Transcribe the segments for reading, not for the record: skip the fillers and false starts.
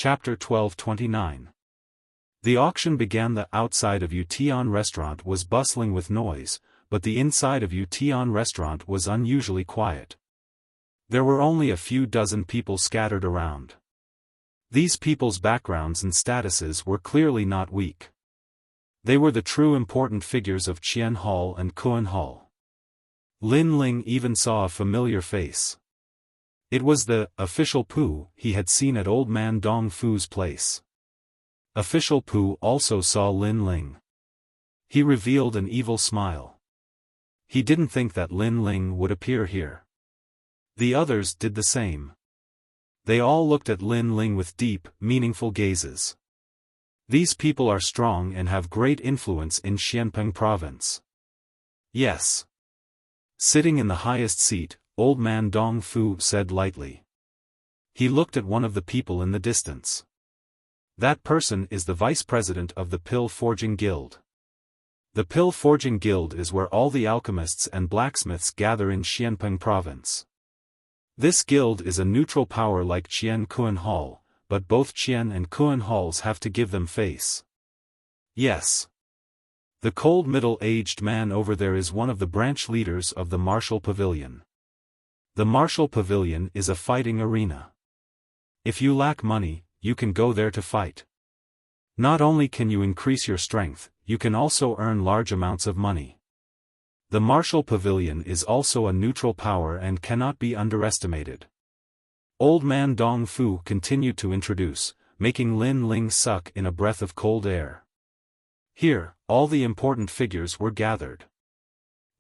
Chapter 1229. The auction began. The outside of Yutian restaurant was bustling with noise, but the inside of Yutian restaurant was unusually quiet. There were only a few dozen people scattered around. These people's backgrounds and statuses were clearly not weak. They were the true important figures of Qian Hall and Kuan Hall. Lin Ling even saw a familiar face. It was the official Pu he had seen at Old Man Dong Fu's place. Official Pu also saw Lin Ling. He revealed an evil smile. He didn't think that Lin Ling would appear here. The others did the same. They all looked at Lin Ling with deep, meaningful gazes. These people are strong and have great influence in Xianpeng province. Yes. Sitting in the highest seat, Old Man Dong Fu said lightly. He looked at one of the people in the distance. That person is the vice president of the Pill Forging Guild. The Pill Forging Guild is where all the alchemists and blacksmiths gather in Xianpeng province. This guild is a neutral power like Qian Kuan Hall, but both Qian and Kuan Halls have to give them face. Yes. The cold middle-aged man over there is one of the branch leaders of the Martial Pavilion. The Martial Pavilion is a fighting arena. If you lack money, you can go there to fight. Not only can you increase your strength, you can also earn large amounts of money. The Martial Pavilion is also a neutral power and cannot be underestimated. Old Man Dong Fu continued to introduce, making Lin Ling suck in a breath of cold air. Here, all the important figures were gathered.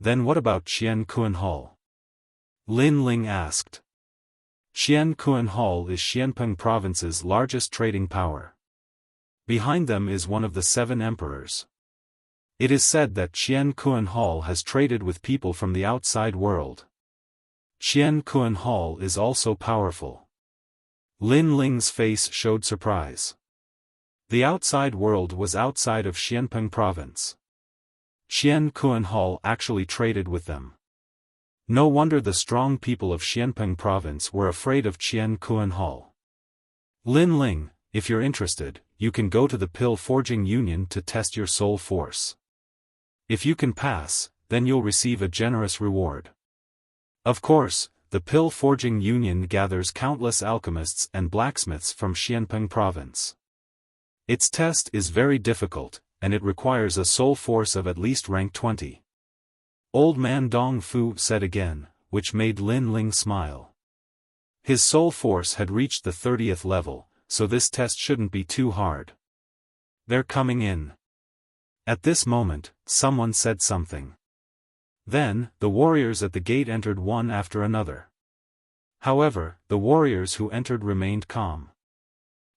Then what about Qian Kuan Hall? Lin Ling asked. Qian Kuan Hall is Xianpeng province's largest trading power. Behind them is one of the 7 emperors. It is said that Qian Kuan Hall has traded with people from the outside world. Qian Kuan Hall is also powerful. Lin Ling's face showed surprise. The outside world was outside of Xianpeng province. Qian Kuan Hall actually traded with them. No wonder the strong people of Xianpeng province were afraid of Qian Kuan Hall. Lin Ling, if you're interested, you can go to the Pill Forging Union to test your soul force. If you can pass, then you'll receive a generous reward. Of course, the Pill Forging Union gathers countless alchemists and blacksmiths from Xianpeng province. Its test is very difficult, and it requires a soul force of at least rank 20. Old Man Dong Fu said again, which made Lin Ling smile. His soul force had reached the 30th level, so this test shouldn't be too hard. They're coming in. At this moment, someone said something. Then, the warriors at the gate entered one after another. However, the warriors who entered remained calm.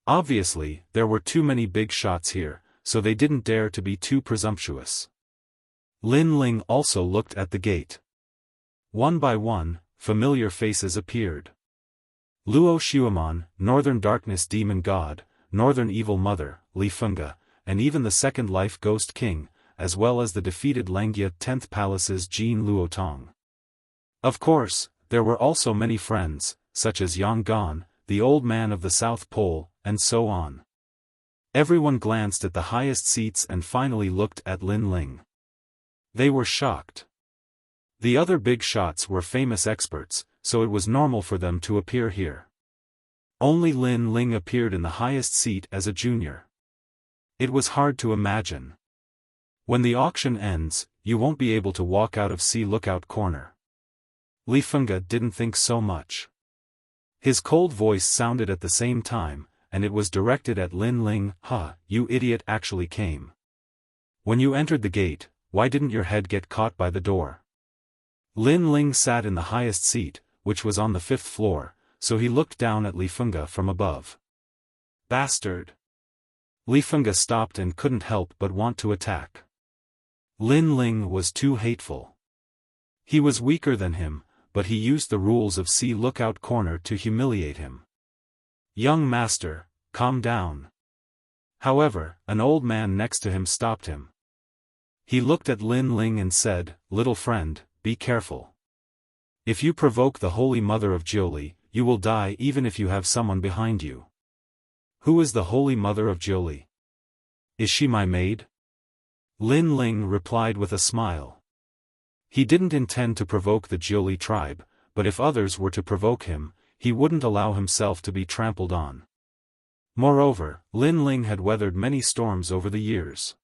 Obviously, there were too many big shots here, so they didn't dare to be too presumptuous. Lin Ling also looked at the gate. One by one, familiar faces appeared. Luo Xuemon, Northern Darkness Demon God, Northern Evil Mother, Li Fenga, and even the Second Life Ghost King, as well as the defeated Langia 10th Palace's Jin Luotong. Of course, there were also many friends, such as Yang Gan, the Old Man of the South Pole, and so on. Everyone glanced at the highest seats and finally looked at Lin Ling. They were shocked. The other big shots were famous experts, so it was normal for them to appear here. Only Lin Ling appeared in the highest seat as a junior. It was hard to imagine. When the auction ends, you won't be able to walk out of Sea Lookout Corner. Li Fenga didn't think so much. His cold voice sounded at the same time, and it was directed at Lin Ling. You idiot actually came. When you entered the gate, why didn't your head get caught by the door? Lin Ling sat in the highest seat, which was on the 5th floor, so he looked down at Li Fenga from above. Bastard! Li Fenga stopped and couldn't help but want to attack. Lin Ling was too hateful. He was weaker than him, but he used the rules of Sea Lookout Corner to humiliate him. Young master, calm down. However, an old man next to him stopped him. He looked at Lin Ling and said, "Little friend, be careful. If you provoke the Holy Mother of Jiuli, you will die even if you have someone behind you." Who is the Holy Mother of Jiuli? Is she my maid? Lin Ling replied with a smile. He didn't intend to provoke the Jiuli tribe, but if others were to provoke him, he wouldn't allow himself to be trampled on. Moreover, Lin Ling had weathered many storms over the years.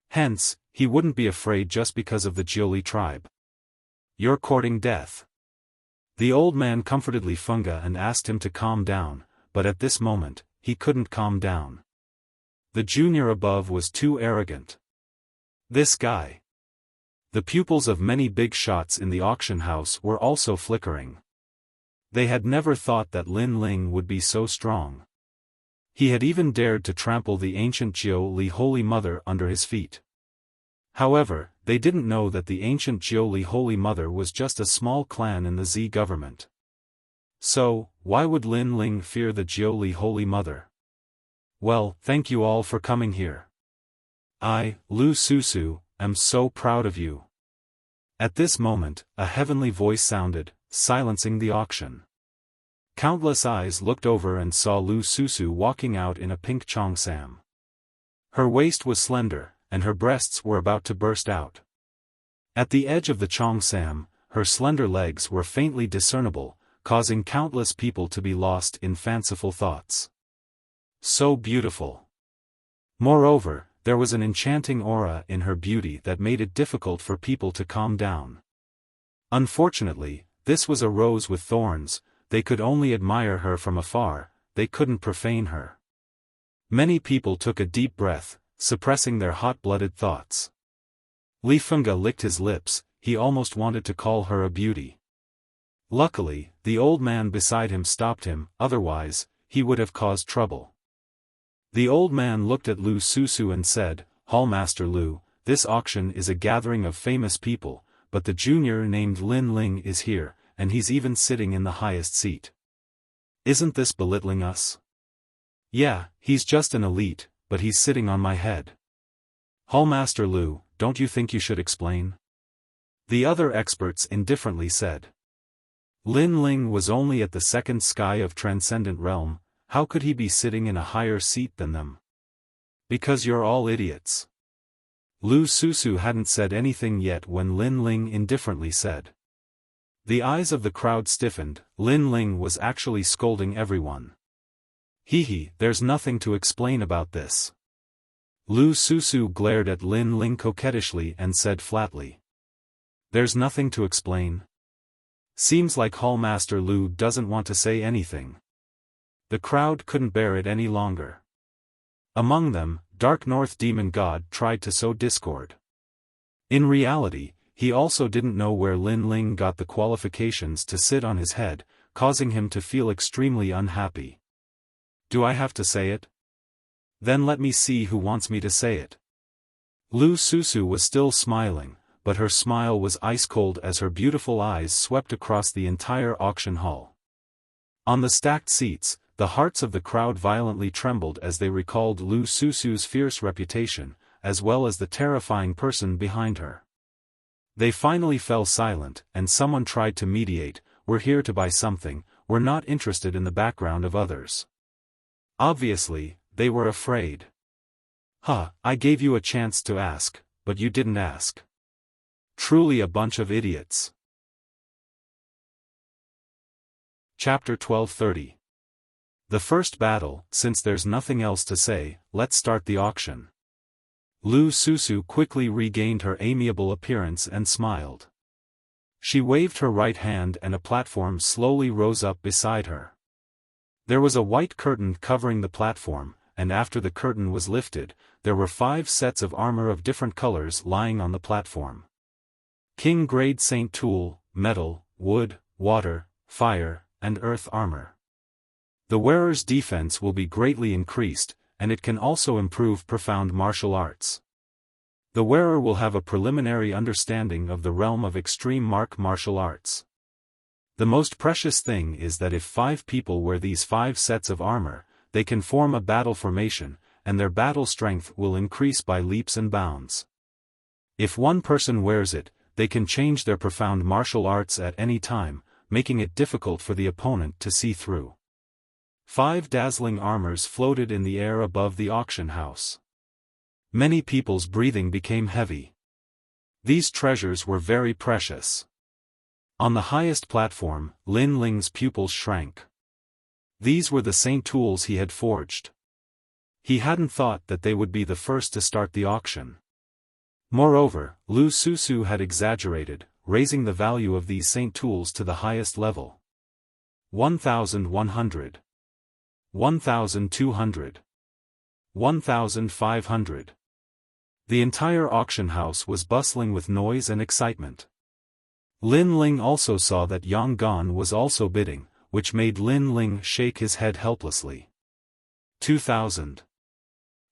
Hence, he wouldn't be afraid just because of the Jiuli tribe. You're courting death. The old man comforted Li Fengge and asked him to calm down, but at this moment, he couldn't calm down. The junior above was too arrogant. This guy. The pupils of many big shots in the auction house were also flickering. They had never thought that Lin Ling would be so strong. He had even dared to trample the ancient Jiuli Holy Mother under his feet. However, they didn't know that the ancient Jiuli Holy Mother was just a small clan in the Z government. So, why would Lin Ling fear the Jiuli Holy Mother? Well, thank you all for coming here. I, Lu Susu, am so proud of you. At this moment, a heavenly voice sounded, silencing the auction. Countless eyes looked over and saw Lu Susu walking out in a pink cheongsam. Her waist was slender, and her breasts were about to burst out. At the edge of the cheongsam, her slender legs were faintly discernible, causing countless people to be lost in fanciful thoughts. So beautiful. Moreover, there was an enchanting aura in her beauty that made it difficult for people to calm down. Unfortunately, this was a rose with thorns. They could only admire her from afar, they couldn't profane her. Many people took a deep breath, suppressing their hot-blooded thoughts. Li Fengge licked his lips, he almost wanted to call her a beauty. Luckily, the old man beside him stopped him, otherwise, he would have caused trouble. The old man looked at Lu Susu and said, Hallmaster Lu, this auction is a gathering of famous people, but the junior named Lin Ling is here, and he's even sitting in the highest seat. Isn't this belittling us? Yeah, he's just an elite, but he's sitting on my head. Hallmaster Lu, don't you think you should explain? The other experts indifferently said. Lin Ling was only at the second sky of Transcendent Realm, how could he be sitting in a higher seat than them? Because you're all idiots. Lu Susu hadn't said anything yet when Lin Ling indifferently said. The eyes of the crowd stiffened, Lin Ling was actually scolding everyone. Hee, there's nothing to explain about this. Lu Susu glared at Lin Ling coquettishly and said flatly. There's nothing to explain. Seems like Hallmaster Lu doesn't want to say anything. The crowd couldn't bear it any longer. Among them, Dark North Demon God tried to sow discord. In reality, he also didn't know where Lin Ling got the qualifications to sit on his head, causing him to feel extremely unhappy. Do I have to say it? Then let me see who wants me to say it. Lu Susu was still smiling, but her smile was ice-cold as her beautiful eyes swept across the entire auction hall. On the stacked seats, the hearts of the crowd violently trembled as they recalled Lu Susu's fierce reputation, as well as the terrifying person behind her. They finally fell silent, and someone tried to mediate, we're here to buy something, we're not interested in the background of others. Obviously, they were afraid. I gave you a chance to ask, but you didn't ask. Truly a bunch of idiots. Chapter 1230. The first battle. Since there's nothing else to say, let's start the auction. Lu Susu quickly regained her amiable appearance and smiled. She waved her right hand and a platform slowly rose up beside her. There was a white curtain covering the platform, and after the curtain was lifted, there were 5 sets of armor of different colors lying on the platform. King Grade Saint Tool, Metal, Wood, Water, Fire, and Earth armor. The wearer's defense will be greatly increased, and it can also improve profound martial arts. The wearer will have a preliminary understanding of the realm of extreme martial arts. The most precious thing is that if 5 people wear these 5 sets of armor, they can form a battle formation, and their battle strength will increase by leaps and bounds. If one person wears it, they can change their profound martial arts at any time, making it difficult for the opponent to see through. 5 dazzling armors floated in the air above the auction house. Many people's breathing became heavy. These treasures were very precious. On the highest platform, Lin Ling's pupils shrank. These were the same tools he had forged. He hadn't thought that they would be the first to start the auction. Moreover, Lu Susu had exaggerated, raising the value of these saint tools to the highest level. 1,100. 1,200. 1,500. The entire auction house was bustling with noise and excitement. Lin Ling also saw that Yang Gan was also bidding, which made Lin Ling shake his head helplessly. 2,000.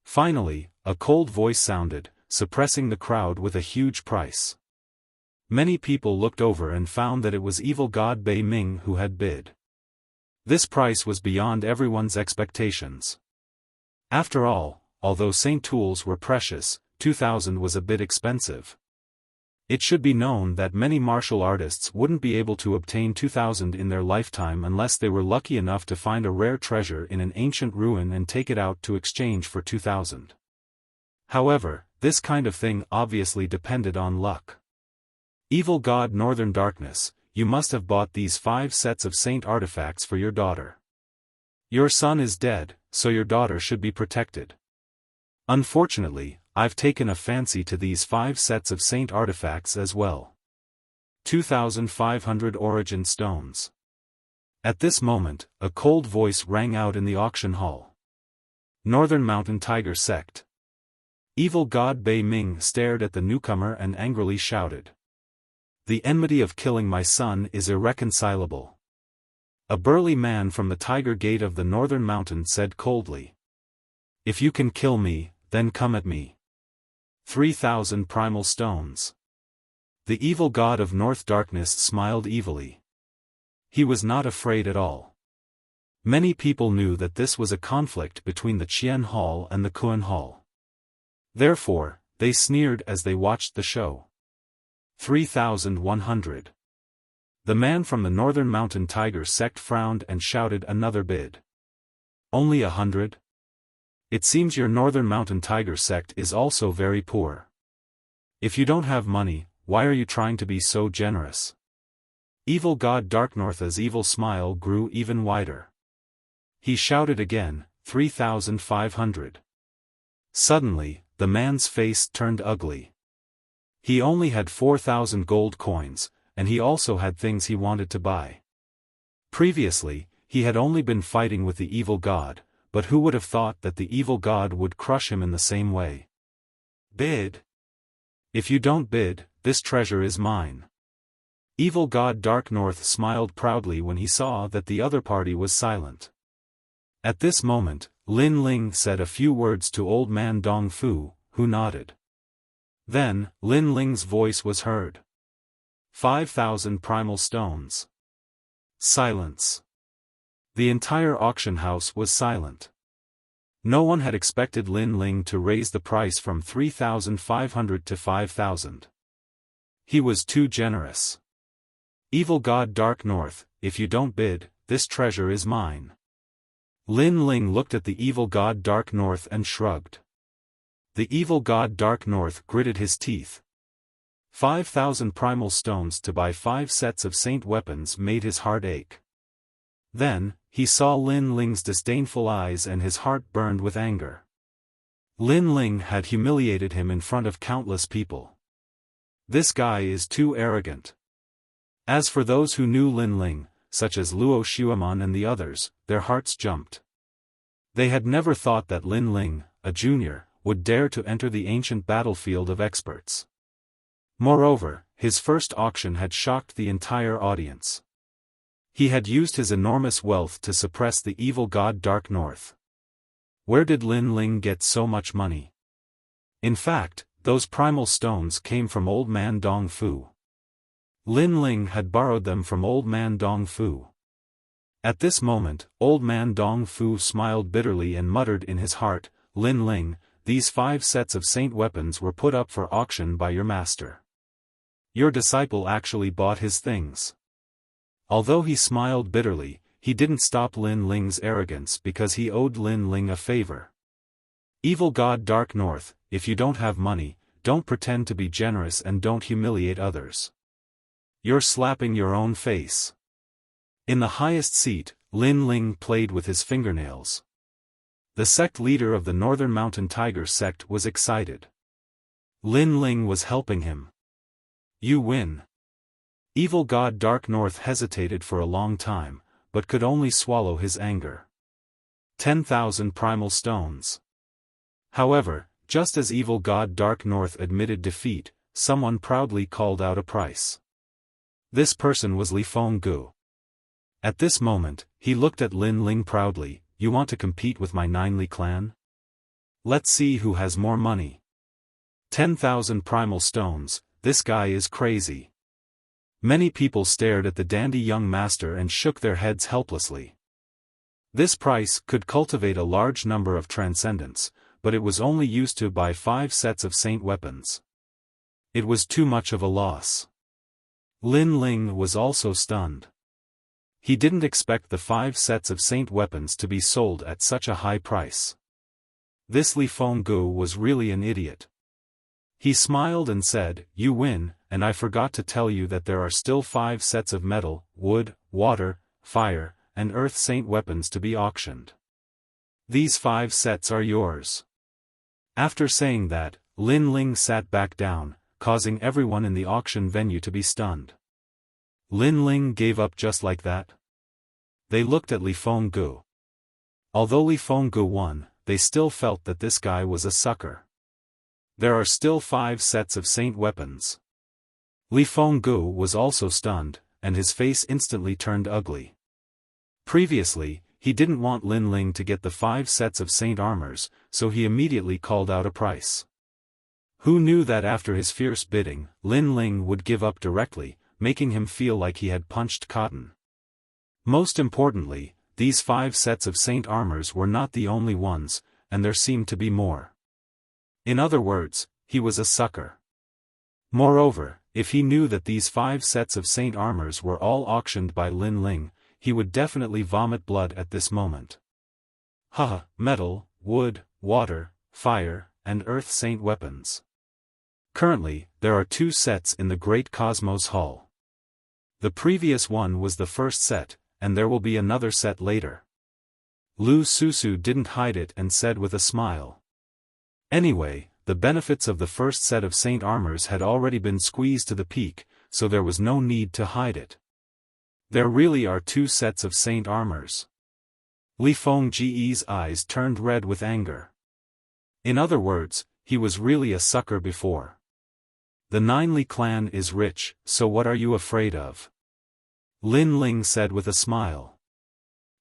Finally, a cold voice sounded, suppressing the crowd with a huge price. Many people looked over and found that it was evil god Bei Ming who had bid. This price was beyond everyone's expectations. After all, although saint tools were precious, 2,000 was a bit expensive. It should be known that many martial artists wouldn't be able to obtain 2,000 in their lifetime unless they were lucky enough to find a rare treasure in an ancient ruin and take it out to exchange for 2,000. However, this kind of thing obviously depended on luck. Evil god Northern Darkness, you must have bought these 5 sets of saint artifacts for your daughter. Your son is dead, so your daughter should be protected. Unfortunately, I've taken a fancy to these 5 sets of saint artifacts as well. 2,500 origin stones. At this moment, a cold voice rang out in the auction hall. Northern Mountain Tiger Sect. Evil god Bei Ming stared at the newcomer and angrily shouted. The enmity of killing my son is irreconcilable. A burly man from the Tiger Gate of the Northern Mountain said coldly. If you can kill me, then come at me. 3,000 primal stones. The evil god of North Darkness smiled evilly. He was not afraid at all. Many people knew that this was a conflict between the Qian Hall and the Kuan Hall. Therefore, they sneered as they watched the show. 3,100. The man from the Northern Mountain Tiger Sect frowned and shouted another bid. Only 100? It seems your Northern Mountain Tiger Sect is also very poor. If you don't have money, why are you trying to be so generous? Evil god Darknorth's evil smile grew even wider. He shouted again, 3,500. Suddenly, the man's face turned ugly. He only had 4,000 gold coins, and he also had things he wanted to buy. Previously, he had only been fighting with the evil god, but who would have thought that the evil god would crush him in the same way? Bid. If you don't bid, this treasure is mine. Evil god Dark North smiled proudly when he saw that the other party was silent. At this moment, Lin Ling said a few words to old man Dong Fu, who nodded. Then, Lin Ling's voice was heard. 5,000 primal stones. Silence. The entire auction house was silent. No one had expected Lin Ling to raise the price from 3,500 to 5,000. He was too generous. Evil god Dark North, if you don't bid, this treasure is mine. Lin Ling looked at the evil god Dark North and shrugged. The evil god Dark North gritted his teeth. 5,000 primal stones to buy 5 sets of saint weapons made his heart ache. Then, he saw Lin Ling's disdainful eyes and his heart burned with anger. Lin Ling had humiliated him in front of countless people. This guy is too arrogant. As for those who knew Lin Ling, such as Luo Xueman and the others, their hearts jumped. They had never thought that Lin Ling, a junior, would dare to enter the ancient battlefield of experts. Moreover, his first auction had shocked the entire audience. He had used his enormous wealth to suppress the evil god Dark North. Where did Lin Ling get so much money? In fact, those primal stones came from old man Dong Fu. Lin Ling had borrowed them from old man Dong Fu. At this moment, old man Dong Fu smiled bitterly and muttered in his heart, Lin Ling, these 5 sets of saint weapons were put up for auction by your master. Your disciple actually bought his things. Although he smiled bitterly, he didn't stop Lin Ling's arrogance because he owed Lin Ling a favor. Evil God Dark North, if you don't have money, don't pretend to be generous and don't humiliate others. You're slapping your own face. In the highest seat, Lin Ling played with his fingernails. The sect leader of the Northern Mountain Tiger sect was excited. Lin Ling was helping him. You win. Evil God Dark North hesitated for a long time, but could only swallow his anger. 10,000 primal stones. However, just as Evil God Dark North admitted defeat, someone proudly called out a price. This person was Li Fenggu. At this moment, he looked at Lin Ling proudly. You want to compete with my 9 Li clan? Let's see who has more money. 10,000 primal stones, this guy is crazy. Many people stared at the dandy young master and shook their heads helplessly. This price could cultivate a large number of transcendents, but it was only used to buy 5 sets of saint weapons. It was too much of a loss. Lin Ling was also stunned. He didn't expect the 5 sets of saint weapons to be sold at such a high price. This Li Fenggu was really an idiot. He smiled and said, "You win, and I forgot to tell you that there are still 5 sets of metal, wood, water, fire, and earth saint weapons to be auctioned. These 5 sets are yours." After saying that, Lin Ling sat back down, causing everyone in the auction venue to be stunned. Lin Ling gave up just like that? They looked at Li Fenggu. Although Li Fenggu won, they still felt that this guy was a sucker. There are still 5 sets of saint weapons. Li Fenggu was also stunned, and his face instantly turned ugly. Previously, he didn't want Lin Ling to get the 5 sets of saint armors, so he immediately called out a price. Who knew that after his fierce bidding, Lin Ling would give up directly, making him feel like he had punched cotton. Most importantly, these 5 sets of saint armors were not the only ones, and there seemed to be more. In other words, he was a sucker. Moreover, if he knew that these 5 sets of saint armors were all auctioned by Lin Ling, he would definitely vomit blood at this moment. Haha, metal, wood, water, fire, and earth saint weapons. Currently, there are 2 sets in the Great Cosmos Hall. The previous one was the first set, and there will be another set later. Lu Susu didn't hide it and said with a smile. Anyway, the benefits of the first set of saint armors had already been squeezed to the peak, so there was no need to hide it. There really are 2 sets of saint armors. Li Fenggu's eyes turned red with anger. In other words, he was really a sucker before. The 9 Li clan is rich, so what are you afraid of? Lin Ling said with a smile.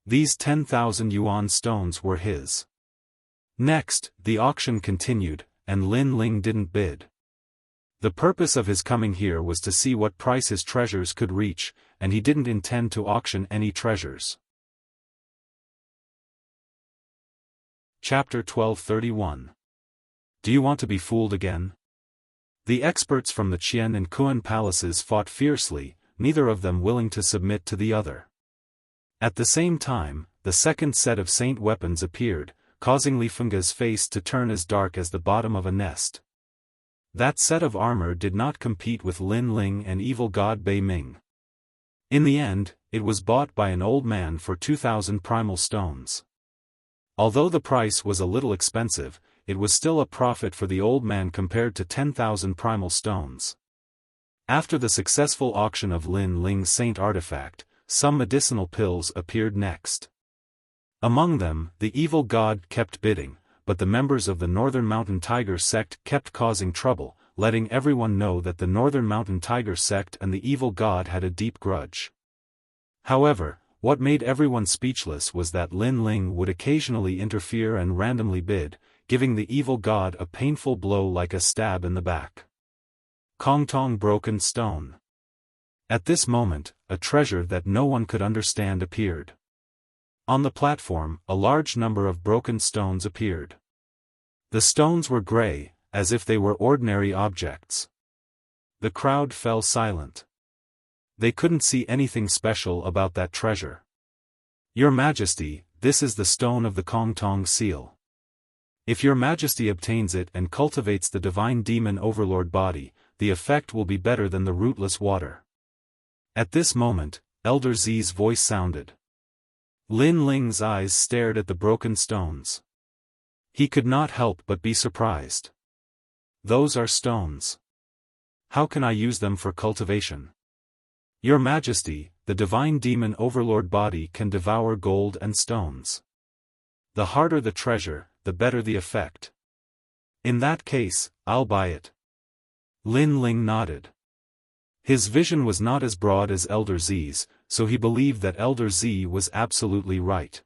These 10,000 yuan stones were his. Next, the auction continued, and Lin Ling didn't bid. The purpose of his coming here was to see what price his treasures could reach, and he didn't intend to auction any treasures. Chapter 1231. Do you want to be fooled again? The experts from the Qian and Kuan palaces fought fiercely, neither of them willing to submit to the other. At the same time, the second set of saint weapons appeared, causing Li Fenggu's face to turn as dark as the bottom of a nest. That set of armor did not compete with Lin Ling and evil god Bei Ming. In the end, it was bought by an old man for 2,000 primal stones. Although the price was a little expensive, it was still a profit for the old man compared to 10,000 primal stones. After the successful auction of Lin Ling's saint artifact, some medicinal pills appeared next. Among them, the evil god kept bidding, but the members of the Northern Mountain Tiger sect kept causing trouble, letting everyone know that the Northern Mountain Tiger sect and the evil god had a deep grudge. However, what made everyone speechless was that Lin Ling would occasionally interfere and randomly bid, giving the evil god a painful blow like a stab in the back. Kongtong Broken Stone. At this moment, a treasure that no one could understand appeared. On the platform, a large number of broken stones appeared. The stones were gray, as if they were ordinary objects. The crowd fell silent. They couldn't see anything special about that treasure. Your Majesty, this is the stone of the Kong Tong seal. If your Majesty obtains it and cultivates the divine demon overlord body, the effect will be better than the rootless water. At this moment, Elder Z's voice sounded. Lin Ling's eyes stared at the broken stones. He could not help but be surprised. Those are stones. How can I use them for cultivation? Your Majesty, the divine demon overlord body can devour gold and stones. The harder the treasure, the better the effect. In that case, I'll buy it. Lin Ling nodded. His vision was not as broad as Elder Z's, so he believed that Elder Z was absolutely right.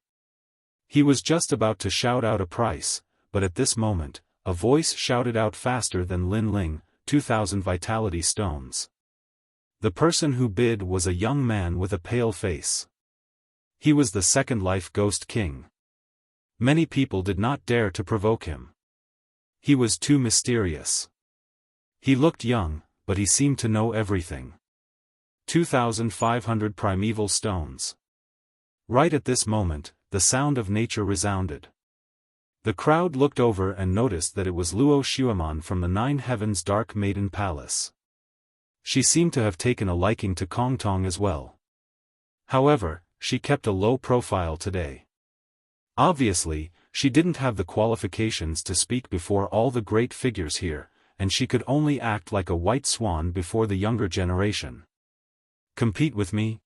He was just about to shout out a price, but at this moment, a voice shouted out faster than Lin Ling, 2,000 vitality stones. The person who bid was a young man with a pale face. He was the Second Life Ghost King. Many people did not dare to provoke him. He was too mysterious. He looked young, but he seemed to know everything. 2,500 primeval stones. Right at this moment, the sound of nature resounded. The crowd looked over and noticed that it was Luo Xiaofan from the Nine Heavens Dark Maiden Palace. She seemed to have taken a liking to Kong Tong as well. However, she kept a low profile today. Obviously, she didn't have the qualifications to speak before all the great figures here, and she could only act like a white swan before the younger generation. Compete with me?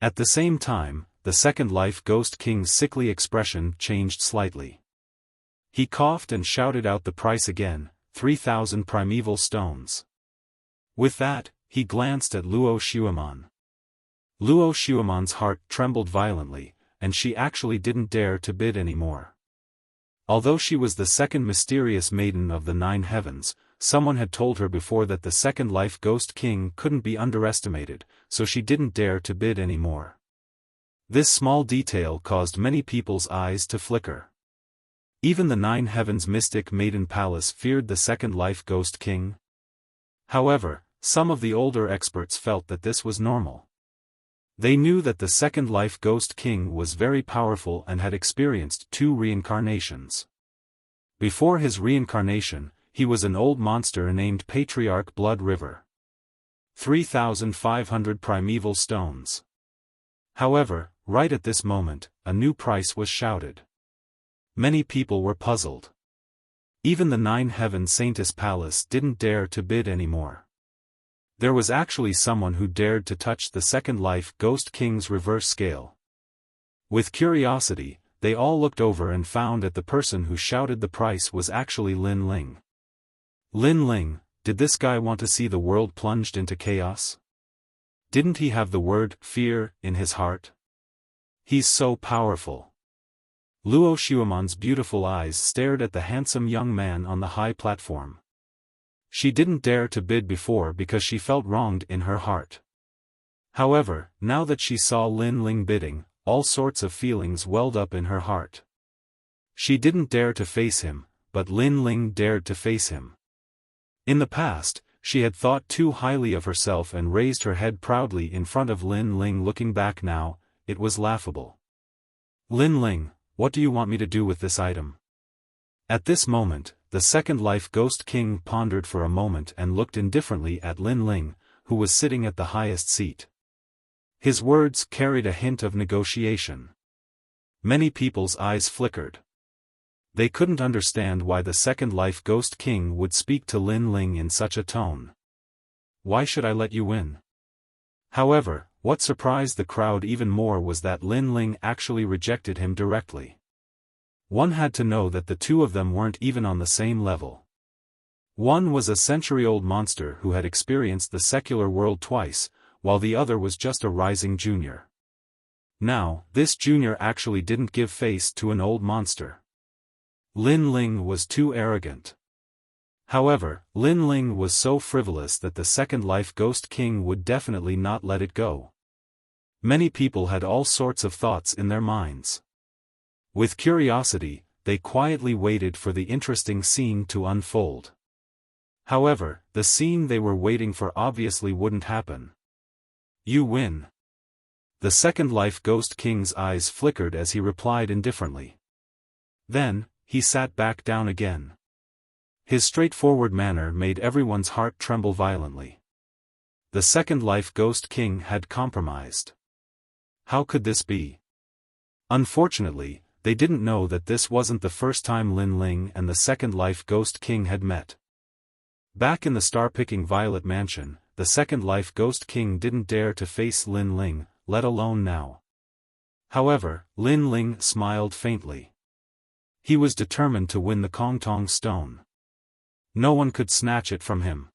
At the same time, the Second Life Ghost King's sickly expression changed slightly. He coughed and shouted out the price again, 3,000 primeval stones. With that, he glanced at Luo Xiaofan. Luo Xiaofan's heart trembled violently, and she actually didn't dare to bid anymore. Although she was the second mysterious maiden of the Nine Heavens, someone had told her before that the Second Life Ghost King couldn't be underestimated, so she didn't dare to bid anymore. This small detail caused many people's eyes to flicker. Even the Nine Heavens Mystic Maiden Palace feared the Second Life Ghost King. However, some of the older experts felt that this was normal. They knew that the Second Life Ghost King was very powerful and had experienced 2 reincarnations. Before his reincarnation, he was an old monster named Patriarch Blood River. 3,500 primeval stones. However, right at this moment, a new price was shouted. Many people were puzzled. Even the Nine Heaven Saintess Palace didn't dare to bid anymore. There was actually someone who dared to touch the Second Life Ghost King's reverse scale. With curiosity, they all looked over and found that the person who shouted the price was actually Lin Ling. Lin Ling, did this guy want to see the world plunged into chaos? Didn't he have the word fear in his heart? He's so powerful. Luo Xiaofan's beautiful eyes stared at the handsome young man on the high platform. She didn't dare to bid before because she felt wronged in her heart. However, now that she saw Lin Ling bidding, all sorts of feelings welled up in her heart. She didn't dare to face him, but Lin Ling dared to face him. In the past, she had thought too highly of herself and raised her head proudly in front of Lin Ling. Looking back now, it was laughable. Lin Ling, what do you want me to do with this item? At this moment, the Second Life Ghost King pondered for a moment and looked indifferently at Lin Ling, who was sitting at the highest seat. His words carried a hint of negotiation. Many people's eyes flickered. They couldn't understand why the Second Life Ghost King would speak to Lin Ling in such a tone. Why should I let you win? However, what surprised the crowd even more was that Lin Ling actually rejected him directly. One had to know that the two of them weren't even on the same level. One was a century-old monster who had experienced the secular world twice, while the other was just a rising junior. Now, this junior actually didn't give face to an old monster. Lin Ling was too arrogant. However, Lin Ling was so frivolous that the Second Life Ghost King would definitely not let it go. Many people had all sorts of thoughts in their minds. With curiosity, they quietly waited for the interesting scene to unfold. However, the scene they were waiting for obviously wouldn't happen. You win. The Second Life Ghost King's eyes flickered as he replied indifferently. Then, he sat back down again. His straightforward manner made everyone's heart tremble violently. The Second Life Ghost King had compromised. How could this be? Unfortunately, they didn't know that this wasn't the first time Lin Ling and the Second Life Ghost King had met. Back in the star-picking Violet Mansion, the Second Life Ghost King didn't dare to face Lin Ling, let alone now. However, Lin Ling smiled faintly. He was determined to win the Kongtong Stone. No one could snatch it from him.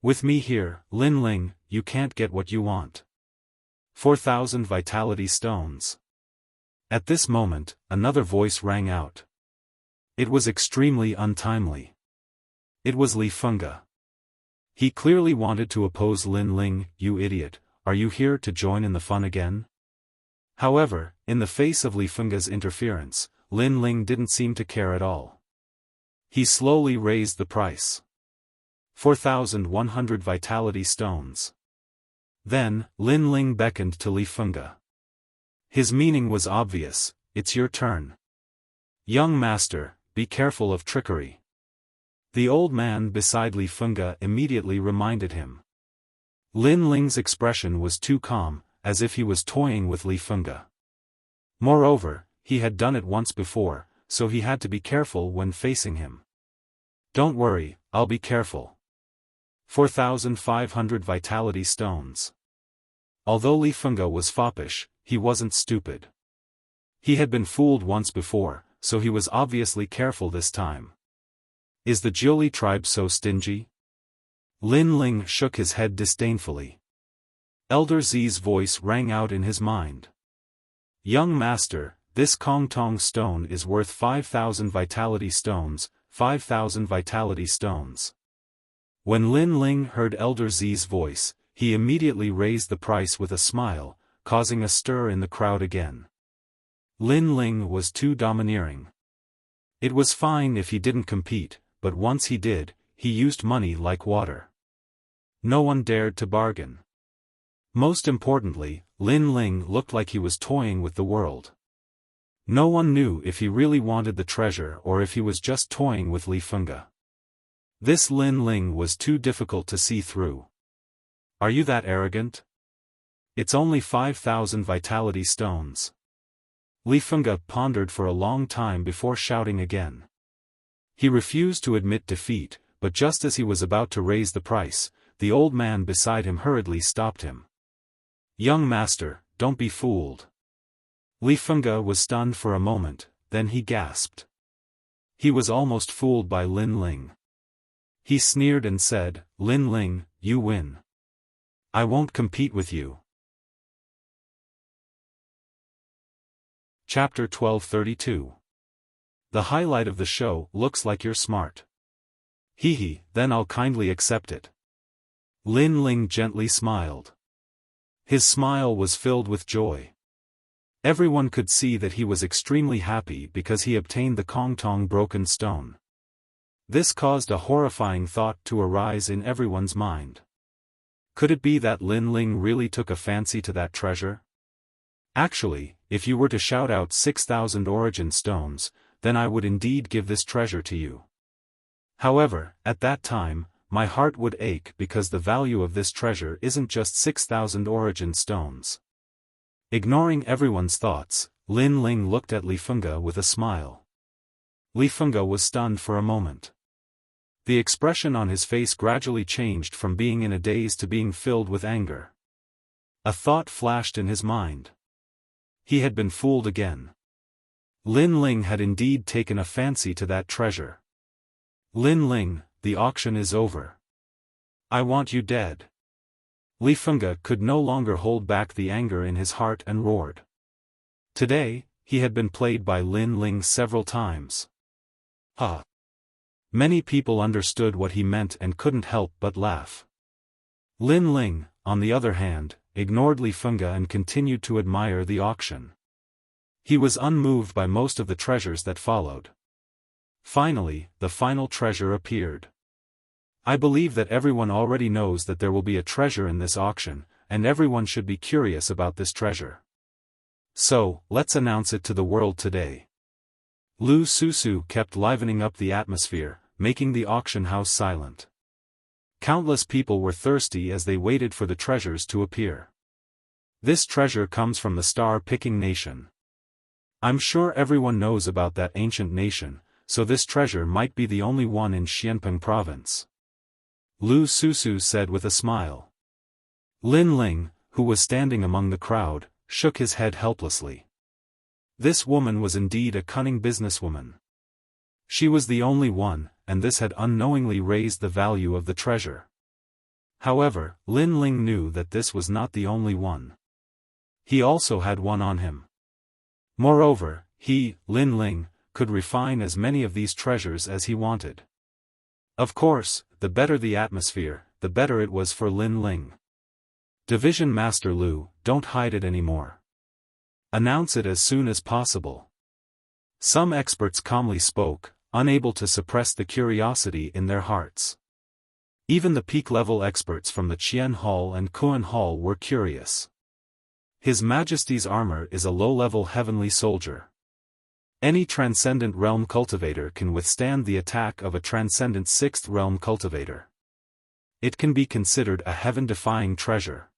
With me here, Lin Ling, you can't get what you want. 4,000 Vitality Stones. At this moment, another voice rang out. It was extremely untimely. It was Li Fengge. He clearly wanted to oppose Lin Ling. You idiot, are you here to join in the fun again? However, in the face of Li Fengge's interference, Lin Ling didn't seem to care at all. He slowly raised the price. 4,100 Vitality Stones. Then, Lin Ling beckoned to Li Fengge. His meaning was obvious, it's your turn. Young master, be careful of trickery. The old man beside Li Fengge immediately reminded him. Lin Ling's expression was too calm, as if he was toying with Li Fengge. Moreover, he had done it once before, so he had to be careful when facing him. Don't worry, I'll be careful. 4,500 Vitality Stones. Although Li Fengge was foppish, he wasn't stupid. He had been fooled once before, so he was obviously careful this time. Is the Jiuli tribe so stingy? Lin Ling shook his head disdainfully. Elder Zi's voice rang out in his mind. Young master, this Kongtong stone is worth 5,000 Vitality Stones, 5,000 Vitality Stones. When Lin Ling heard Elder Zi's voice, he immediately raised the price with a smile, causing a stir in the crowd again. Lin Ling was too domineering. It was fine if he didn't compete, but once he did, he used money like water. No one dared to bargain. Most importantly, Lin Ling looked like he was toying with the world. No one knew if he really wanted the treasure or if he was just toying with Li Fengge. This Lin Ling was too difficult to see through. Are you that arrogant? It's only 5,000 Vitality Stones. Li Fengge pondered for a long time before shouting again. He refused to admit defeat, but just as he was about to raise the price, the old man beside him hurriedly stopped him. Young master, don't be fooled. Li Fengge was stunned for a moment, then he gasped. He was almost fooled by Lin Ling. He sneered and said, Lin Ling, you win. I won't compete with you. Chapter 1232. The highlight of the show. Looks like you're smart. Hee, then I'll kindly accept it. Lin Ling gently smiled. His smile was filled with joy. Everyone could see that he was extremely happy because he obtained the Kongtong Broken Stone. This caused a horrifying thought to arise in everyone's mind. Could it be that Lin Ling really took a fancy to that treasure? Actually, if you were to shout out 6,000 origin stones, then I would indeed give this treasure to you. However, at that time, my heart would ache because the value of this treasure isn't just 6,000 origin stones. Ignoring everyone's thoughts, Lin Ling looked at Li Fengge with a smile. Li Fengge was stunned for a moment. The expression on his face gradually changed from being in a daze to being filled with anger. A thought flashed in his mind. He had been fooled again. Lin Ling had indeed taken a fancy to that treasure. Lin Ling, the auction is over. I want you dead. Li Fengge could no longer hold back the anger in his heart and roared. Today, he had been played by Lin Ling several times. Ha! Many people understood what he meant and couldn't help but laugh. Lin Ling, on the other hand, ignored Li Fengge and continued to admire the auction. He was unmoved by most of the treasures that followed. Finally, the final treasure appeared. I believe that everyone already knows that there will be a treasure in this auction, and everyone should be curious about this treasure. So, let's announce it to the world today. Lu Susu kept livening up the atmosphere, making the auction house silent. Countless people were thirsty as they waited for the treasures to appear. This treasure comes from the star-picking nation. I'm sure everyone knows about that ancient nation, so this treasure might be the only one in Xianpeng province. Lu Susu said with a smile. Lin Ling, who was standing among the crowd, shook his head helplessly. This woman was indeed a cunning businesswoman. She was the only one, and this had unknowingly raised the value of the treasure. However, Lin Ling knew that this was not the only one. He also had one on him. Moreover, he, Lin Ling, could refine as many of these treasures as he wanted. Of course, the better the atmosphere, the better it was for Lin Ling. Division Master Lu, don't hide it anymore. Announce it as soon as possible. Some experts calmly spoke, unable to suppress the curiosity in their hearts. Even the peak-level experts from the Qian Hall and Kuan Hall were curious. His Majesty's armor is a low-level heavenly soldier. Any Transcendent Realm cultivator can withstand the attack of a Transcendent 6th Realm cultivator. It can be considered a heaven-defying treasure.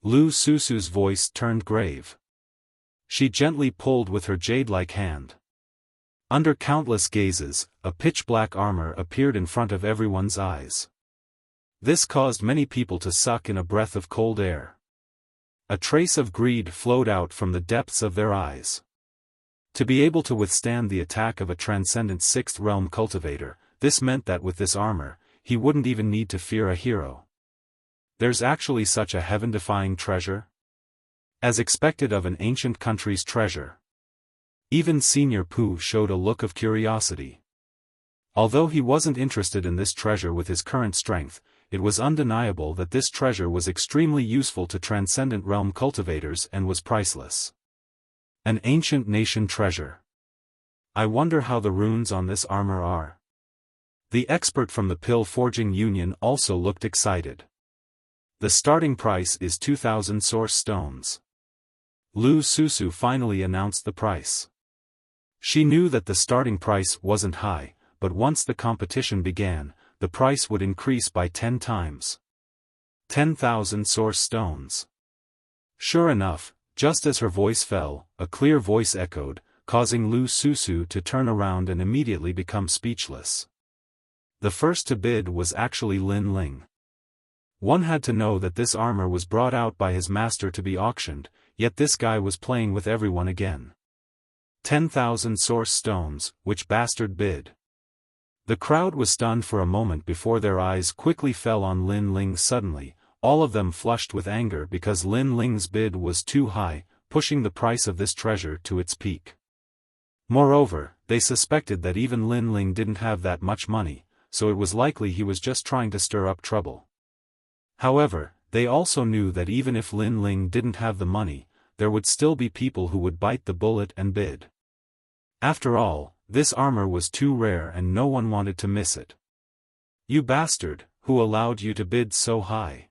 Lu Susu's voice turned grave. She gently pulled with her jade-like hand. Under countless gazes, a pitch-black armor appeared in front of everyone's eyes. This caused many people to suck in a breath of cold air. A trace of greed flowed out from the depths of their eyes. To be able to withstand the attack of a Transcendent 6th Realm cultivator, this meant that with this armor, he wouldn't even need to fear a hero. There's actually such a heaven-defying treasure? As expected of an ancient country's treasure. Even Senior Pooh showed a look of curiosity. Although he wasn't interested in this treasure with his current strength, it was undeniable that this treasure was extremely useful to Transcendent Realm cultivators and was priceless. An ancient nation treasure. I wonder how the runes on this armor are. The expert from the Pill Forging Union also looked excited. The starting price is 2,000 source stones. Lu Susu finally announced the price. She knew that the starting price wasn't high, but once the competition began, the price would increase by 10 times. 10,000 source stones. Sure enough, just as her voice fell, a clear voice echoed, causing Lu Susu to turn around and immediately become speechless. The first to bid was actually Lin Ling. One had to know that this armor was brought out by his master to be auctioned, yet this guy was playing with everyone again. 10,000 source stones, which bastard bid? The crowd was stunned for a moment before their eyes quickly fell on Lin Ling suddenly, all of them flushed with anger because Lin Ling's bid was too high, pushing the price of this treasure to its peak. Moreover, they suspected that even Lin Ling didn't have that much money, so it was likely he was just trying to stir up trouble. However, they also knew that even if Lin Ling didn't have the money, there would still be people who would bite the bullet and bid. After all, this armor was too rare and no one wanted to miss it. You bastard, who allowed you to bid so high?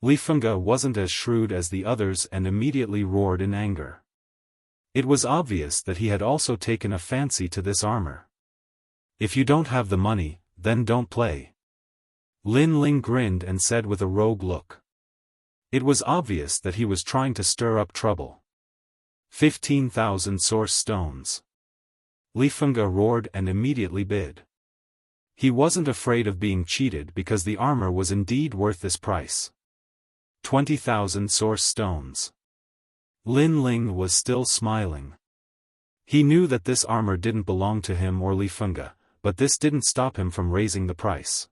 Li Fengge wasn't as shrewd as the others and immediately roared in anger. It was obvious that he had also taken a fancy to this armor. If you don't have the money, then don't play. Lin Ling grinned and said with a rogue look. It was obvious that he was trying to stir up trouble. 15,000 source stones. Li Fengge roared and immediately bid. He wasn't afraid of being cheated because the armor was indeed worth this price. 20,000 source stones. Lin Ling was still smiling. He knew that this armor didn't belong to him or Li Fengge, but this didn't stop him from raising the price.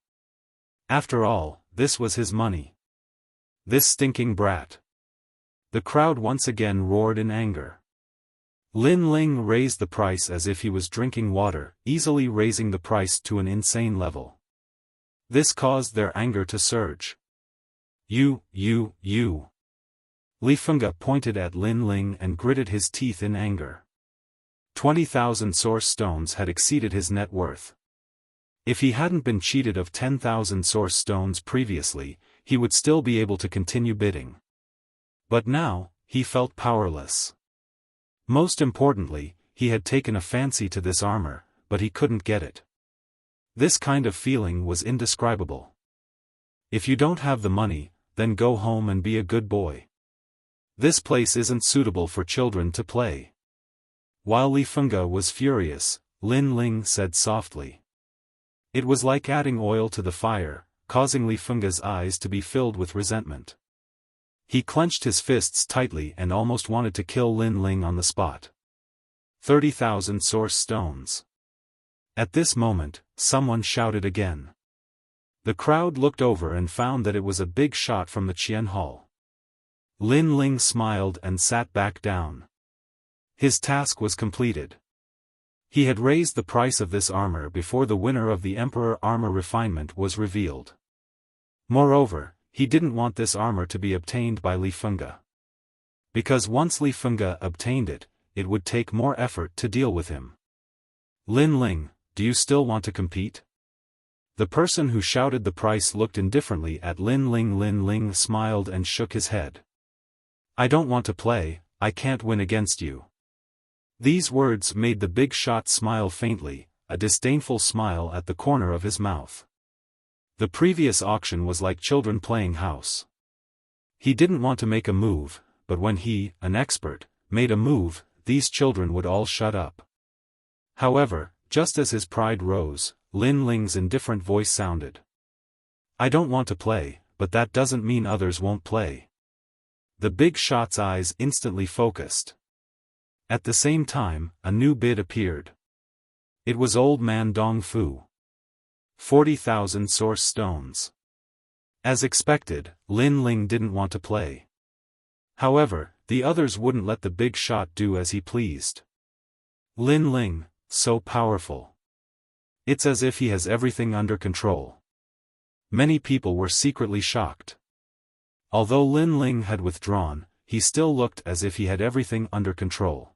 After all, this was his money. This stinking brat. The crowd once again roared in anger. Lin Ling raised the price as if he was drinking water, easily raising the price to an insane level. This caused their anger to surge. You. Li Fengge pointed at Lin Ling and gritted his teeth in anger. 20,000 source stones had exceeded his net worth. If he hadn't been cheated of 10,000 source stones previously, he would still be able to continue bidding. But now, he felt powerless. Most importantly, he had taken a fancy to this armor, but he couldn't get it. This kind of feeling was indescribable. If you don't have the money, then go home and be a good boy. This place isn't suitable for children to play. While Li Fengge was furious, Lin Ling said softly. It was like adding oil to the fire, causing Li Fengge's eyes to be filled with resentment. He clenched his fists tightly and almost wanted to kill Lin Ling on the spot. 30,000 source stones. At this moment, someone shouted again. The crowd looked over and found that it was a big shot from the Qian Hall. Lin Ling smiled and sat back down. His task was completed. He had raised the price of this armor before the winner of the Emperor Armor Refinement was revealed. Moreover, he didn't want this armor to be obtained by Li Fengge. Because once Li Fengge obtained it, it would take more effort to deal with him. Lin Ling, do you still want to compete? The person who shouted the price looked indifferently at Lin Ling. Lin Ling smiled and shook his head. I don't want to play, I can't win against you. These words made the big shot smile faintly, a disdainful smile at the corner of his mouth. The previous auction was like children playing house. He didn't want to make a move, but when he, an expert, made a move, these children would all shut up. However, just as his pride rose, Lin Ling's indifferent voice sounded. I don't want to play, but that doesn't mean others won't play. The big shot's eyes instantly focused. At the same time, a new bid appeared. It was Old Man Dong Fu. 40,000 source stones. As expected, Lin Ling didn't want to play. However, the others wouldn't let the big shot do as he pleased. Lin Ling, so powerful. It's as if he has everything under control. Many people were secretly shocked. Although Lin Ling had withdrawn, he still looked as if he had everything under control.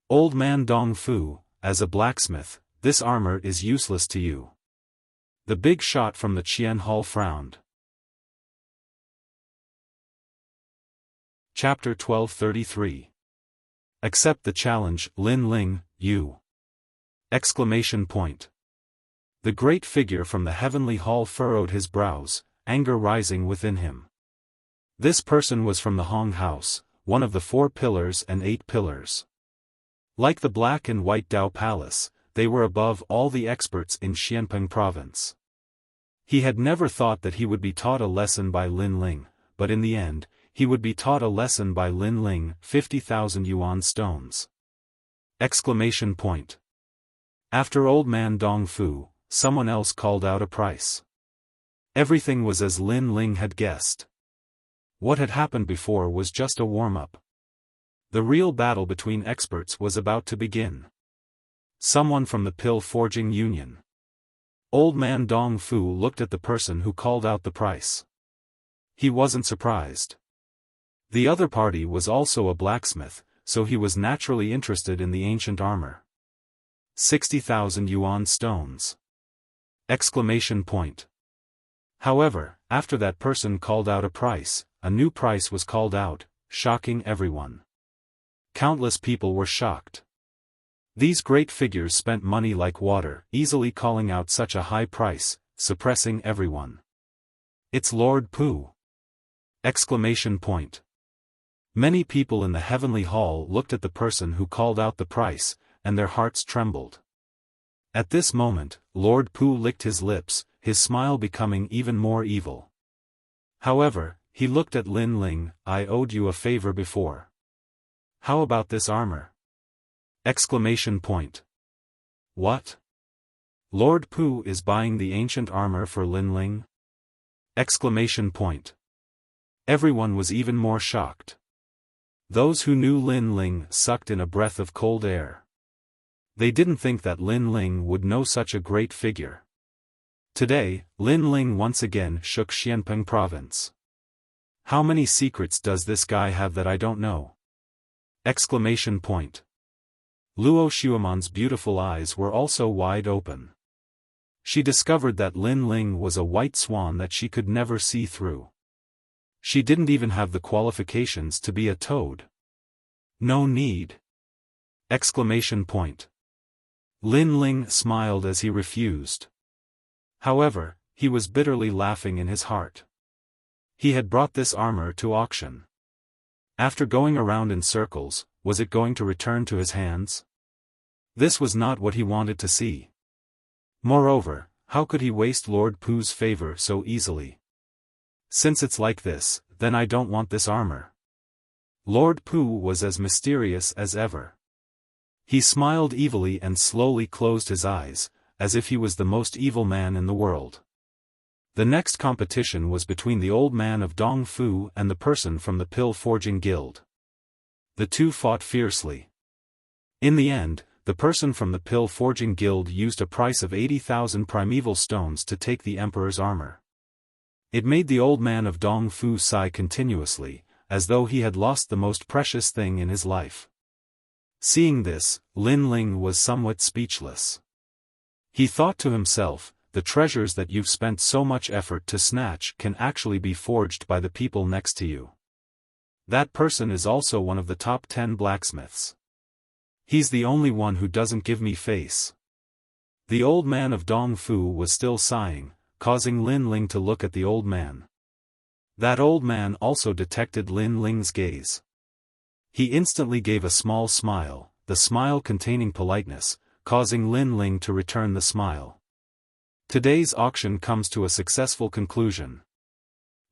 Old Man Dong Fu, as a blacksmith, this armor is useless to you. The big shot from the Qian Hall frowned. Chapter 1233. Accept the challenge, Lin Ling, you! Exclamation point. The great figure from the heavenly hall furrowed his brows, anger rising within him. This person was from the Hong House, one of the 4 pillars and 8 pillars. Like the black and white Dao Palace, they were above all the experts in Xianpeng province. He had never thought that he would be taught a lesson by Lin Ling, but in the end, he would be taught a lesson by Lin Ling. 50,000 yuan stones. Exclamation point. After Old Man Dong Fu, someone else called out a price. Everything was as Lin Ling had guessed. What had happened before was just a warm-up. The real battle between experts was about to begin. Someone from the Pill Forging Union. Old Man Dong Fu looked at the person who called out the price. He wasn't surprised. The other party was also a blacksmith, so he was naturally interested in the ancient armor. 60,000 yuan stones. Exclamation point. However, after that person called out a price, a new price was called out, shocking everyone. Countless people were shocked. These great figures spent money like water, easily calling out such a high price, suppressing everyone. It's Lord Pu! Exclamation point. Many people in the heavenly hall looked at the person who called out the price, and their hearts trembled. At this moment, Lord Pu licked his lips, his smile becoming even more evil. However, he looked at Lin Ling. I owed you a favor before. How about this armor? Exclamation point. What? Lord Pu is buying the ancient armor for Lin Ling? Exclamation point. Everyone was even more shocked. Those who knew Lin Ling sucked in a breath of cold air. They didn't think that Lin Ling would know such a great figure. Today, Lin Ling once again shook Xianpeng province. How many secrets does this guy have that I don't know? Exclamation point. Luo Xuemon's beautiful eyes were also wide open. She discovered that Lin Ling was a white swan that she could never see through. She didn't even have the qualifications to be a toad. No need! Exclamation point. Lin Ling smiled as he refused. However, he was bitterly laughing in his heart. He had brought this armor to auction. After going around in circles, was it going to return to his hands? This was not what he wanted to see. Moreover, how could he waste Lord Pu's favor so easily? Since it's like this, then I don't want this armor. Lord Pu was as mysterious as ever. He smiled evilly and slowly closed his eyes, as if he was the most evil man in the world. The next competition was between the old man of Dongfu and the person from the Pill Forging Guild. The two fought fiercely. In the end, the person from the Pill Forging Guild used a price of 80,000 primeval stones to take the Emperor's armor. It made the old man of Dongfu sigh continuously, as though he had lost the most precious thing in his life. Seeing this, Lin Ling was somewhat speechless. He thought to himself, the treasures that you've spent so much effort to snatch can actually be forged by the people next to you. That person is also one of the top 10 blacksmiths. He's the only one who doesn't give me face. The old man of Dongfu was still sighing, causing Lin Ling to look at the old man. That old man also detected Lin Ling's gaze. He instantly gave a small smile, the smile containing politeness, causing Lin Ling to return the smile. Today's auction comes to a successful conclusion.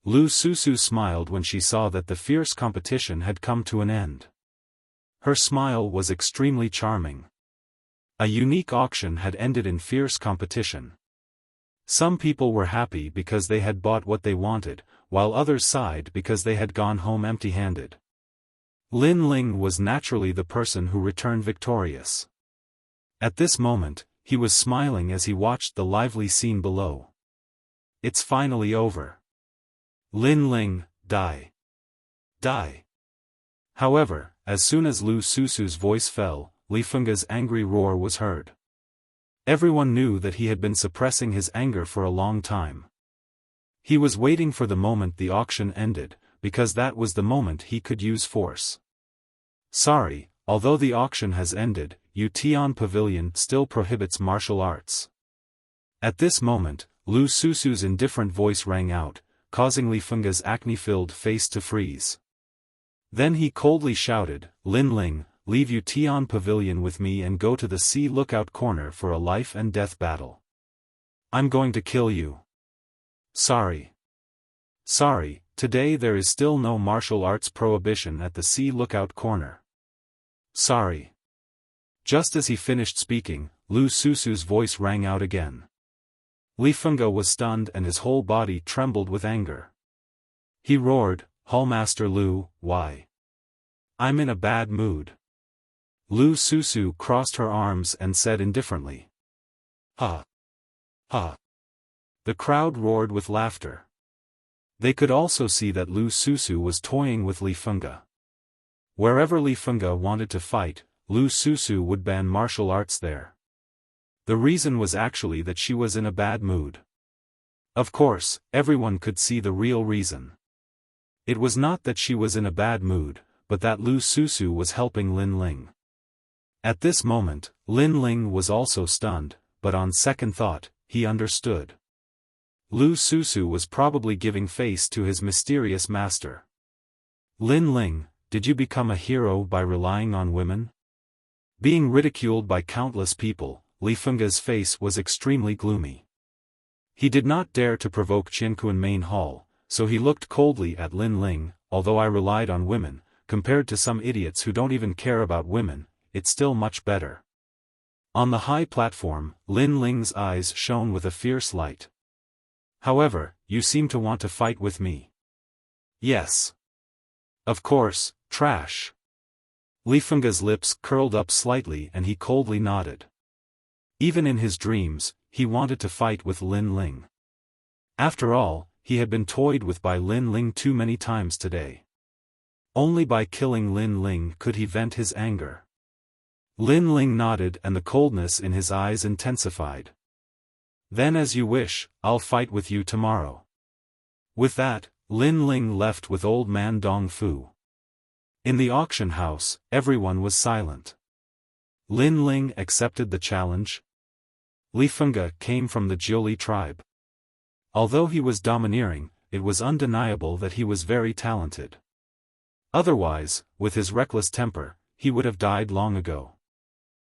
Lu Susu smiled when she saw that the fierce competition had come to an end. Her smile was extremely charming. A unique auction had ended in fierce competition. Some people were happy because they had bought what they wanted, while others sighed because they had gone home empty-handed. Lin Ling was naturally the person who returned victorious. At this moment, he was smiling as he watched the lively scene below. It's finally over. Lin Ling, die. Die. However, as soon as Lu Susu's voice fell, Li Fengge's angry roar was heard. Everyone knew that he had been suppressing his anger for a long time. He was waiting for the moment the auction ended, because that was the moment he could use force. Sorry, although the auction has ended, Yutian Pavilion still prohibits martial arts. At this moment, Lu Susu's indifferent voice rang out, causing Li Fengge's acne-filled face to freeze. Then he coldly shouted, Lin Ling, leave Yutian Pavilion with me and go to the Sea Lookout Corner for a life-and-death battle. I'm going to kill you. Sorry. Sorry, today there is still no martial arts prohibition at the Sea Lookout Corner. Sorry. Just as he finished speaking, Lu Susu's voice rang out again. Li Fengge was stunned and his whole body trembled with anger. He roared, Hallmaster Lu, why? I'm in a bad mood. Lu Susu crossed her arms and said indifferently. Ha! Ha! The crowd roared with laughter. They could also see that Lu Susu was toying with Li Fengge. Wherever Li Fengge wanted to fight, Lu Susu would ban martial arts there. The reason was actually that she was in a bad mood. Of course, everyone could see the real reason. It was not that she was in a bad mood, but that Lu Susu was helping Lin Ling. At this moment, Lin Ling was also stunned, but on second thought, he understood. Lu Susu was probably giving face to his mysterious master. Lin Ling, did you become a hero by relying on women? Being ridiculed by countless people, Li Fengge's face was extremely gloomy. He did not dare to provoke Qianquan Main Hall, so he looked coldly at Lin Ling. Although I relied on women, compared to some idiots who don't even care about women, it's still much better. On the high platform, Lin Ling's eyes shone with a fierce light. However, you seem to want to fight with me. Yes. Of course, trash. Li Fengge's lips curled up slightly and he coldly nodded. Even in his dreams, he wanted to fight with Lin Ling. After all, he had been toyed with by Lin Ling too many times today. Only by killing Lin Ling could he vent his anger. Lin Ling nodded and the coldness in his eyes intensified. Then as you wish, I'll fight with you tomorrow. With that, Lin Ling left with old man Dong Fu. In the auction house, everyone was silent. Lin Ling accepted the challenge. Li Fengge came from the Jiuli tribe. Although he was domineering, it was undeniable that he was very talented. Otherwise, with his reckless temper, he would have died long ago.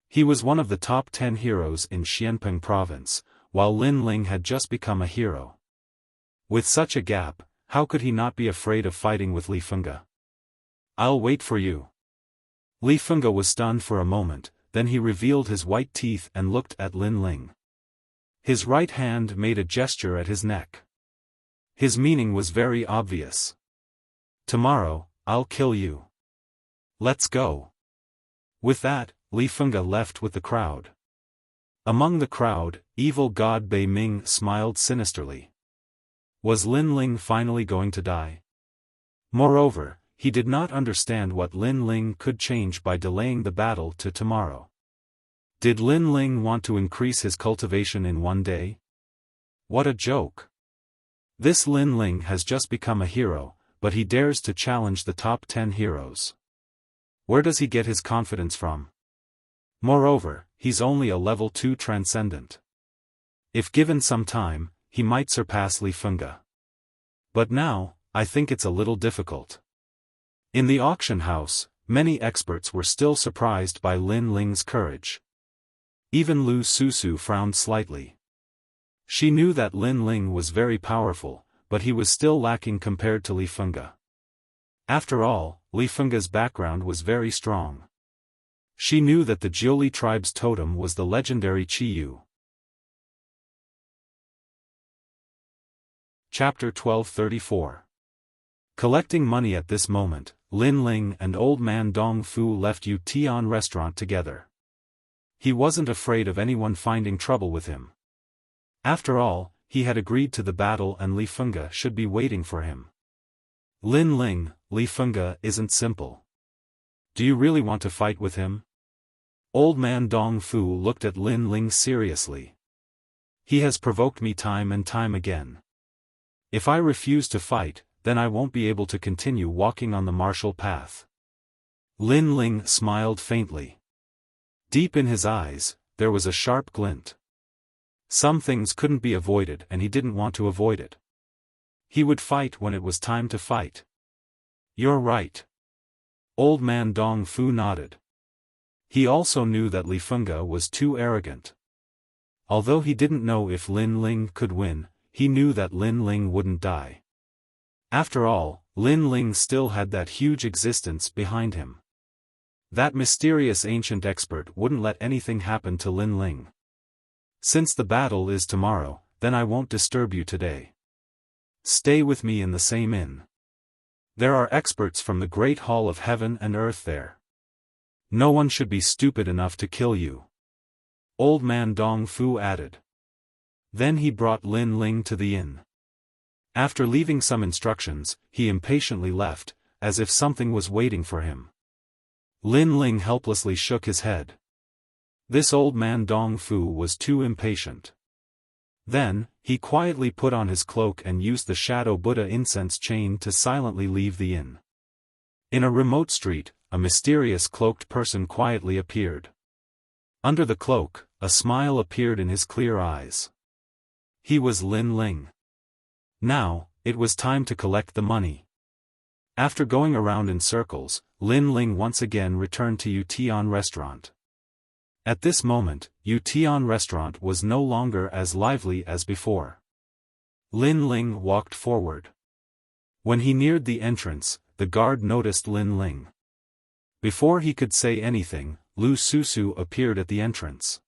He was one of the top 10 heroes in Xianpeng province, while Lin Ling had just become a hero. With such a gap, how could he not be afraid of fighting with Li Fengge? I'll wait for you. Li Fengge was stunned for a moment, then he revealed his white teeth and looked at Lin Ling. His right hand made a gesture at his neck. His meaning was very obvious. Tomorrow, I'll kill you. Let's go. With that, Li Fengge left with the crowd. Among the crowd, evil god Bei Ming smiled sinisterly. Was Lin Ling finally going to die? Moreover, he did not understand what Lin Ling could change by delaying the battle to tomorrow. Did Lin Ling want to increase his cultivation in one day? What a joke! This Lin Ling has just become a hero, but he dares to challenge the top 10 heroes. Where does he get his confidence from? Moreover, he's only a level 2 Transcendent. If given some time, he might surpass Li Fengge. But now, I think it's a little difficult. In the auction house, many experts were still surprised by Lin Ling's courage. Even Lu Susu frowned slightly. She knew that Lin Ling was very powerful, but he was still lacking compared to Li Fengge. After all, Li Fengge's background was very strong. She knew that the Jiuli tribe's totem was the legendary Qiyu. Chapter 1234. Collecting money. At this moment, Lin Ling and old man Dong Fu left Yu Tian restaurant together. He wasn't afraid of anyone finding trouble with him. After all, he had agreed to the battle and Li Fengge should be waiting for him. Lin Ling, Li Fengge isn't simple. Do you really want to fight with him? Old man Dong Fu looked at Lin Ling seriously. He has provoked me time and time again. If I refuse to fight, then I won't be able to continue walking on the martial path. Lin Ling smiled faintly. Deep in his eyes, there was a sharp glint. Some things couldn't be avoided and he didn't want to avoid it. He would fight when it was time to fight. You're right. Old man Dong Fu nodded. He also knew that Li Fengge was too arrogant. Although he didn't know if Lin Ling could win, he knew that Lin Ling wouldn't die. After all, Lin Ling still had that huge existence behind him. That mysterious ancient expert wouldn't let anything happen to Lin Ling. Since the battle is tomorrow, then I won't disturb you today. Stay with me in the same inn. There are experts from the great hall of heaven and earth there. No one should be stupid enough to kill you. Old man Dong Fu added. Then he brought Lin Ling to the inn. After leaving some instructions, he impatiently left, as if something was waiting for him. Lin Ling helplessly shook his head. This old man Dong Fu was too impatient. Then, he quietly put on his cloak and used the Shadow Buddha incense chain to silently leave the inn. In a remote street, a mysterious cloaked person quietly appeared. Under the cloak, a smile appeared in his clear eyes. He was Lin Ling. Now, it was time to collect the money. After going around in circles, Lin Ling once again returned to Yu Tian restaurant. At this moment, Yu Tian restaurant was no longer as lively as before. Lin Ling walked forward. When he neared the entrance, the guard noticed Lin Ling. Before he could say anything, Lu Susu appeared at the entrance.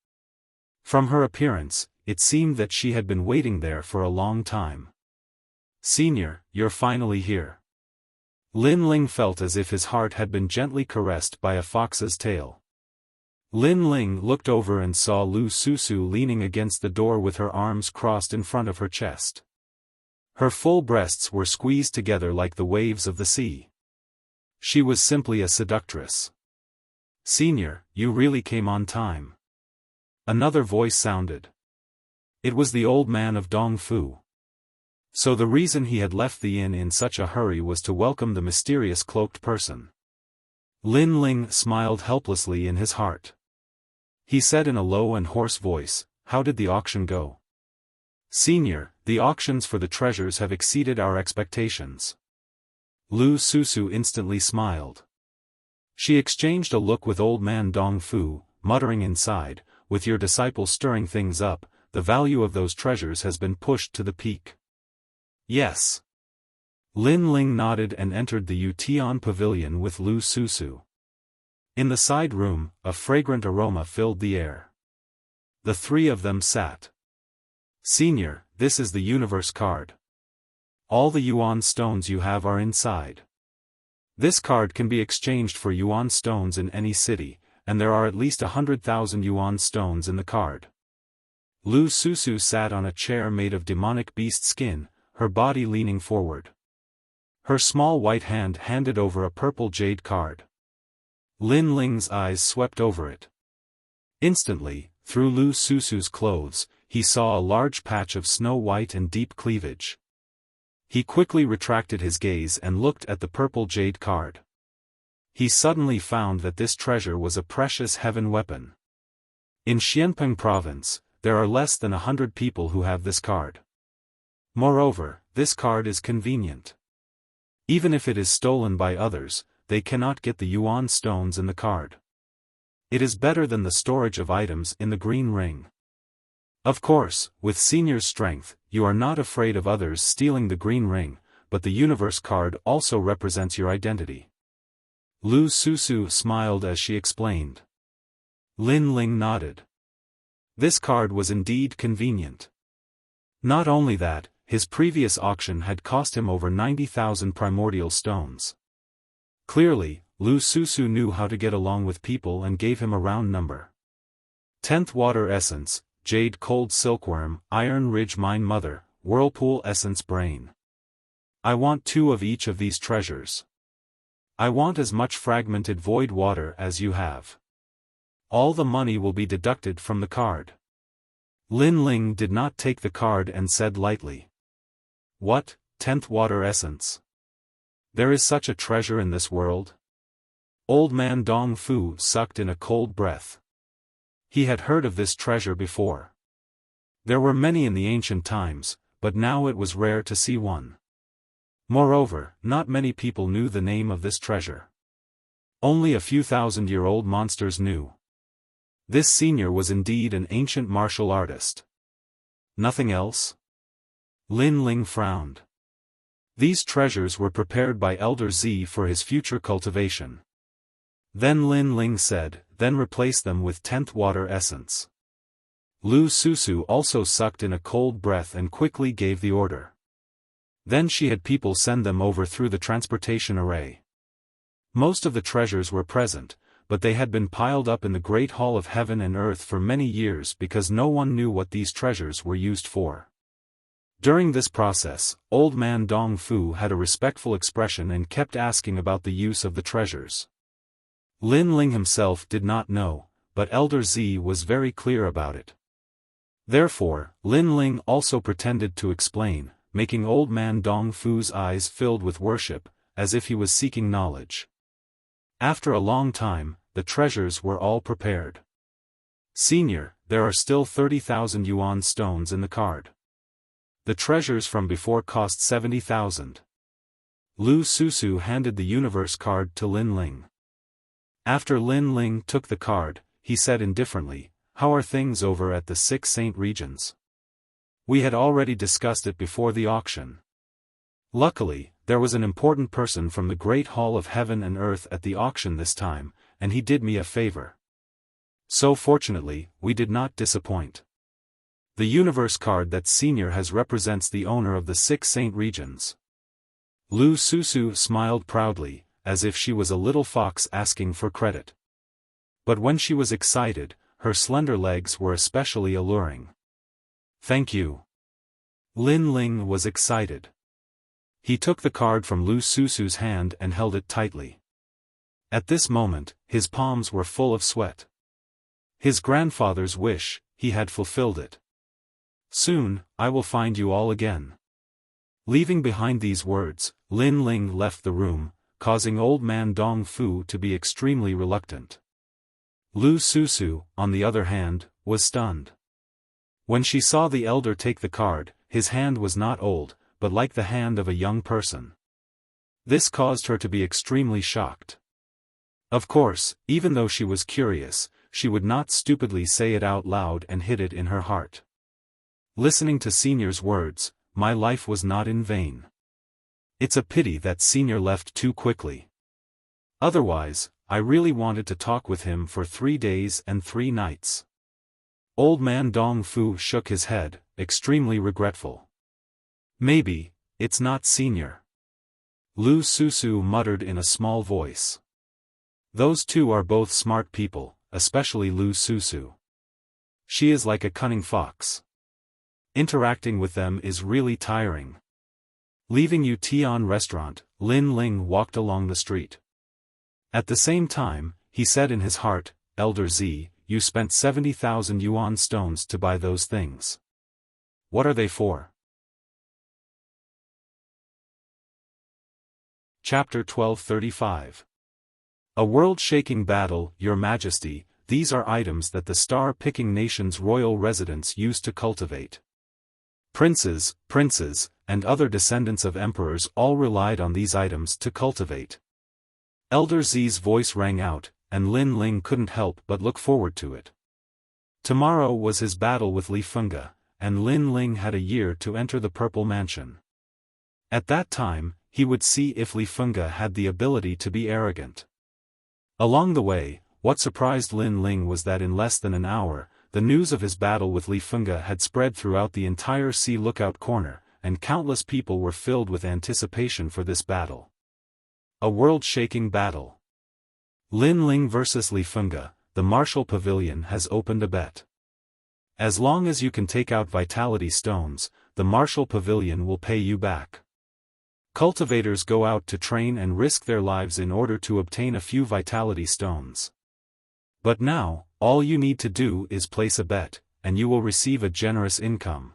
From her appearance, it seemed that she had been waiting there for a long time. Senior, you're finally here. Lin Ling felt as if his heart had been gently caressed by a fox's tail. Lin Ling looked over and saw Lu Susu leaning against the door with her arms crossed in front of her chest. Her full breasts were squeezed together like the waves of the sea. She was simply a seductress. Senior, you really came on time. Another voice sounded. It was the old man of Dongfu. So the reason he had left the inn in such a hurry was to welcome the mysterious cloaked person. Lin Ling smiled helplessly in his heart. He said in a low and hoarse voice, "How did the auction go?" "Senior, the auctions for the treasures have exceeded our expectations." Lu Susu instantly smiled. She exchanged a look with old man Dongfu, muttering inside, "With your disciple stirring things up, the value of those treasures has been pushed to the peak." "Yes." Lin Ling nodded and entered the Yutian pavilion with Lu Susu. In the side room, a fragrant aroma filled the air. The three of them sat. "Senior, this is the universe card. All the yuan stones you have are inside. This card can be exchanged for yuan stones in any city, and there are at least 100,000 yuan stones in the card." Lu Susu sat on a chair made of demonic beast skin, her body leaning forward. Her small white hand handed over a purple jade card. Lin Ling's eyes swept over it. Instantly, through Lu Susu's clothes, he saw a large patch of snow white and deep cleavage. He quickly retracted his gaze and looked at the purple jade card. He suddenly found that this treasure was a precious heaven weapon. In Xianpeng province, there are less than 100 people who have this card. Moreover, this card is convenient. Even if it is stolen by others, they cannot get the yuan stones in the card. It is better than the storage of items in the green ring. Of course, with Senior's strength, you are not afraid of others stealing the green ring, but the universe card also represents your identity. Lu Susu smiled as she explained. Lin Ling nodded. This card was indeed convenient. Not only that, his previous auction had cost him over 90,000 primordial stones. Clearly, Lu Susu knew how to get along with people and gave him a round number. 10th Water Essence, Jade Cold Silkworm, Iron Ridge Mine Mother, Whirlpool Essence Brain. I want 2 of each of these treasures. I want as much fragmented void water as you have. All the money will be deducted from the card. Lin Ling did not take the card and said lightly. What, 10th Water Essence? There is such a treasure in this world? Old man Dong Fu sucked in a cold breath. He had heard of this treasure before. There were many in the ancient times, but now it was rare to see one. Moreover, not many people knew the name of this treasure. Only a few thousand-year-old monsters knew. This senior was indeed an ancient martial artist. Nothing else? Lin Ling frowned. These treasures were prepared by Elder Z for his future cultivation. Then Lin Ling said, then replace them with 10th Water Essence. Lu Susu also sucked in a cold breath and quickly gave the order. Then she had people send them over through the transportation array. Most of the treasures were present, but they had been piled up in the Great Hall of Heaven and Earth for many years because no one knew what these treasures were used for. During this process, old man Dong Fu had a respectful expression and kept asking about the use of the treasures. Lin Ling himself did not know, but Elder Z was very clear about it. Therefore, Lin Ling also pretended to explain, making old man Dong Fu's eyes filled with worship, as if he was seeking knowledge. After a long time, the treasures were all prepared. Senior, there are still 30,000 yuan stones in the card. The treasures from before cost 70,000. Lu Susu handed the universe card to Lin Ling. After Lin Ling took the card, he said indifferently, "How are things over at the 6 Saint regions? We had already discussed it before the auction. Luckily, there was an important person from the Great Hall of Heaven and Earth at the auction this time, and he did me a favor. So fortunately, we did not disappoint. The universe card that Senior has represents the owner of the 6 Saint regions." Lu Susu smiled proudly, as if she was a little fox asking for credit. But when she was excited, her slender legs were especially alluring. "Thank you." Lin Ling was excited. He took the card from Lu Susu's hand and held it tightly. At this moment, his palms were full of sweat. His grandfather's wish, he had fulfilled it. Soon, I will find you all again. Leaving behind these words, Lin Ling left the room, causing old man Dong Fu to be extremely reluctant. Lu Susu, on the other hand, was stunned. When she saw the elder take the card, his hand was not old, but like the hand of a young person. This caused her to be extremely shocked. Of course, even though she was curious, she would not stupidly say it out loud and hid it in her heart. Listening to Senior's words, my life was not in vain. It's a pity that Senior left too quickly. Otherwise, I really wanted to talk with him for 3 days and 3 nights. Old man Dong Fu shook his head, extremely regretful. Maybe, it's not Senior. Lu Susu muttered in a small voice. Those two are both smart people, especially Lu Susu. She is like a cunning fox. Interacting with them is really tiring. Leaving Yutian restaurant, Lin Ling walked along the street. At the same time, he said in his heart, Elder Z, you spent 70,000 yuan stones to buy those things. What are they for? Chapter 1235. A world-shaking battle, Your Majesty, these are items that the star-picking nation's royal residents used to cultivate. Princes, and other descendants of emperors all relied on these items to cultivate. Elder Z's voice rang out, and Lin Ling couldn't help but look forward to it. Tomorrow was his battle with Li Fengge, and Lin Ling had a year to enter the Purple Mansion. At that time, he would see if Li Fengge had the ability to be arrogant. Along the way, what surprised Lin Ling was that in less than an hour, the news of his battle with Li Fengge had spread throughout the entire Sea Lookout Corner, and countless people were filled with anticipation for this battle. A world-shaking battle. Lin Ling vs Li Fengge, the Martial Pavilion has opened a bet. As long as you can take out vitality stones, the Martial Pavilion will pay you back. Cultivators go out to train and risk their lives in order to obtain a few vitality stones. But now, all you need to do is place a bet, and you will receive a generous income.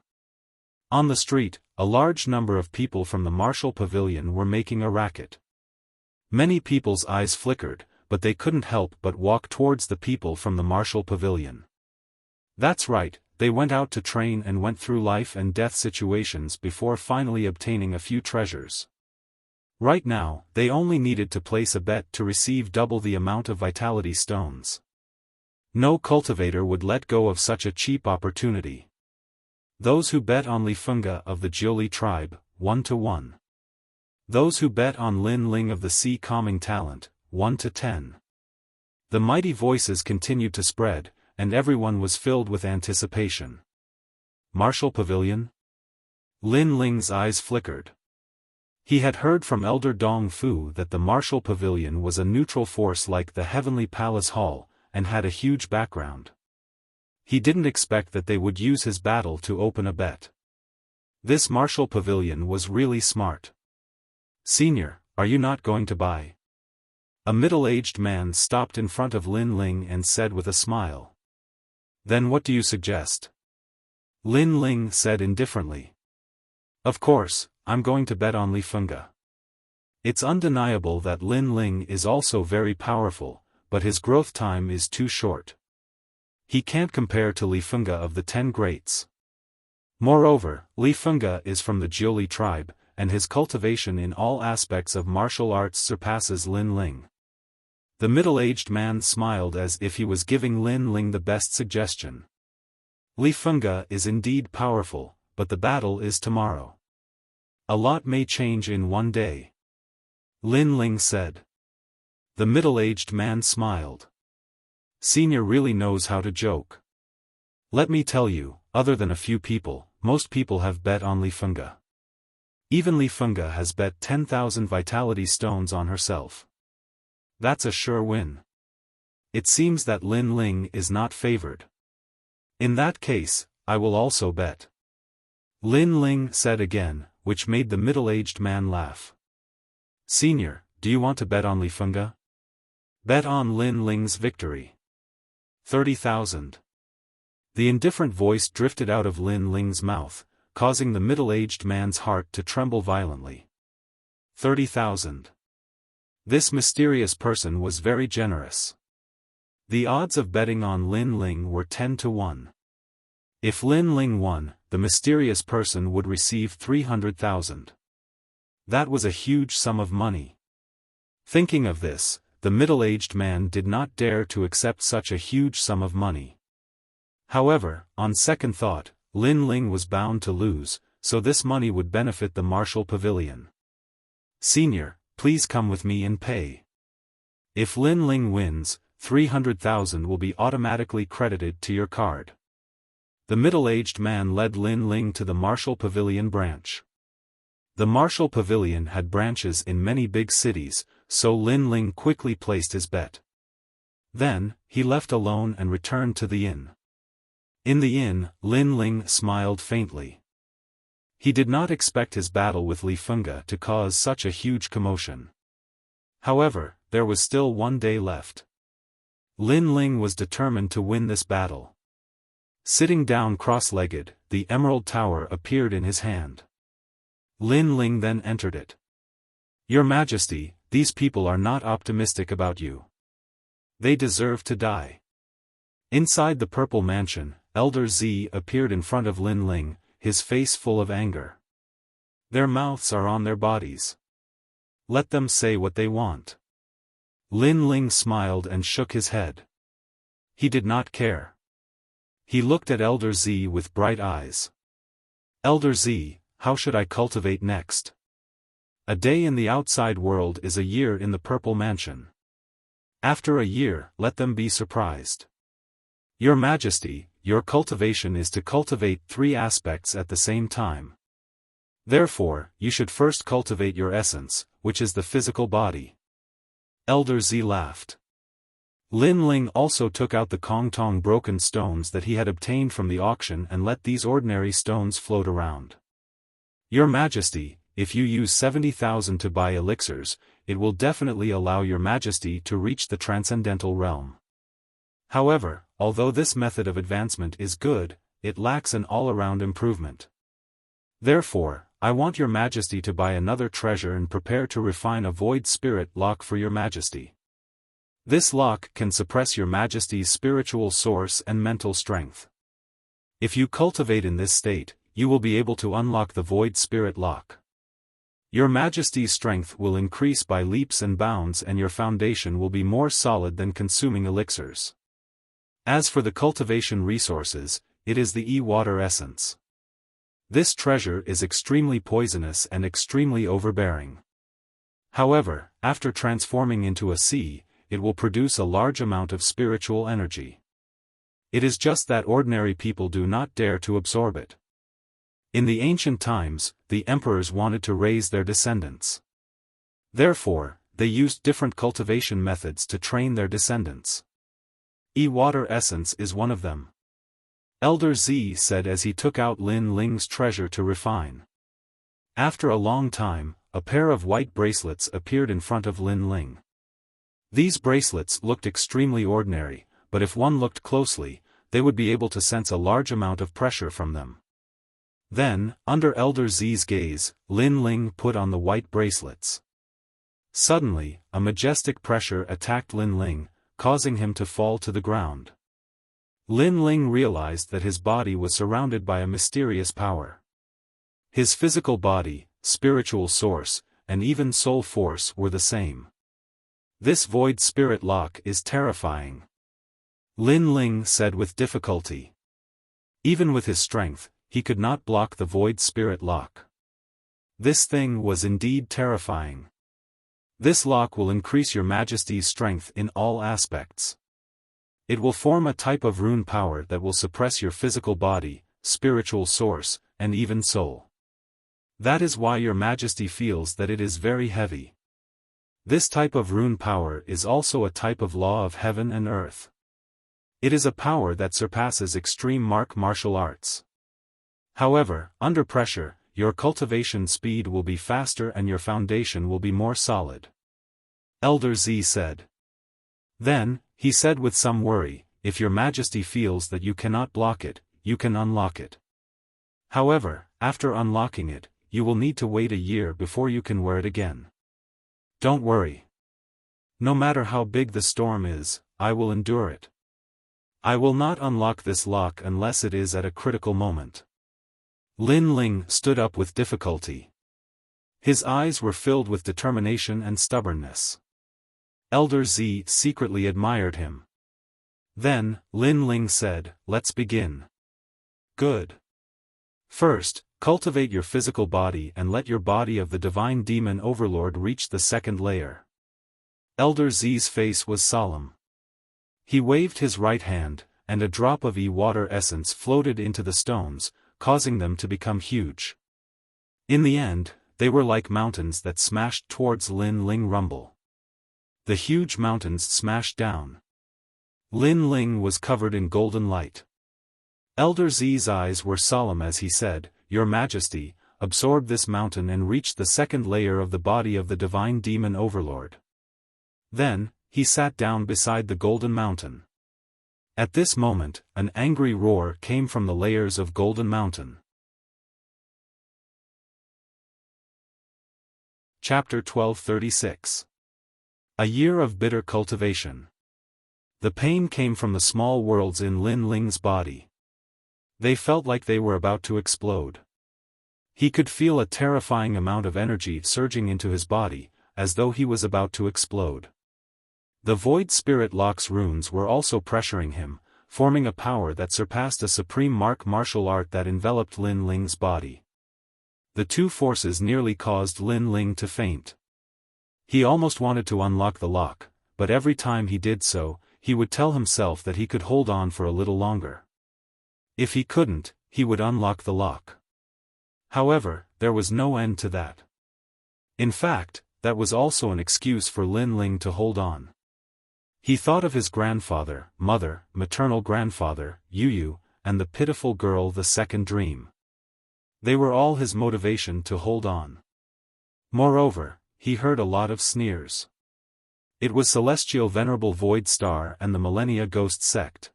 On the street, a large number of people from the Martial Pavilion were making a racket. Many people's eyes flickered, but they couldn't help but walk towards the people from the Martial Pavilion. That's right, they went out to train and went through life and death situations before finally obtaining a few treasures. Right now, they only needed to place a bet to receive double the amount of vitality stones. No cultivator would let go of such a cheap opportunity. Those who bet on Li Fengge of the Jiuli tribe, 1-1. Those who bet on Lin Ling of the Sea Calming Talent, 1-10. The mighty voices continued to spread, and everyone was filled with anticipation. Martial Pavilion? Lin Ling's eyes flickered. He had heard from Elder Dong Fu that the Martial Pavilion was a neutral force like the Heavenly Palace Hall, and had a huge background. He didn't expect that they would use his battle to open a bet. This Martial Pavilion was really smart. Senior, are you not going to buy? A middle-aged man stopped in front of Lin Ling and said with a smile. Then what do you suggest? Lin Ling said indifferently. Of course, I'm going to bet on Li Fengge. It's undeniable that Lin Ling is also very powerful, but his growth time is too short. He can't compare to Li Fengge of the 10 Greats. Moreover, Li Fengge is from the Jiuli tribe, and his cultivation in all aspects of martial arts surpasses Lin Ling. The middle-aged man smiled as if he was giving Lin Ling the best suggestion. Li Fengge is indeed powerful, but the battle is tomorrow. A lot may change in one day. Lin Ling said. The middle-aged man smiled. Senior really knows how to joke. Let me tell you, other than a few people, most people have bet on Li Fengge. Even Li Fengge has bet 10,000 vitality stones on herself. That's a sure win. It seems that Lin Ling is not favored. In that case, I will also bet. Lin Ling said again, which made the middle-aged man laugh. Senior, do you want to bet on Li Fengge? Bet on Lin Ling's victory. 30,000. The indifferent voice drifted out of Lin Ling's mouth, causing the middle-aged man's heart to tremble violently. 30,000. This mysterious person was very generous. The odds of betting on Lin Ling were 10 to 1. If Lin Ling won, the mysterious person would receive 300,000. That was a huge sum of money. Thinking of this, the middle-aged man did not dare to accept such a huge sum of money. However, on second thought, Lin Ling was bound to lose, so this money would benefit the Martial Pavilion. Senior, please come with me and pay. If Lin Ling wins, 300,000 will be automatically credited to your card. The middle-aged man led Lin Ling to the Martial Pavilion branch. The Martial Pavilion had branches in many big cities, so Lin Ling quickly placed his bet. Then, he left alone and returned to the inn. In the inn, Lin Ling smiled faintly. He did not expect his battle with Li Fengge to cause such a huge commotion. However, there was still one day left. Lin Ling was determined to win this battle. Sitting down cross-legged, the Emerald Tower appeared in his hand. Lin Ling then entered it. Your Majesty, these people are not optimistic about you. They deserve to die. Inside the Purple Mansion, Elder Z appeared in front of Lin Ling, his face full of anger. Their mouths are on their bodies. Let them say what they want. Lin Ling smiled and shook his head. He did not care. He looked at Elder Z with bright eyes. Elder Z, how should I cultivate next? A day in the outside world is a year in the Purple Mansion. After a year, let them be surprised. Your Majesty, your cultivation is to cultivate 3 aspects at the same time. Therefore, you should first cultivate your essence, which is the physical body. Elder Z laughed. Lin Ling also took out the Kongtong broken stones that he had obtained from the auction and let these ordinary stones float around. Your Majesty, if you use 70,000 to buy elixirs, it will definitely allow your Majesty to reach the Transcendental realm. However, although this method of advancement is good, it lacks an all-around improvement. Therefore, I want your Majesty to buy another treasure and prepare to refine a Void Spirit lock for your Majesty. This lock can suppress your Majesty's spiritual source and mental strength. If you cultivate in this state, you will be able to unlock the Void Spirit lock. Your Majesty's strength will increase by leaps and bounds and your foundation will be more solid than consuming elixirs. As for the cultivation resources, it is the E-Water essence. This treasure is extremely poisonous and extremely overbearing. However, after transforming into a sea, it will produce a large amount of spiritual energy. It is just that ordinary people do not dare to absorb it. In the ancient times, the emperors wanted to raise their descendants. Therefore, they used different cultivation methods to train their descendants. E-Water essence is one of them. Elder Z said as he took out Lin Ling's treasure to refine. After a long time, a pair of white bracelets appeared in front of Lin Ling. These bracelets looked extremely ordinary, but if one looked closely, they would be able to sense a large amount of pressure from them. Then, under Elder Z's gaze, Lin Ling put on the white bracelets. Suddenly, a majestic pressure attacked Lin Ling, causing him to fall to the ground. Lin Ling realized that his body was surrounded by a mysterious power. His physical body, spiritual source, and even soul force were the same. This Void Spirit lock is terrifying. Lin Ling said with difficulty. Even with his strength, he could not block the Void Spirit lock. This thing was indeed terrifying. This lock will increase your Majesty's strength in all aspects. It will form a type of rune power that will suppress your physical body, spiritual source, and even soul. That is why your Majesty feels that it is very heavy. This type of rune power is also a type of law of heaven and earth. It is a power that surpasses extreme martial arts. However, under pressure, your cultivation speed will be faster and your foundation will be more solid. Elder Z said. Then, he said with some worry, if your majesty feels that you cannot block it, you can unlock it. However, after unlocking it, you will need to wait a year before you can wear it again. Don't worry. No matter how big the storm is, I will endure it. I will not unlock this lock unless it is at a critical moment. Lin Ling stood up with difficulty. His eyes were filled with determination and stubbornness. Elder Z secretly admired him. Then, Lin Ling said, "Let's begin." Good. First, cultivate your physical body and let your body of the divine demon overlord reach the second layer. Elder Z's face was solemn. He waved his right hand, and a drop of water essence floated into the stones, causing them to become huge. In the end, they were like mountains that smashed towards Lin Ling rumble. The huge mountains smashed down. Lin Ling was covered in golden light. Elder Z's eyes were solemn as he said, "Your Majesty, absorb this mountain and reach the second layer of the body of the divine demon overlord." Then, he sat down beside the golden mountain. At this moment, an angry roar came from the layers of Golden Mountain. Chapter 1236. A year of bitter cultivation. The pain came from the small worlds in Lin Ling's body. They felt like they were about to explode. He could feel a terrifying amount of energy surging into his body, as though he was about to explode. The Void Spirit Lock's runes were also pressuring him, forming a power that surpassed a supreme martial art that enveloped Lin Ling's body. The two forces nearly caused Lin Ling to faint. He almost wanted to unlock the lock, but every time he did so, he would tell himself that he could hold on for a little longer. If he couldn't, he would unlock the lock. However, there was no end to that. In fact, that was also an excuse for Lin Ling to hold on. He thought of his grandfather, mother, maternal grandfather, Yu, and the pitiful girl the second dream. They were all his motivation to hold on. Moreover, he heard a lot of sneers. It was Celestial Venerable Void Star and the Millennia Ghost Sect.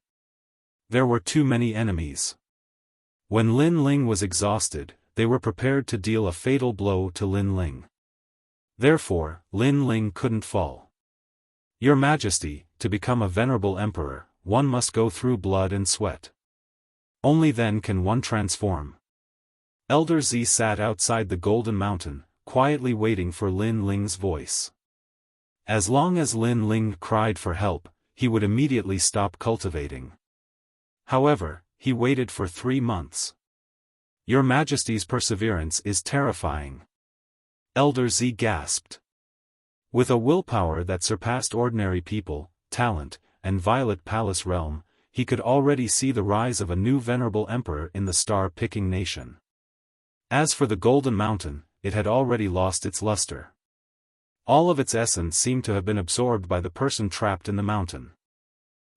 There were too many enemies. When Lin Ling was exhausted, they were prepared to deal a fatal blow to Lin Ling. Therefore, Lin Ling couldn't fall. "Your Majesty, to become a venerable emperor, one must go through blood and sweat. Only then can one transform." Elder Z sat outside the Golden Mountain, quietly waiting for Lin Ling's voice. As long as Lin Ling cried for help, he would immediately stop cultivating. However, he waited for 3 months. "Your Majesty's perseverance is terrifying." Elder Z gasped. With a willpower that surpassed ordinary people, talent, and Violet Palace realm, he could already see the rise of a new venerable emperor in the star-picking nation. As for the Golden Mountain, it had already lost its luster. All of its essence seemed to have been absorbed by the person trapped in the mountain.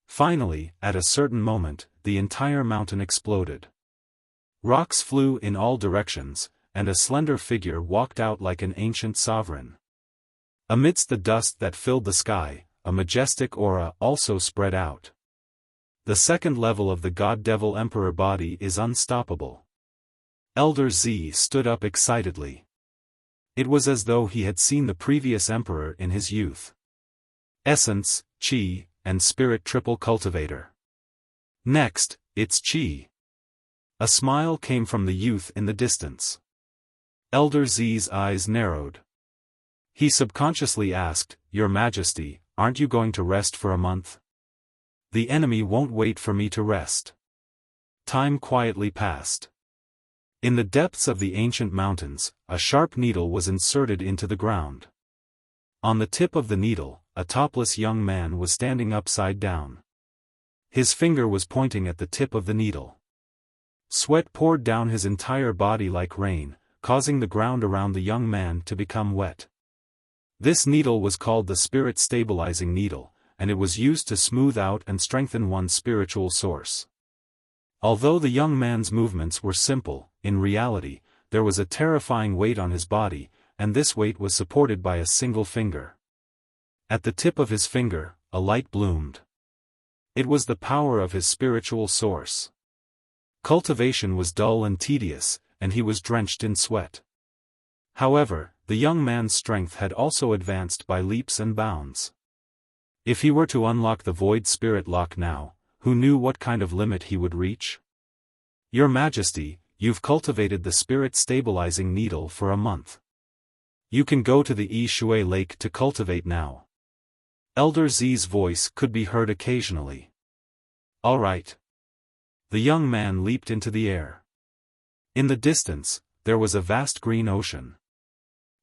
Finally, at a certain moment, the entire mountain exploded. Rocks flew in all directions, and a slender figure walked out like an ancient sovereign. Amidst the dust that filled the sky, a majestic aura also spread out. The second level of the God-Devil Emperor body is unstoppable. Elder Z stood up excitedly. It was as though he had seen the previous emperor in his youth. Essence, Qi, and Spirit Triple Cultivator. Next, it's Qi. A smile came from the youth in the distance. Elder Z's eyes narrowed. He subconsciously asked, "Your Majesty, aren't you going to rest for a month?" "The enemy won't wait for me to rest." Time quietly passed. In the depths of the ancient mountains, a sharp needle was inserted into the ground. On the tip of the needle, a topless young man was standing upside down. His finger was pointing at the tip of the needle. Sweat poured down his entire body like rain, causing the ground around the young man to become wet. This needle was called the Spirit Stabilizing Needle, and it was used to smooth out and strengthen one's spiritual source. Although the young man's movements were simple, in reality, there was a terrifying weight on his body, and this weight was supported by a single finger. At the tip of his finger, a light bloomed. It was the power of his spiritual source. Cultivation was dull and tedious, and he was drenched in sweat. However, the young man's strength had also advanced by leaps and bounds. If he were to unlock the Void Spirit Lock now, who knew what kind of limit he would reach? Your Majesty, you've cultivated the spirit-stabilizing needle for a month. You can go to the Yishui Lake to cultivate now. Elder Z's voice could be heard occasionally. All right. The young man leaped into the air. In the distance, there was a vast green ocean.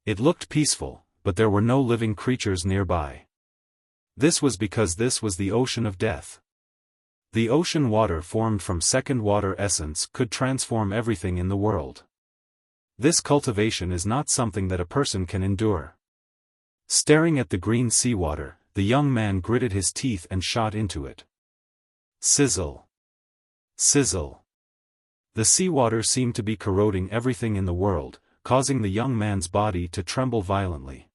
It looked peaceful, but there were no living creatures nearby. This was because this was the ocean of death. The ocean water formed from second water essence could transform everything in the world. This cultivation is not something that a person can endure. Staring at the green seawater, the young man gritted his teeth and shot into it. Sizzle. Sizzle. The seawater seemed to be corroding everything in the world, causing the young man's body to tremble violently.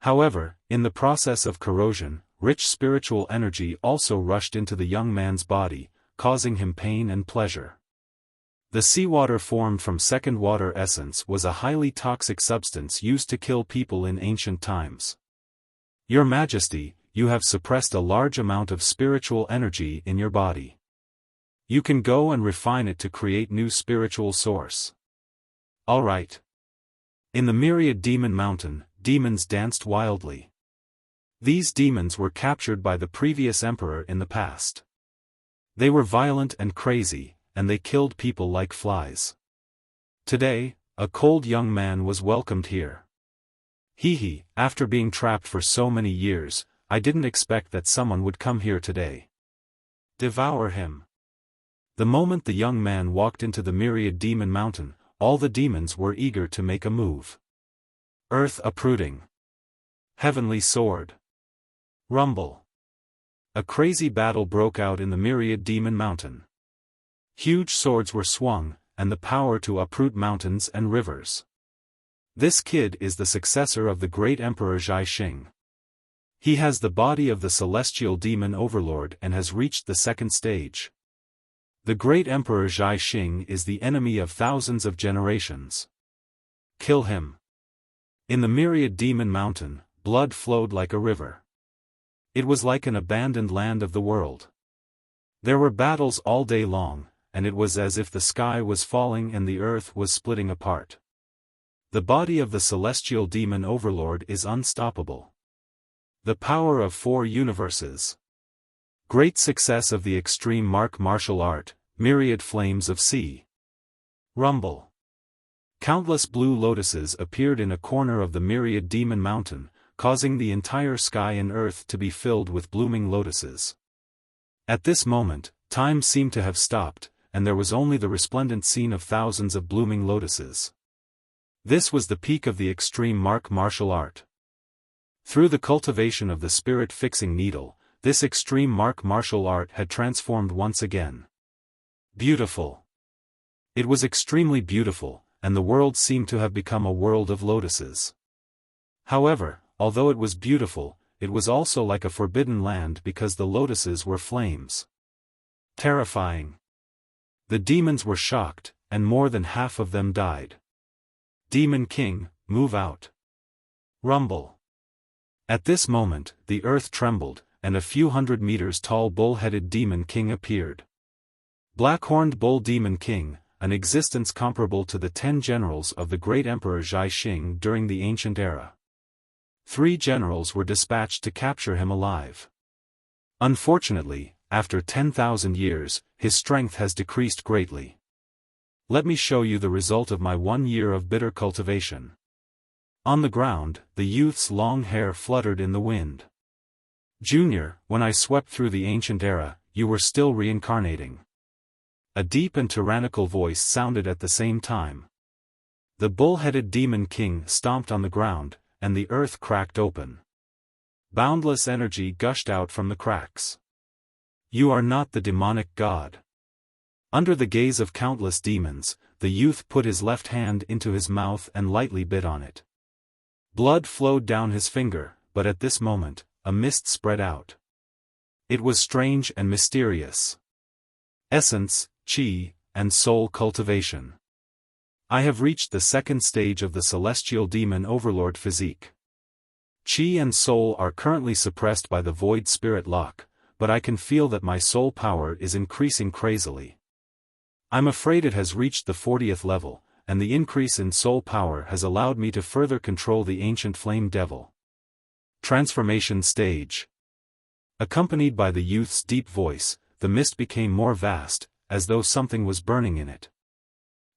However, in the process of corrosion, rich spiritual energy also rushed into the young man's body, causing him pain and pleasure. The seawater formed from second water essence was a highly toxic substance used to kill people in ancient times. Your Majesty, you have suppressed a large amount of spiritual energy in your body. You can go and refine it to create new spiritual source. All right. In the myriad demon mountain, demons danced wildly. These demons were captured by the previous emperor in the past. They were violent and crazy, and they killed people like flies. Today, a cold young man was welcomed here. Hee, after being trapped for so many years, I didn't expect that someone would come here today. Devour him. The moment the young man walked into the myriad demon mountain, all the demons were eager to make a move. Earth uprooting. Heavenly sword. Rumble. A crazy battle broke out in the myriad demon mountain. Huge swords were swung, and the power to uproot mountains and rivers. This kid is the successor of the great Emperor Zhaixing. He has the body of the celestial demon overlord and has reached the second stage. The great Emperor Zhaixing is the enemy of thousands of generations. Kill him. In the myriad demon mountain, blood flowed like a river. It was like an abandoned land of the world. There were battles all day long, and it was as if the sky was falling and the earth was splitting apart. The body of the celestial demon overlord is unstoppable. The power of 4 universes. Great success of the extreme martial art, myriad flames of sea. Rumble. Countless blue lotuses appeared in a corner of the myriad demon mountain, causing the entire sky and earth to be filled with blooming lotuses. At this moment, time seemed to have stopped, and there was only the resplendent scene of thousands of blooming lotuses. This was the peak of the extreme martial art. Through the cultivation of the spirit-fixing needle, this extreme martial art had transformed once again. Beautiful. It was extremely beautiful, and the world seemed to have become a world of lotuses. However, although it was beautiful, it was also like a forbidden land because the lotuses were flames. Terrifying. The demons were shocked, and more than half of them died. Demon King, move out. Rumble. At this moment, the earth trembled, and a few 100 meters tall bull-headed Demon King appeared. Black-horned Bull Demon King, an existence comparable to the 10 generals of the great Emperor Zhaixing during the ancient era. 3 generals were dispatched to capture him alive. Unfortunately, after 10,000 years, his strength has decreased greatly. Let me show you the result of my 1 year of bitter cultivation. On the ground, the youth's long hair fluttered in the wind. Junior, when I swept through the ancient era, you were still reincarnating. A deep and tyrannical voice sounded at the same time. The bull-headed Demon King stomped on the ground, and the earth cracked open. Boundless energy gushed out from the cracks. You are not the demonic god. Under the gaze of countless demons, the youth put his left hand into his mouth and lightly bit on it. Blood flowed down his finger, but at this moment, a mist spread out. It was strange and mysterious. Essence, Qi, and soul cultivation. I have reached the second stage of the celestial demon overlord physique. Qi and soul are currently suppressed by the void spirit lock, but I can feel that my soul power is increasing crazily. I'm afraid it has reached the 40th level, and the increase in soul power has allowed me to further control the ancient flame devil. Transformation stage. Accompanied by the youth's deep voice, the mist became more vast, as though something was burning in it.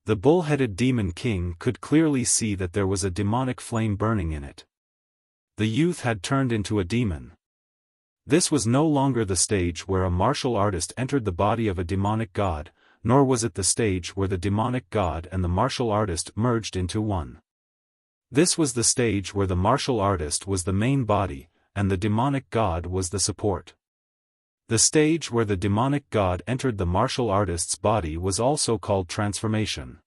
The bull-headed demon king could clearly see that there was a demonic flame burning in it. The youth had turned into a demon. This was no longer the stage where a martial artist entered the body of a demonic god, nor was it the stage where the demonic god and the martial artist merged into one. This was the stage where the martial artist was the main body, and the demonic god was the support. The stage where the demonic god entered the martial artist's body was also called transformation.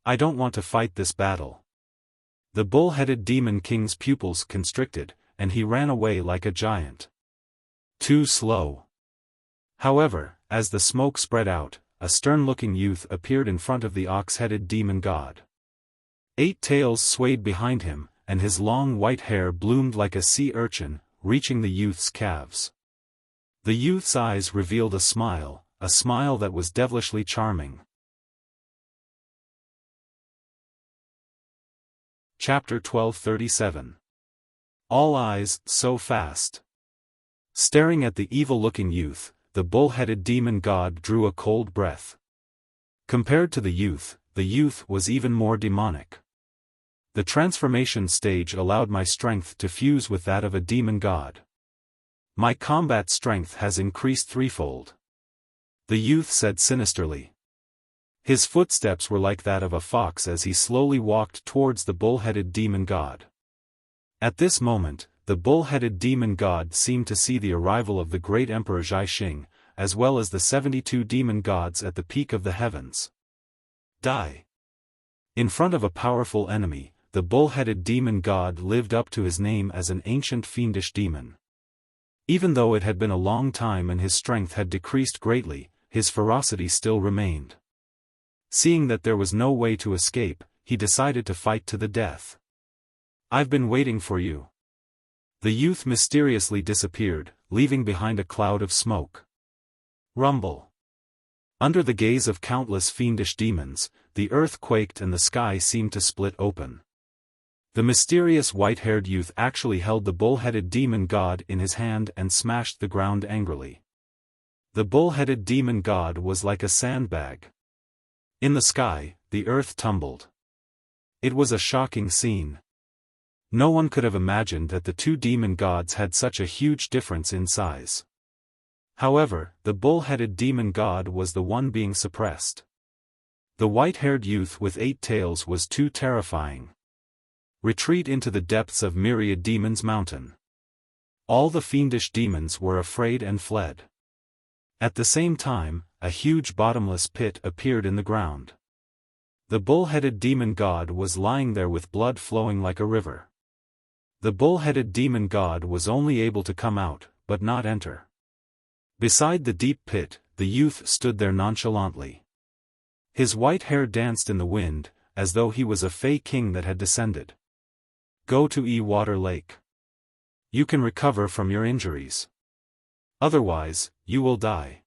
I don't want to fight this battle. The bull-headed demon king's pupils constricted, and he ran away like a giant. Too slow. However, as the smoke spread out, a stern-looking youth appeared in front of the ox-headed demon god. 8 tails swayed behind him, and his long white hair bloomed like a sea urchin, reaching the youth's calves. The youth's eyes revealed a smile that was devilishly charming. Chapter 1237. All eyes, so fast. Staring at the evil-looking youth, the bull-headed demon god drew a cold breath. Compared to the youth was even more demonic. The transformation stage allowed my strength to fuse with that of a demon god. My combat strength has increased threefold. The youth said sinisterly. His footsteps were like that of a fox as he slowly walked towards the bull-headed demon god. At this moment, the bull-headed demon god seemed to see the arrival of the great Emperor Zhaixing, as well as the 72 demon gods at the peak of the heavens. Die. In front of a powerful enemy, the bull-headed demon god lived up to his name as an ancient fiendish demon. Even though it had been a long time and his strength had decreased greatly, his ferocity still remained. Seeing that there was no way to escape, he decided to fight to the death. I've been waiting for you. The youth mysteriously disappeared, leaving behind a cloud of smoke. Rumble. Under the gaze of countless fiendish demons, the earth quaked and the sky seemed to split open. The mysterious white-haired youth actually held the bull-headed demon god in his hand and smashed the ground angrily. The bull-headed demon god was like a sandbag. In the sky, the earth tumbled. It was a shocking scene. No one could have imagined that the two demon gods had such a huge difference in size. However, the bull-headed demon god was the one being suppressed. The white-haired youth with 8 tails was too terrifying. Retreat into the depths of Myriad Demons Mountain. All the fiendish demons were afraid and fled. At the same time, a huge bottomless pit appeared in the ground. The bull-headed demon god was lying there with blood flowing like a river. The bull-headed demon god was only able to come out, but not enter. Beside the deep pit, the youth stood there nonchalantly. His white hair danced in the wind, as though he was a fey king that had descended. Go to E-Water Lake. You can recover from your injuries. Otherwise, you will die.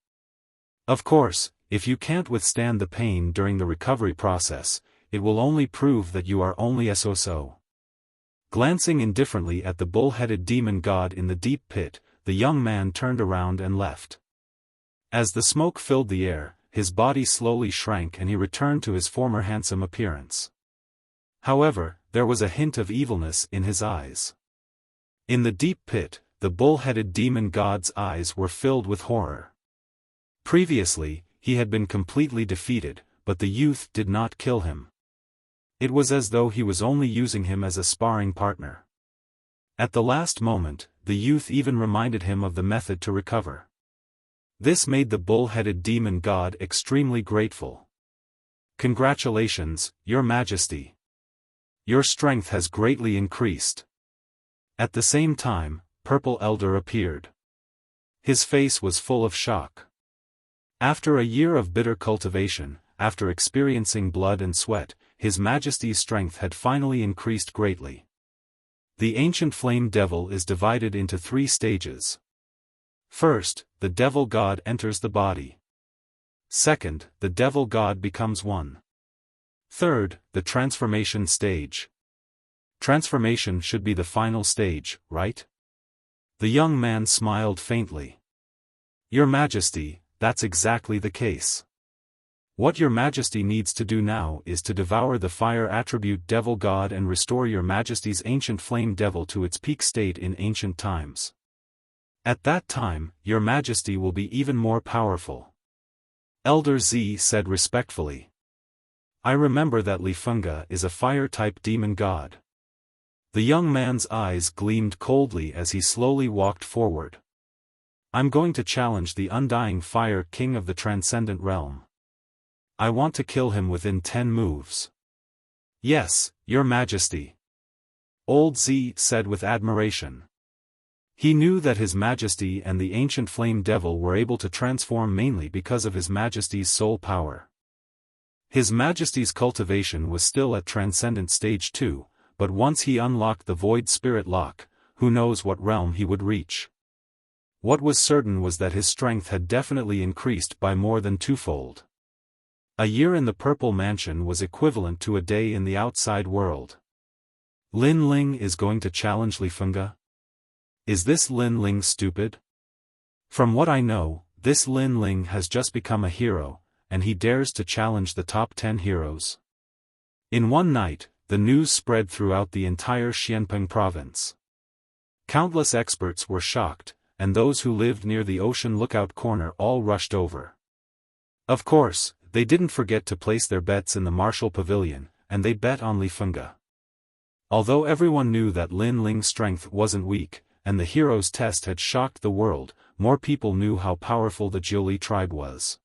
Of course, if you can't withstand the pain during the recovery process, it will only prove that you are only so-so. Glancing indifferently at the bull-headed demon god in the deep pit, the young man turned around and left. As the smoke filled the air, his body slowly shrank and he returned to his former handsome appearance. However, there was a hint of evilness in his eyes. In the deep pit, the bull-headed demon god's eyes were filled with horror. Previously, he had been completely defeated, but the youth did not kill him. It was as though he was only using him as a sparring partner. At the last moment, the youth even reminded him of the method to recover. This made the bull-headed demon god extremely grateful. Congratulations, Your Majesty. Your strength has greatly increased. At the same time, Purple Elder appeared. His face was full of shock. After a year of bitter cultivation, after experiencing blood and sweat, His Majesty's strength had finally increased greatly. The ancient flame devil is divided into 3 stages. First, the devil god enters the body. Second, the devil god becomes one. Third, the transformation stage. Transformation should be the final stage, right? The young man smiled faintly. Your Majesty, that's exactly the case. What Your Majesty needs to do now is to devour the fire attribute devil god and restore Your Majesty's ancient flame devil to its peak state in ancient times. At that time, Your Majesty will be even more powerful. Elder Z said respectfully. I remember that Lifunga is a fire-type demon god. The young man's eyes gleamed coldly as he slowly walked forward. I'm going to challenge the undying fire king of the Transcendent realm. I want to kill him within 10 moves. Yes, Your Majesty. Old Z said with admiration. He knew that His Majesty and the ancient flame devil were able to transform mainly because of His Majesty's soul power. His Majesty's cultivation was still at Transcendent Stage 2, but once he unlocked the Void Spirit Lock, who knows what realm he would reach. What was certain was that his strength had definitely increased by more than 2-fold. A year in the Purple Mansion was equivalent to a day in the outside world. Lin Ling is going to challenge Lifunga? Is this Lin Ling stupid? From what I know, this Lin Ling has just become a hero, and he dares to challenge the top 10 heroes. In one night, the news spread throughout the entire Xianpeng province. Countless experts were shocked, and those who lived near the ocean lookout corner all rushed over. Of course, they didn't forget to place their bets in the Martial Pavilion, and they bet on Lifunga. Although everyone knew that Lin Ling's strength wasn't weak, and the hero's test had shocked the world, more people knew how powerful the Jiuli tribe was.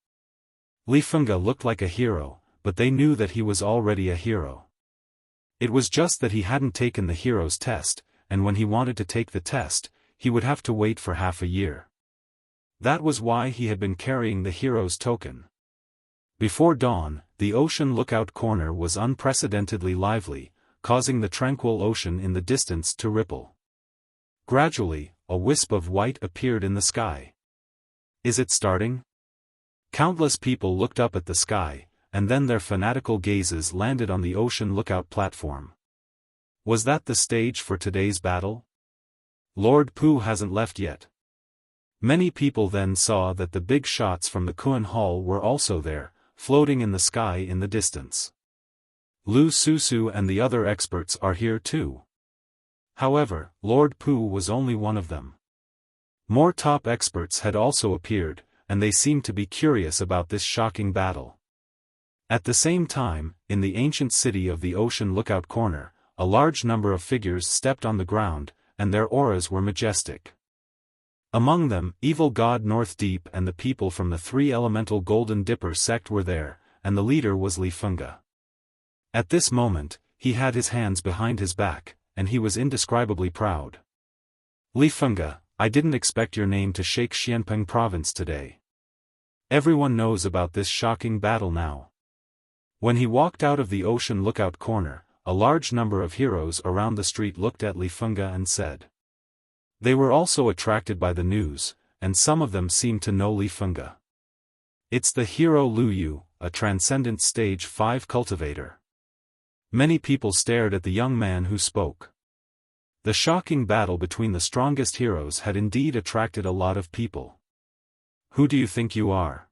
Lifunga looked like a hero, but they knew that he was already a hero. It was just that he hadn't taken the hero's test, and when he wanted to take the test, he would have to wait for half a year. That was why he had been carrying the hero's token. Before dawn, the ocean lookout corner was unprecedentedly lively, causing the tranquil ocean in the distance to ripple. Gradually, a wisp of white appeared in the sky. Is it starting? Countless people looked up at the sky, and then their fanatical gazes landed on the ocean lookout platform. Was that the stage for today's battle? Lord Pu hasn't left yet. Many people then saw that the big shots from the Kuan Hall were also there, floating in the sky in the distance. Lu Susu and the other experts are here too. However, Lord Pu was only one of them. More top experts had also appeared, and they seemed to be curious about this shocking battle. At the same time, in the ancient city of the ocean lookout corner, a large number of figures stepped on the ground, and their auras were majestic. Among them, evil god North Deep and the people from the 3-elemental Golden Dipper sect were there, and the leader was Lifunga. At this moment, he had his hands behind his back, and he was indescribably proud. Lifunga, I didn't expect your name to shake Xianpeng province today. Everyone knows about this shocking battle now. When he walked out of the ocean lookout corner, a large number of heroes around the street looked at Lifunga and said. They were also attracted by the news, and some of them seemed to know Lifunga. It's the hero Lu Yu, a Transcendent Stage 5 cultivator. Many people stared at the young man who spoke. The shocking battle between the strongest heroes had indeed attracted a lot of people. Who do you think you are?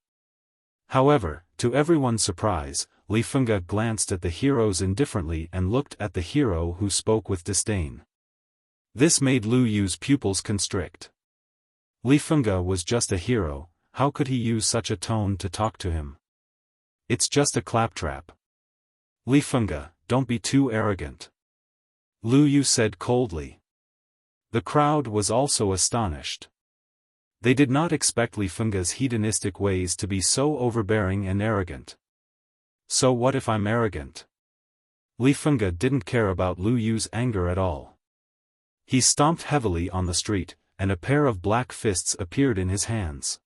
However, to everyone's surprise, Lifunga glanced at the heroes indifferently and looked at the hero who spoke with disdain. This made Lu Yu's pupils constrict. Lifunga was just a hero, how could he use such a tone to talk to him? It's just a claptrap. Lifunga, don't be too arrogant. Lu Yu said coldly. The crowd was also astonished. They did not expect Lifunga's hedonistic ways to be so overbearing and arrogant. So what if I'm arrogant? Lifunga didn't care about Lu Yu's anger at all. He stomped heavily on the street, and a pair of black fists appeared in his hands.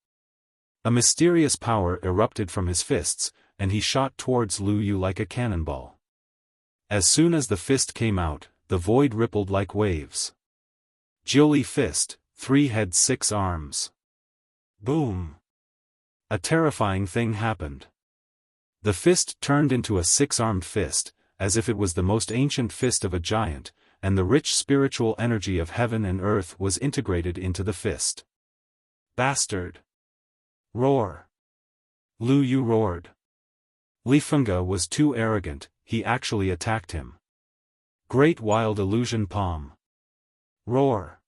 A mysterious power erupted from his fists, and he shot towards Lu Yu like a cannonball. As soon as the fist came out, the void rippled like waves. Jiuli fist, 3 heads 6 arms. Boom! A terrifying thing happened. The fist turned into a 6-armed fist, as if it was the most ancient fist of a giant, and the rich spiritual energy of heaven and earth was integrated into the fist. Bastard! Roar! Lu Yu roared. Li Fengge was too arrogant, he actually attacked him. Great Wild Illusion Palm. Roar!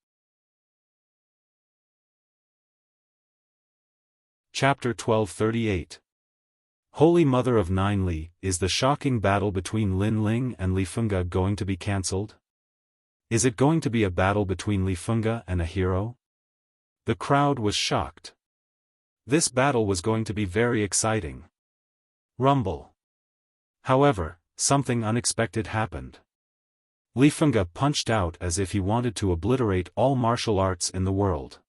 Chapter 1238. Holy Mother of Nine Li, is the shocking battle between Lin Ling and Li Fengge going to be cancelled? Is it going to be a battle between Li Fengge and a hero? The crowd was shocked. This battle was going to be very exciting. Rumble. However, something unexpected happened. Li Fengge punched out as if he wanted to obliterate all martial arts in the world.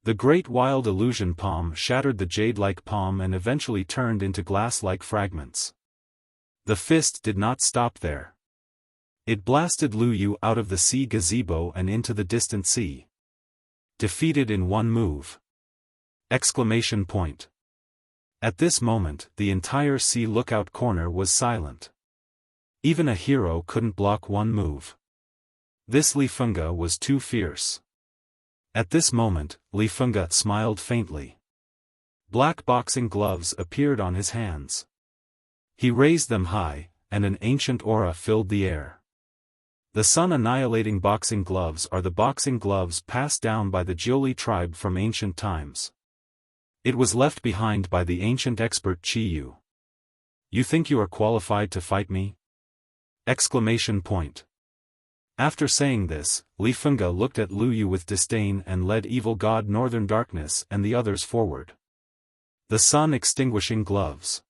The Great Wild Illusion Palm shattered the jade-like palm and eventually turned into glass-like fragments. The fist did not stop there. It blasted Lu Yu out of the sea gazebo and into the distant sea. Defeated in one move! Exclamation point. At this moment, the entire sea lookout corner was silent. Even a hero couldn't block one move. This Li Fengge was too fierce. At this moment, Li Fengge smiled faintly. Black boxing gloves appeared on his hands. He raised them high, and an ancient aura filled the air. The sun-annihilating boxing gloves are the boxing gloves passed down by the Jiuli tribe from ancient times. It was left behind by the ancient expert Qi Yu. You think you are qualified to fight me? Exclamation point. After saying this, Li Fengge looked at Lu Yu with disdain and led Evil God Northern Darkness and the others forward. The sun-extinguishing gloves.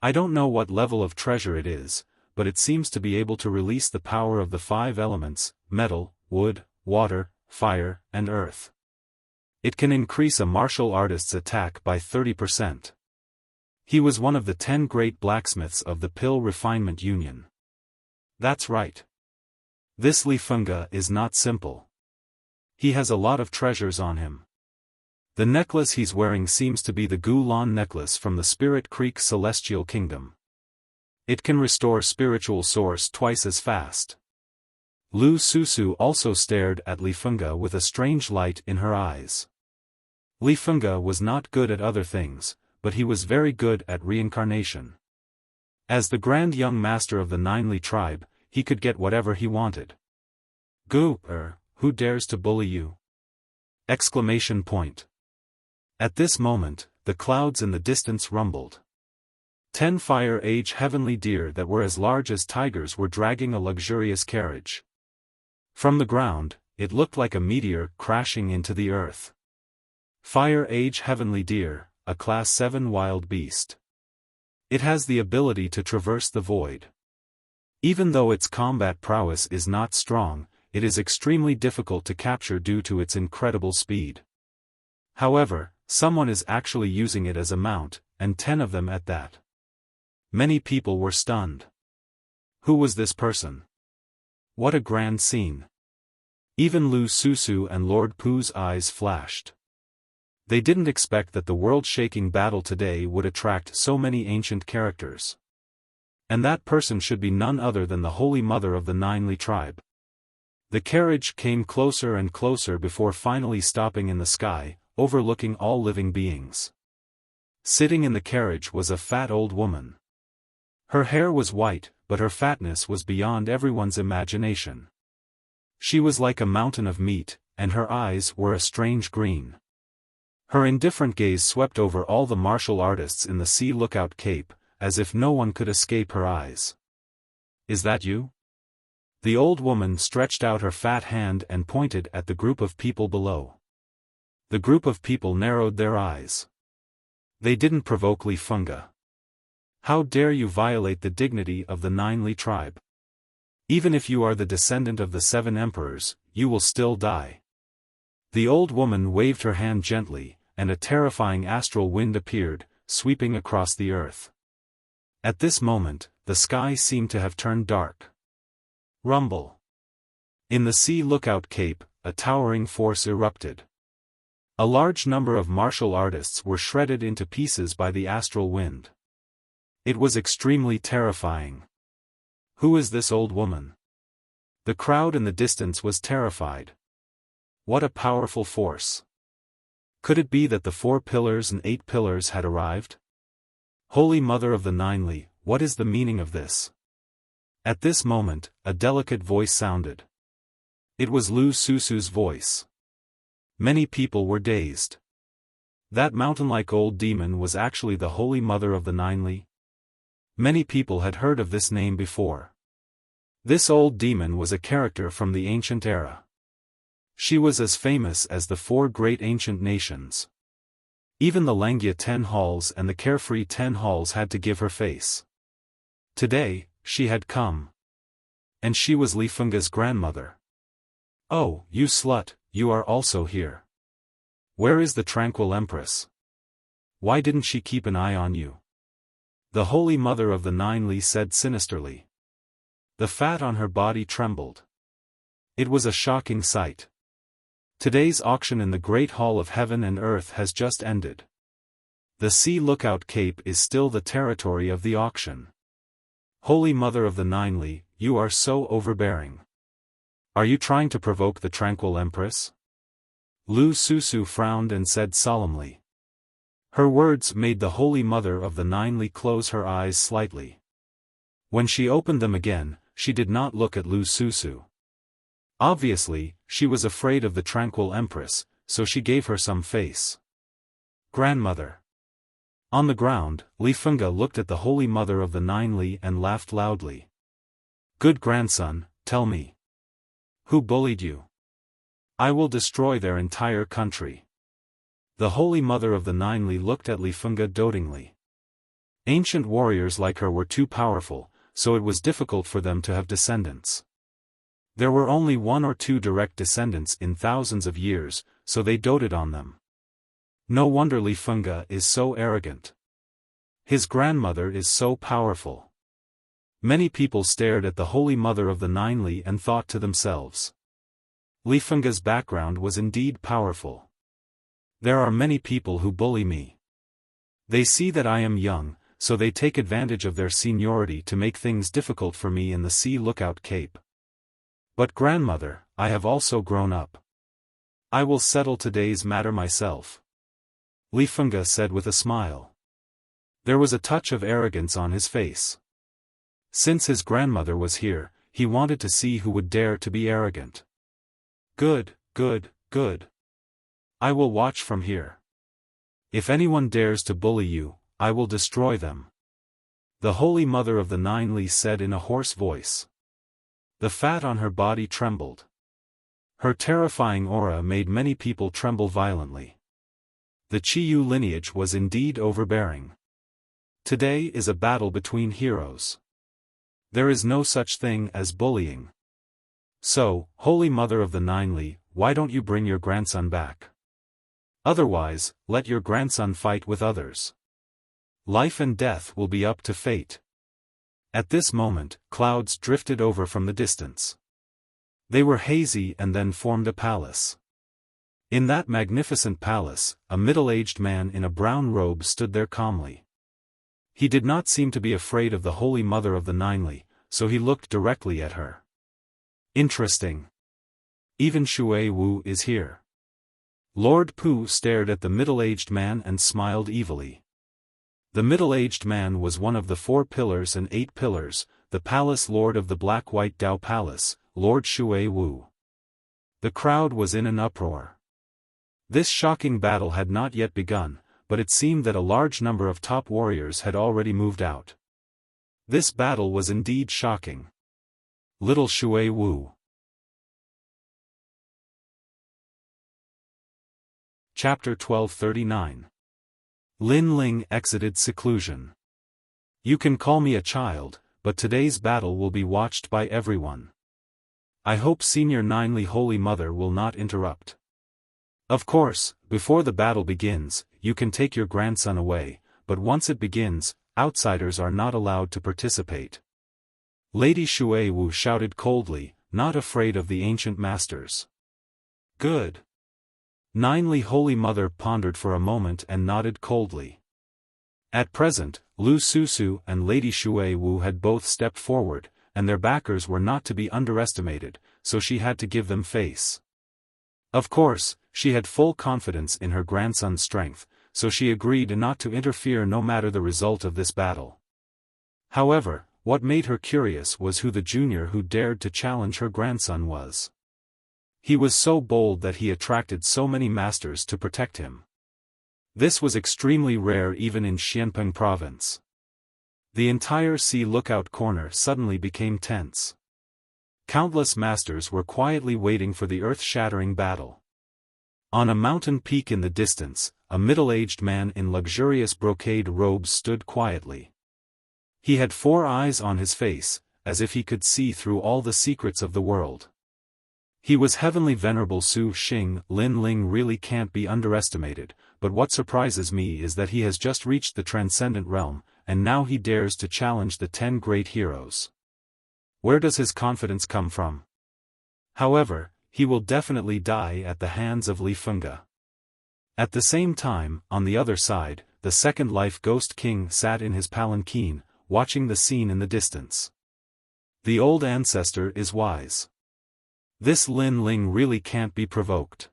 I don't know what level of treasure it is, but it seems to be able to release the power of the 5 elements, metal, wood, water, fire, and earth. It can increase a martial artist's attack by 30%. He was one of the 10 great blacksmiths of the Pill Refinement Union. That's right. This Li Fengge is not simple. He has a lot of treasures on him. The necklace he's wearing seems to be the Gu Lan necklace from the Spirit Creek Celestial Kingdom. It can restore spiritual source twice as fast. Lu Susu also stared at Li Fengge with a strange light in her eyes. Li Fengge was not good at other things, but he was very good at reincarnation. As the Grand Young Master of the Nine Li tribe, he could get whatever he wanted. Who dares to bully you? Exclamation point. At this moment, the clouds in the distance rumbled. 10 Fire Age heavenly deer that were as large as tigers were dragging a luxurious carriage. From the ground, it looked like a meteor crashing into the earth. Fire Age heavenly deer, a Class 7 wild beast. It has the ability to traverse the void. Even though its combat prowess is not strong, it is extremely difficult to capture due to its incredible speed. However, someone is actually using it as a mount, and 10 of them at that. Many people were stunned. Who was this person? What a grand scene. Even Lu Susu and Lord Pu's eyes flashed. They didn't expect that the world-shaking battle today would attract so many ancient characters. And that person should be none other than the Holy Mother of the Nine Li tribe. The carriage came closer and closer before finally stopping in the sky, overlooking all living beings. Sitting in the carriage was a fat old woman. Her hair was white, but her fatness was beyond everyone's imagination. She was like a mountain of meat, and her eyes were a strange green. Her indifferent gaze swept over all the martial artists in the Sea Lookout Cape, as if no one could escape her eyes. Is that you? The old woman stretched out her fat hand and pointed at the group of people below. The group of people narrowed their eyes. They didn't provoke Li Fengge. How dare you violate the dignity of the Nine Li tribe? Even if you are the descendant of the 7 emperors, you will still die. The old woman waved her hand gently, and a terrifying astral wind appeared, sweeping across the earth. At this moment, the sky seemed to have turned dark. Rumble. In the Sea Lookout Cape, a towering force erupted. A large number of martial artists were shredded into pieces by the astral wind. It was extremely terrifying. Who is this old woman? The crowd in the distance was terrified. What a powerful force! Could it be that the 4 pillars and 8 pillars had arrived? Holy Mother of the Ninely, what is the meaning of this? At this moment, a delicate voice sounded. It was Lu Susu's voice. Many people were dazed. That mountain-like old demon was actually the Holy Mother of the Ninely? Many people had heard of this name before. This old demon was a character from the ancient era. She was as famous as the 4 great ancient nations. Even the Langya 10 halls and the carefree 10 halls had to give her face. Today, she had come. And she was Li Fengge's grandmother. Oh, you slut, you are also here. Where is the tranquil empress? Why didn't she keep an eye on you? The Holy Mother of the Ninely said sinisterly. The fat on her body trembled. It was a shocking sight. Today's auction in the Great Hall of Heaven and Earth has just ended. The Sea Lookout Cape is still the territory of the auction. Holy Mother of the Ninely, you are so overbearing. Are you trying to provoke the tranquil empress? Lu Susu frowned and said solemnly. Her words made the Holy Mother of the Ninely close her eyes slightly. When she opened them again, she did not look at Lu Susu. Obviously, she was afraid of the tranquil empress, so she gave her some face. Grandmother. On the ground, Li Fengge looked at the Holy Mother of the Ninely and laughed loudly. Good grandson, tell me. Who bullied you? I will destroy their entire country. The Holy Mother of the Ninely looked at Li Fengge dotingly. Ancient warriors like her were too powerful, so it was difficult for them to have descendants. There were only 1 or 2 direct descendants in thousands of years, so they doted on them. No wonder Li Fengge is so arrogant. His grandmother is so powerful. Many people stared at the Holy Mother of the Ninely and thought to themselves. Li Fengge's background was indeed powerful. There are many people who bully me. They see that I am young, so they take advantage of their seniority to make things difficult for me in the Sea Lookout Cape. But grandmother, I have also grown up. I will settle today's matter myself. Li Fengge said with a smile. There was a touch of arrogance on his face. Since his grandmother was here, he wanted to see who would dare to be arrogant. Good, good, good. I will watch from here. If anyone dares to bully you, I will destroy them. The Holy Mother of the Ninely said in a hoarse voice. The fat on her body trembled. Her terrifying aura made many people tremble violently. The Qiyu lineage was indeed overbearing. Today is a battle between heroes. There is no such thing as bullying. So, Holy Mother of the Ninely, why don't you bring your grandson back? Otherwise, let your grandson fight with others. Life and death will be up to fate. At this moment, clouds drifted over from the distance. They were hazy and then formed a palace. In that magnificent palace, a middle-aged man in a brown robe stood there calmly. He did not seem to be afraid of the Holy Mother of the Ninely, so he looked directly at her. Interesting. Even Shui Wu is here. Lord Pu stared at the middle-aged man and smiled evilly. The middle-aged man was one of the 4 pillars and 8 pillars, the palace lord of the Black-White Dao Palace, Lord Shui Wu. The crowd was in an uproar. This shocking battle had not yet begun, but it seemed that a large number of top warriors had already moved out. This battle was indeed shocking. Little Shui Wu. Chapter 1239. Lin Ling exited seclusion. You can call me a child, but today's battle will be watched by everyone. I hope Senior Ninely Holy Mother will not interrupt. Of course, before the battle begins, you can take your grandson away, but once it begins, outsiders are not allowed to participate. Lady Shui Wu shouted coldly, not afraid of the ancient masters. Good. Ninely Holy Mother pondered for a moment and nodded coldly. At present, Lu Susu and Lady Shui Wu had both stepped forward, and their backers were not to be underestimated, so she had to give them face. Of course, she had full confidence in her grandson's strength, so she agreed not to interfere no matter the result of this battle. However, what made her curious was who the junior who dared to challenge her grandson was. He was so bold that he attracted so many masters to protect him. This was extremely rare even in Xianpeng province. The entire sea lookout corner suddenly became tense. Countless masters were quietly waiting for the earth-shattering battle. On a mountain peak in the distance, a middle-aged man in luxurious brocade robes stood quietly. He had 4 eyes on his face, as if he could see through all the secrets of the world. He was heavenly venerable Su Xing. Lin Ling really can't be underestimated, but what surprises me is that he has just reached the Transcendent realm, and now he dares to challenge the 10 great heroes. Where does his confidence come from? However, he will definitely die at the hands of Li Fengge. At the same time, on the other side, the Second Life Ghost King sat in his palanquin, watching the scene in the distance. The old ancestor is wise. This Lin Ling really can't be provoked.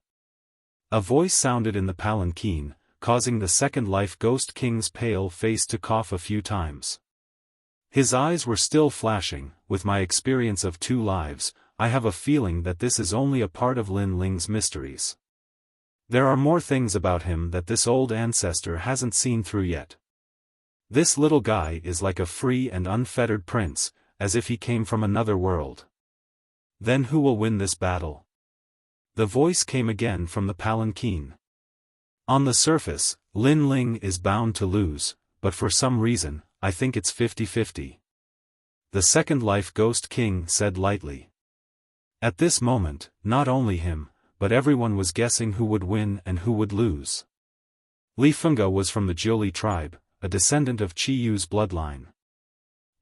A voice sounded in the palanquin, causing the Second Life Ghost King's pale face to cough a few times. His eyes were still flashing. With my experience of 2 lives, I have a feeling that this is only a part of Lin Ling's mysteries. There are more things about him that this old ancestor hasn't seen through yet. This little guy is like a free and unfettered prince, as if he came from another world. Then who will win this battle? The voice came again from the palanquin. On the surface, Lin Ling is bound to lose, but for some reason, I think it's 50-50. The Second Life Ghost King said lightly. At this moment, not only him, but everyone was guessing who would win and who would lose. Li Fengge was from the Jiuli tribe, a descendant of Qi Yu's bloodline.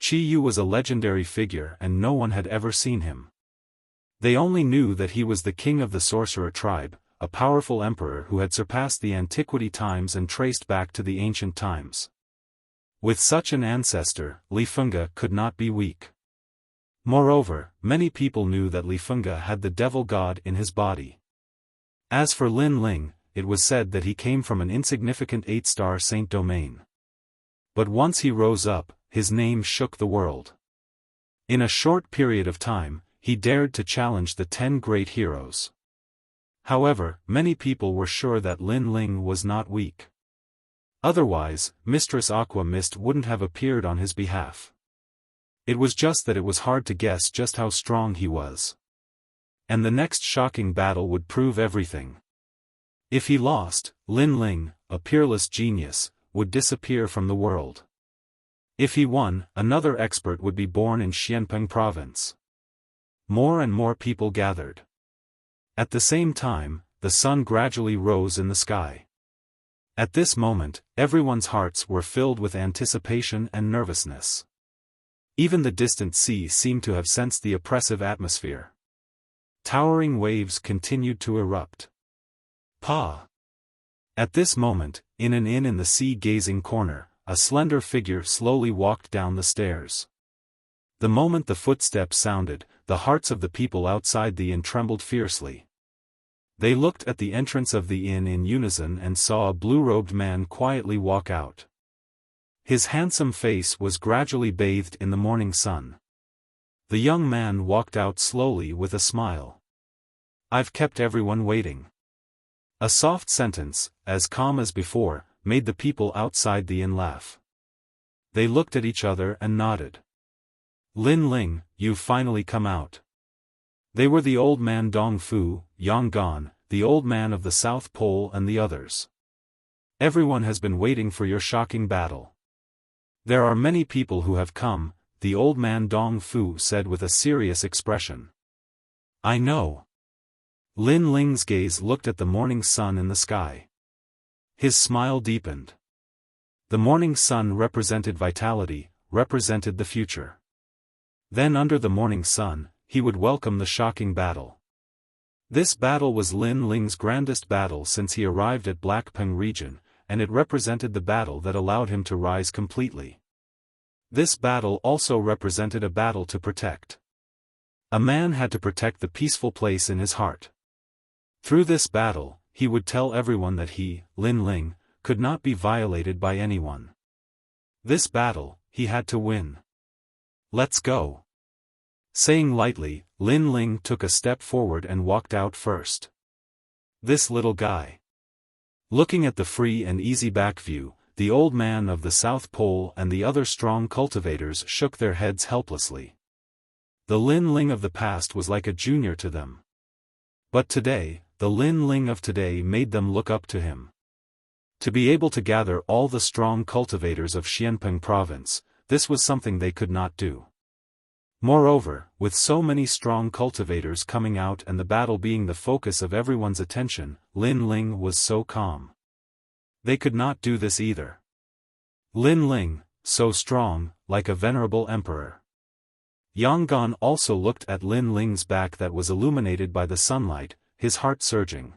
Qi Yu was a legendary figure and no one had ever seen him. They only knew that he was the king of the sorcerer tribe, a powerful emperor who had surpassed the antiquity times and traced back to the ancient times. With such an ancestor, Li Fengge could not be weak. Moreover, many people knew that Li Fengge had the devil god in his body. As for Lin Ling, it was said that he came from an insignificant 8-star saint domain. But once he rose up, his name shook the world. In a short period of time, he dared to challenge the 10 great heroes. However, many people were sure that Lin Ling was not weak. Otherwise, Mistress Aqua Mist wouldn't have appeared on his behalf. It was just that it was hard to guess just how strong he was. And the next shocking battle would prove everything. If he lost, Lin Ling, a peerless genius, would disappear from the world. If he won, another expert would be born in Xianpeng province. More and more people gathered. At the same time, the sun gradually rose in the sky. At this moment, everyone's hearts were filled with anticipation and nervousness. Even the distant sea seemed to have sensed the oppressive atmosphere. Towering waves continued to erupt. Pa! At this moment, in an inn in the sea-gazing corner, a slender figure slowly walked down the stairs. The moment the footsteps sounded, the hearts of the people outside the inn trembled fiercely. They looked at the entrance of the inn in unison and saw a blue-robed man quietly walk out. His handsome face was gradually bathed in the morning sun. The young man walked out slowly with a smile. "I've kept everyone waiting." A soft sentence, as calm as before, made the people outside the inn laugh. They looked at each other and nodded. "Lin Ling, you've finally come out." They were the old man Dong Fu, Yang Gan, the old man of the South Pole and the others. "Everyone has been waiting for your shocking battle." "There are many people who have come," the old man Dong Fu said with a serious expression. "I know. Lin Ling's gaze looked at the morning sun in the sky. His smile deepened. The morning sun represented vitality, represented the future. Then under the morning sun, he would welcome the shocking battle. This battle was Lin Ling's grandest battle since he arrived at Blackpeng region, and it represented the battle that allowed him to rise completely. This battle also represented a battle to protect. A man had to protect the peaceful place in his heart. Through this battle, he would tell everyone that he, Lin Ling, could not be violated by anyone. This battle, he had to win. Let's go. Saying lightly, Lin Ling took a step forward and walked out first. This little guy. Looking at the free and easy back view, the old man of the South Pole and the other strong cultivators shook their heads helplessly. The Lin Ling of the past was like a junior to them. But today, the Lin Ling of today made them look up to him. To be able to gather all the strong cultivators of Xianpeng province, this was something they could not do. Moreover, with so many strong cultivators coming out and the battle being the focus of everyone's attention, Lin Ling was so calm. They could not do this either. Lin Ling, so strong, like a venerable emperor. Yang Gan also looked at Lin Ling's back that was illuminated by the sunlight, his heart surging.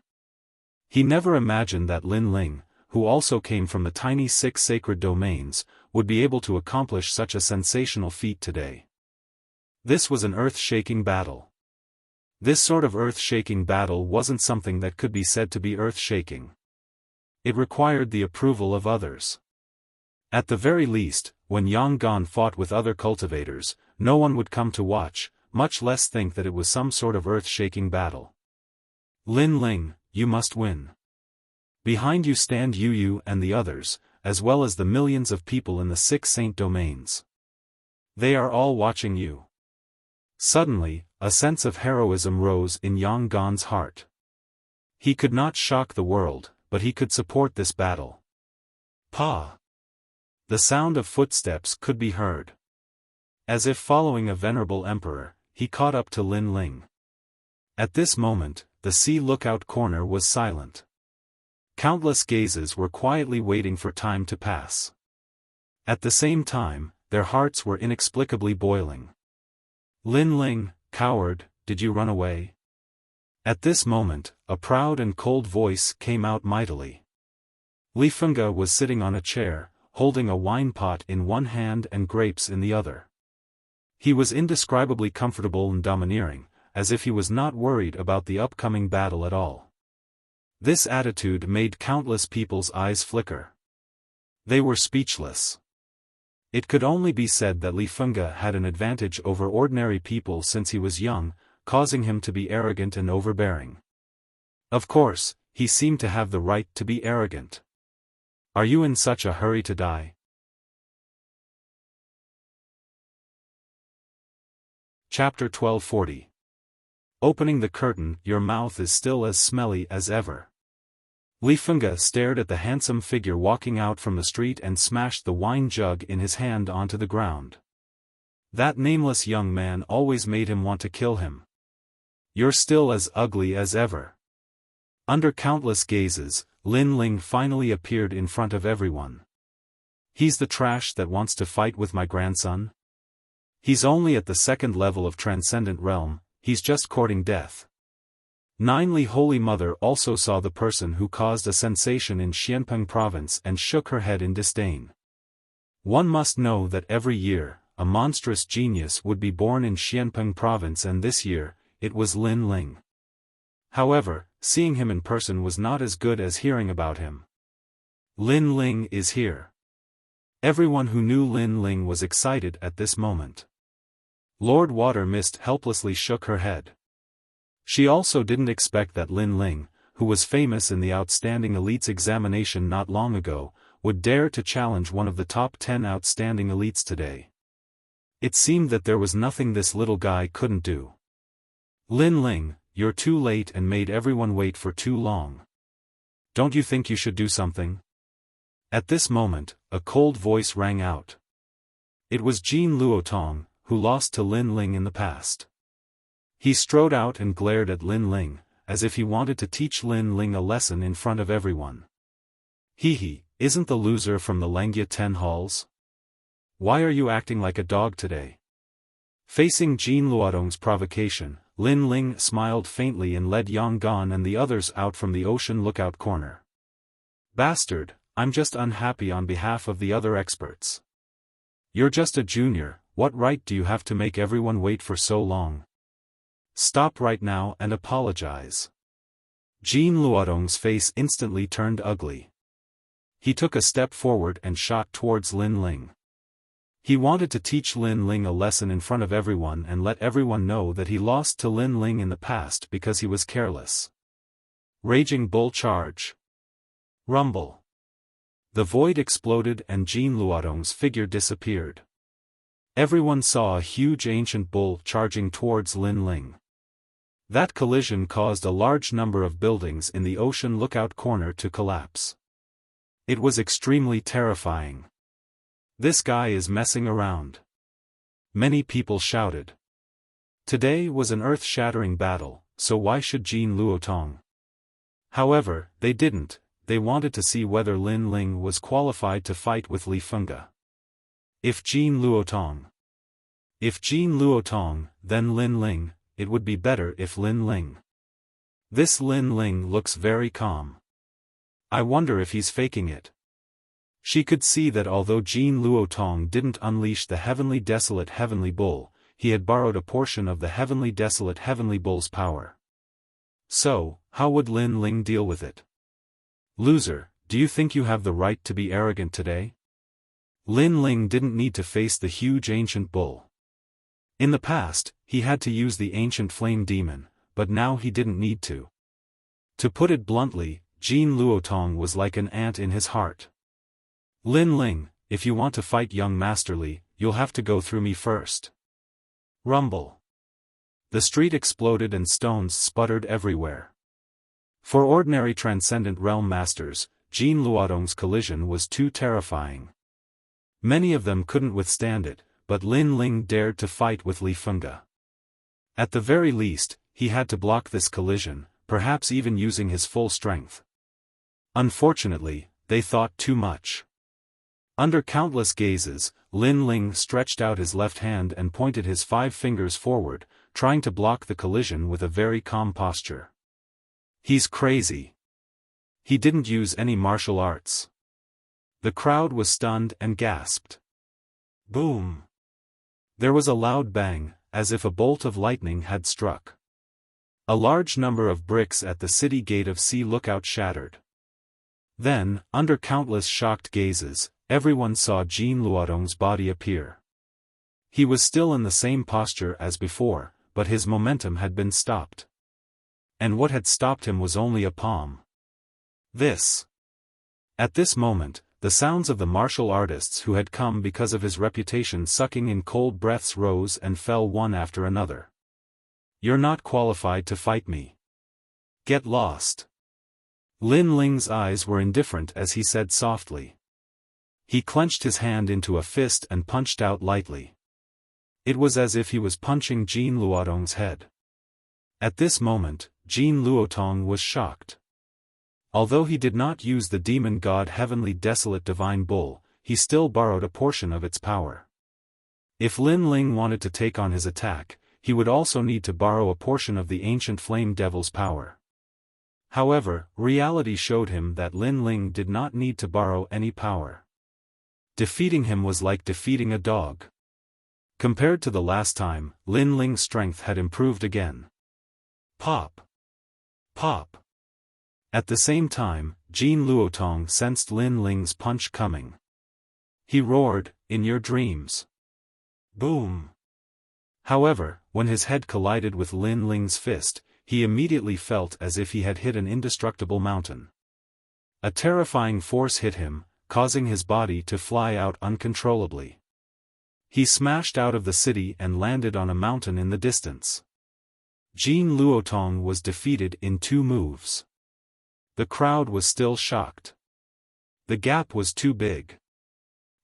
He never imagined that Lin Ling, who also came from the tiny 6 sacred domains, would be able to accomplish such a sensational feat today. This was an earth-shaking battle. This sort of earth-shaking battle wasn't something that could be said to be earth-shaking. It required the approval of others. At the very least, when Yang Gan fought with other cultivators, no one would come to watch, much less think that it was some sort of earth-shaking battle. Lin Ling, you must win. Behind you stand you and the others, as well as the millions of people in the 6 saint domains. They are all watching you. Suddenly, a sense of heroism rose in Yang Gan's heart. He could not shock the world, but he could support this battle. Pa! The sound of footsteps could be heard. As if following a venerable emperor, he caught up to Lin Ling. At this moment, the sea lookout corner was silent. Countless gazes were quietly waiting for time to pass. At the same time, their hearts were inexplicably boiling. Lin Ling, coward, did you run away? At this moment, a proud and cold voice came out mightily. Li Fengge was sitting on a chair, holding a wine pot in one hand and grapes in the other. He was indescribably comfortable and domineering, as if he was not worried about the upcoming battle at all. This attitude made countless people's eyes flicker. They were speechless. It could only be said that Li Fengge had an advantage over ordinary people since he was young, causing him to be arrogant and overbearing. Of course, he seemed to have the right to be arrogant. Are you in such a hurry to die? Chapter 1240. Opening the curtain, your mouth is still as smelly as ever. Li Fengge stared at the handsome figure walking out from the street and smashed the wine jug in his hand onto the ground. That nameless young man always made him want to kill him. You're still as ugly as ever. Under countless gazes, Lin Ling finally appeared in front of everyone. He's the trash that wants to fight with my grandson? He's only at the 2nd level of Transcendent realm, he's just courting death. Ninely Holy Mother also saw the person who caused a sensation in Xianpeng province and shook her head in disdain. One must know that every year, a monstrous genius would be born in Xianpeng province, and this year, it was Lin Ling. However, seeing him in person was not as good as hearing about him. Lin Ling is here. Everyone who knew Lin Ling was excited at this moment. Lord Water Mist helplessly shook her head. She also didn't expect that Lin Ling, who was famous in the Outstanding Elites examination not long ago, would dare to challenge one of the top 10 Outstanding Elites today. It seemed that there was nothing this little guy couldn't do. Lin Ling, you're too late and made everyone wait for too long. Don't you think you should do something? At this moment, a cold voice rang out. It was Jin Luotong, who lost to Lin Ling in the past. He strode out and glared at Lin Ling, as if he wanted to teach Lin Ling a lesson in front of everyone. Hee, isn't the loser from the Langya 10 halls? Why are you acting like a dog today? Facing Jin Luodong's provocation, Lin Ling smiled faintly and led Yang Gan and the others out from the ocean lookout corner. Bastard, I'm just unhappy on behalf of the other experts. You're just a junior, what right do you have to make everyone wait for so long? Stop right now and apologize. Jin Luodong's face instantly turned ugly. He took a step forward and shot towards Lin Ling. He wanted to teach Lin Ling a lesson in front of everyone and let everyone know that he lost to Lin Ling in the past because he was careless. Raging Bull Charge. Rumble. The void exploded and Jin Luodong's figure disappeared. Everyone saw a huge ancient bull charging towards Lin Ling. That collision caused a large number of buildings in the ocean lookout corner to collapse. It was extremely terrifying. This guy is messing around. Many people shouted. Today was an earth-shattering battle, so why should Jin Luotong? However, they didn't, they wanted to see whether Lin Ling was qualified to fight with Li Fengge. If Jin Luotong, then Lin Ling, it would be better if Lin Ling. This Lin Ling looks very calm. I wonder if he's faking it. She could see that although Jin Luotong didn't unleash the Heavenly Desolate Heavenly Bull, he had borrowed a portion of the Heavenly Desolate Heavenly Bull's power. So, how would Lin Ling deal with it? Loser, do you think you have the right to be arrogant today? Lin Ling didn't need to face the huge ancient bull. In the past, he had to use the ancient flame demon, but now he didn't need to. To put it bluntly, Jin Luotong was like an ant in his heart. Lin Ling, if you want to fight young Master Li, you'll have to go through me first. Rumble. The street exploded and stones sputtered everywhere. For ordinary Transcendent Realm Masters, Jin Luodong's collision was too terrifying. Many of them couldn't withstand it, but Lin Ling dared to fight with Li Fengge. At the very least, he had to block this collision, perhaps even using his full strength. Unfortunately, they thought too much. Under countless gazes, Lin Ling stretched out his left hand and pointed his 5 fingers forward, trying to block the collision with a very calm posture. He's crazy. He didn't use any martial arts. The crowd was stunned and gasped. Boom! There was a loud bang, as if a bolt of lightning had struck. A large number of bricks at the city gate of Sea Lookout shattered. Then, under countless shocked gazes, everyone saw Jin Luodong's body appear. He was still in the same posture as before, but his momentum had been stopped. And what had stopped him was only a palm. At this moment, the sounds of the martial artists who had come because of his reputation sucking in cold breaths rose and fell one after another. You're not qualified to fight me. Get lost. Lin Ling's eyes were indifferent as he said softly. He clenched his hand into a fist and punched out lightly. It was as if he was punching Jin Luodong's head. At this moment, Jin Luotong was shocked. Although he did not use the demon god Heavenly Desolate Divine Bull, he still borrowed a portion of its power. If Lin Ling wanted to take on his attack, he would also need to borrow a portion of the ancient Flame Devil's power. However, reality showed him that Lin Ling did not need to borrow any power. Defeating him was like defeating a dog. Compared to the last time, Lin Ling's strength had improved again. Pop! Pop! At the same time, Jin Luotong sensed Lin Ling's punch coming. He roared, "In your dreams." Boom! However, when his head collided with Lin Ling's fist, he immediately felt as if he had hit an indestructible mountain. A terrifying force hit him, causing his body to fly out uncontrollably. He smashed out of the city and landed on a mountain in the distance. Jin Luotong was defeated in 2 moves. The crowd was still shocked. The gap was too big.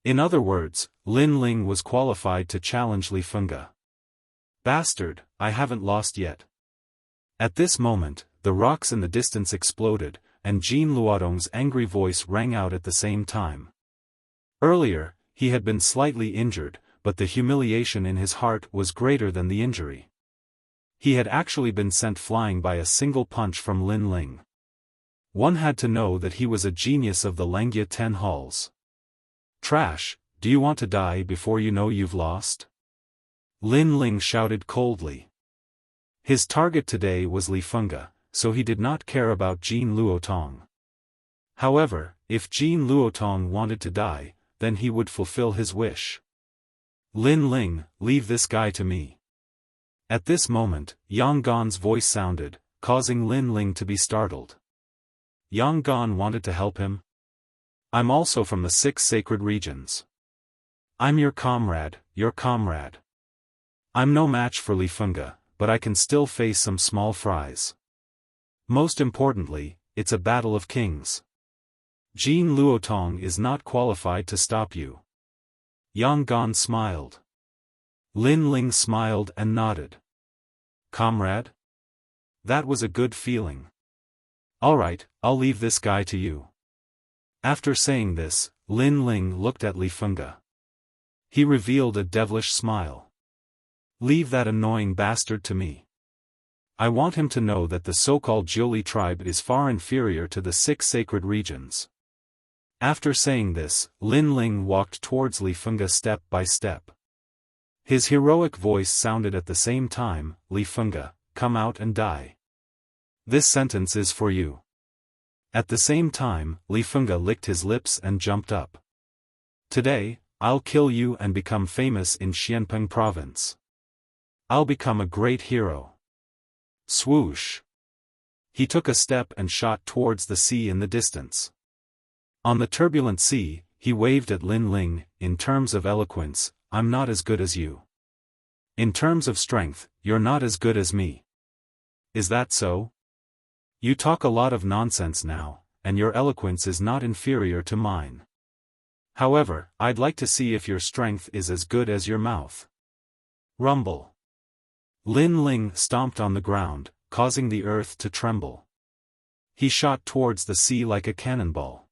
In other words, Lin Ling was qualified to challenge Li Fengge. Bastard, I haven't lost yet. At this moment, the rocks in the distance exploded, and Jean Luodong's angry voice rang out at the same time. Earlier, he had been slightly injured, but the humiliation in his heart was greater than the injury. He had actually been sent flying by a single punch from Lin Ling. One had to know that he was a genius of the Langia 10 halls. Trash, do you want to die before you know you've lost? Lin Ling shouted coldly. His target today was Li Fengge, so he did not care about Jean Luotong. However, if Jean Luotong wanted to die, then he would fulfill his wish. Lin Ling, leave this guy to me. At this moment, Yang Gan's voice sounded, causing Lin Ling to be startled. Yang Gan wanted to help him? I'm also from the 6 sacred regions. I'm your comrade, your comrade. I'm no match for Li Fengge, but I can still face some small fries. Most importantly, it's a battle of kings. Jean Luotong is not qualified to stop you. Yang Gan smiled. Lin Ling smiled and nodded. Comrade? That was a good feeling. Alright, I'll leave this guy to you. After saying this, Lin Ling looked at Li Fengge. He revealed a devilish smile. Leave that annoying bastard to me. I want him to know that the so-called Jiuli tribe is far inferior to the 6 sacred regions. After saying this, Lin Ling walked towards Li Fengge step by step. His heroic voice sounded at the same time, Li Fengge, come out and die. This sentence is for you. At the same time, Li Fengge licked his lips and jumped up. Today, I'll kill you and become famous in Xianpeng province. I'll become a great hero. Swoosh. He took a step and shot towards the sea in the distance. On the turbulent sea, he waved at Lin Ling. In terms of eloquence, I'm not as good as you. In terms of strength, you're not as good as me. Is that so? You talk a lot of nonsense now, and your eloquence is not inferior to mine. However, I'd like to see if your strength is as good as your mouth. Rumble. Lin Ling stomped on the ground, causing the earth to tremble. He shot towards the sea like a cannonball.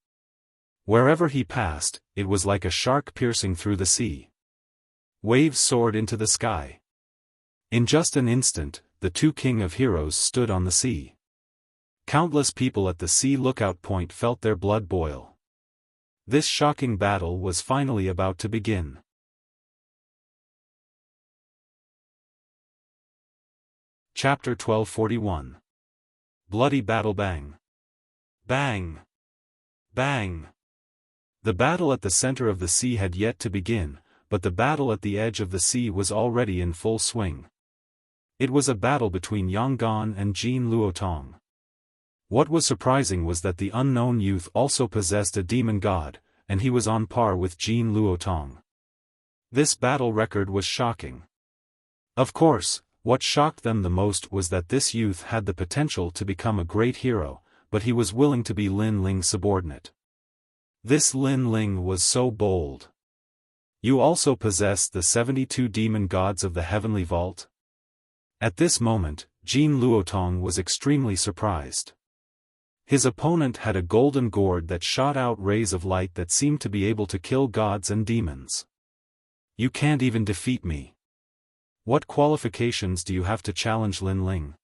Wherever he passed, it was like a shark piercing through the sea. Waves soared into the sky. In just an instant, the 2 King of Heroes stood on the sea. Countless people at the sea lookout point felt their blood boil. This shocking battle was finally about to begin. Chapter 1241. Bloody Battle. Bang! Bang! Bang! The battle at the center of the sea had yet to begin, but the battle at the edge of the sea was already in full swing. It was a battle between Yang Gan and Jean Luotong. What was surprising was that the unknown youth also possessed a demon god, and he was on par with Jean Luotong. This battle record was shocking. Of course, what shocked them the most was that this youth had the potential to become a great hero, but he was willing to be Lin Ling's subordinate. This Lin Ling was so bold. You also possess the 72 demon gods of the heavenly vault? At this moment, Jean Luotong was extremely surprised. His opponent had a golden gourd that shot out rays of light that seemed to be able to kill gods and demons. You can't even defeat me. What qualifications do you have to challenge Lin Ling?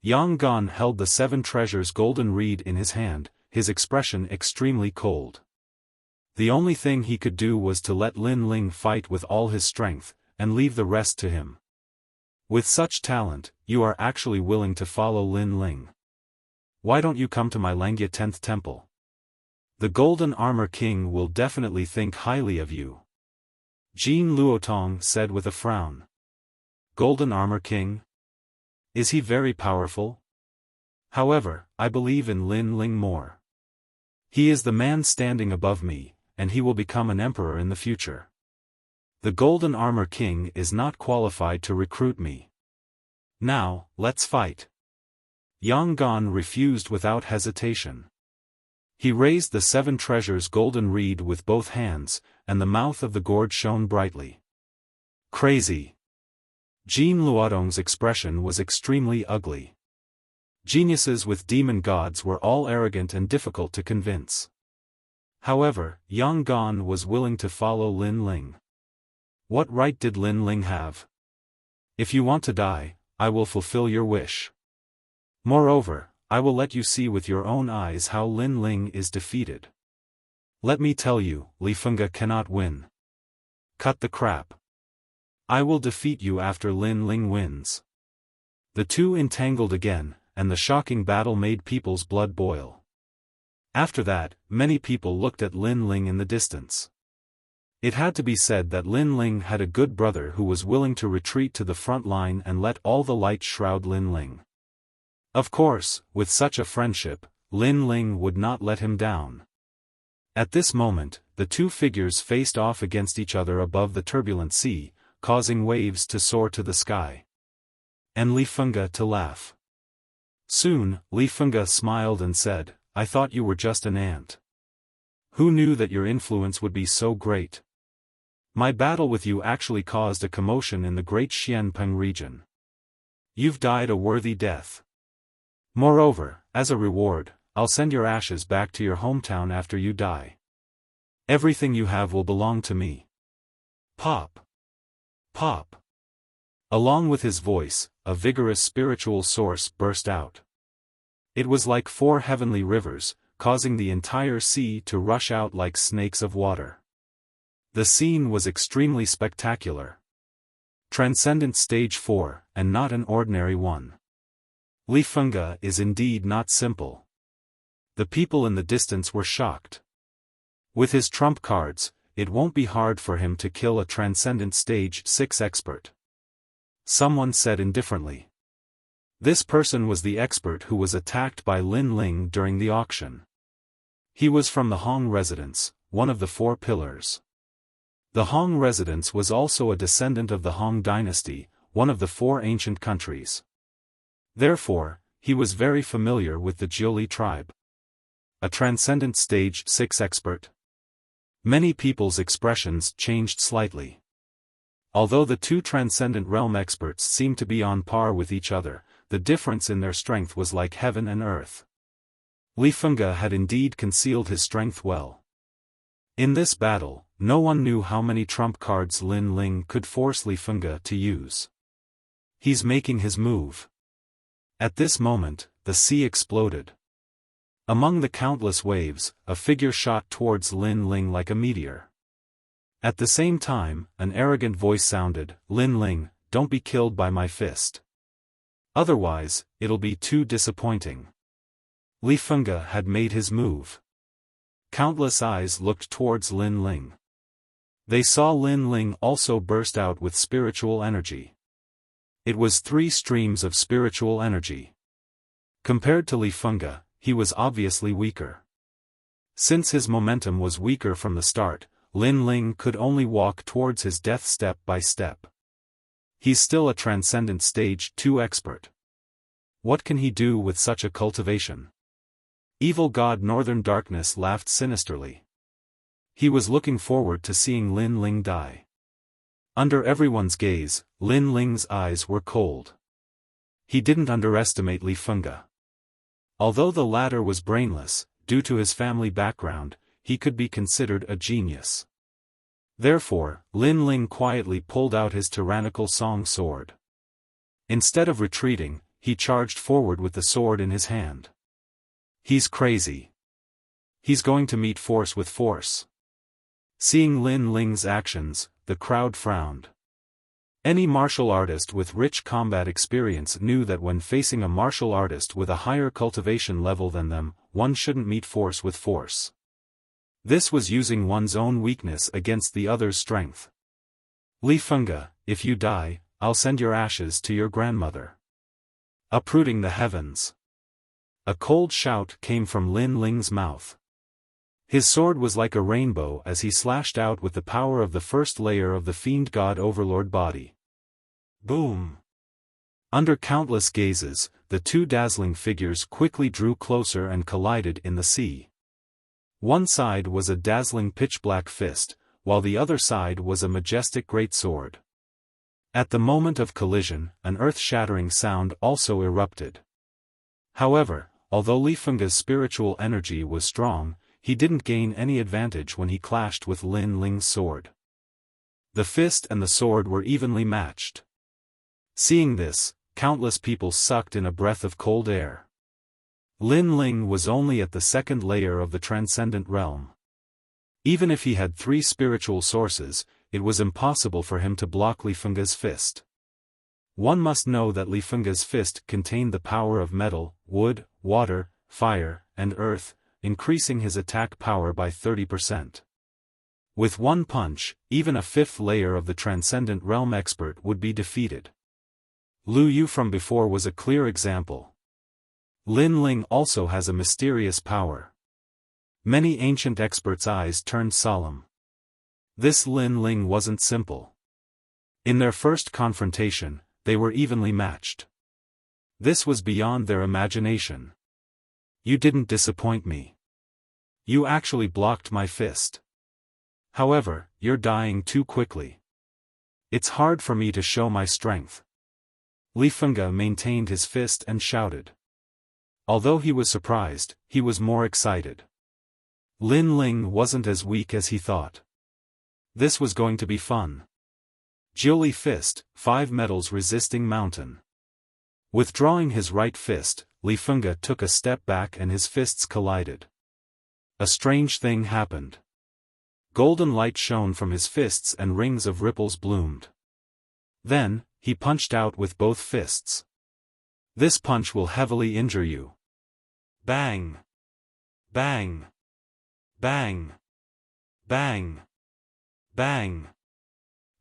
Yang Gan held the 7 treasures golden reed in his hand, his expression extremely cold. The only thing he could do was to let Lin Ling fight with all his strength, and leave the rest to him. With such talent, you are actually willing to follow Lin Ling. Why don't you come to my Langia 10th temple? The Golden Armor King will definitely think highly of you. Jean Luotong said with a frown. Golden Armor King? Is he very powerful? However, I believe in Lin Ling more. He is the man standing above me, and he will become an emperor in the future. The Golden Armor King is not qualified to recruit me. Now, let's fight. Yang Gan refused without hesitation. He raised the 7 treasures golden reed with both hands, and the mouth of the gourd shone brightly. Crazy. Jean Luodong's expression was extremely ugly. Geniuses with demon gods were all arrogant and difficult to convince. However, Yang Gan was willing to follow Lin Ling. What right did Lin Ling have? If you want to die, I will fulfill your wish. Moreover, I will let you see with your own eyes how Lin Ling is defeated. Let me tell you, Li Fengge cannot win. Cut the crap. I will defeat you after Lin Ling wins. The two entangled again, and the shocking battle made people's blood boil. After that, many people looked at Lin Ling in the distance. It had to be said that Lin Ling had a good brother who was willing to retreat to the front line and let all the light shroud Lin Ling. Of course, with such a friendship, Lin Ling would not let him down. At this moment, the two figures faced off against each other above the turbulent sea, causing waves to soar to the sky. And Li Fengge to laugh. Soon, Li Fengge smiled and said, I thought you were just an ant. Who knew that your influence would be so great? My battle with you actually caused a commotion in the great Xianpeng region. You've died a worthy death. Moreover, as a reward, I'll send your ashes back to your hometown after you die. Everything you have will belong to me. Pop. Pop. Along with his voice, a vigorous spiritual source burst out. It was like 4 heavenly rivers, causing the entire sea to rush out like snakes of water. The scene was extremely spectacular. Transcendent Stage 4, and not an ordinary one. Li Fengge is indeed not simple. The people in the distance were shocked. With his trump cards, it won't be hard for him to kill a Transcendent Stage 6 expert. Someone said indifferently. This person was the expert who was attacked by Lin Ling during the auction. He was from the Hong residence, one of the 4 pillars. The Hong residence was also a descendant of the Hong dynasty, one of the 4 ancient countries. Therefore, he was very familiar with the Jiuli tribe. A Transcendent Stage 6 expert. Many people's expressions changed slightly. Although the 2 Transcendent Realm experts seemed to be on par with each other, the difference in their strength was like heaven and earth. Li Fengge had indeed concealed his strength well. In this battle, no one knew how many trump cards Lin Ling could force Li Fengge to use. He's making his move. At this moment, the sea exploded. Among the countless waves, a figure shot towards Lin Ling like a meteor. At the same time, an arrogant voice sounded, Lin Ling, don't be killed by my fist. Otherwise, it'll be too disappointing. Li Fengge had made his move. Countless eyes looked towards Lin Ling. They saw Lin Ling also burst out with spiritual energy. It was 3 streams of spiritual energy. Compared to Li Fengge, he was obviously weaker. Since his momentum was weaker from the start, Lin Ling could only walk towards his death step by step. He's still a Transcendent Stage 2 expert. What can he do with such a cultivation? Evil god Northern Darkness laughed sinisterly. He was looking forward to seeing Lin Ling die. Under everyone's gaze, Lin Ling's eyes were cold. He didn't underestimate Li Fengge. Although the latter was brainless, due to his family background, he could be considered a genius. Therefore, Lin Ling quietly pulled out his tyrannical song sword. Instead of retreating, he charged forward with the sword in his hand. He's crazy. He's going to meet force with force. Seeing Lin Ling's actions, the crowd frowned. Any martial artist with rich combat experience knew that when facing a martial artist with a higher cultivation level than them, one shouldn't meet force with force. This was using one's own weakness against the other's strength. Li Fengge, if you die, I'll send your ashes to your grandmother. Uprooting the heavens. A cold shout came from Lin Ling's mouth. His sword was like a rainbow as he slashed out with the power of the first layer of the Fiend God Overlord body. Boom! Under countless gazes, the 2 dazzling figures quickly drew closer and collided in the sea. One side was a dazzling pitch-black fist, while the other side was a majestic greatsword. At the moment of collision, an earth-shattering sound also erupted. However, although Li Fengge's spiritual energy was strong, he didn't gain any advantage when he clashed with Lin Ling's sword. The fist and the sword were evenly matched. Seeing this, countless people sucked in a breath of cold air. Lin Ling was only at the second layer of the Transcendent realm. Even if he had 3 spiritual sources, it was impossible for him to block Li Fengge's fist. One must know that Li Fengge's fist contained the power of metal, wood, water, fire, and earth, increasing his attack power by 30%. With one punch, even a 5th layer of the Transcendent realm expert would be defeated. Lu Yu from before was a clear example. Lin Ling also has a mysterious power. Many ancient experts' eyes turned solemn. This Lin Ling wasn't simple. In their first confrontation, they were evenly matched. This was beyond their imagination. You didn't disappoint me. You actually blocked my fist. However, you're dying too quickly. It's hard for me to show my strength. Li Fengge maintained his fist and shouted. Although he was surprised, he was more excited. Lin Ling wasn't as weak as he thought. This was going to be fun. Jiuli fist, 5 metals resisting mountain. Withdrawing his right fist, Li Fengge took a step back and his fists collided. A strange thing happened. Golden light shone from his fists and rings of ripples bloomed. Then, he punched out with both fists. This punch will heavily injure you. Bang! Bang! Bang! Bang! Bang!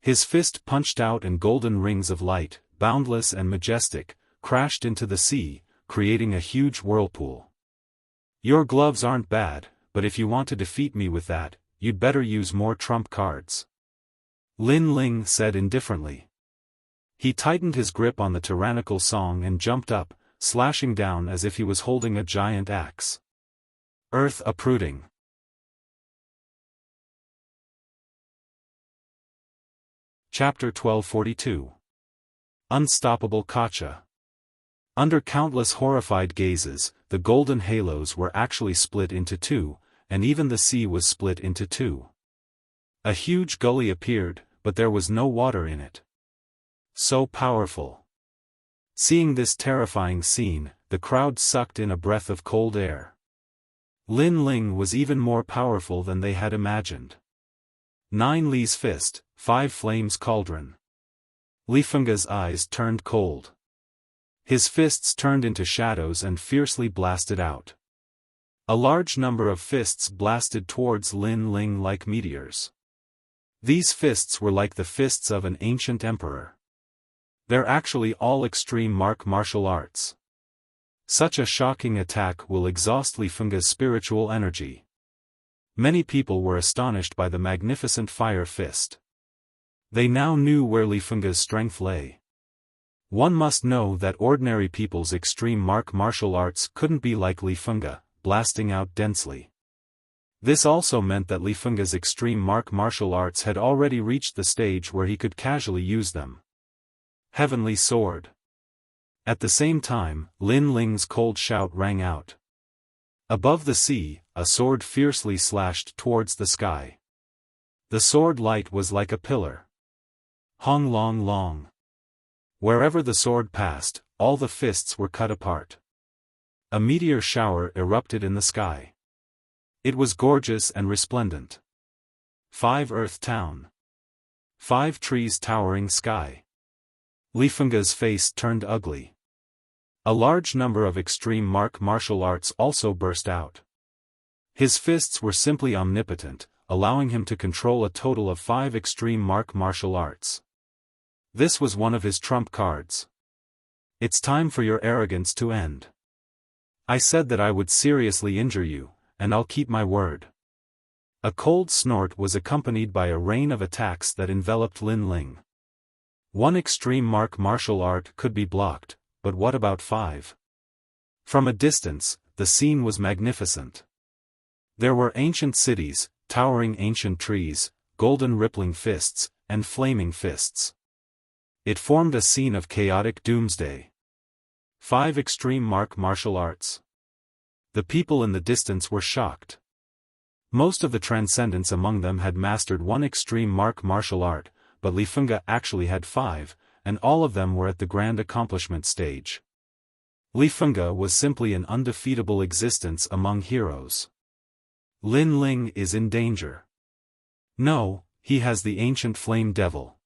His fist punched out and golden rings of light, boundless and majestic, crashed into the sea, creating a huge whirlpool. Your gloves aren't bad, but if you want to defeat me with that, you'd better use more trump cards. Lin Ling said indifferently. He tightened his grip on the tyrannical song and jumped up, slashing down as if he was holding a giant axe. Earth uprooting. Chapter 1242. Unstoppable Kacha. Under countless horrified gazes, the golden halos were actually split into 2, and even the sea was split into 2. A huge gully appeared, but there was no water in it. So powerful. Seeing this terrifying scene, the crowd sucked in a breath of cold air. Lin Ling was even more powerful than they had imagined. 9 Li's fist, 5 flames cauldron. Li Fengge's eyes turned cold. His fists turned into shadows and fiercely blasted out. A large number of fists blasted towards Lin Ling like meteors. These fists were like the fists of an ancient emperor. They're actually all extreme martial arts. Such a shocking attack will exhaust Li Fengge's spiritual energy. Many people were astonished by the magnificent fire fist. They now knew where Li Fengge's strength lay. One must know that ordinary people's extreme martial arts couldn't be like Li Fengge, blasting out densely. This also meant that Li Fengge's extreme martial arts had already reached the stage where he could casually use them. Heavenly Sword. At the same time, Lin Ling's cold shout rang out. Above the sea, a sword fiercely slashed towards the sky. The sword light was like a pillar. Hong long long. Wherever the sword passed, all the fists were cut apart. A meteor shower erupted in the sky. It was gorgeous and resplendent. 5 Earth Town. 5 trees towering sky. Li Fengge's face turned ugly. A large number of extreme martial arts also burst out. His fists were simply omnipotent, allowing him to control a total of 5 extreme martial arts. This was one of his trump cards. It's time for your arrogance to end. I said that I would seriously injure you, and I'll keep my word. A cold snort was accompanied by a rain of attacks that enveloped Lin Ling. 1 extreme martial art could be blocked, but what about 5? From a distance, the scene was magnificent. There were ancient cities, towering ancient trees, golden rippling fists, and flaming fists. It formed a scene of chaotic doomsday. 5 extreme martial arts. The people in the distance were shocked. Most of the transcendents among them had mastered one extreme martial art, but Li Fengge actually had 5, and all of them were at the grand accomplishment stage. Li Fengge was simply an undefeatable existence among heroes. Lin Ling is in danger. No, he has the ancient flame devil.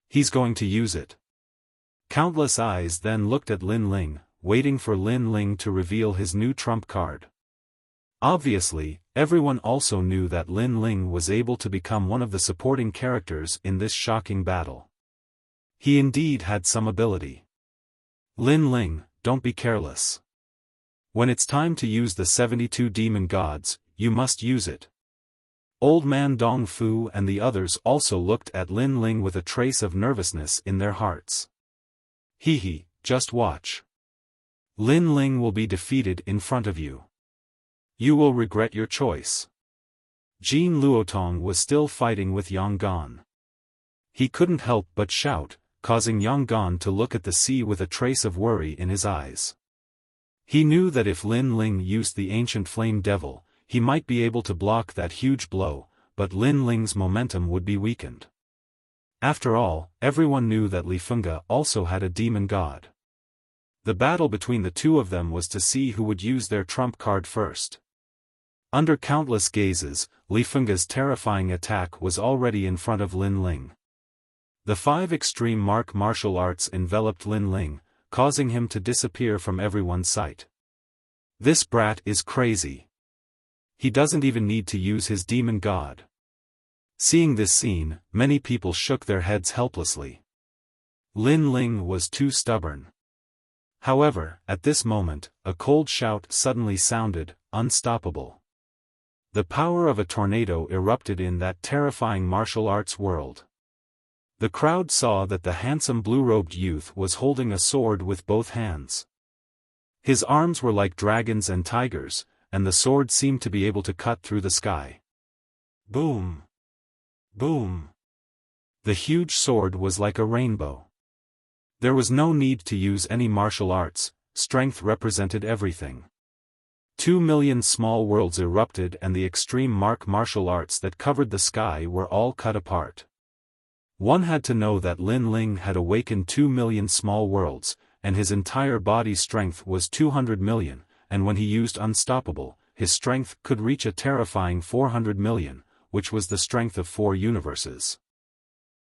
He's going to use it. Countless eyes then looked at Lin Ling, waiting for Lin Ling to reveal his new trump card. Obviously, everyone also knew that Lin Ling was able to become one of the supporting characters in this shocking battle. He indeed had some ability. Lin Ling, don't be careless. When it's time to use the 72 demon gods, you must use it. Old man Dong Fu and the others also looked at Lin Ling with a trace of nervousness in their hearts. Hee, just watch. Lin Ling will be defeated in front of you. You will regret your choice. Jin Luotong was still fighting with Yang Gan. He couldn't help but shout, causing Yang Gan to look at the sea with a trace of worry in his eyes. He knew that if Lin Ling used the ancient flame devil, he might be able to block that huge blow, but Lin Ling's momentum would be weakened. After all, everyone knew that Li Fengge also had a demon god. The battle between the two of them was to see who would use their trump card first. Under countless gazes, Li Fengge's terrifying attack was already in front of Lin Ling. The 5 extreme martial arts enveloped Lin Ling, causing him to disappear from everyone's sight. This brat is crazy. He doesn't even need to use his demon god. Seeing this scene, many people shook their heads helplessly. Lin Ling was too stubborn. However, at this moment, a cold shout suddenly sounded, unstoppable. The power of a tornado erupted in that terrifying martial arts world. The crowd saw that the handsome blue-robed youth was holding a sword with both hands. His arms were like dragons and tigers, and the sword seemed to be able to cut through the sky. Boom! Boom! The huge sword was like a rainbow. There was no need to use any martial arts, strength represented everything. 2 million small worlds erupted and the extreme martial arts that covered the sky were all cut apart. One had to know that Lin Ling had awakened 2 million small worlds, and his entire body strength was 200 million, and when he used Unstoppable, his strength could reach a terrifying 400 million, which was the strength of 4 universes.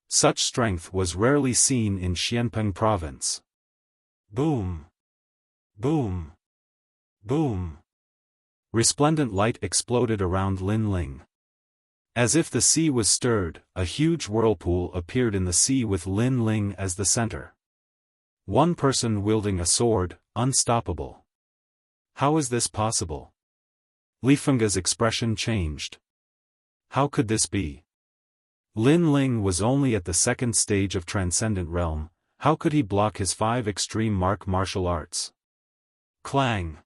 Such strength was rarely seen in Xianpeng province. Boom! Boom! Boom! Resplendent light exploded around Lin Ling. As if the sea was stirred, a huge whirlpool appeared in the sea with Lin Ling as the center. One person wielding a sword, unstoppable. How is this possible? Li Fengge's expression changed. How could this be? Lin Ling was only at the 2nd stage of Transcendent Realm, how could he block his 5 extreme martial arts? Clang!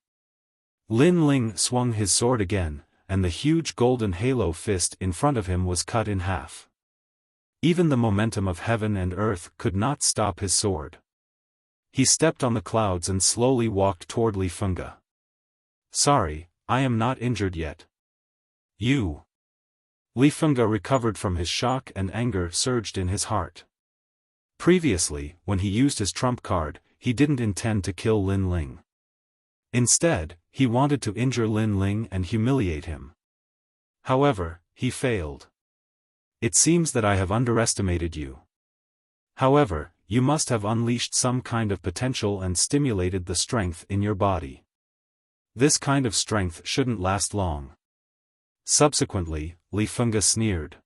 Lin Ling swung his sword again, and the huge golden halo fist in front of him was cut in half. Even the momentum of heaven and earth could not stop his sword. He stepped on the clouds and slowly walked toward Li Fengge. Sorry, I am not injured yet. You. Li Fengge recovered from his shock and anger surged in his heart. Previously, when he used his trump card, he didn't intend to kill Lin Ling. Instead, he wanted to injure Lin Ling and humiliate him. However, he failed. It seems that I have underestimated you. However, you must have unleashed some kind of potential and stimulated the strength in your body. This kind of strength shouldn't last long. Subsequently, Li Fengge sneered.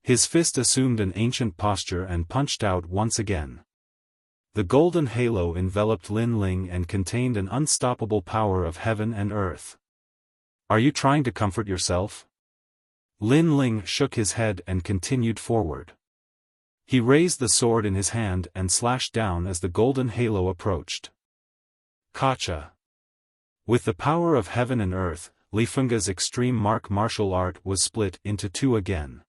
His fist assumed an ancient posture and punched out once again. The golden halo enveloped Lin Ling and contained an unstoppable power of heaven and earth. Are you trying to comfort yourself? Lin Ling shook his head and continued forward. He raised the sword in his hand and slashed down as the golden halo approached. Kacha! With the power of heaven and earth, Li Fengge's extreme martial art was split into 2 again.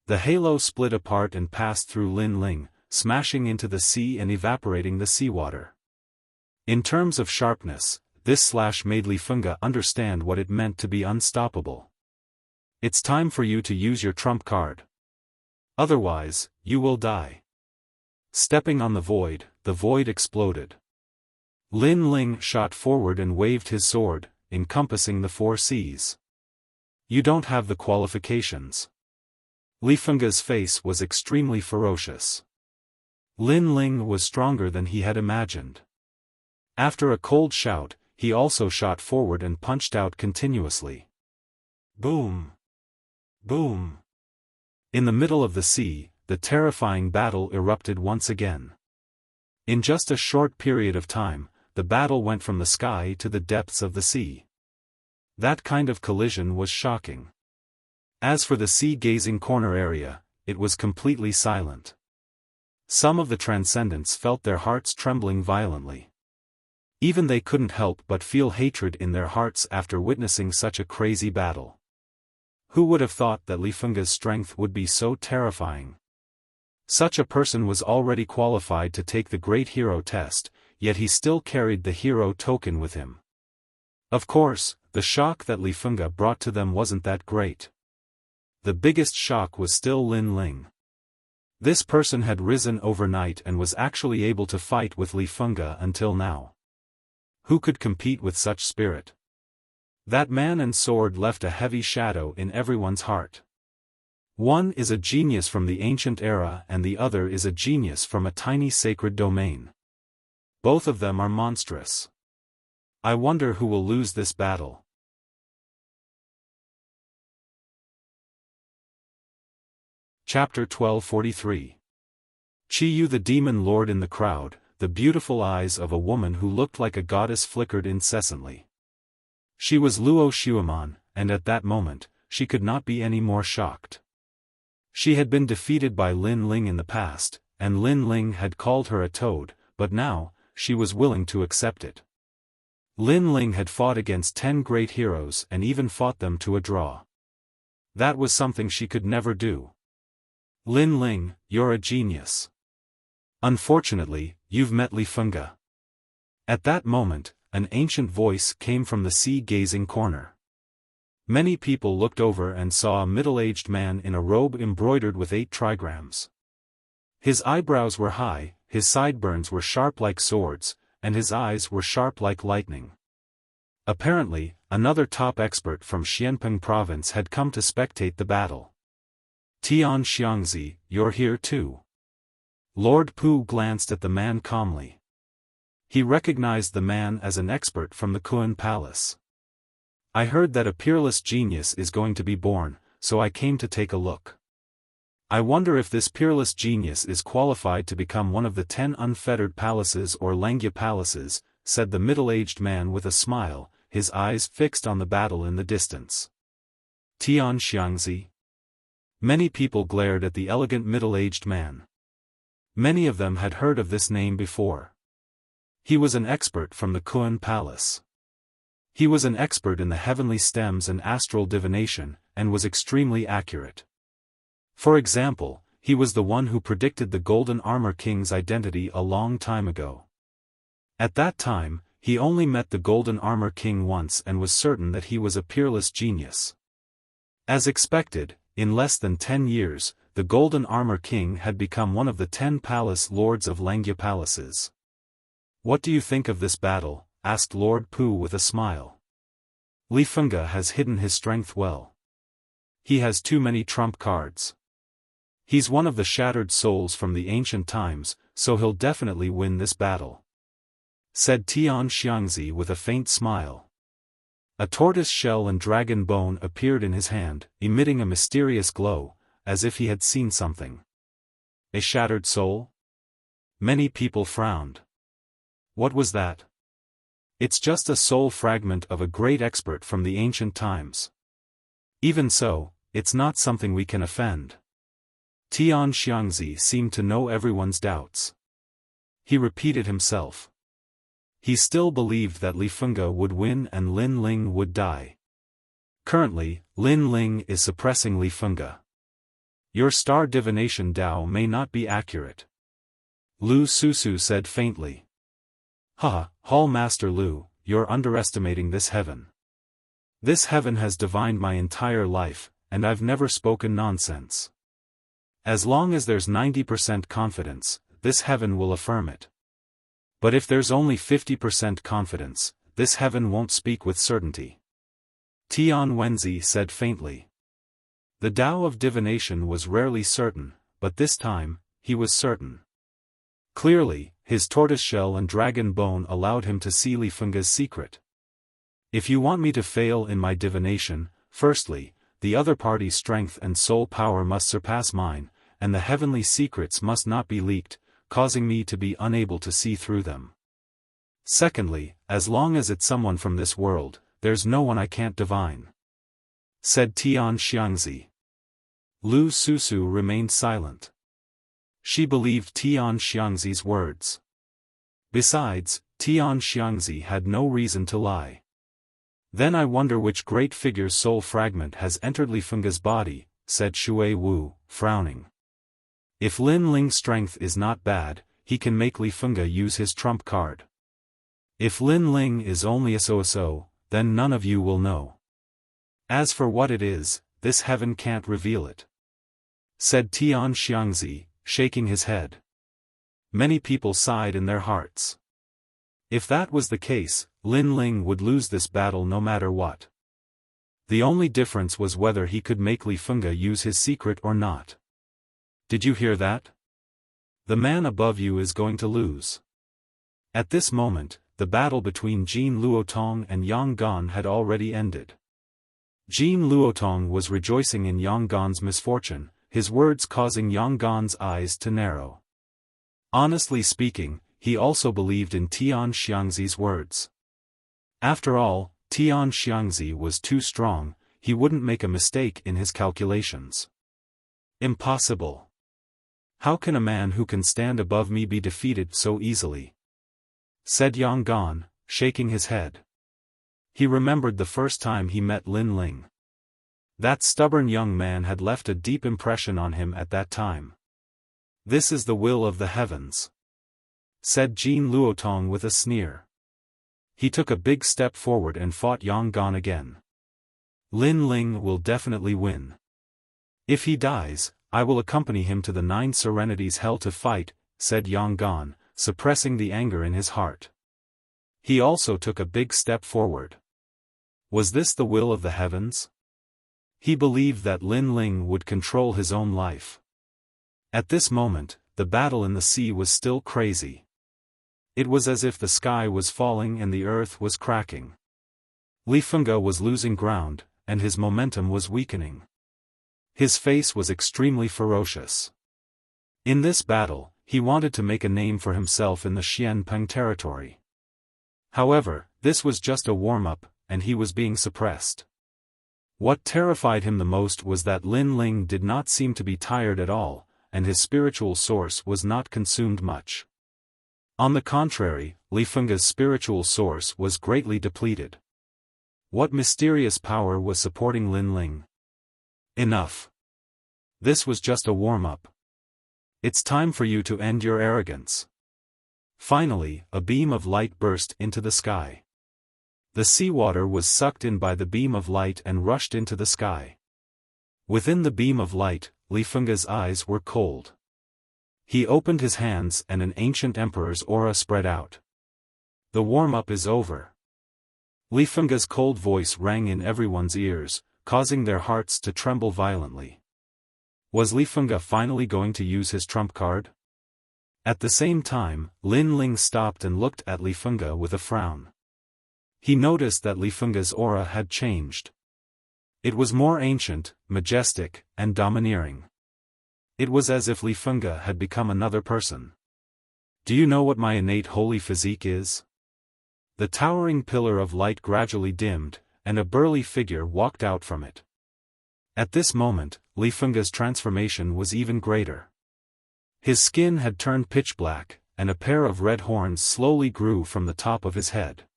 The halo split apart and passed through Lin Ling, smashing into the sea and evaporating the seawater. In terms of sharpness, this slash made Li Fengge understand what it meant to be unstoppable. It's time for you to use your trump card. Otherwise, you will die. Stepping on the void exploded. Lin Ling shot forward and waved his sword, encompassing the 4 seas. You don't have the qualifications. Li Fengge's face was extremely ferocious. Lin Ling was stronger than he had imagined. After a cold shout, he also shot forward and punched out continuously. Boom! Boom! In the middle of the sea, the terrifying battle erupted once again. In just a short period of time, the battle went from the sky to the depths of the sea. That kind of collision was shocking. As for the sea-gazing corner area, it was completely silent. Some of the Transcendents felt their hearts trembling violently. Even they couldn't help but feel hatred in their hearts after witnessing such a crazy battle. Who would have thought that Li Fengge's strength would be so terrifying? Such a person was already qualified to take the Great Hero test, yet he still carried the hero token with him. Of course, the shock that Li Fengge brought to them wasn't that great. The biggest shock was still Lin Ling. This person had risen overnight and was actually able to fight with Li Fengge until now. Who could compete with such spirit? That man and sword left a heavy shadow in everyone's heart. One is a genius from the ancient era and the other is a genius from a tiny sacred domain. Both of them are monstrous. I wonder who will lose this battle. Chapter 1243. Qiyu the demon lord in the crowd, the beautiful eyes of a woman who looked like a goddess flickered incessantly. She was Luo Xueman, and at that moment, she could not be any more shocked. She had been defeated by Lin Ling in the past, and Lin Ling had called her a toad, but now, she was willing to accept it. Lin Ling had fought against 10 great heroes and even fought them to a draw. That was something she could never do. Lin Ling, you're a genius. Unfortunately, you've met Li Fengge. At that moment, an ancient voice came from the sea-gazing corner. Many people looked over and saw a middle-aged man in a robe embroidered with 8 trigrams. His eyebrows were high, his sideburns were sharp like swords, and his eyes were sharp like lightning. Apparently, another top expert from Xianpeng province had come to spectate the battle. Tian Xiangzi, you're here too. Lord Pu glanced at the man calmly. He recognized the man as an expert from the Kuan Palace. I heard that a peerless genius is going to be born, so I came to take a look. I wonder if this peerless genius is qualified to become one of the 10 unfettered palaces or Langya palaces, said the middle-aged man with a smile, his eyes fixed on the battle in the distance. Tian Xiangzi. Many people glared at the elegant middle-aged man. Many of them had heard of this name before. He was an expert from the Kuan Palace. He was an expert in the heavenly stems and astral divination, and was extremely accurate. For example, he was the one who predicted the Golden Armor King's identity a long time ago. At that time, he only met the Golden Armor King once and was certain that he was a peerless genius. As expected, in less than 10 years, the Golden Armor King had become one of the 10 palace lords of Langya palaces. What do you think of this battle? Asked Lord Pu with a smile. Li Fengge has hidden his strength well. He has too many trump cards. He's one of the shattered souls from the ancient times, so he'll definitely win this battle. Said Tian Xiangzi with a faint smile. A tortoise shell and dragon bone appeared in his hand, emitting a mysterious glow, as if he had seen something. A shattered soul? Many people frowned. What was that? It's just a soul fragment of a great expert from the ancient times. Even so, it's not something we can offend. Tian Xiangzi seemed to know everyone's doubts. He repeated himself. He still believed that Li Fengge would win and Lin Ling would die. Currently, Lin Ling is suppressing Li Fengge. Your star divination Dao may not be accurate. Lu Susu said faintly. "Haha, Hall Master Lu, you're underestimating this heaven. This heaven has divined my entire life, and I've never spoken nonsense. As long as there's 90% confidence, this heaven will affirm it. But if there's only 50% confidence, this heaven won't speak with certainty." Tian Wenzi said faintly. The Tao of divination was rarely certain, but this time, he was certain. Clearly, his tortoiseshell and dragon bone allowed him to see Li Fengge's secret. "If you want me to fail in my divination, firstly, the other party's strength and soul power must surpass mine, and the heavenly secrets must not be leaked, causing me to be unable to see through them. Secondly, as long as it's someone from this world, there's no one I can't divine," said Tian Xiangzi. Lu Susu remained silent. She believed Tian Xiangzi's words. Besides, Tian Xiangzi had no reason to lie. "Then I wonder which great figure's soul fragment has entered Li Fengge's body," said Shui Wu, frowning. "If Lin Ling's strength is not bad, he can make Li Fengge use his trump card. If Lin Ling is only a so-so, then none of you will know. As for what it is, this heaven can't reveal it," said Tian Xiangzi, shaking his head. Many people sighed in their hearts. If that was the case, Lin Ling would lose this battle no matter what. The only difference was whether he could make Li Fengge use his secret or not. "Did you hear that? The man above you is going to lose." At this moment, the battle between Jin Luotong and Yang Gan had already ended. Jin Luotong was rejoicing in Yang Gan's misfortune, his words causing Yang Gan's eyes to narrow. Honestly speaking, he also believed in Tian Xiangzi's words. After all, Tian Xiangzi was too strong, he wouldn't make a mistake in his calculations. "Impossible. How can a man who can stand above me be defeated so easily?" said Yang Gan, shaking his head. He remembered the first time he met Lin Ling. That stubborn young man had left a deep impression on him at that time. "This is the will of the heavens," said Jin Luotong with a sneer. He took a big step forward and fought Yang Gan again. "Lin Ling will definitely win. If he dies, I will accompany him to the 9 Serenities Hell to fight," said Yang Gan, suppressing the anger in his heart. He also took a big step forward. Was this the will of the heavens? He believed that Lin Ling would control his own life. At this moment, the battle in the sea was still crazy. It was as if the sky was falling and the earth was cracking. Li Fengge was losing ground, and his momentum was weakening. His face was extremely ferocious. In this battle, he wanted to make a name for himself in the Xianpeng territory. However, this was just a warm-up, and he was being suppressed. What terrified him the most was that Lin Ling did not seem to be tired at all, and his spiritual source was not consumed much. On the contrary, Li Fengge's spiritual source was greatly depleted. What mysterious power was supporting Lin Ling? Enough. This was just a warm-up. It's time for you to end your arrogance. Finally, a beam of light burst into the sky. The seawater was sucked in by the beam of light and rushed into the sky. Within the beam of light, Li Fengge's eyes were cold. He opened his hands and an ancient emperor's aura spread out. "The warm-up is over." Li Fengge's cold voice rang in everyone's ears, causing their hearts to tremble violently. Was Li Fengge finally going to use his trump card? At the same time, Lin Ling stopped and looked at Li Fengge with a frown. He noticed that Li Fengge's aura had changed. It was more ancient, majestic, and domineering. It was as if Li Fengge had become another person. "Do you know what my innate holy physique is?" The towering pillar of light gradually dimmed, and a burly figure walked out from it. At this moment, Li Fengge's transformation was even greater. His skin had turned pitch black, and a pair of red horns slowly grew from the top of his head.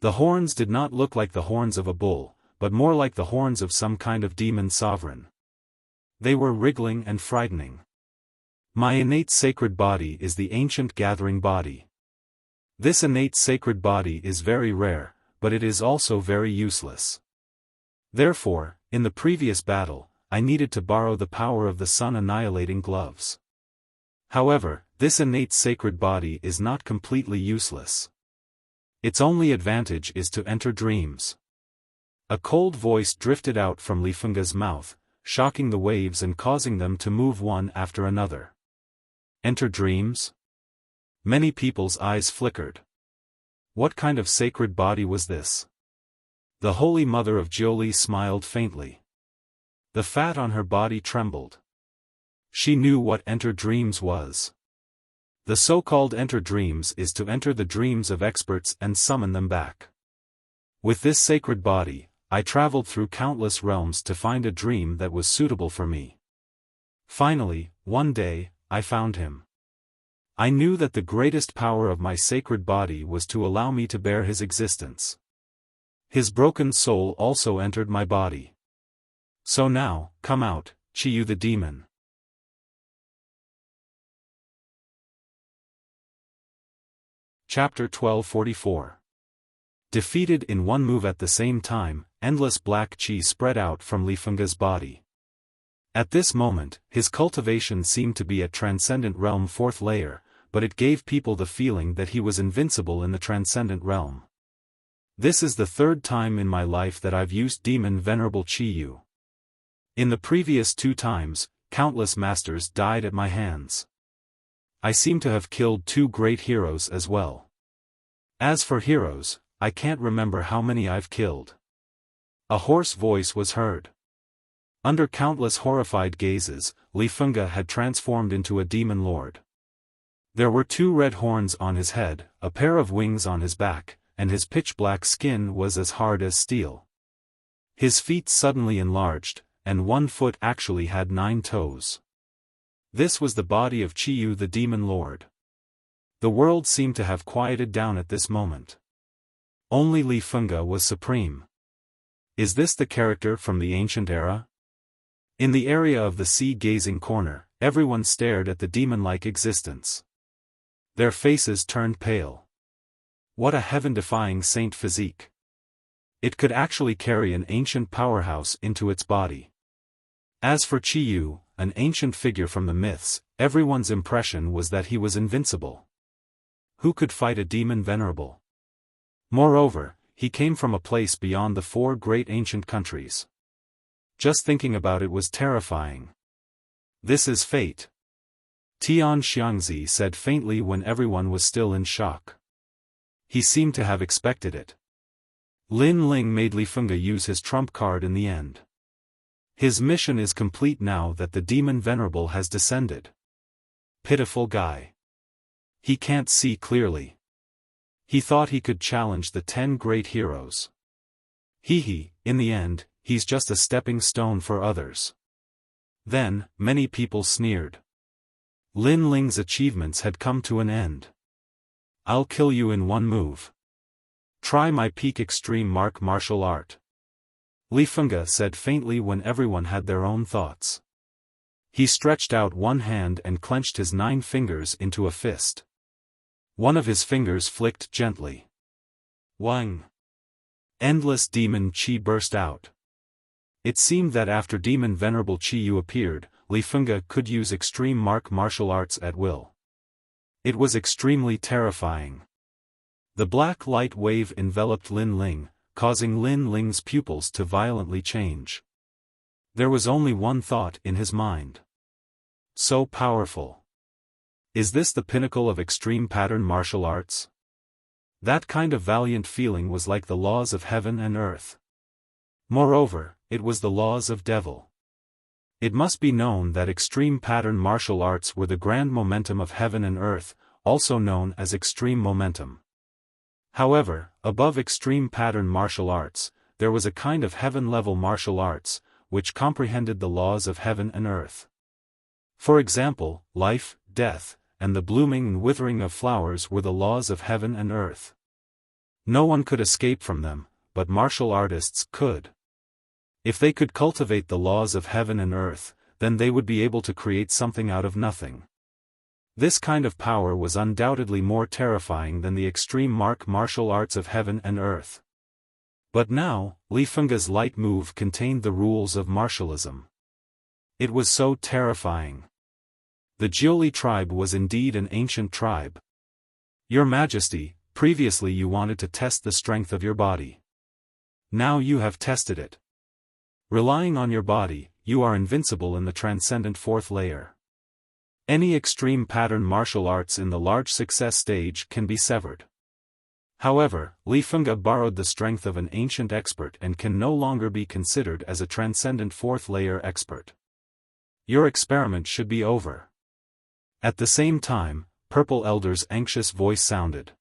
The horns did not look like the horns of a bull, but more like the horns of some kind of demon sovereign. They were wriggling and frightening. "My innate sacred body is the ancient gathering body. This innate sacred body is very rare, but it is also very useless. Therefore, in the previous battle, I needed to borrow the power of the sun-annihilating gloves. However, this innate sacred body is not completely useless. Its only advantage is to enter dreams. A cold voice drifted out from Li Fengge's mouth, shocking the waves and causing them to move one after another. Enter dreams? Many people's eyes flickered. What kind of sacred body was this? The Holy Mother of Jiuli smiled faintly. The fat on her body trembled. She knew what enter dreams was. The so-called enter dreams is to enter the dreams of experts and summon them back. With this sacred body, I traveled through countless realms to find a dream that was suitable for me. Finally, one day, I found him. I knew that the greatest power of my sacred body was to allow me to bear his existence. His broken soul also entered my body. So now, come out, Qiyu the demon. Chapter 1244. Defeated in one move at the same time, endless black qi spread out from Li Fengge's body. At this moment, his cultivation seemed to be at Transcendent Realm 4th layer, but it gave people the feeling that he was invincible in the Transcendent Realm. This is the third time in my life that I've used Demon Venerable Qiyu. In the previous 2 times, countless masters died at my hands. I seem to have killed 2 great heroes as well. As for heroes, I can't remember how many I've killed. A hoarse voice was heard. Under countless horrified gazes, Li Fengge had transformed into a demon lord. There were 2 red horns on his head, a pair of wings on his back, and his pitch-black skin was as hard as steel. His feet suddenly enlarged, and one foot actually had 9 toes. This was the body of Qiyu the demon lord. The world seemed to have quieted down at this moment. Only Li Fengge was supreme. Is this the character from the ancient era? In the area of the sea-gazing corner, everyone stared at the demon-like existence. Their faces turned pale. What a heaven-defying saint physique. It could actually carry an ancient powerhouse into its body. As for Qiyu, an ancient figure from the myths, everyone's impression was that he was invincible. Who could fight a demon venerable? Moreover, he came from a place beyond the 4 great ancient countries. Just thinking about it was terrifying. This is fate. Tian Xiangzi said faintly when everyone was still in shock. He seemed to have expected it. Lin Ling made Li Fengge use his trump card in the end. His mission is complete now that the demon venerable has descended. Pitiful guy. He can't see clearly. He thought he could challenge the 10 great heroes. In the end, he's just a stepping stone for others. Then, many people sneered. Lin Ling's achievements had come to an end. I'll kill you in one move. Try my peak extreme martial art. Li Fengge said faintly when everyone had their own thoughts. He stretched out one hand and clenched his 9 fingers into a fist. One of his fingers flicked gently. Wang! Endless demon qi burst out. It seemed that after Demon Venerable Qiyu appeared, Li Fengge could use extreme martial arts at will. It was extremely terrifying. The black light wave enveloped Lin Ling, causing Lin Ling's pupils to violently change. There was only one thought in his mind. So powerful. Is this the pinnacle of extreme pattern martial arts? That kind of valiant feeling was like the laws of heaven and earth. Moreover, it was the laws of devil. It must be known that extreme pattern martial arts were the grand momentum of heaven and earth, also known as extreme momentum. However, above extreme pattern martial arts, there was a kind of heaven-level martial arts, which comprehended the laws of heaven and earth. For example, life, death, and the blooming and withering of flowers were the laws of heaven and earth. No one could escape from them, but martial artists could. If they could cultivate the laws of heaven and earth, then they would be able to create something out of nothing. This kind of power was undoubtedly more terrifying than the extreme martial arts of heaven and earth. But now, Li Fengge's light move contained the rules of martialism. It was so terrifying. The Jiuli tribe was indeed an ancient tribe. Your Majesty, previously you wanted to test the strength of your body. Now you have tested it. Relying on your body, you are invincible in the transcendent fourth layer. Any extreme pattern martial arts in the large success stage can be severed. However, Li Fengge borrowed the strength of an ancient expert and can no longer be considered as a transcendent fourth layer expert. Your experiment should be over. At the same time, Purple Elder's anxious voice sounded.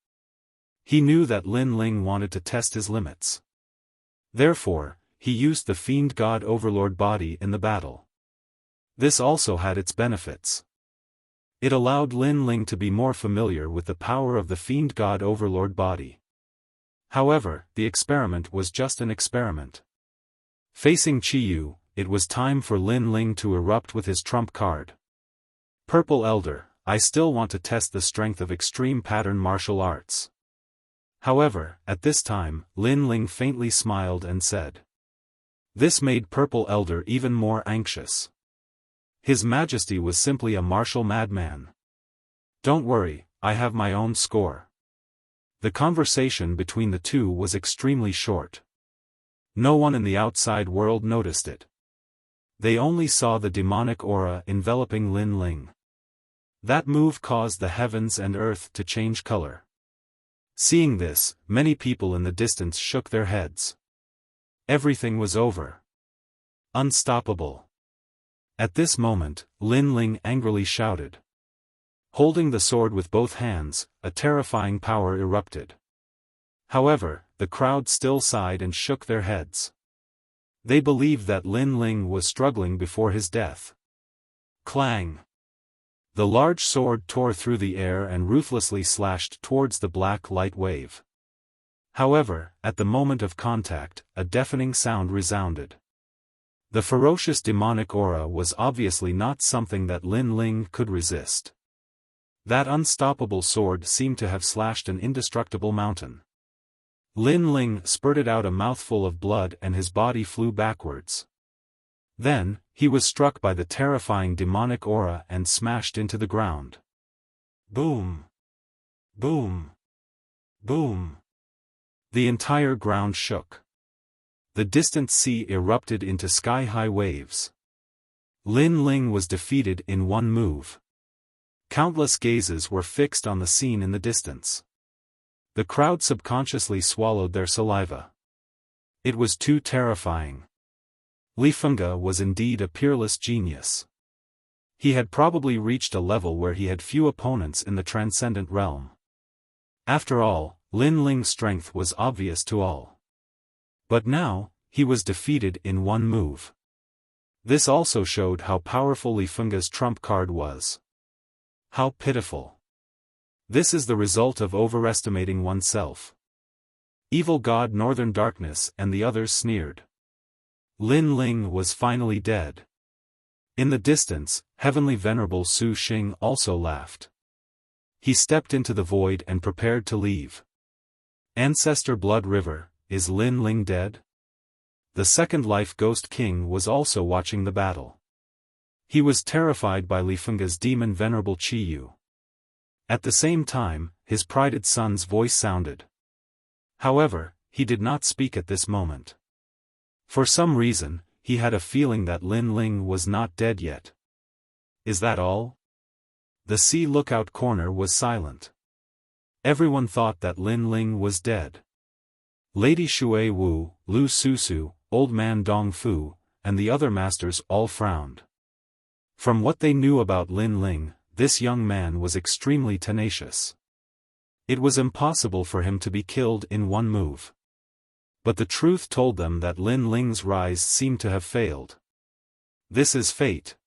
He knew that Lin Ling wanted to test his limits. Therefore, he used the Fiend God Overlord body in the battle. This also had its benefits. It allowed Lin Ling to be more familiar with the power of the Fiend God Overlord body. However, the experiment was just an experiment. Facing Qiyu, it was time for Lin Ling to erupt with his trump card. Purple Elder, I still want to test the strength of extreme pattern martial arts. However, at this time, Lin Ling faintly smiled and said. This made Purple Elder even more anxious. His Majesty was simply a martial madman. Don't worry, I have my own score. The conversation between the two was extremely short. No one in the outside world noticed it. They only saw the demonic aura enveloping Lin Ling. That move caused the heavens and earth to change color. Seeing this, many people in the distance shook their heads. Everything was over. Unstoppable. At this moment, Lin Ling angrily shouted. Holding the sword with both hands, a terrifying power erupted. However, the crowd still sighed and shook their heads. They believed that Lin Ling was struggling before his death. Clang! The large sword tore through the air and ruthlessly slashed towards the black light wave. However, at the moment of contact, a deafening sound resounded. The ferocious demonic aura was obviously not something that Lin Ling could resist. That unstoppable sword seemed to have slashed an indestructible mountain. Lin Ling spurted out a mouthful of blood and his body flew backwards. Then, he was struck by the terrifying demonic aura and smashed into the ground. Boom! Boom! Boom! The entire ground shook. The distant sea erupted into sky-high waves. Lin Ling was defeated in one move. Countless gazes were fixed on the scene in the distance. The crowd subconsciously swallowed their saliva. It was too terrifying. Li Fengge was indeed a peerless genius. He had probably reached a level where he had few opponents in the transcendent realm. After all, Lin Ling's strength was obvious to all. But now, he was defeated in one move. This also showed how powerful Li Fengge's trump card was. How pitiful. This is the result of overestimating oneself. Evil God Northern Darkness and the others sneered. Lin Ling was finally dead. In the distance, Heavenly Venerable Su Xing also laughed. He stepped into the void and prepared to leave. Ancestor Blood River, is Lin Ling dead? The Second Life Ghost King was also watching the battle. He was terrified by Li Fengge's demon Venerable Qiyu. At the same time, his prided son's voice sounded. However, he did not speak at this moment. For some reason, he had a feeling that Lin Ling was not dead yet. Is that all? The Sea Lookout corner was silent. Everyone thought that Lin Ling was dead. Lady Shui Wu, Lu Susu, Old Man Dong Fu, and the other masters all frowned. From what they knew about Lin Ling, this young man was extremely tenacious. It was impossible for him to be killed in one move. But the truth told them that Lin Ling's rise seemed to have failed. This is fate.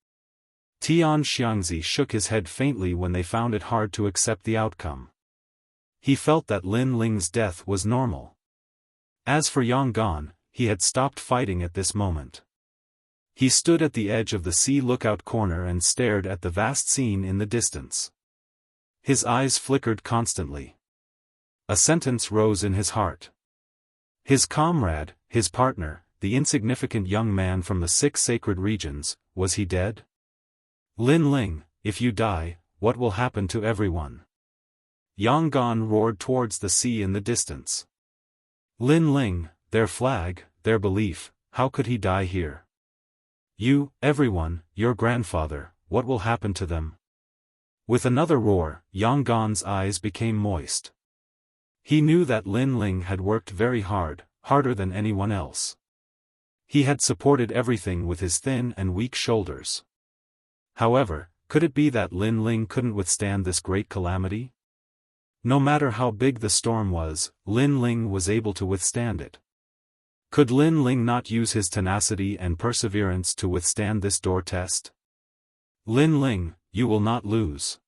Tian Xiangzi shook his head faintly when they found it hard to accept the outcome. He felt that Lin Ling's death was normal. As for Yang Gan, he had stopped fighting at this moment. He stood at the edge of the Sea Lookout corner and stared at the vast scene in the distance. His eyes flickered constantly. A sentence rose in his heart. His comrade, his partner, the insignificant young man from the 6 sacred regions, was he dead? Lin Ling, if you die, what will happen to everyone? Yang Gan roared towards the sea in the distance. Lin Ling, their flag, their belief, how could he die here? You, everyone, your grandfather, what will happen to them? With another roar, Yang Gan's eyes became moist. He knew that Lin Ling had worked very hard, harder than anyone else. He had supported everything with his thin and weak shoulders. However, could it be that Lin Ling couldn't withstand this great calamity? No matter how big the storm was, Lin Ling was able to withstand it. Could Lin Ling not use his tenacity and perseverance to withstand this door test? Lin Ling, you will not lose.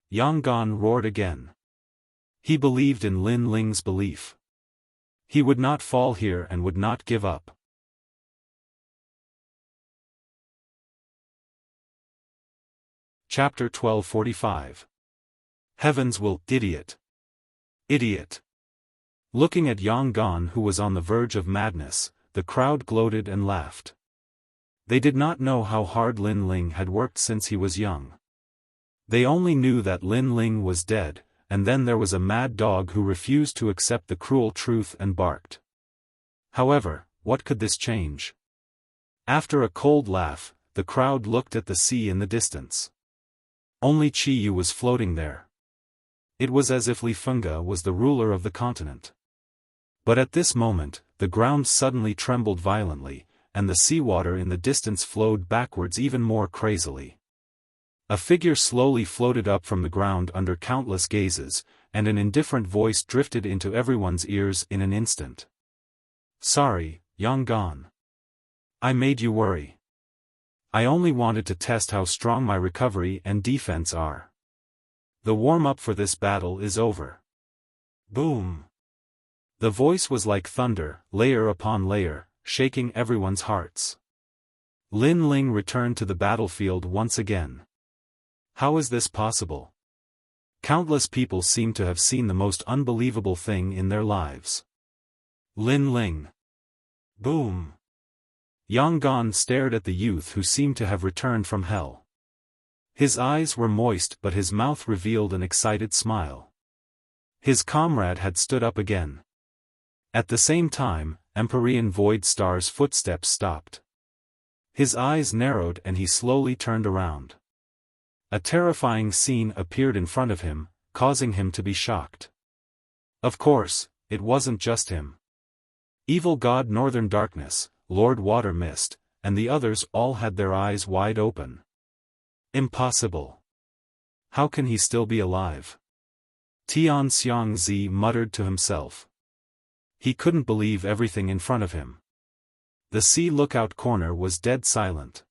Yang Gan roared again. He believed in Lin Ling's belief. He would not fall here and would not give up. Chapter 1245. Heavens will, idiot. Idiot. Looking at Yang Gan, who was on the verge of madness, the crowd gloated and laughed. They did not know how hard Lin Ling had worked since he was young. They only knew that Lin Ling was dead, and then there was a mad dog who refused to accept the cruel truth and barked. However, what could this change? After a cold laugh, the crowd looked at the sea in the distance. Only Chi Yu was floating there. It was as if Li Fengge was the ruler of the continent. But at this moment, the ground suddenly trembled violently, and the seawater in the distance flowed backwards even more crazily. A figure slowly floated up from the ground under countless gazes, and an indifferent voice drifted into everyone's ears in an instant. Sorry, Yang Gan. I made you worry. I only wanted to test how strong my recovery and defense are. The warm-up for this battle is over. Boom! The voice was like thunder, layer upon layer, shaking everyone's hearts. Lin Ling returned to the battlefield once again. How is this possible? Countless people seem to have seen the most unbelievable thing in their lives. Lin Ling. Boom! Yang Gan stared at the youth who seemed to have returned from hell. His eyes were moist but his mouth revealed an excited smile. His comrade had stood up again. At the same time, Empyrean Void Star's footsteps stopped. His eyes narrowed and he slowly turned around. A terrifying scene appeared in front of him, causing him to be shocked. Of course, it wasn't just him. Evil God Northern Darkness, Lord Water Mist, and the others all had their eyes wide open. Impossible. How can he still be alive? Tian Xiangzi muttered to himself. He couldn't believe everything in front of him. The sea lookout corner was dead silent.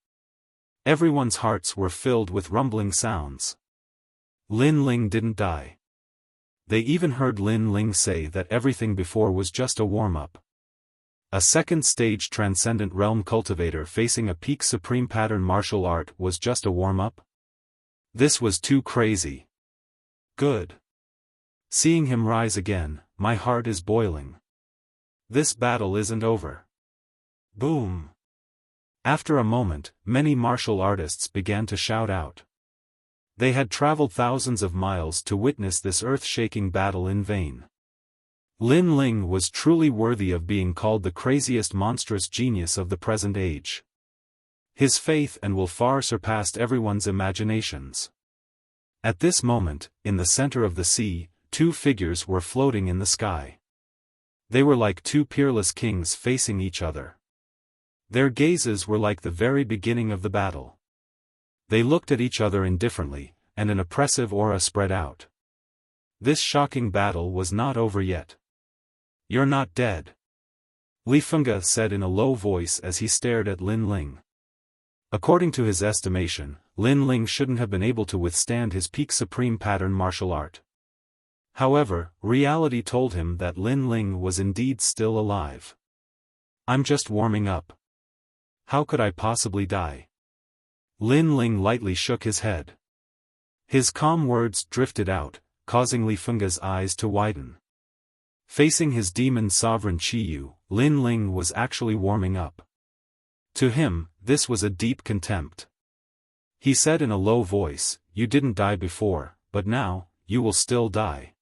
Everyone's hearts were filled with rumbling sounds. Lin Ling didn't die. They even heard Lin Ling say that everything before was just a warm-up. A second-stage Transcendent Realm cultivator facing a peak supreme pattern martial art was just a warm-up? This was too crazy. Good. Seeing him rise again, my heart is boiling. This battle isn't over. Boom. After a moment, many martial artists began to shout out. They had traveled thousands of miles to witness this earth-shaking battle in vain. Lin Ling was truly worthy of being called the craziest monstrous genius of the present age. His faith and will far surpassed everyone's imaginations. At this moment, in the center of the sea, two figures were floating in the sky. They were like two peerless kings facing each other. Their gazes were like the very beginning of the battle. They looked at each other indifferently, and an oppressive aura spread out. This shocking battle was not over yet. You're not dead. Li Fengge said in a low voice as he stared at Lin Ling. According to his estimation, Lin Ling shouldn't have been able to withstand his peak supreme pattern martial art. However, reality told him that Lin Ling was indeed still alive. I'm just warming up. How could I possibly die? Lin Ling lightly shook his head. His calm words drifted out, causing Li Fengge's eyes to widen. Facing his demon sovereign Qiyu, Lin Ling was actually warming up. To him, this was a deep contempt. He said in a low voice, "You didn't die before, but now, you will still die.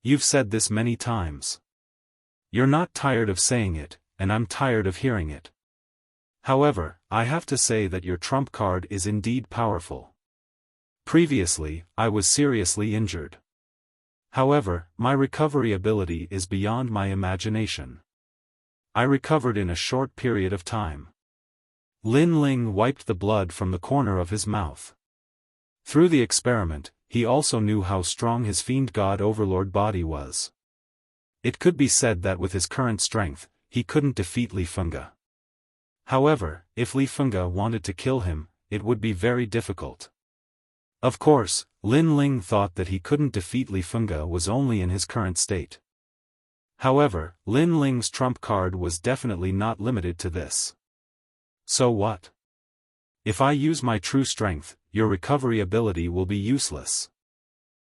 You've said this many times. You're not tired of saying it, and I'm tired of hearing it. However, I have to say that your trump card is indeed powerful. Previously, I was seriously injured. However, my recovery ability is beyond my imagination. I recovered in a short period of time." Lin Ling wiped the blood from the corner of his mouth. Through the experiment, he also knew how strong his fiend god overlord body was. It could be said that with his current strength, he couldn't defeat Li Fengge. However, if Li Fengge wanted to kill him, it would be very difficult. Of course, Lin Ling thought that he couldn't defeat Li Fengge was only in his current state. However, Lin Ling's trump card was definitely not limited to this. So what? If I use my true strength, your recovery ability will be useless.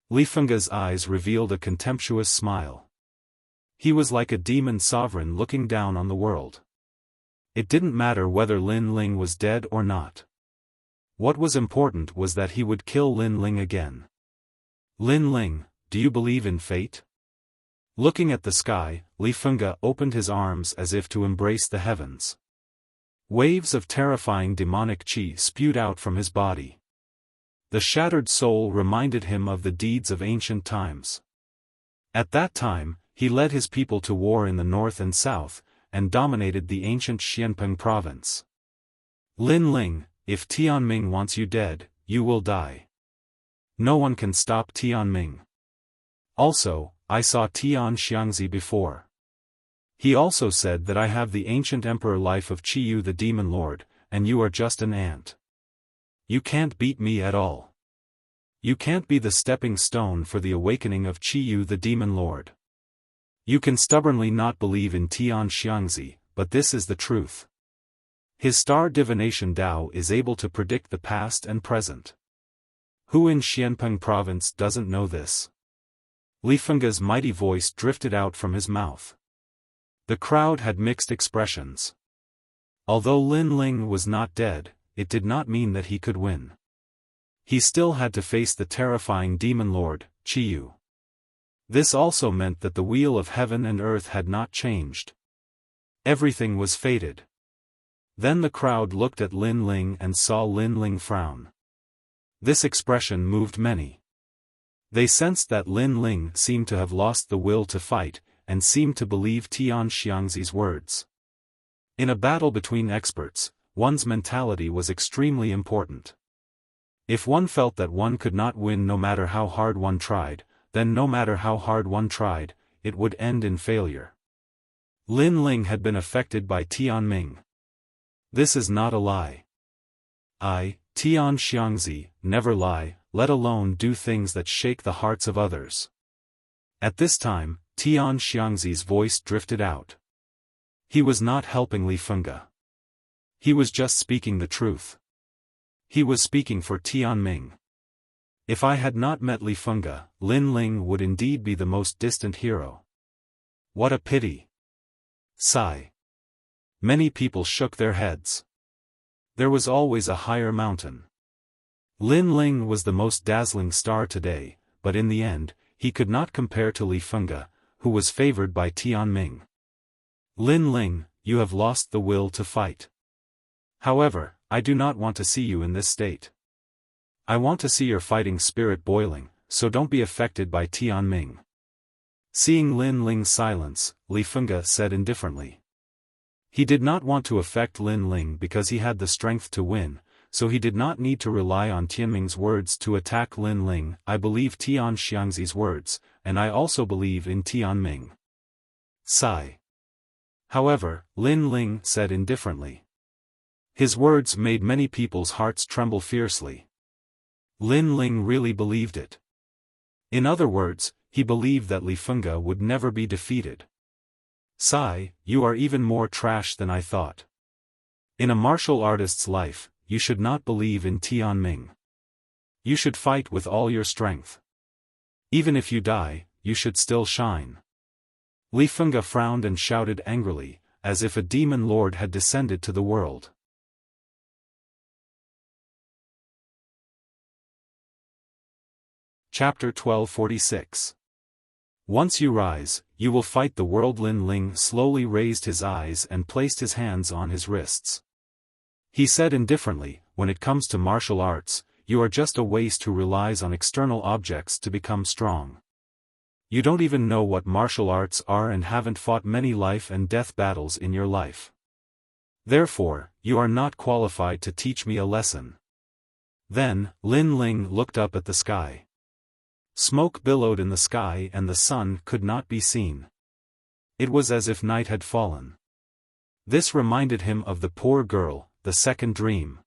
Li Fengge's eyes revealed a contemptuous smile. He was like a demon sovereign looking down on the world. It didn't matter whether Lin Ling was dead or not. What was important was that he would kill Lin Ling again. "Lin Ling, do you believe in fate?" Looking at the sky, Li Fengge opened his arms as if to embrace the heavens. Waves of terrifying demonic qi spewed out from his body. The shattered soul reminded him of the deeds of ancient times. At that time, he led his people to war in the north and south, and dominated the ancient Xianpeng province. "Lin Ling, if Tianming wants you dead, you will die. No one can stop Tianming. Also, I saw Tian Xiangzi before. He also said that I have the ancient emperor life of Qiyu the demon lord, and you are just an ant. You can't beat me at all. You can't be the stepping stone for the awakening of Qiyu the demon lord. You can stubbornly not believe in Tian Xiangzi, but this is the truth. His star divination Dao is able to predict the past and present. Who in Xianpeng province doesn't know this?" Li Fengge's mighty voice drifted out from his mouth. The crowd had mixed expressions. Although Lin Ling was not dead, it did not mean that he could win. He still had to face the terrifying demon lord, Qiyu. This also meant that the wheel of heaven and earth had not changed. Everything was fated. Then the crowd looked at Lin Ling and saw Lin Ling frown. This expression moved many. They sensed that Lin Ling seemed to have lost the will to fight, and seemed to believe Tian Xiangzi's words. In a battle between experts, one's mentality was extremely important. If one felt that one could not win no matter how hard one tried, then no matter how hard one tried, it would end in failure. Lin Ling had been affected by Tianming. This is not a lie. I, Tian Xiangzi, never lie, let alone do things that shake the hearts of others. At this time, Tian Xiangzi's voice drifted out. He was not helping Li Fengge. He was just speaking the truth. He was speaking for Tianming. If I had not met Li Fengge, Lin Ling would indeed be the most distant hero. What a pity. Sigh. Many people shook their heads. There was always a higher mountain. Lin Ling was the most dazzling star today, but in the end, he could not compare to Li Fengge, who was favored by Tianming. Lin Ling, you have lost the will to fight. However, I do not want to see you in this state. I want to see your fighting spirit boiling, so don't be affected by Tianming. Seeing Lin Ling's silence, Li Fengge said indifferently. He did not want to affect Lin Ling because he had the strength to win, so he did not need to rely on Tianming's words to attack Lin Ling. I believe Tian Xiangzi's words, and I also believe in Tianming. Sigh. However, Lin Ling said indifferently. His words made many people's hearts tremble fiercely. Lin Ling really believed it. In other words, he believed that Li Fengge would never be defeated. Sigh, you are even more trash than I thought. In a martial artist's life, you should not believe in Tianming. You should fight with all your strength. Even if you die, you should still shine. Li Fengge frowned and shouted angrily, as if a demon lord had descended to the world. Chapter 1246. Once you rise, you will fight the world. Lin Ling slowly raised his eyes and placed his hands on his wrists. He said indifferently, when it comes to martial arts, you are just a waste who relies on external objects to become strong. You don't even know what martial arts are and haven't fought many life and death battles in your life. Therefore, you are not qualified to teach me a lesson. Then, Lin Ling looked up at the sky. Smoke billowed in the sky and the sun could not be seen. It was as if night had fallen. This reminded him of the poor girl, the second dream.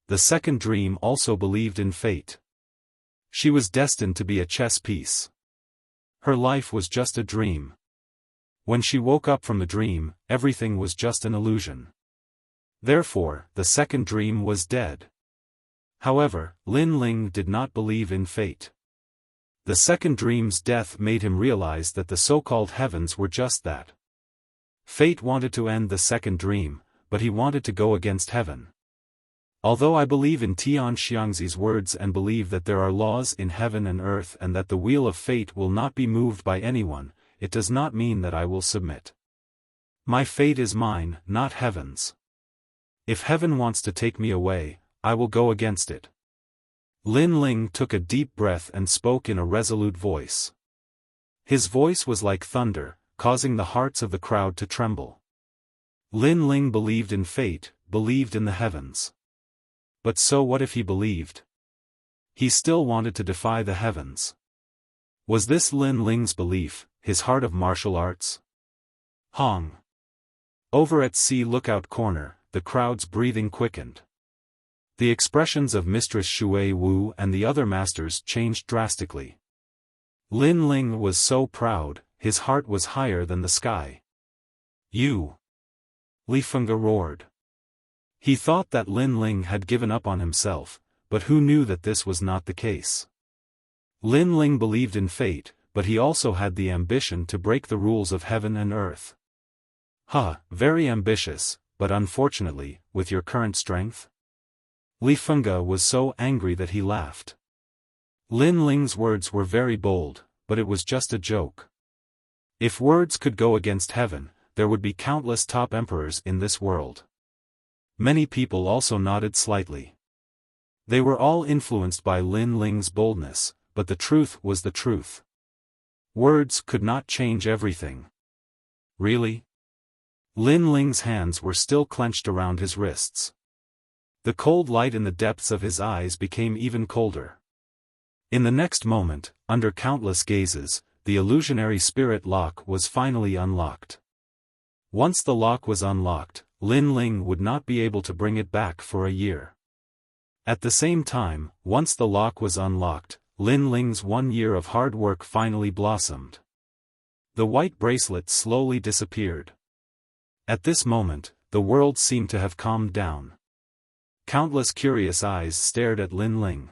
The second dream also believed in fate. She was destined to be a chess piece. Her life was just a dream. When she woke up from the dream, everything was just an illusion. Therefore, the second dream was dead. However, Lin Ling did not believe in fate. The second dream's death made him realize that the so-called heavens were just that. Fate wanted to end the second dream, but he wanted to go against heaven. Although I believe in Tian Xiangzi's words and believe that there are laws in heaven and earth and that the wheel of fate will not be moved by anyone, it does not mean that I will submit. My fate is mine, not heaven's. If heaven wants to take me away, I will go against it. Lin Ling took a deep breath and spoke in a resolute voice. His voice was like thunder, causing the hearts of the crowd to tremble. Lin Ling believed in fate, believed in the heavens. But so what if he believed? He still wanted to defy the heavens. Was this Lin Ling's belief, his heart of martial arts? Hong. Over at Sea Lookout Corner, the crowd's breathing quickened. The expressions of Mistress Shui Wu and the other masters changed drastically. Lin Ling was so proud, his heart was higher than the sky. You! Li Fengge roared. He thought that Lin Ling had given up on himself, but who knew that this was not the case? Lin Ling believed in fate, but he also had the ambition to break the rules of heaven and earth. Very ambitious, but unfortunately, with your current strength? Li Fengge was so angry that he laughed. Lin Ling's words were very bold, but it was just a joke. If words could go against heaven, there would be countless top emperors in this world. Many people also nodded slightly. They were all influenced by Lin Ling's boldness, but the truth was the truth. Words could not change everything. Really? Lin Ling's hands were still clenched around his wrists. The cold light in the depths of his eyes became even colder. In the next moment, under countless gazes, the illusionary spirit lock was finally unlocked. Once the lock was unlocked, Lin Ling would not be able to bring it back for a year. At the same time, once the lock was unlocked, Lin Ling's 1 year of hard work finally blossomed. The white bracelet slowly disappeared. At this moment, the world seemed to have calmed down. Countless curious eyes stared at Lin Ling.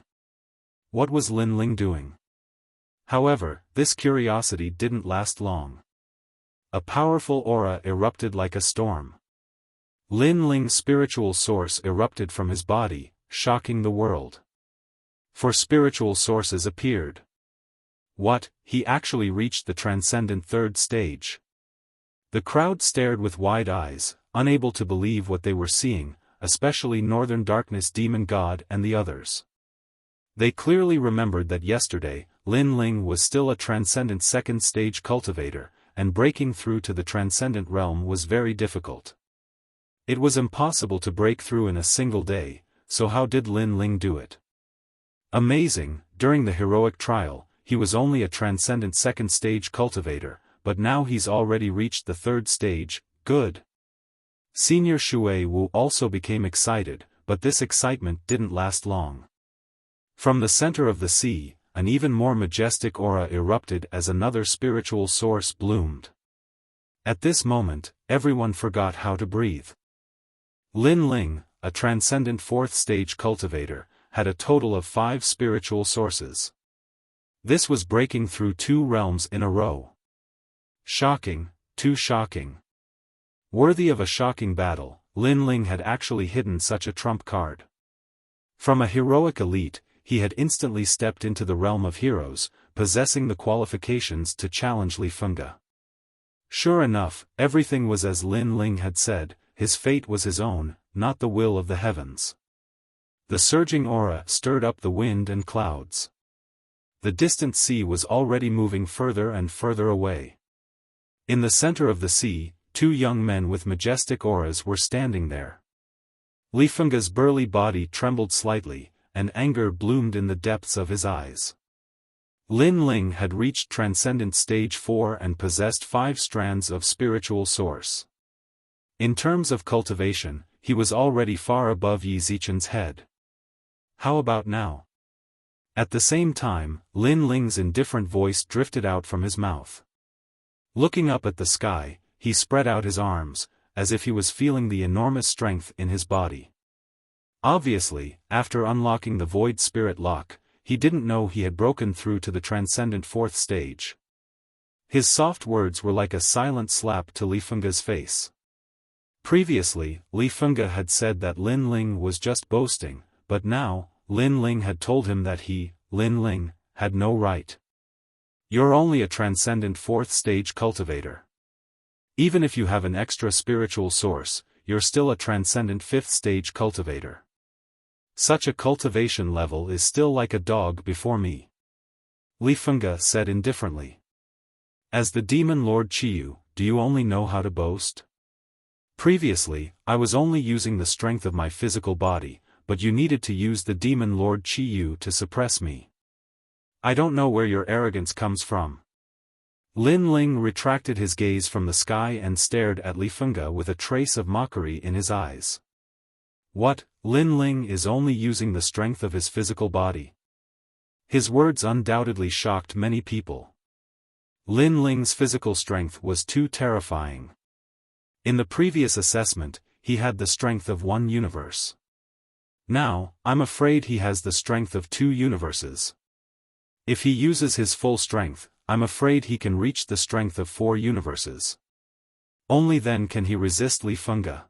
What was Lin Ling doing? However, this curiosity didn't last long. A powerful aura erupted like a storm. Lin Ling's spiritual source erupted from his body, shocking the world. 4 spiritual sources appeared. What, he actually reached the Transcendent 3rd stage. The crowd stared with wide eyes, unable to believe what they were seeing, especially Northern Darkness Demon God and the others. They clearly remembered that yesterday, Lin Ling was still a Transcendent 2nd stage cultivator, and breaking through to the Transcendent realm was very difficult. It was impossible to break through in a single day, so how did Lin Ling do it? Amazing, during the heroic trial, he was only a Transcendent 2nd stage cultivator, but now he's already reached the 3rd stage, good. Senior Shui Wu also became excited, but this excitement didn't last long. From the center of the sea, an even more majestic aura erupted as another spiritual source bloomed. At this moment, everyone forgot how to breathe. Lin Ling, a Transcendent 4th stage cultivator, had a total of 5 spiritual sources. This was breaking through 2 realms in a row. Shocking, too shocking. Worthy of a shocking battle, Lin Ling had actually hidden such a trump card. From a heroic elite, he had instantly stepped into the realm of heroes, possessing the qualifications to challenge Li Fengge. Sure enough, everything was as Lin Ling had said, his fate was his own, not the will of the heavens. The surging aura stirred up the wind and clouds. The distant sea was already moving further and further away. In the center of the sea, 2 young men with majestic auras were standing there. Li Fengge's burly body trembled slightly, and anger bloomed in the depths of his eyes. Lin Ling had reached Transcendent Stage 4 and possessed 5 strands of spiritual source. In terms of cultivation, he was already far above Yi Zichen's head. How about now? At the same time, Lin Ling's indifferent voice drifted out from his mouth. Looking up at the sky, he spread out his arms, as if he was feeling the enormous strength in his body. Obviously, after unlocking the Void Spirit Lock, he didn't know he had broken through to the Transcendent 4th stage. His soft words were like a silent slap to Li Fengge's face. Previously, Li Fengge had said that Lin Ling was just boasting, but now, Lin Ling had told him that he, Lin Ling, had no right. You're only a Transcendent 4th stage cultivator. Even if you have an extra spiritual source, you're still a Transcendent 5th stage cultivator. Such a cultivation level is still like a dog before me. Li Fengge said indifferently. As the Demon Lord Qiyu, do you only know how to boast? Previously, I was only using the strength of my physical body, but you needed to use the Demon Lord Qiyu to suppress me. I don't know where your arrogance comes from. Lin Ling retracted his gaze from the sky and stared at Li Fengge with a trace of mockery in his eyes. What, Lin Ling is only using the strength of his physical body? His words undoubtedly shocked many people. Lin Ling's physical strength was too terrifying. In the previous assessment, he had the strength of 1 universe. Now, I'm afraid he has the strength of 2 universes. If he uses his full strength, I'm afraid he can reach the strength of 4 universes. Only then can he resist Li Fengge.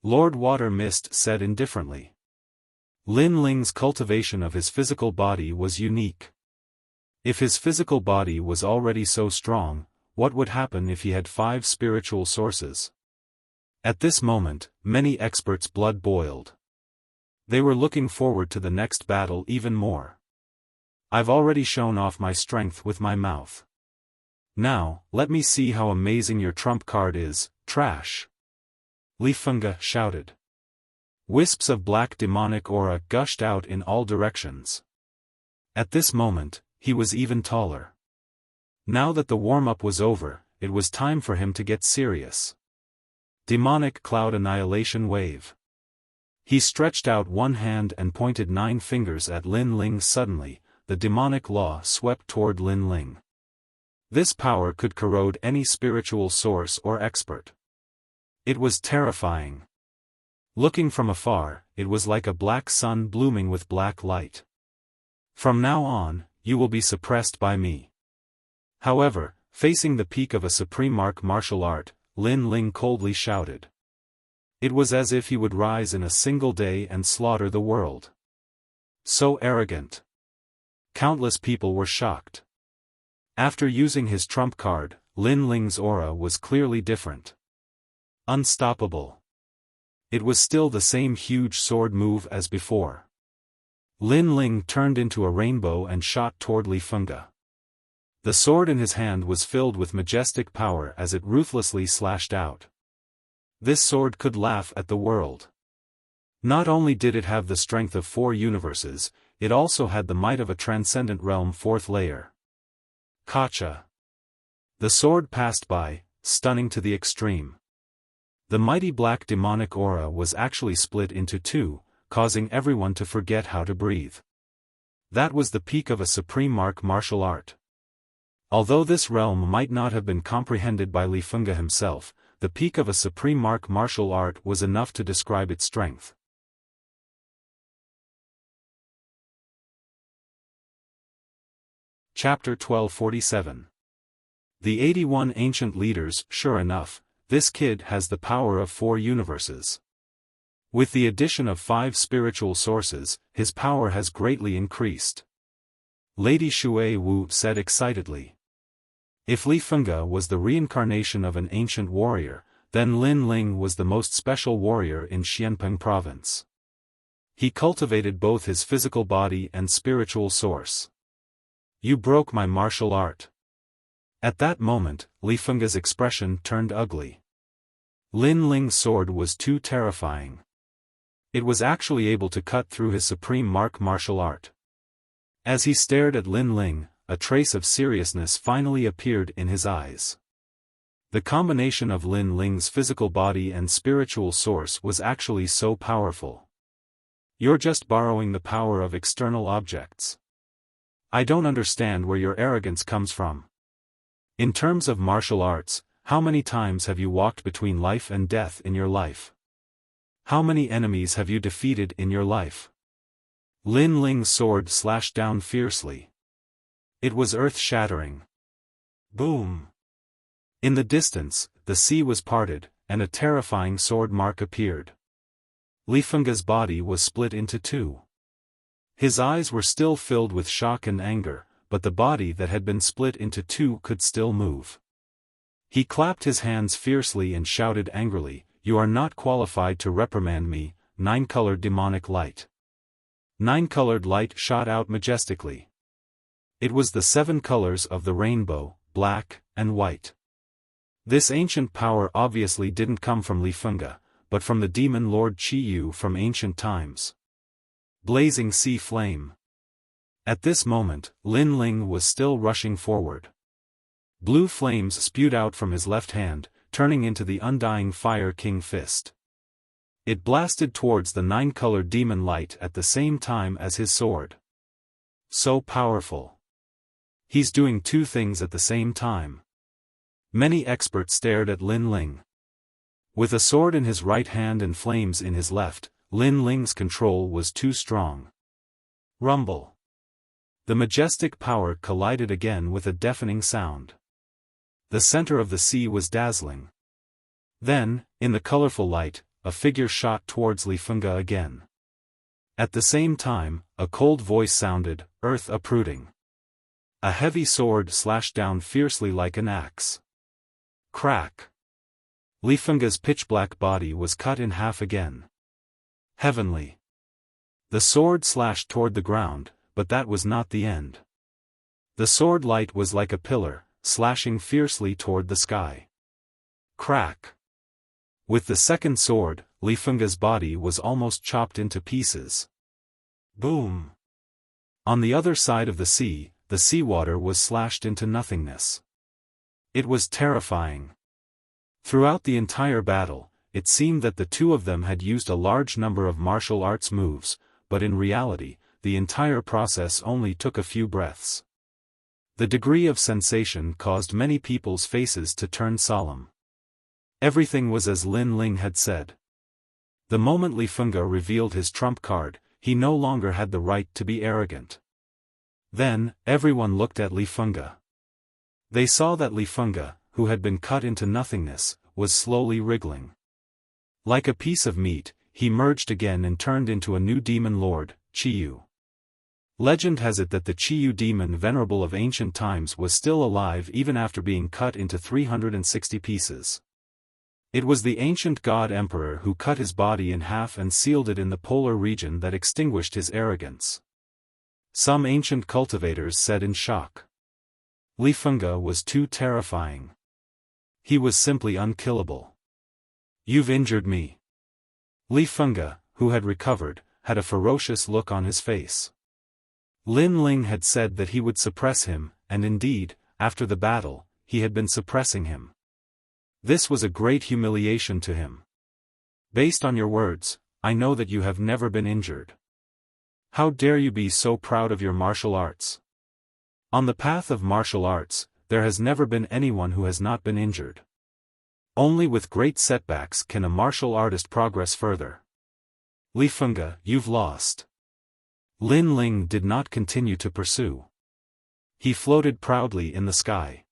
Lord Water Mist said indifferently. Lin Ling's cultivation of his physical body was unique. If his physical body was already so strong, what would happen if he had 5 spiritual sources? At this moment, many experts' blood boiled. They were looking forward to the next battle even more. I've already shown off my strength with my mouth. Now, let me see how amazing your trump card is, trash. Li Fengge shouted. Wisps of black demonic aura gushed out in all directions. At this moment, he was even taller. Now that the warm-up was over, it was time for him to get serious. Demonic Cloud Annihilation Wave. He stretched out one hand and pointed 9 fingers at Lin Ling. Suddenly, the demonic law swept toward Lin Ling. This power could corrode any spiritual source or expert. It was terrifying. Looking from afar, it was like a black sun blooming with black light. From now on, you will be suppressed by me. However, facing the peak of a supreme martial art, Lin Ling coldly shouted. It was as if he would rise in a single day and slaughter the world. So arrogant. Countless people were shocked. After using his trump card, Lin Ling's aura was clearly different. Unstoppable. It was still the same huge sword move as before. Lin Ling turned into a rainbow and shot toward Li Fengge. The sword in his hand was filled with majestic power as it ruthlessly slashed out. This sword could laugh at the world. Not only did it have the strength of 4 universes, it also had the might of a transcendent realm 4th layer. Kacha. The sword passed by, stunning to the extreme. The mighty black demonic aura was actually split into 2, causing everyone to forget how to breathe. That was the peak of a supreme martial art. Although this realm might not have been comprehended by Li Fengge himself, the peak of a supreme martial art was enough to describe its strength. Chapter 1247. The 81 Ancient Leaders. Sure enough, this kid has the power of 4 universes. With the addition of 5 spiritual sources, his power has greatly increased. Lady Shui Wu said excitedly. If Li Fengge was the reincarnation of an ancient warrior, then Lin Ling was the most special warrior in Xianpeng province. He cultivated both his physical body and spiritual source. You broke my martial art. At that moment, Li Fengge's expression turned ugly. Lin Ling's sword was too terrifying. It was actually able to cut through his supreme martial art. As he stared at Lin Ling, a trace of seriousness finally appeared in his eyes. The combination of Lin Ling's physical body and spiritual source was actually so powerful. You're just borrowing the power of external objects. I don't understand where your arrogance comes from. In terms of martial arts, how many times have you walked between life and death in your life? How many enemies have you defeated in your life? Lin Ling's sword slashed down fiercely. It was earth-shattering. Boom! In the distance, the sea was parted, and a terrifying sword mark appeared. Li Fengge's body was split into 2. His eyes were still filled with shock and anger, but the body that had been split into 2 could still move. He clapped his hands fiercely and shouted angrily, "You are not qualified to reprimand me, 9-colored demonic light." 9-colored light shot out majestically. It was the 7 colors of the rainbow, black and white. This ancient power obviously didn't come from Li Fengge, but from the demon lord Qiyu from ancient times. Blazing sea flame. At this moment, Lin Ling was still rushing forward. Blue flames spewed out from his left hand, turning into the undying Fire King fist. It blasted towards the 9-colored demon light at the same time as his sword. So powerful. He's doing 2 things at the same time. Many experts stared at Lin Ling. With a sword in his right hand and flames in his left, Lin Ling's control was too strong. Rumble. The majestic power collided again with a deafening sound. The center of the sea was dazzling. Then, in the colorful light, a figure shot towards Li Fengge again. At the same time, a cold voice sounded, "Earth uprooting." A heavy sword slashed down fiercely like an axe. Crack. Li Fengge's pitch-black body was cut in half again. Heavenly. The sword slashed toward the ground, but that was not the end. The sword light was like a pillar, slashing fiercely toward the sky. Crack. With the second sword, Li Fengge's body was almost chopped into pieces. Boom. On the other side of the seawater was slashed into nothingness. It was terrifying. Throughout the entire battle, it seemed that the 2 of them had used a large number of martial arts moves, but in reality, the entire process only took a few breaths. The degree of sensation caused many people's faces to turn solemn. Everything was as Lin Ling had said. The moment Li Fengge revealed his trump card, he no longer had the right to be arrogant. Then, everyone looked at Li Fengge. They saw that Li Fengge, who had been cut into nothingness, was slowly wriggling. Like a piece of meat, he merged again and turned into a new demon lord, Qiyu. Legend has it that the Qiyu demon venerable of ancient times was still alive even after being cut into 360 pieces. It was the ancient god emperor who cut his body in half and sealed it in the polar region that extinguished his arrogance. Some ancient cultivators said in shock. Li Fengge was too terrifying. He was simply unkillable. You've injured me. Li Fengge, who had recovered, had a ferocious look on his face. Lin Ling had said that he would suppress him, and indeed, after the battle, he had been suppressing him. This was a great humiliation to him. Based on your words, I know that you have never been injured. How dare you be so proud of your martial arts? On the path of martial arts, there has never been anyone who has not been injured. Only with great setbacks can a martial artist progress further. Li Fengge, you've lost. Lin Ling did not continue to pursue. He floated proudly in the sky.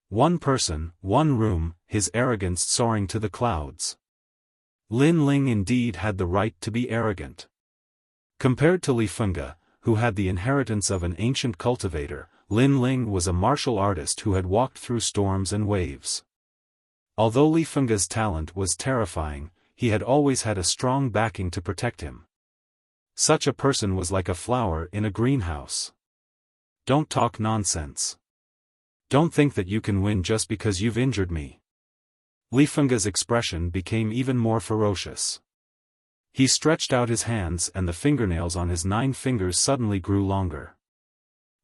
One person, one room, his arrogance soaring to the clouds. Lin Ling indeed had the right to be arrogant. Compared to Li Fengge, who had the inheritance of an ancient cultivator, Lin Ling was a martial artist who had walked through storms and waves. Although Li Fengge's talent was terrifying, he had always had a strong backing to protect him. Such a person was like a flower in a greenhouse. Don't talk nonsense. Don't think that you can win just because you've injured me. Li Fengge's expression became even more ferocious. He stretched out his hands and the fingernails on his 9 fingers suddenly grew longer.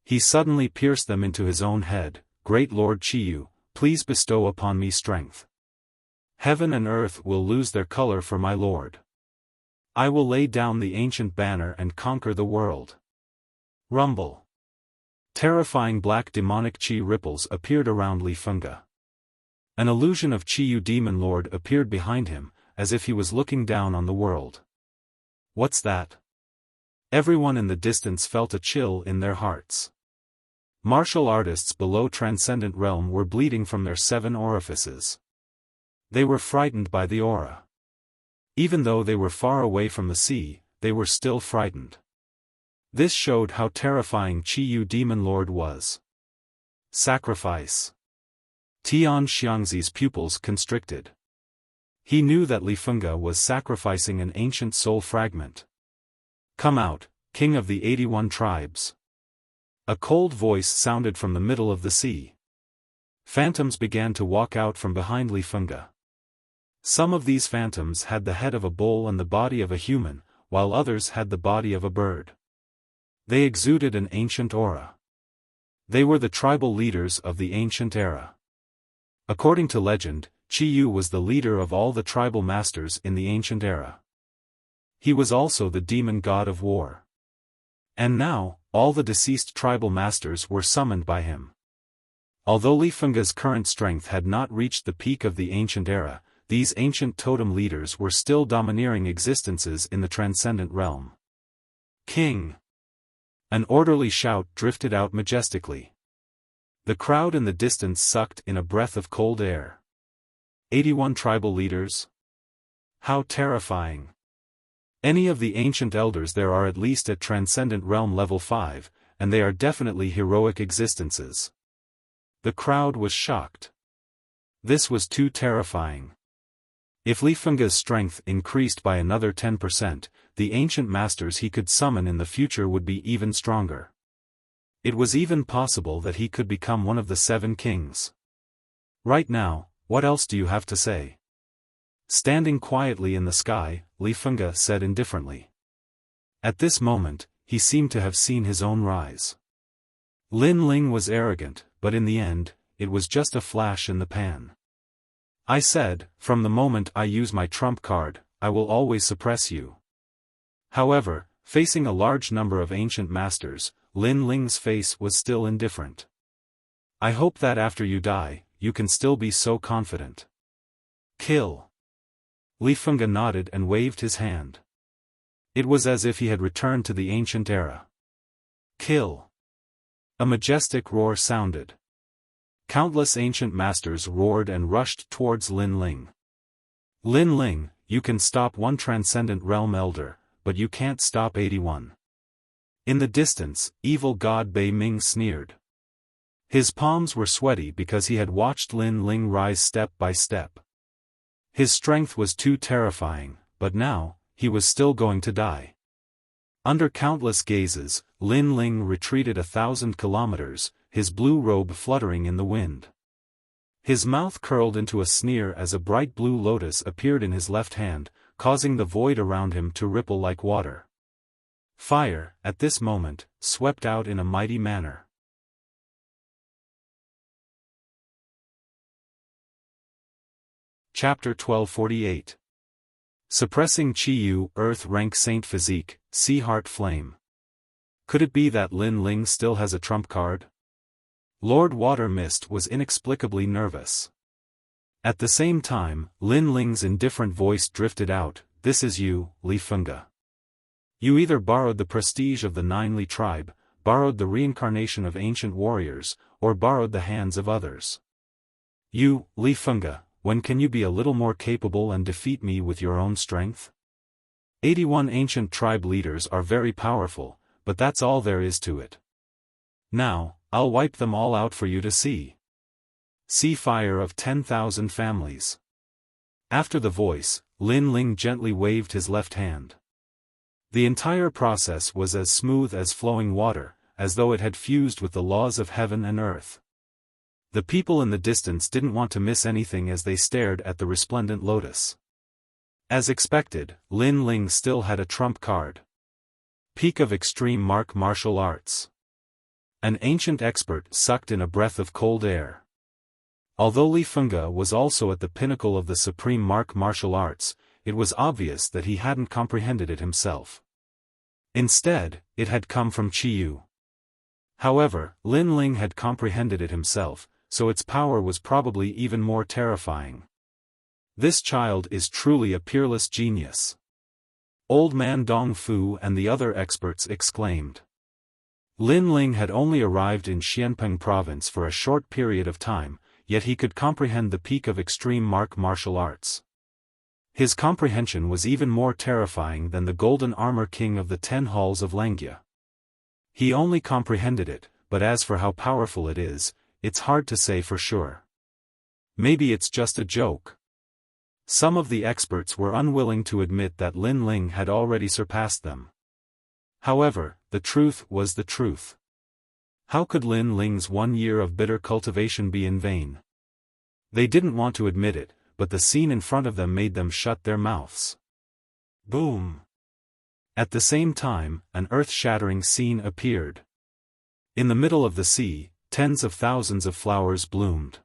He suddenly pierced them into his own head. Great Lord Qiyu, please bestow upon me strength. Heaven and earth will lose their color for my lord. I will lay down the ancient banner and conquer the world. Rumble. Terrifying black demonic qi ripples appeared around Li Fengge. An illusion of Qiyu Demon Lord appeared behind him, as if he was looking down on the world. What's that? Everyone in the distance felt a chill in their hearts. Martial artists below Transcendent Realm were bleeding from their 7 orifices. They were frightened by the aura. Even though they were far away from the sea, they were still frightened. This showed how terrifying Qiyu Demon Lord was. Sacrifice. Tian Xiangzi's pupils constricted. He knew that Li Fengge was sacrificing an ancient soul fragment. Come out, king of the 81 tribes. A cold voice sounded from the middle of the sea. Phantoms began to walk out from behind Li Fengge. Some of these phantoms had the head of a bull and the body of a human, while others had the body of a bird. They exuded an ancient aura. They were the tribal leaders of the ancient era. According to legend, Qiyu was the leader of all the tribal masters in the ancient era. He was also the demon god of war. And now, all the deceased tribal masters were summoned by him. Although Li Fengge's current strength had not reached the peak of the ancient era, these ancient totem leaders were still domineering existences in the Transcendent Realm. King! An orderly shout drifted out majestically. The crowd in the distance sucked in a breath of cold air. 81 tribal leaders? How terrifying! Any of the ancient elders there are at least at Transcendent Realm level 5, and they are definitely heroic existences. The crowd was shocked. This was too terrifying. If Li Fengge's strength increased by another 10%, the ancient masters he could summon in the future would be even stronger. It was even possible that he could become one of the 7 kings. Right now, what else do you have to say? Standing quietly in the sky, Li Fengge said indifferently. At this moment, he seemed to have seen his own rise. Lin Ling was arrogant, but in the end, it was just a flash in the pan. I said, from the moment I use my trump card, I will always suppress you. However, facing a large number of ancient masters, Lin Ling's face was still indifferent. I hope that after you die, you can still be so confident. Kill. Li Fengge nodded and waved his hand. It was as if he had returned to the ancient era. Kill. A majestic roar sounded. Countless ancient masters roared and rushed towards Lin Ling. Lin Ling, you can stop one Transcendent Realm elder, but you can't stop 81. In the distance, evil god Bei Ming sneered. His palms were sweaty because he had watched Lin Ling rise step by step. His strength was too terrifying, but now, he was still going to die. Under countless gazes, Lin Ling retreated 1,000 kilometers, his blue robe fluttering in the wind. His mouth curled into a sneer as a bright blue lotus appeared in his left hand, causing the void around him to ripple like water. Fire, at this moment, swept out in a mighty manner. Chapter 1248. Suppressing Qiyu, Earth Rank Saint Physique, Sea Heart Flame. Could it be that Lin Ling still has a trump card? Lord Water Mist was inexplicably nervous. At the same time, Lin Ling's indifferent voice drifted out, this is you, Li Fengge. You either borrowed the prestige of the 9 Li tribe, borrowed the reincarnation of ancient warriors, or borrowed the hands of others. You, Li Fengge, when can you be a little more capable and defeat me with your own strength? 81 ancient tribe leaders are very powerful, but that's all there is to it. Now, I'll wipe them all out for you to see. See fire of 10,000 families. After the voice, Lin Ling gently waved his left hand. The entire process was as smooth as flowing water, as though it had fused with the laws of heaven and earth. The people in the distance didn't want to miss anything as they stared at the resplendent lotus. As expected, Lin Ling still had a trump card. Peak of extreme martial arts. An ancient expert sucked in a breath of cold air. Although Li Fengge was also at the pinnacle of the supreme martial arts, it was obvious that he hadn't comprehended it himself. Instead, it had come from Qiyu. However, Lin Ling had comprehended it himself, so its power was probably even more terrifying. This child is truly a peerless genius. Old Man Dong Fu and the other experts exclaimed. Lin Ling had only arrived in Xianpeng province for a short period of time, yet he could comprehend the peak of extreme martial arts. His comprehension was even more terrifying than the golden armor king of the 10 halls of Langia. He only comprehended it, but as for how powerful it is, it's hard to say for sure. Maybe it's just a joke. Some of the experts were unwilling to admit that Lin Ling had already surpassed them. However, the truth was the truth. How could Lin Ling's 1 year of bitter cultivation be in vain? They didn't want to admit it, but the scene in front of them made them shut their mouths. Boom! At the same time, an earth-shattering scene appeared. In the middle of the sea, tens of thousands of flowers bloomed.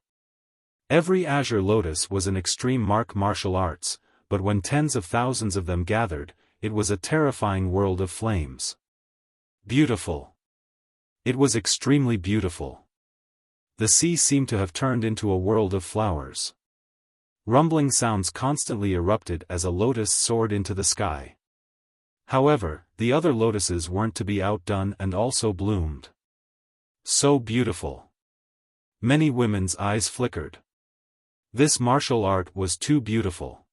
Every azure lotus was an extreme martial arts, but when tens of thousands of them gathered, it was a terrifying world of flames. Beautiful. It was extremely beautiful. The sea seemed to have turned into a world of flowers. Rumbling sounds constantly erupted as a lotus soared into the sky. However, the other lotuses weren't to be outdone and also bloomed. So beautiful. Many women's eyes flickered. This martial art was too beautiful.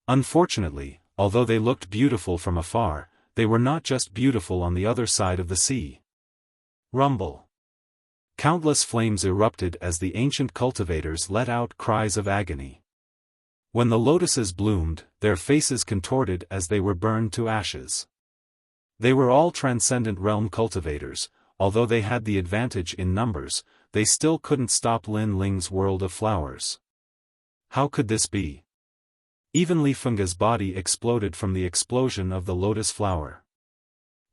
Unfortunately, although they looked beautiful from afar, they were not just beautiful on the other side of the sea. Rumble. Countless flames erupted as the ancient cultivators let out cries of agony. When the lotuses bloomed, their faces contorted as they were burned to ashes. They were all Transcendent realm cultivators. Although they had the advantage in numbers, they still couldn't stop Lin Ling's world of flowers. How could this be? Even Li Fengge's body exploded from the explosion of the lotus flower.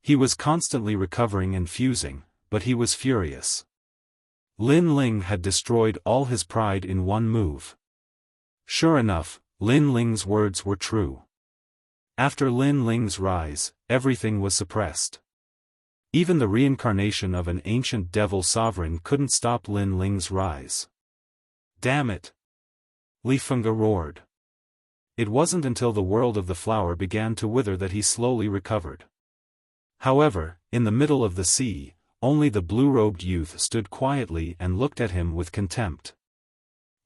He was constantly recovering and fusing, but he was furious. Lin Ling had destroyed all his pride in one move. Sure enough, Lin Ling's words were true. After Lin Ling's rise, everything was suppressed. Even the reincarnation of an ancient devil sovereign couldn't stop Lin Ling's rise. Damn it! Li Fengge roared. It wasn't until the world of the flower began to wither that he slowly recovered. However, in the middle of the sea, only the blue-robed youth stood quietly and looked at him with contempt.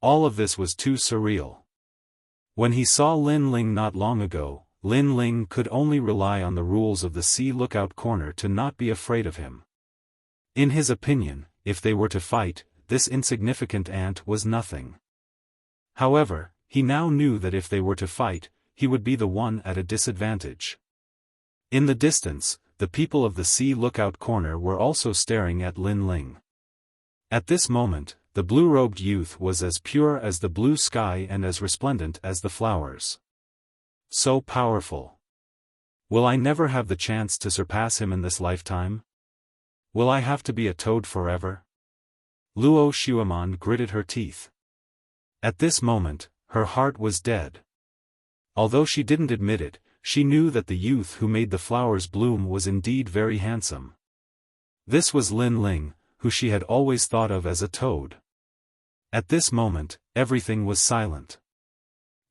All of this was too surreal. When he saw Lin Ling not long ago, Lin Ling could only rely on the rules of the Sea Lookout Corner to not be afraid of him. In his opinion, if they were to fight, this insignificant ant was nothing. However, he now knew that if they were to fight, he would be the one at a disadvantage. In the distance, the people of the Sea Lookout Corner were also staring at Lin Ling. At this moment, the blue-robed youth was as pure as the blue sky and as resplendent as the flowers. So powerful. Will I never have the chance to surpass him in this lifetime? Will I have to be a toad forever? Luo Xueman gritted her teeth. At this moment, her heart was dead. Although she didn't admit it, she knew that the youth who made the flowers bloom was indeed very handsome. This was Lin Ling, who she had always thought of as a toad. At this moment, everything was silent.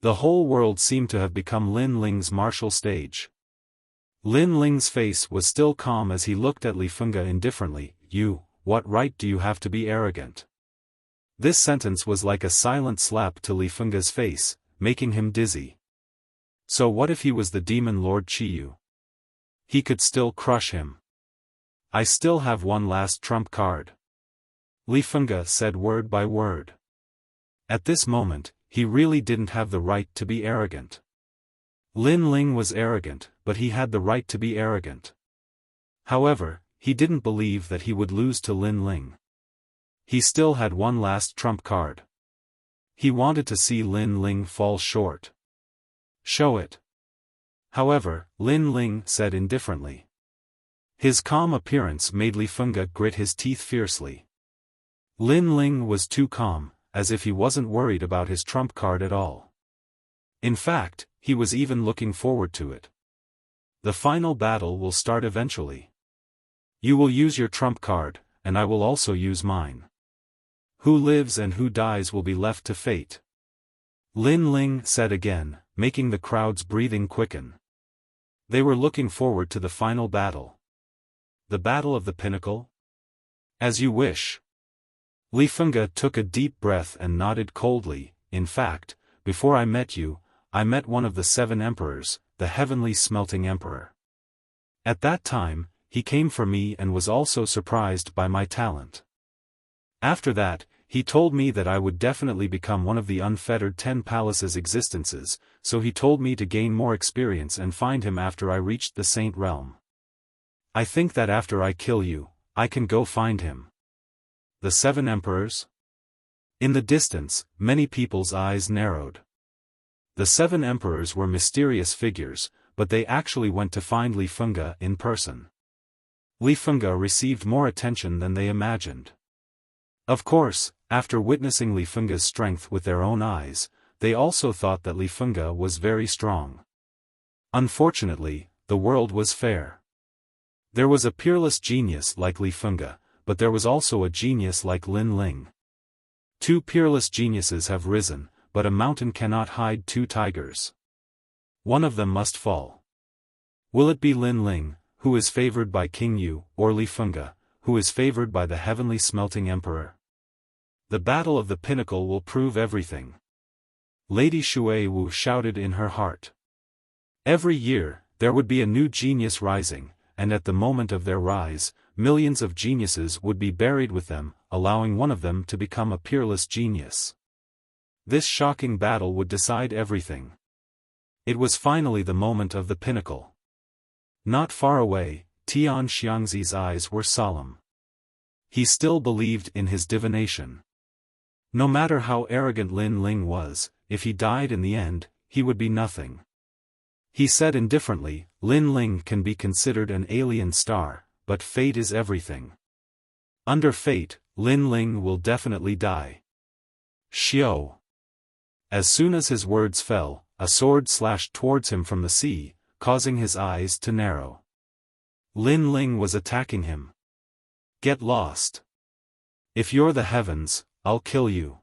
The whole world seemed to have become Lin Ling's martial stage. Lin Ling's face was still calm as he looked at Li Fengge indifferently. What right do you have to be arrogant? This sentence was like a silent slap to Li Fengge's face, making him dizzy. So what if he was the demon Lord Qiyu? He could still crush him. I still have one last trump card. Li Fengge said word by word. At this moment, he really didn't have the right to be arrogant. Lin Ling was arrogant, but he had the right to be arrogant. However, he didn't believe that he would lose to Lin Ling. He still had one last trump card. He wanted to see Lin Ling fall short. Show it. However, Lin Ling said indifferently. His calm appearance made Li Fengge grit his teeth fiercely. Lin Ling was too calm, as if he wasn't worried about his trump card at all. In fact, he was even looking forward to it. The final battle will start eventually. You will use your trump card, and I will also use mine. Who lives and who dies will be left to fate. Lin Ling said again, making the crowd's breathing quicken. They were looking forward to the final battle. The Battle of the Pinnacle? As you wish. Li Fengge took a deep breath and nodded coldly. In fact, before I met you, I met one of the 7 emperors, the Heavenly Smelting Emperor. At that time, he came for me and was also surprised by my talent. After that, he told me that I would definitely become one of the unfettered 10 palaces existences, so he told me to gain more experience and find him after I reached the Saint Realm. I think that after I kill you, I can go find him. The 7 emperors? In the distance, many people's eyes narrowed. The 7 emperors were mysterious figures, but they actually went to find Li Fengge in person. Li Fengge received more attention than they imagined. Of course, after witnessing Li Fengge's strength with their own eyes, they also thought that Li Fengge was very strong. Unfortunately, the world was fair. There was a peerless genius like Li Fengge, but there was also a genius like Lin Ling. 2 peerless geniuses have risen, but a mountain cannot hide 2 tigers. One of them must fall. Will it be Lin Ling, who is favored by King Yu, or Li Fengge, who is favored by the Heavenly Smelting Emperor? The Battle of the Pinnacle will prove everything. Lady Shui Wu shouted in her heart. Every year, there would be a new genius rising, and at the moment of their rise, millions of geniuses would be buried with them, allowing one of them to become a peerless genius. This shocking battle would decide everything. It was finally the moment of the pinnacle. Not far away, Tian Xiangzi's eyes were solemn. He still believed in his divination. No matter how arrogant Lin Ling was, if he died in the end, he would be nothing. He said indifferently, Lin Ling can be considered an alien star, but fate is everything. Under fate, Lin Ling will definitely die. Xiao. As soon as his words fell, a sword slashed towards him from the sea, causing his eyes to narrow. Lin Ling was attacking him. Get lost. If you're the heavens, I'll kill you.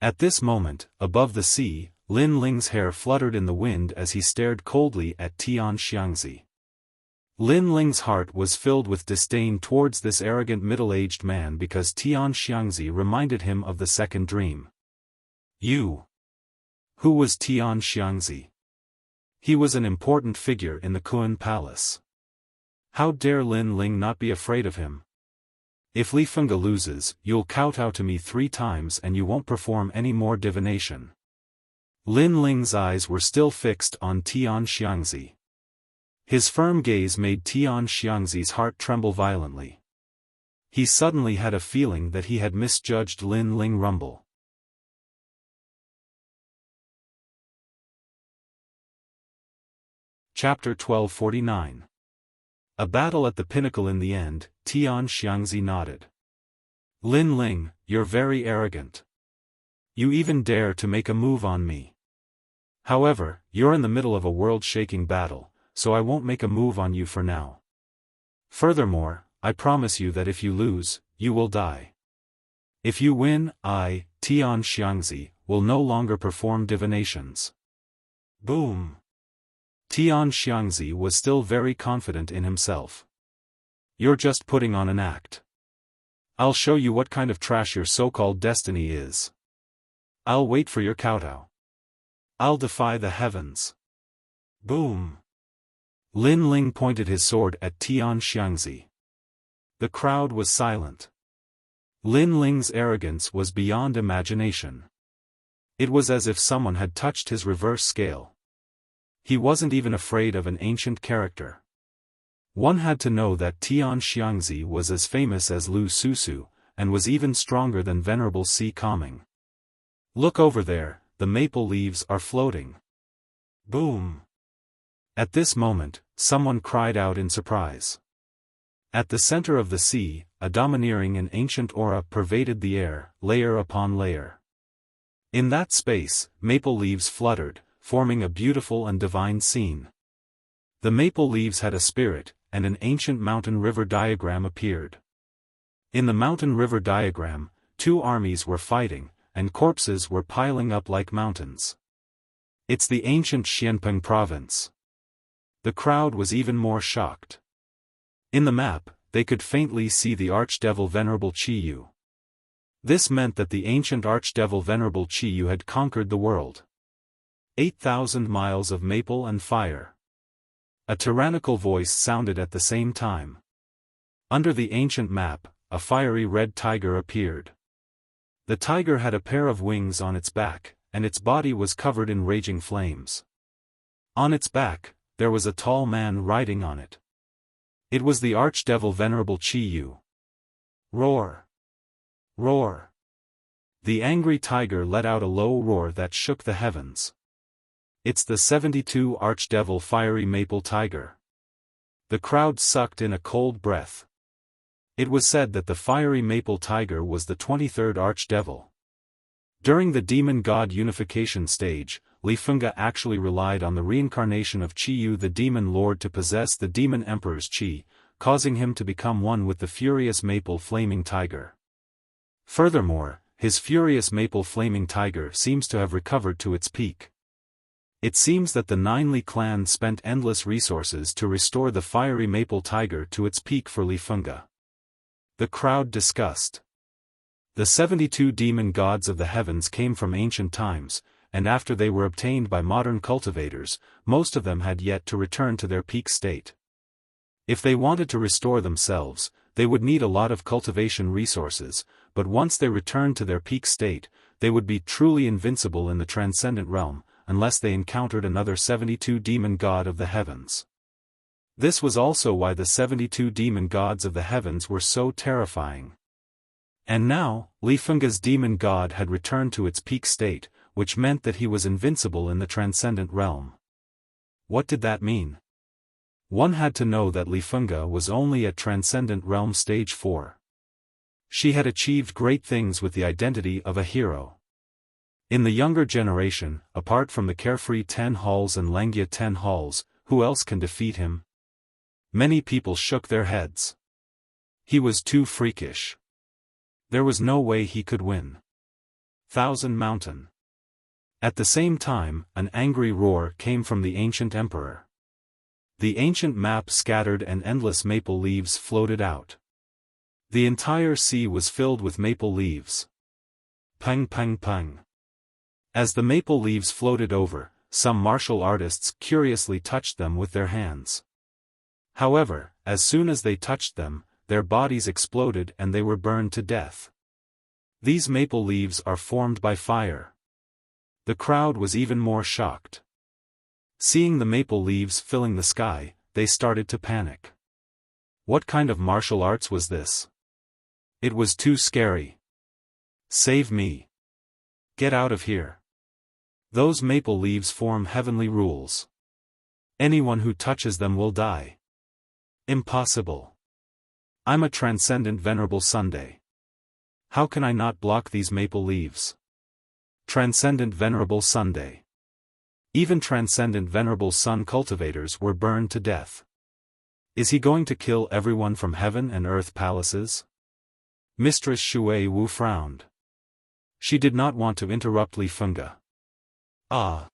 At this moment, above the sea, Lin Ling's hair fluttered in the wind as he stared coldly at Tian Xiangzi. Lin Ling's heart was filled with disdain towards this arrogant middle-aged man because Tian Xiangzi reminded him of the second dream. You. Who was Tian Xiangzi? He was an important figure in the Kun Palace. How dare Lin Ling not be afraid of him? If Li Fengge loses, you'll kowtow to me 3 times and you won't perform any more divination. Lin Ling's eyes were still fixed on Tian Xiangzi. His firm gaze made Tian Xiangzi's heart tremble violently. He suddenly had a feeling that he had misjudged Lin Ling Rumble. Chapter 1249. A battle at the pinnacle. In the end, Tian Xiangzi nodded. Lin Ling, you're very arrogant. You even dare to make a move on me. However, you're in the middle of a world-shaking battle, so I won't make a move on you for now. Furthermore, I promise you that if you lose, you will die. If you win, I, Tian Xiangzi, will no longer perform divinations. Boom. Tian Xiangzi was still very confident in himself. "You're just putting on an act. I'll show you what kind of trash your so-called destiny is. I'll wait for your kowtow. I'll defy the heavens." Boom! Lin Ling pointed his sword at Tian Xiangzi. The crowd was silent. Lin Ling's arrogance was beyond imagination. It was as if someone had touched his reverse scale. He wasn't even afraid of an ancient character. One had to know that Tian Xiangzi was as famous as Lu Susu, and was even stronger than Venerable Si Kaming. "Look over there, the maple leaves are floating." Boom! At this moment, someone cried out in surprise. At the center of the sea, a domineering and ancient aura pervaded the air, layer upon layer. In that space, maple leaves fluttered, forming a beautiful and divine scene. The maple leaves had a spirit, and an ancient mountain-river diagram appeared. In the mountain-river diagram, two armies were fighting, and corpses were piling up like mountains. "It's the ancient Xianpeng province." The crowd was even more shocked. In the map, they could faintly see the archdevil Venerable Qiyu. This meant that the ancient archdevil Venerable Qiyu had conquered the world. 8,000 miles of maple and fire. A tyrannical voice sounded at the same time. Under the ancient map, a fiery red tiger appeared. The tiger had a pair of wings on its back, and its body was covered in raging flames. On its back, there was a tall man riding on it. It was the archdevil Venerable Qiyu. Roar! Roar! The angry tiger let out a low roar that shook the heavens. "It's the 72 archdevil fiery maple tiger." The crowd sucked in a cold breath. It was said that the fiery maple tiger was the 23rd archdevil. During the demon god unification stage, Li Fengge actually relied on the reincarnation of Qiyu the demon lord to possess the demon emperor's qi, causing him to become one with the furious maple flaming tiger. Furthermore, his furious maple flaming tiger seems to have recovered to its peak. It seems that the Nine Li clan spent endless resources to restore the fiery maple tiger to its peak for Li Fengge. The crowd discussed. The 72 demon gods of the heavens came from ancient times, and after they were obtained by modern cultivators, most of them had yet to return to their peak state. If they wanted to restore themselves, they would need a lot of cultivation resources, but once they returned to their peak state, they would be truly invincible in the transcendent realm, unless they encountered another 72 demon god of the heavens. This was also why the 72 demon gods of the heavens were so terrifying. And now, Li Fengge's demon god had returned to its peak state, which meant that he was invincible in the transcendent realm. What did that mean? One had to know that Li Fengge was only at Transcendent Realm Stage 4. She had achieved great things with the identity of a hero. In the younger generation, apart from the carefree Ten Halls and Langia Ten Halls, who else can defeat him? Many people shook their heads. He was too freakish. There was no way he could win. Thousand Mountain. At the same time, an angry roar came from the ancient emperor. The ancient map scattered and endless maple leaves floated out. The entire sea was filled with maple leaves. Pang pang pang. As the maple leaves floated over, some martial artists curiously touched them with their hands. However, as soon as they touched them, their bodies exploded and they were burned to death. These maple leaves are formed by fire. The crowd was even more shocked. Seeing the maple leaves filling the sky, they started to panic. What kind of martial arts was this? It was too scary. Save me. Get out of here. Those maple leaves form heavenly rules. Anyone who touches them will die. Impossible. I'm a transcendent Venerable Sunday. How can I not block these maple leaves? Transcendent Venerable Sunday. Even transcendent Venerable Sun cultivators were burned to death. Is he going to kill everyone from heaven and earth palaces? Mistress Shui Wu frowned. She did not want to interrupt Li Fengge. Ah!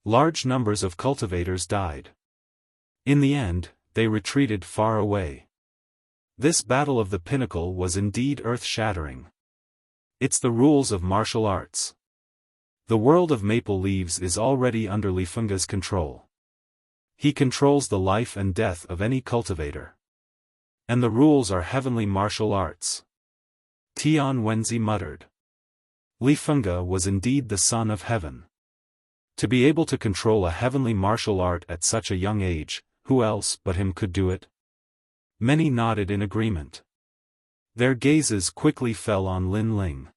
Large numbers of cultivators died. In the end, they retreated far away. This battle of the pinnacle was indeed earth-shattering. It's the rules of martial arts. The world of maple leaves is already under Li Fengge's control. He controls the life and death of any cultivator. And the rules are heavenly martial arts. Tian Wenzi muttered. Li Fengge was indeed the son of heaven. To be able to control a heavenly martial art at such a young age, who else but him could do it? Many nodded in agreement. Their gazes quickly fell on Lin Ling.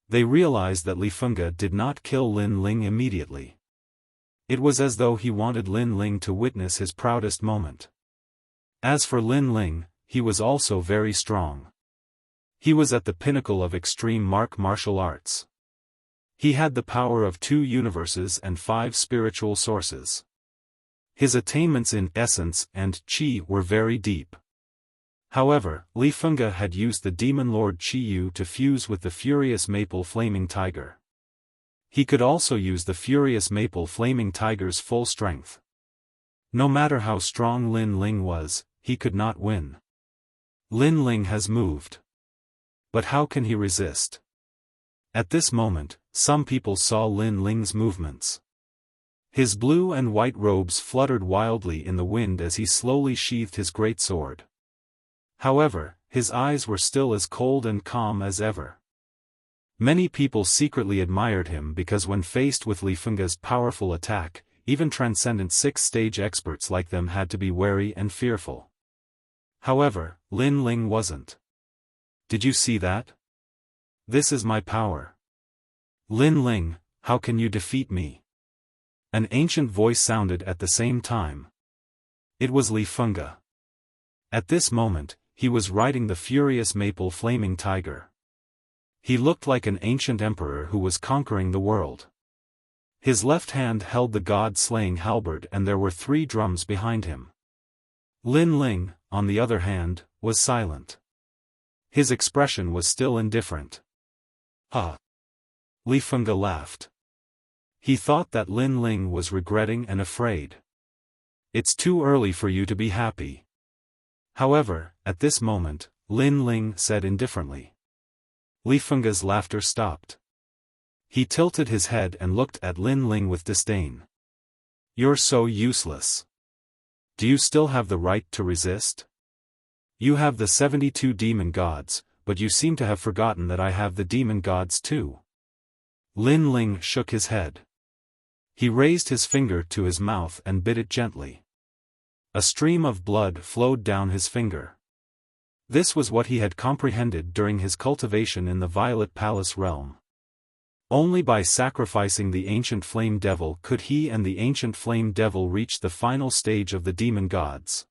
They realized that Li Fengge did not kill Lin Ling immediately. It was as though he wanted Lin Ling to witness his proudest moment. As for Lin Ling, he was also very strong. He was at the pinnacle of extreme martial arts. He had the power of 2 universes and 5 spiritual sources. His attainments in essence and qi were very deep. However, Li Fengge had used the demon lord Qiyu to fuse with the furious maple flaming tiger. He could also use the furious maple flaming tiger's full strength. No matter how strong Lin Ling was, he could not win. Lin Ling has moved. But how can he resist? At this moment, some people saw Lin Ling's movements. His blue and white robes fluttered wildly in the wind as he slowly sheathed his great sword. However, his eyes were still as cold and calm as ever. Many people secretly admired him because when faced with Li Fengge's powerful attack, even Transcendent 6th-stage experts like them had to be wary and fearful. However, Lin Ling wasn't. Did you see that? This is my power. Lin Ling, how can you defeat me? An ancient voice sounded at the same time. It was Li Fengge. At this moment, he was riding the furious maple flaming tiger. He looked like an ancient emperor who was conquering the world. His left hand held the god-slaying halberd and there were 3 drums behind him. Lin Ling, on the other hand, was silent. His expression was still indifferent. Ah! Li Fengge laughed. He thought that Lin Ling was regretting and afraid. It's too early for you to be happy. However, at this moment, Lin Ling said indifferently. Li Fengge's laughter stopped. He tilted his head and looked at Lin Ling with disdain. You're so useless. Do you still have the right to resist? You have the 72 demon gods, but you seem to have forgotten that I have the demon gods too. Lin Ling shook his head. He raised his finger to his mouth and bit it gently. A stream of blood flowed down his finger. This was what he had comprehended during his cultivation in the Violet Palace realm. Only by sacrificing the ancient flame devil could he and the ancient flame devil reach the final stage of the demon gods.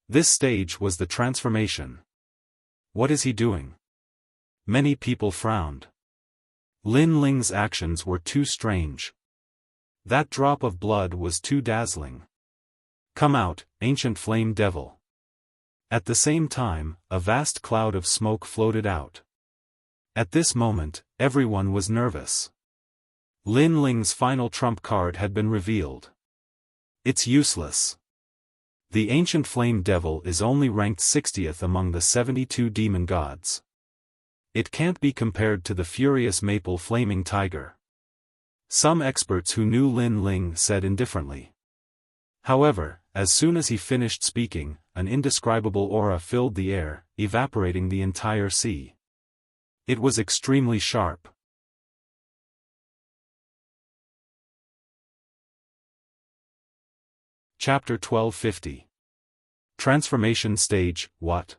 This stage was the transformation. What is he doing? Many people frowned. Lin Ling's actions were too strange. That drop of blood was too dazzling. Come out, ancient flame devil. At the same time, a vast cloud of smoke floated out. At this moment, everyone was nervous. Lin Ling's final trump card had been revealed. It's useless. The ancient flame devil is only ranked 60th among the 72 demon gods. It can't be compared to the furious maple flaming tiger. Some experts who knew Lin Ling said indifferently. However, as soon as he finished speaking, an indescribable aura filled the air, evaporating the entire sea. It was extremely sharp. Chapter 1250. Transformation Stage, what?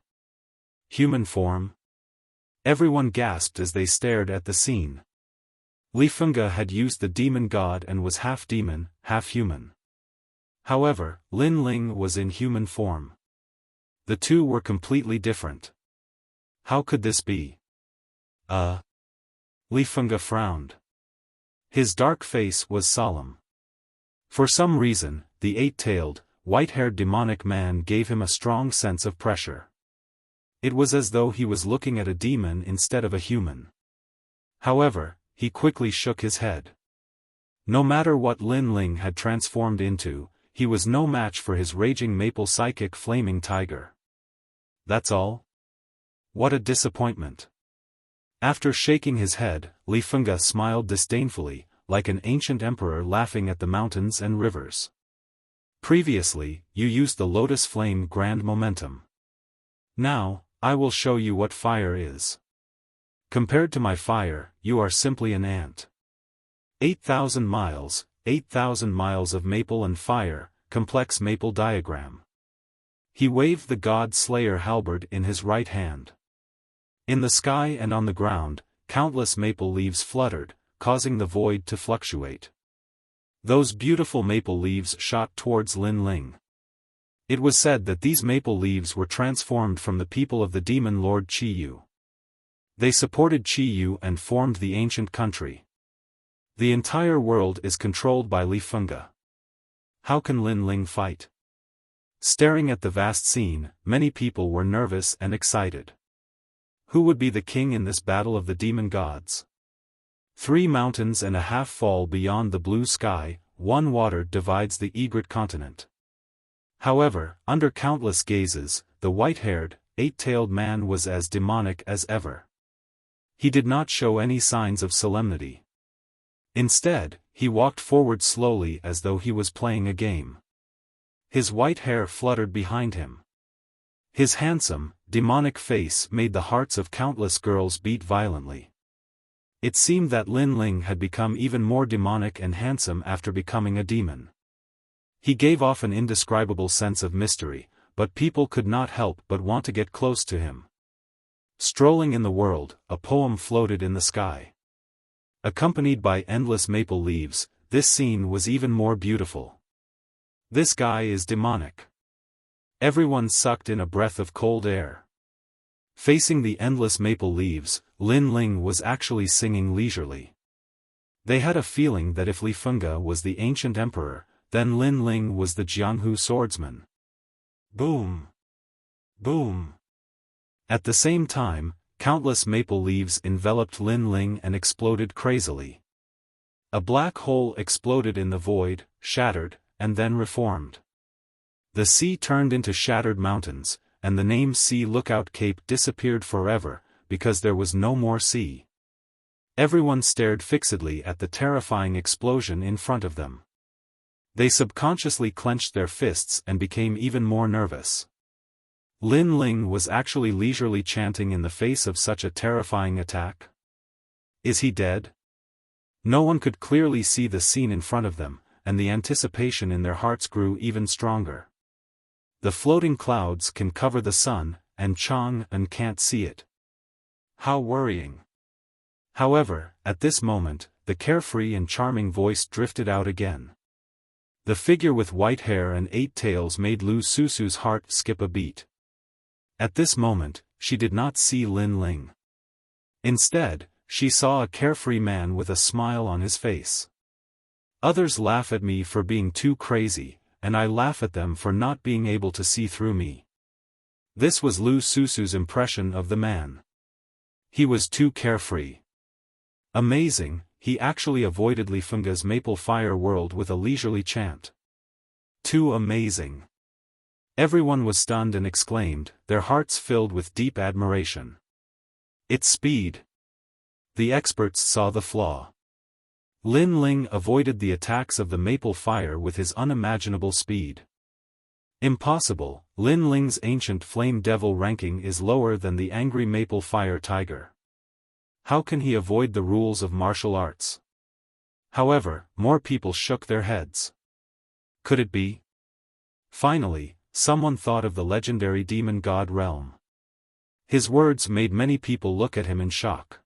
Human form? Everyone gasped as they stared at the scene. Li Fengge had used the demon god and was half demon, half human. However, Lin Ling was in human form. The two were completely different. How could this be? Li Fengge frowned. His dark face was solemn. For some reason, the 8-tailed, white-haired demonic man gave him a strong sense of pressure. It was as though he was looking at a demon instead of a human. However, he quickly shook his head. No matter what Lin Ling had transformed into, he was no match for his raging maple psychic flaming tiger. That's all? What a disappointment. After shaking his head, Li Fengge smiled disdainfully, like an ancient emperor laughing at the mountains and rivers. Previously, you used the lotus flame grand momentum. Now, I will show you what fire is. Compared to my fire, you are simply an ant. 8,000 miles of maple and fire, complex maple diagram. He waved the God Slayer halberd in his right hand. In the sky and on the ground, countless maple leaves fluttered, causing the void to fluctuate. Those beautiful maple leaves shot towards Lin Ling. It was said that these maple leaves were transformed from the people of the demon lord Qi Yu. They supported Qi Yu and formed the ancient country. The entire world is controlled by Li Fengge. How can Lin Ling fight? Staring at the vast scene, many people were nervous and excited. Who would be the king in this battle of the demon gods? 3 mountains and a half fall beyond the blue sky, 1 water divides the egret continent. However, under countless gazes, the white-haired, 8-tailed man was as demonic as ever. He did not show any signs of solemnity. Instead, he walked forward slowly as though he was playing a game. His white hair fluttered behind him. His handsome, demonic face made the hearts of countless girls beat violently. It seemed that Lin Ling had become even more demonic and handsome after becoming a demon. He gave off an indescribable sense of mystery, but people could not help but want to get close to him. Strolling in the world, a poem floated in the sky. Accompanied by endless maple leaves, this scene was even more beautiful. This guy is demonic. Everyone sucked in a breath of cold air. Facing the endless maple leaves, Lin Ling was actually singing leisurely. They had a feeling that if Li Fengge was the ancient emperor, then Lin Ling was the Jianghu swordsman. Boom! Boom! At the same time, countless maple leaves enveloped Lin Ling and exploded crazily. A black hole exploded in the void, shattered, and then reformed. The sea turned into shattered mountains, and the name Sea Lookout Cape disappeared forever, because there was no more sea. Everyone stared fixedly at the terrifying explosion in front of them. They subconsciously clenched their fists and became even more nervous. Lin Ling was actually leisurely chanting in the face of such a terrifying attack. Is he dead? No one could clearly see the scene in front of them, and the anticipation in their hearts grew even stronger. The floating clouds can cover the sun, and Chang'an can't see it. How worrying. However, at this moment, the carefree and charming voice drifted out again. The figure with white hair and 8 tails made Lu Susu's heart skip a beat. At this moment, she did not see Lin Ling. Instead, she saw a carefree man with a smile on his face. Others laugh at me for being too crazy, and I laugh at them for not being able to see through me. This was Lu Susu's impression of the man. He was too carefree. Amazing, he actually avoided Li Fengge's maple fire world with a leisurely chant. Too amazing. Everyone was stunned and exclaimed, their hearts filled with deep admiration. It's speed. The experts saw the flaw. Lin Ling avoided the attacks of the maple fire with his unimaginable speed. Impossible, Lin Ling's ancient flame devil ranking is lower than the angry maple fire tiger. How can he avoid the rules of martial arts? However, more people shook their heads. Could it be? Finally, someone thought of the legendary demon god realm. His words made many people look at him in shock.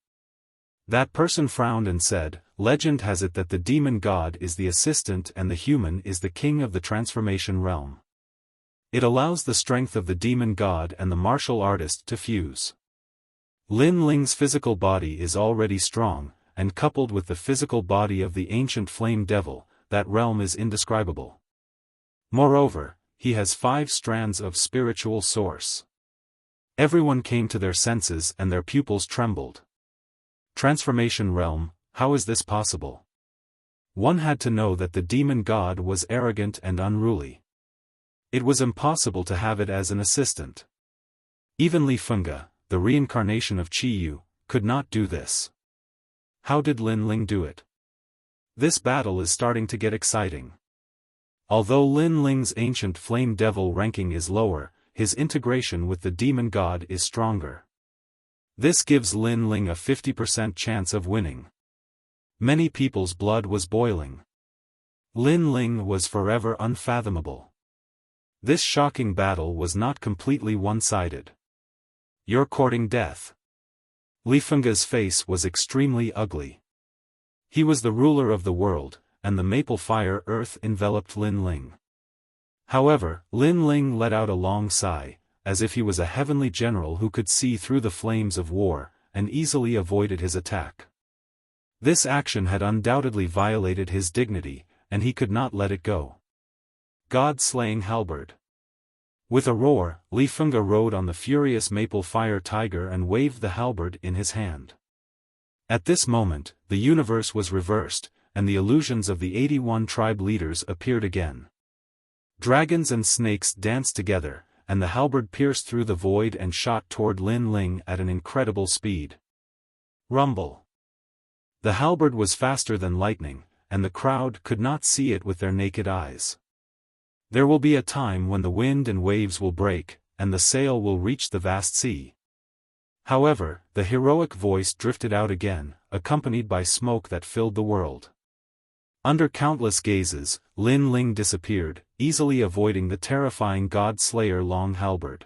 That person frowned and said, legend has it that the demon god is the assistant and the human is the king of the transformation realm. It allows the strength of the demon god and the martial artist to fuse. Lin Ling's physical body is already strong, and coupled with the physical body of the ancient flame devil, that realm is indescribable. Moreover, he has 5 strands of spiritual source. Everyone came to their senses and their pupils trembled. Transformation realm, how is this possible? One had to know that the demon god was arrogant and unruly. It was impossible to have it as an assistant. Even Li Fengge, the reincarnation of Qiyu, could not do this. How did Lin Ling do it? This battle is starting to get exciting. Although Lin Ling's ancient flame devil ranking is lower, his integration with the demon god is stronger. This gives Lin Ling a 50% chance of winning. Many people's blood was boiling. Lin Ling was forever unfathomable. This shocking battle was not completely one-sided. You're courting death. Li Fengge's face was extremely ugly. He was the ruler of the world, and the maple fire earth enveloped Lin Ling. However, Lin Ling let out a long sigh, as if he was a heavenly general who could see through the flames of war, and easily avoided his attack. This action had undoubtedly violated his dignity, and he could not let it go. God-slaying halberd. With a roar, Li Fengge rode on the furious maple fire tiger and waved the halberd in his hand. At this moment, the universe was reversed, and the illusions of the 81 tribe leaders appeared again. Dragons and snakes danced together, and the halberd pierced through the void and shot toward Lin Ling at an incredible speed. Rumble. The halberd was faster than lightning, and the crowd could not see it with their naked eyes. There will be a time when the wind and waves will break, and the sail will reach the vast sea. However, the heroic voice drifted out again, accompanied by smoke that filled the world. Under countless gazes, Lin Ling disappeared, easily avoiding the terrifying god-slayer long halberd.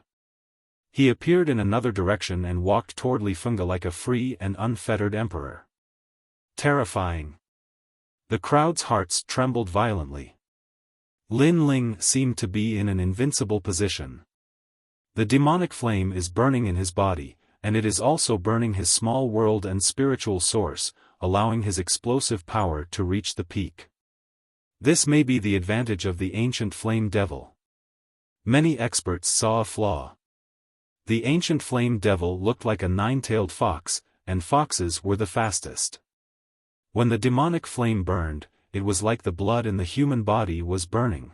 He appeared in another direction and walked toward Li Fengge like a free and unfettered emperor. Terrifying. The crowd's hearts trembled violently. Lin Ling seemed to be in an invincible position. The demonic flame is burning in his body, and it is also burning his small world and spiritual source, allowing his explosive power to reach the peak. This may be the advantage of the ancient flame devil. Many experts saw a flaw. The ancient flame devil looked like a nine-tailed fox, and foxes were the fastest. When the demonic flame burned, it was like the blood in the human body was burning.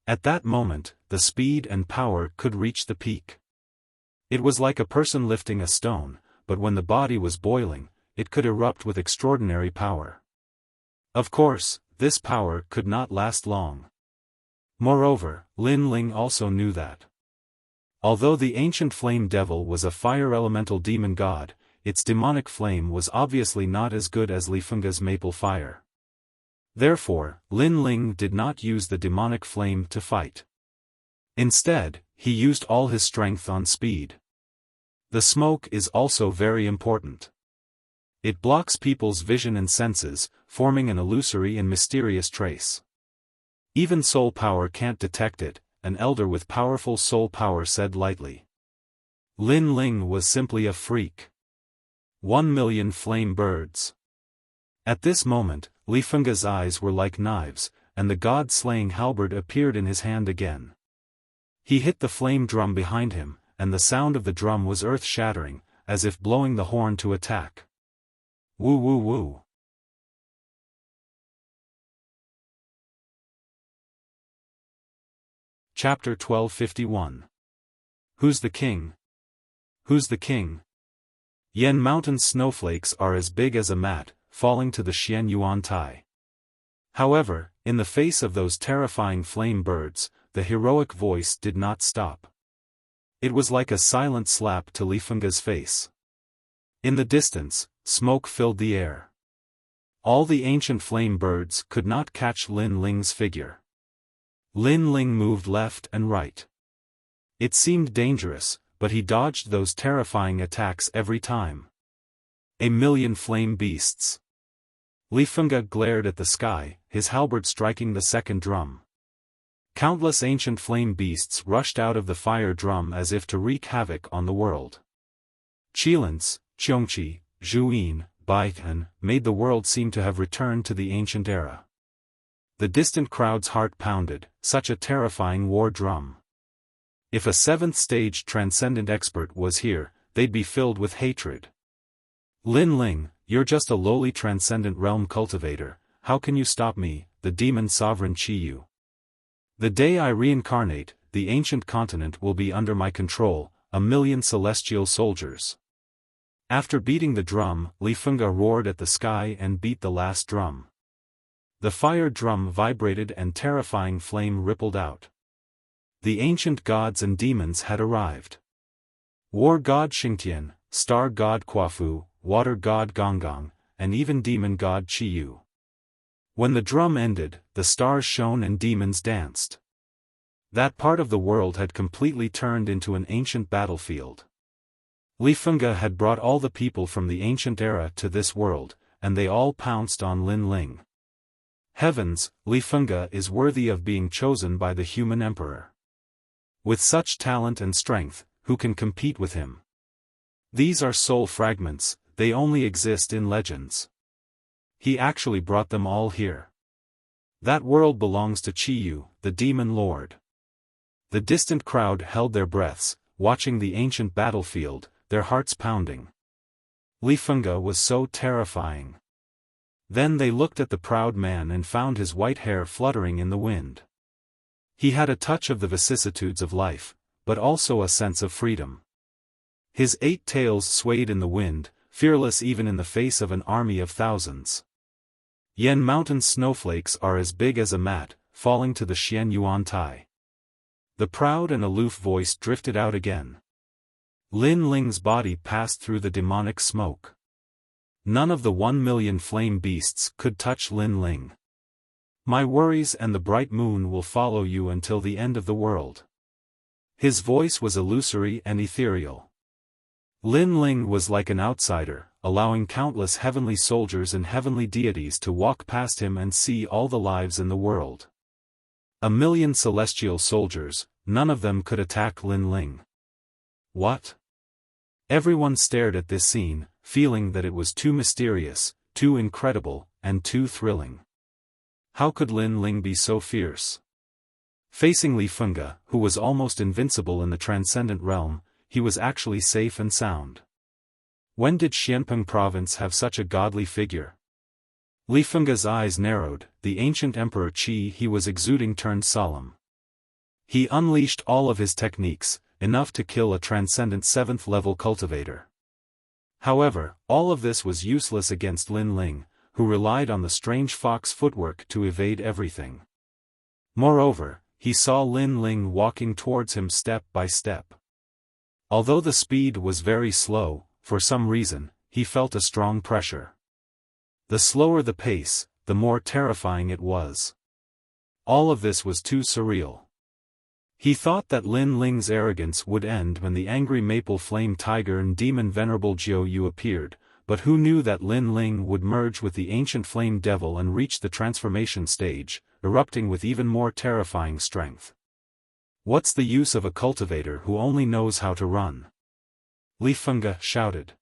At that moment, the speed and power could reach the peak. It was like a person lifting a stone, but when the body was boiling, it could erupt with extraordinary power. Of course, this power could not last long. Moreover, Lin Ling also knew that. Although the ancient flame devil was a fire elemental demon god, its demonic flame was obviously not as good as Li Fengge's maple fire. Therefore, Lin Ling did not use the demonic flame to fight. Instead, he used all his strength on speed. The smoke is also very important. It blocks people's vision and senses, forming an illusory and mysterious trace. Even soul power can't detect it, an elder with powerful soul power said lightly. Lin Ling was simply a freak. 1,000,000 flame birds. At this moment, Li Fengge's eyes were like knives, and the god-slaying halberd appeared in his hand again. He hit the flame drum behind him, and the sound of the drum was earth-shattering, as if blowing the horn to attack. Woo woo woo. Chapter 1251. Who's the king? Who's the king? Yan Mountain snowflakes are as big as a mat, falling to the Xian Yuan Tai. However, in the face of those terrifying flame birds, the heroic voice did not stop. It was like a silent slap to Li Fengge's face. In the distance, smoke filled the air. All the ancient flame birds could not catch Lin Ling's figure. Lin Ling moved left and right. It seemed dangerous, but he dodged those terrifying attacks every time. 1,000,000 flame beasts. Li Fengge glared at the sky, his halberd striking the second drum. Countless ancient flame beasts rushed out of the fire drum as if to wreak havoc on the world. Qilins, Qiongqi, Zhuyin, Baitan made the world seem to have returned to the ancient era. The distant crowd's heart pounded, such a terrifying war drum. If a seventh-stage transcendent expert was here, they'd be filled with hatred. Lin Ling, you're just a lowly transcendent realm cultivator, how can you stop me, the demon sovereign Qiyu? The day I reincarnate, the ancient continent will be under my control, 1,000,000 celestial soldiers. After beating the drum, Li Fengge roared at the sky and beat the last drum. The fire drum vibrated and terrifying flame rippled out. The ancient gods and demons had arrived. War god Xingtian, star god Quafu, water god Gonggong, and even demon god Qiyu. When the drum ended, the stars shone and demons danced. That part of the world had completely turned into an ancient battlefield. Li Fengge had brought all the people from the ancient era to this world, and they all pounced on Lin Ling. Heavens, Li Fengge is worthy of being chosen by the human emperor. With such talent and strength, who can compete with him? These are soul fragments, they only exist in legends. He actually brought them all here. That world belongs to Qiyu, the demon lord. The distant crowd held their breaths, watching the ancient battlefield, their hearts pounding. Li Fengge was so terrifying. Then they looked at the proud man and found his white hair fluttering in the wind. He had a touch of the vicissitudes of life, but also a sense of freedom. His 8 tails swayed in the wind, fearless even in the face of an army of thousands. Yan Mountain snowflakes are as big as a mat, falling to the Xian Yuan Tai. The proud and aloof voice drifted out again. Lin Ling's body passed through the demonic smoke. None of the 1,000,000 flame beasts could touch Lin Ling. My worries and the bright moon will follow you until the end of the world. His voice was illusory and ethereal. Lin Ling was like an outsider, allowing countless heavenly soldiers and heavenly deities to walk past him and see all the lives in the world. 1,000,000 celestial soldiers, none of them could attack Lin Ling. What? Everyone stared at this scene, feeling that it was too mysterious, too incredible, and too thrilling. How could Lin Ling be so fierce? Facing Li Fengge, who was almost invincible in the Transcendent realm, he was actually safe and sound. When did Xianpeng province have such a godly figure? Li Fengge's eyes narrowed, the ancient Emperor Qi he was exuding turned solemn. He unleashed all of his techniques, enough to kill a transcendent 7th-level cultivator. However, all of this was useless against Lin Ling, who relied on the strange fox footwork to evade everything. Moreover, he saw Lin Ling walking towards him step by step. Although the speed was very slow, for some reason, he felt a strong pressure. The slower the pace, the more terrifying it was. All of this was too surreal. He thought that Lin Ling's arrogance would end when the angry maple flame tiger and demon venerable Jiu Yu appeared, but who knew that Lin Ling would merge with the ancient flame devil and reach the transformation stage, erupting with even more terrifying strength. What's the use of a cultivator who only knows how to run? Li Fengge shouted.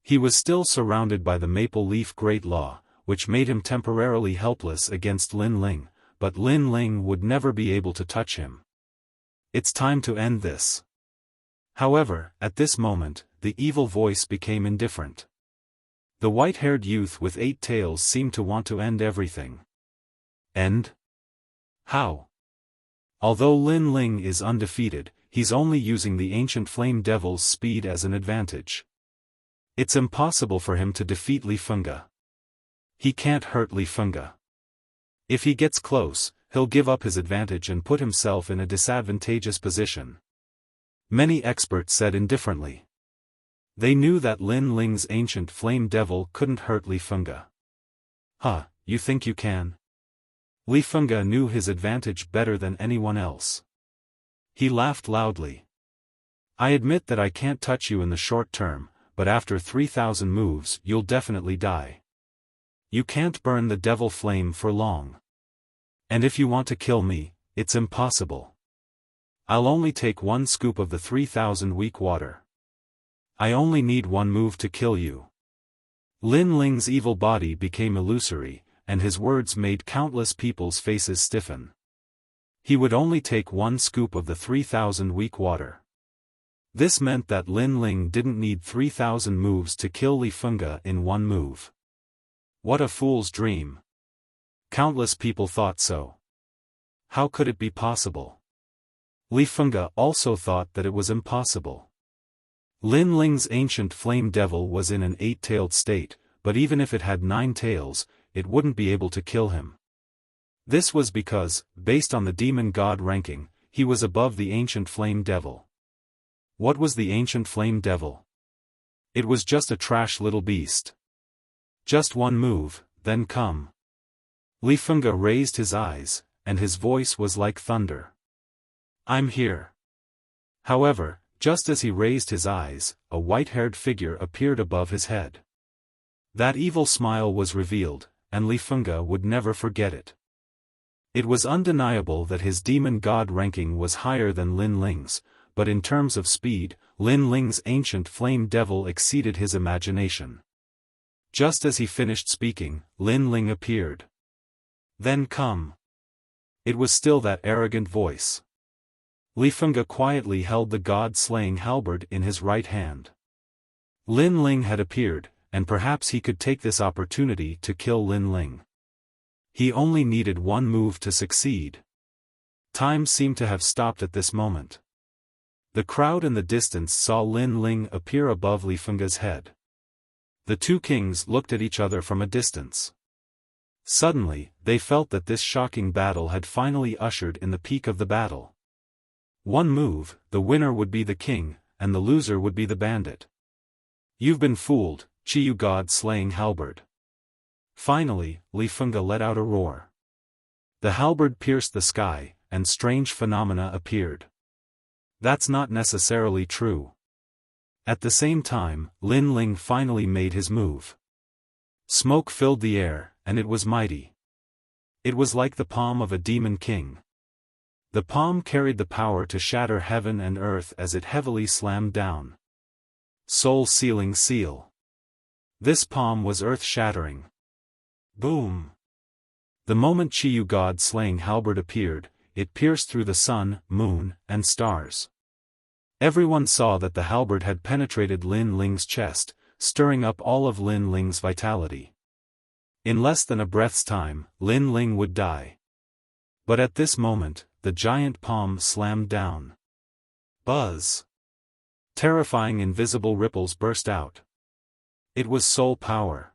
He was still surrounded by the maple leaf great law, which made him temporarily helpless against Lin Ling, but Lin Ling would never be able to touch him. It's time to end this. However, at this moment, the evil voice became indifferent. The white-haired youth with 8 tails seemed to want to end everything. End? How? Although Lin Ling is undefeated, he's only using the ancient flame devil's speed as an advantage. It's impossible for him to defeat Li Fengge. He can't hurt Li Fengge. If he gets close, he'll give up his advantage and put himself in a disadvantageous position. Many experts said indifferently. They knew that Lin Ling's ancient flame devil couldn't hurt Li Fengge. Huh, you think you can? Li Fengge knew his advantage better than anyone else. He laughed loudly. I admit that I can't touch you in the short term, but after 3,000 moves you'll definitely die. You can't burn the devil flame for long. And if you want to kill me, it's impossible. I'll only take 1 scoop of the 3,000 weak water. I only need 1 move to kill you. Lin Ling's evil body became illusory, and his words made countless people's faces stiffen. He would only take 1 scoop of the 3,000 weak water. This meant that Lin Ling didn't need 3,000 moves to kill Li Fengge in 1 move. What a fool's dream. Countless people thought so. How could it be possible? Li Fengge also thought that it was impossible. Lin Ling's ancient flame devil was in an 8-tailed state, but even if it had 9 tails, it wouldn't be able to kill him. This was because, based on the demon god ranking, he was above the ancient flame devil. What was the ancient flame devil? It was just a trash little beast. Just one move, then come. Li Fengge raised his eyes, and his voice was like thunder. I'm here. However, just as he raised his eyes, a white-haired figure appeared above his head. That evil smile was revealed, and Li Fengge would never forget it. It was undeniable that his demon god ranking was higher than Lin Ling's, but in terms of speed, Lin Ling's ancient flame devil exceeded his imagination. Just as he finished speaking, Lin Ling appeared. Then come. It was still that arrogant voice. Li Fengge quietly held the god-slaying halberd in his right hand. Lin Ling had appeared, and perhaps he could take this opportunity to kill Lin Ling. He only needed one move to succeed. Time seemed to have stopped at this moment. The crowd in the distance saw Lin Ling appear above Li Fengge's head. The two kings looked at each other from a distance. Suddenly, they felt that this shocking battle had finally ushered in the peak of the battle. One move, the winner would be the king, and the loser would be the bandit. You've been fooled, Qiyu god-slaying halberd. Finally, Li Fengge let out a roar. The halberd pierced the sky, and strange phenomena appeared. That's not necessarily true. At the same time, Lin Ling finally made his move. Smoke filled the air, and it was mighty. It was like the palm of a demon king. The palm carried the power to shatter heaven and earth as it heavily slammed down. Soul-sealing seal. This palm was earth-shattering. Boom! The moment Qiyu god-slaying halberd appeared, it pierced through the sun, moon, and stars. Everyone saw that the halberd had penetrated Lin Ling's chest, stirring up all of Lin Ling's vitality. In less than a breath's time, Lin Ling would die. But at this moment, the giant palm slammed down. Buzz! Terrifying invisible ripples burst out. It was soul power.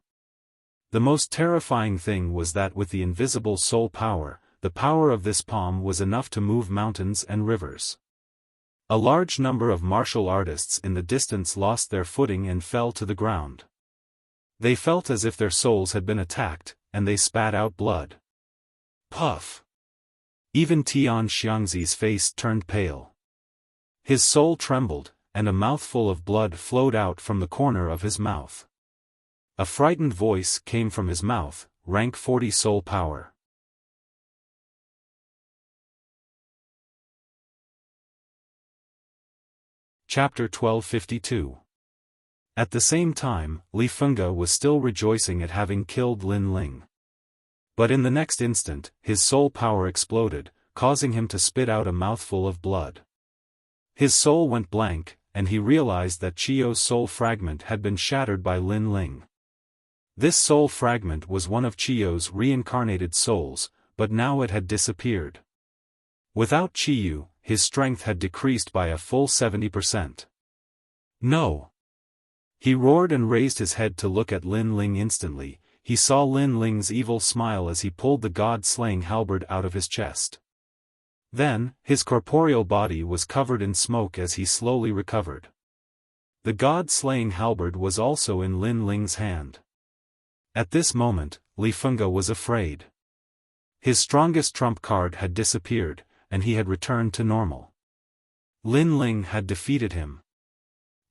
The most terrifying thing was that with the invisible soul power, the power of this palm was enough to move mountains and rivers. A large number of martial artists in the distance lost their footing and fell to the ground. They felt as if their souls had been attacked, and they spat out blood. Puff! Even Tian Xiangzi's face turned pale. His soul trembled, and a mouthful of blood flowed out from the corner of his mouth. A frightened voice came from his mouth, rank 40 soul power. Chapter 1252. At the same time, Li Fengge was still rejoicing at having killed Lin Ling. But in the next instant, his soul power exploded, causing him to spit out a mouthful of blood. His soul went blank, and he realized that Qiyu's soul fragment had been shattered by Lin Ling. This soul fragment was one of Qiyu's reincarnated souls, but now it had disappeared. Without Qiyu, his strength had decreased by a full 70%. No! He roared and raised his head to look at Lin Ling instantly. He saw Lin Ling's evil smile as he pulled the god-slaying halberd out of his chest. Then, his corporeal body was covered in smoke as he slowly recovered. The god-slaying halberd was also in Lin Ling's hand. At this moment, Li Fengge was afraid. His strongest trump card had disappeared, and he had returned to normal. Lin Ling had defeated him.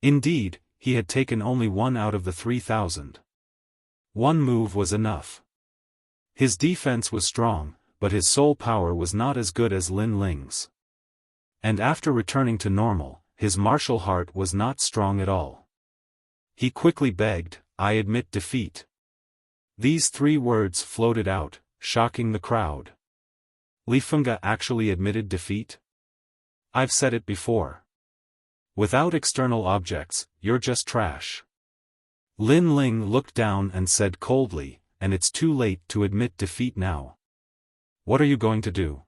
Indeed, he had taken only one out of the 3,000. One move was enough. His defense was strong, but his soul power was not as good as Lin Ling's. And after returning to normal, his martial heart was not strong at all. He quickly begged, "I admit defeat." These 3 words floated out, shocking the crowd. Li Fengge actually admitted defeat? I've said it before. Without external objects, you're just trash. Lin Ling looked down and said coldly, "And it's too late to admit defeat now. What are you going to do?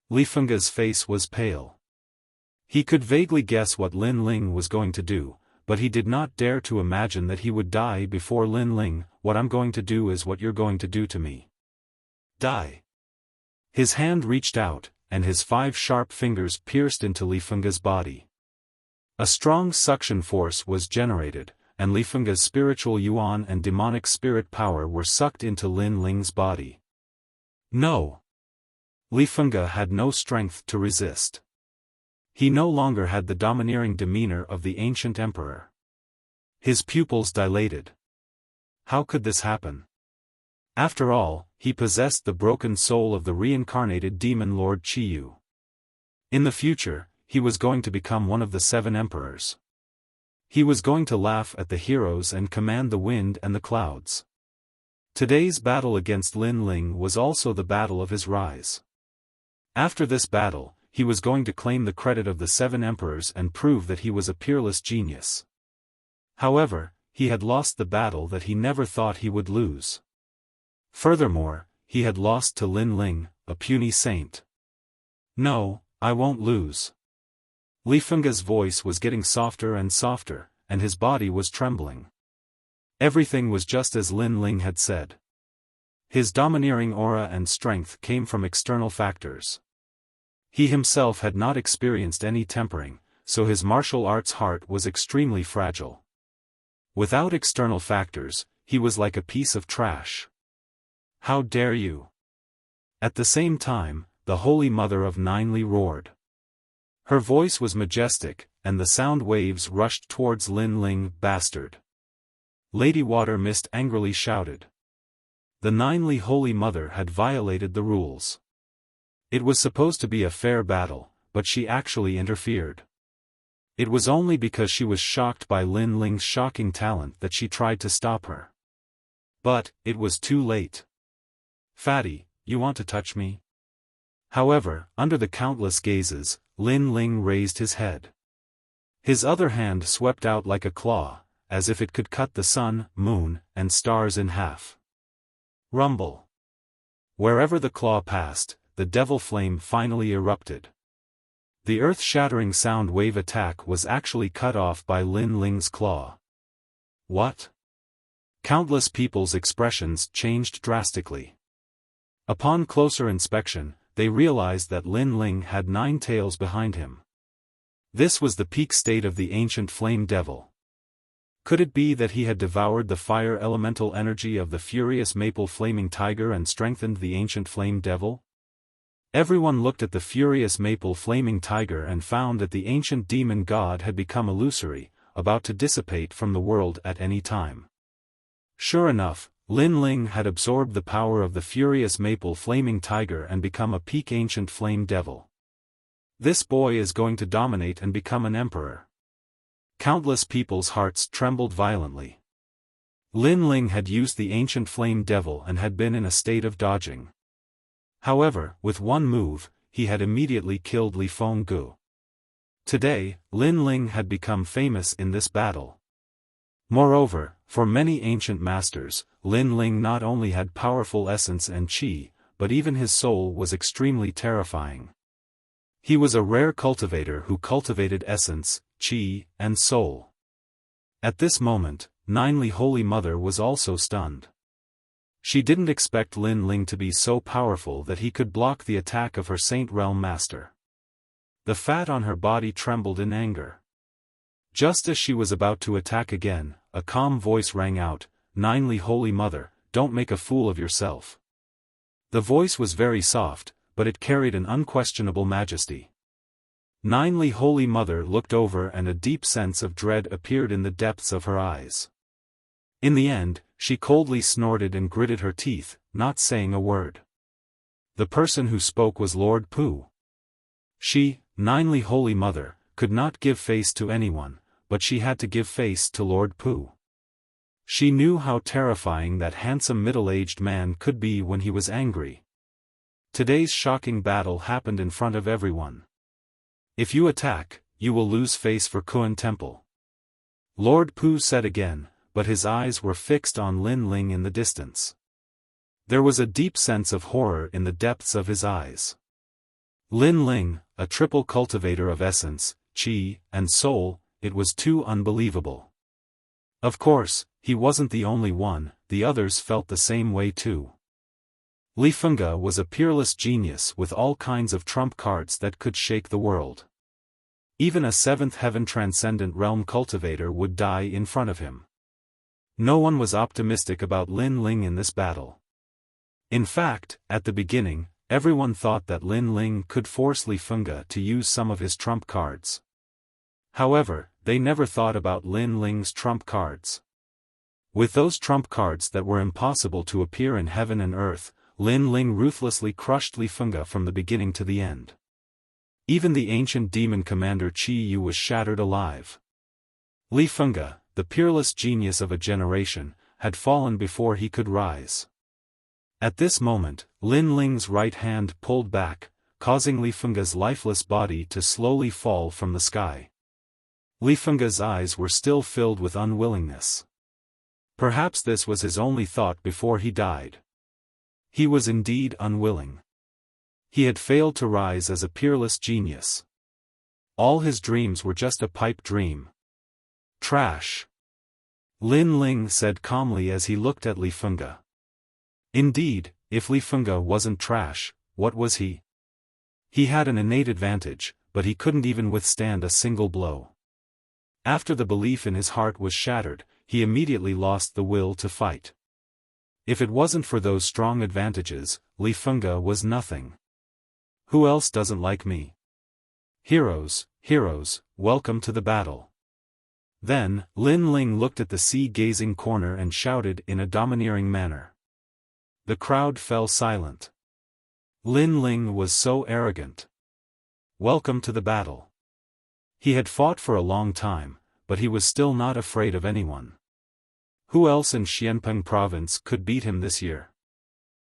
Li Fengge's face was pale. He could vaguely guess what Lin Ling was going to do, but he did not dare to imagine that he would die before Lin Ling. What I'm going to do is what you're going to do to me. Die. His hand reached out, and his 5 sharp fingers pierced into Li Fengge's body. A strong suction force was generated, and Li Fengge's spiritual yuan and demonic spirit power were sucked into Lin Ling's body. No! Li Fengge had no strength to resist. He no longer had the domineering demeanor of the ancient emperor. His pupils dilated. How could this happen? After all, he possessed the broken soul of the reincarnated demon Lord Qiyu. In the future, he was going to become one of the 7 emperors. He was going to laugh at the heroes and command the wind and the clouds. Today's battle against Lin Ling was also the battle of his rise. After this battle, he was going to claim the credit of the 7 emperors and prove that he was a peerless genius. However, he had lost the battle that he never thought he would lose. Furthermore, he had lost to Lin Ling, a puny saint. No, I won't lose. Li Fengge's voice was getting softer and softer, and his body was trembling. Everything was just as Lin Ling had said. His domineering aura and strength came from external factors. He himself had not experienced any tempering, so his martial arts heart was extremely fragile. Without external factors, he was like a piece of trash. How dare you! At the same time, the Holy Mother of Ninely roared. Her voice was majestic, and the sound waves rushed towards Lin Ling. Bastard! Lady Water Mist angrily shouted. The Ninely Holy Mother had violated the rules. It was supposed to be a fair battle, but she actually interfered. It was only because she was shocked by Lin Ling's shocking talent that she tried to stop her. But, it was too late. Fatty, you want to touch me? However, under the countless gazes, Lin Ling raised his head. His other hand swept out like a claw, as if it could cut the sun, moon, and stars in half. Rumble. Wherever the claw passed, the devil flame finally erupted. The earth-shattering sound wave attack was actually cut off by Lin Ling's claw. What? Countless people's expressions changed drastically. Upon closer inspection, they realized that Lin Ling had 9 tails behind him. This was the peak state of the ancient flame devil. Could it be that he had devoured the fire elemental energy of the furious maple flaming tiger and strengthened the ancient flame devil? Everyone looked at the furious maple flaming tiger and found that the ancient demon god had become illusory, about to dissipate from the world at any time. Sure enough, Lin Ling had absorbed the power of the furious maple flaming tiger and become a peak ancient flame devil. This boy is going to dominate and become an emperor. Countless people's hearts trembled violently. Lin Ling had used the ancient flame devil and had been in a state of dodging. However, with one move, he had immediately killed Li Fengge. Today, Lin Ling had become famous in this battle. Moreover, for many ancient masters, Lin Ling not only had powerful essence and qi, but even his soul was extremely terrifying. He was a rare cultivator who cultivated essence, qi, and soul. At this moment, Ninely Holy Mother was also stunned. She didn't expect Lin Ling to be so powerful that he could block the attack of her Saint Realm Master. The fat on her body trembled in anger. Just as she was about to attack again, a calm voice rang out, "Ninely Holy Mother, don't make a fool of yourself." The voice was very soft, but it carried an unquestionable majesty. Ninely Holy Mother looked over and a deep sense of dread appeared in the depths of her eyes. In the end, she coldly snorted and gritted her teeth, not saying a word. The person who spoke was Lord Pu. She, Ninely Holy Mother, could not give face to anyone, but she had to give face to Lord Pu. She knew how terrifying that handsome middle-aged man could be when he was angry. Today's shocking battle happened in front of everyone. If you attack, you will lose face for Kun Temple. Lord Pu said again, but his eyes were fixed on Lin Ling in the distance. There was a deep sense of horror in the depths of his eyes. Lin Ling, a triple cultivator of essence, qi, and soul, it was too unbelievable. Of course, he wasn't the only one, the others felt the same way too. Li Fengge was a peerless genius with all kinds of trump cards that could shake the world. Even a seventh heaven transcendent realm cultivator would die in front of him. No one was optimistic about Lin Ling in this battle. In fact, at the beginning, everyone thought that Lin Ling could force Li Fengge to use some of his trump cards. However, they never thought about Lin Ling's trump cards. With those trump cards that were impossible to appear in heaven and earth, Lin Ling ruthlessly crushed Li Fengge from the beginning to the end. Even the ancient demon commander Qi Yu was shattered alive. Li Fengge, the peerless genius of a generation, had fallen before he could rise. At this moment, Lin Ling's right hand pulled back, causing Li Fengge's lifeless body to slowly fall from the sky. Li Fengge's eyes were still filled with unwillingness. Perhaps this was his only thought before he died. He was indeed unwilling. He had failed to rise as a peerless genius. All his dreams were just a pipe dream. Trash. Lin Ling said calmly as he looked at Li Fengge. Indeed, if Li Fengge wasn't trash, what was he? He had an innate advantage, but he couldn't even withstand a single blow. After the belief in his heart was shattered, he immediately lost the will to fight. If it wasn't for those strong advantages, Li Fengge was nothing. Who else doesn't like me? Heroes, heroes, welcome to the battle. Then, Lin Ling looked at the sea-gazing corner and shouted in a domineering manner. The crowd fell silent. Lin Ling was so arrogant. Welcome to the battle. He had fought for a long time, but he was still not afraid of anyone. Who else in Xianpeng province could beat him this year?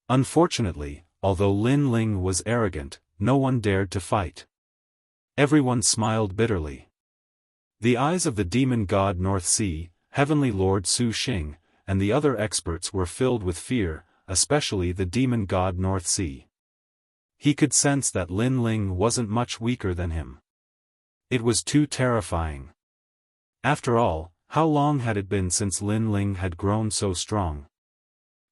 Unfortunately, although Lin Ling was arrogant, no one dared to fight. Everyone smiled bitterly. The eyes of the demon god North Sea, Heavenly Lord Su Xing, and the other experts were filled with fear, especially the demon god North Sea. He could sense that Lin Ling wasn't much weaker than him. It was too terrifying. After all, how long had it been since Lin Ling had grown so strong?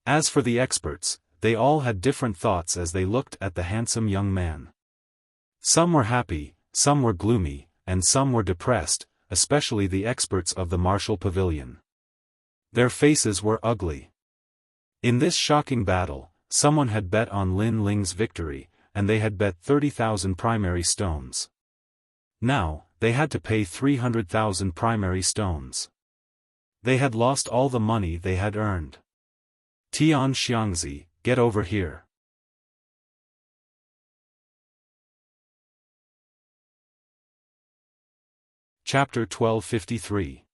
As for the experts, they all had different thoughts as they looked at the handsome young man. Some were happy, some were gloomy, and some were depressed, especially the experts of the martial pavilion. Their faces were ugly. In this shocking battle, someone had bet on Lin Ling's victory, and they had bet 30,000 primary stones. Now, they had to pay 300,000 primary stones. They had lost all the money they had earned. Tian Xiangzi, get over here. Chapter 1253.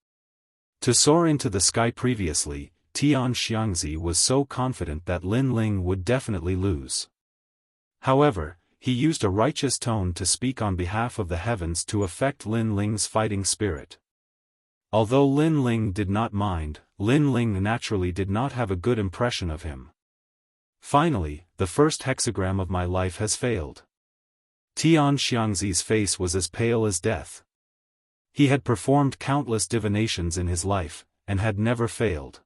To soar into the sky. Previously, Tian Xiangzi was so confident that Lin Ling would definitely lose. However, he used a righteous tone to speak on behalf of the heavens to affect Lin Ling's fighting spirit. Although Lin Ling did not mind, Lin Ling naturally did not have a good impression of him. Finally, the first hexagram of my life has failed. Tian Xiangzi's face was as pale as death. He had performed countless divinations in his life, and had never failed.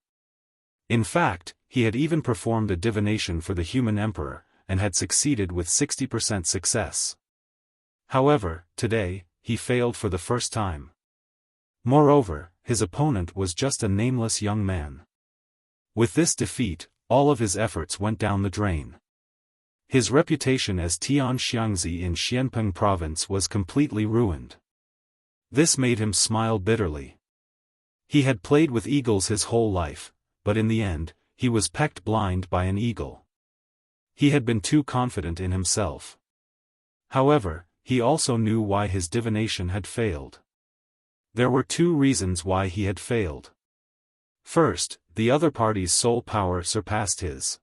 In fact, he had even performed a divination for the human emperor, and had succeeded with 60% success. However, today, he failed for the first time. Moreover, his opponent was just a nameless young man. With this defeat, all of his efforts went down the drain. His reputation as Tian Xiangzi in Xianpeng province was completely ruined. This made him smile bitterly. He had played with eagles his whole life, but in the end, he was pecked blind by an eagle. He had been too confident in himself. However, he also knew why his divination had failed. There were two reasons why he had failed. First, the other party's soul power surpassed his.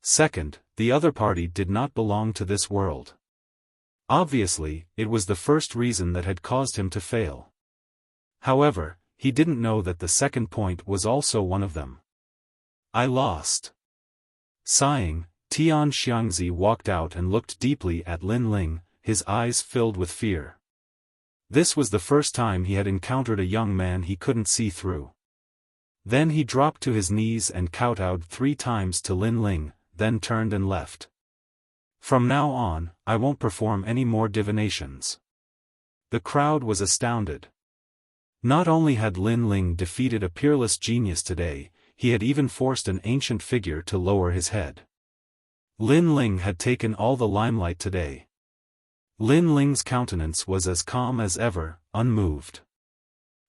Second, the other party did not belong to this world. Obviously, it was the first reason that had caused him to fail. However, he didn't know that the second point was also one of them. I lost. Sighing, Tian Xiangzi walked out and looked deeply at Lin Ling, his eyes filled with fear. This was the first time he had encountered a young man he couldn't see through. Then he dropped to his knees and kowtowed 3 times to Lin Ling, then turned and left. From now on, I won't perform any more divinations. The crowd was astounded. Not only had Lin Ling defeated a peerless genius today, he had even forced an ancient figure to lower his head. Lin Ling had taken all the limelight today. Lin Ling's countenance was as calm as ever, unmoved.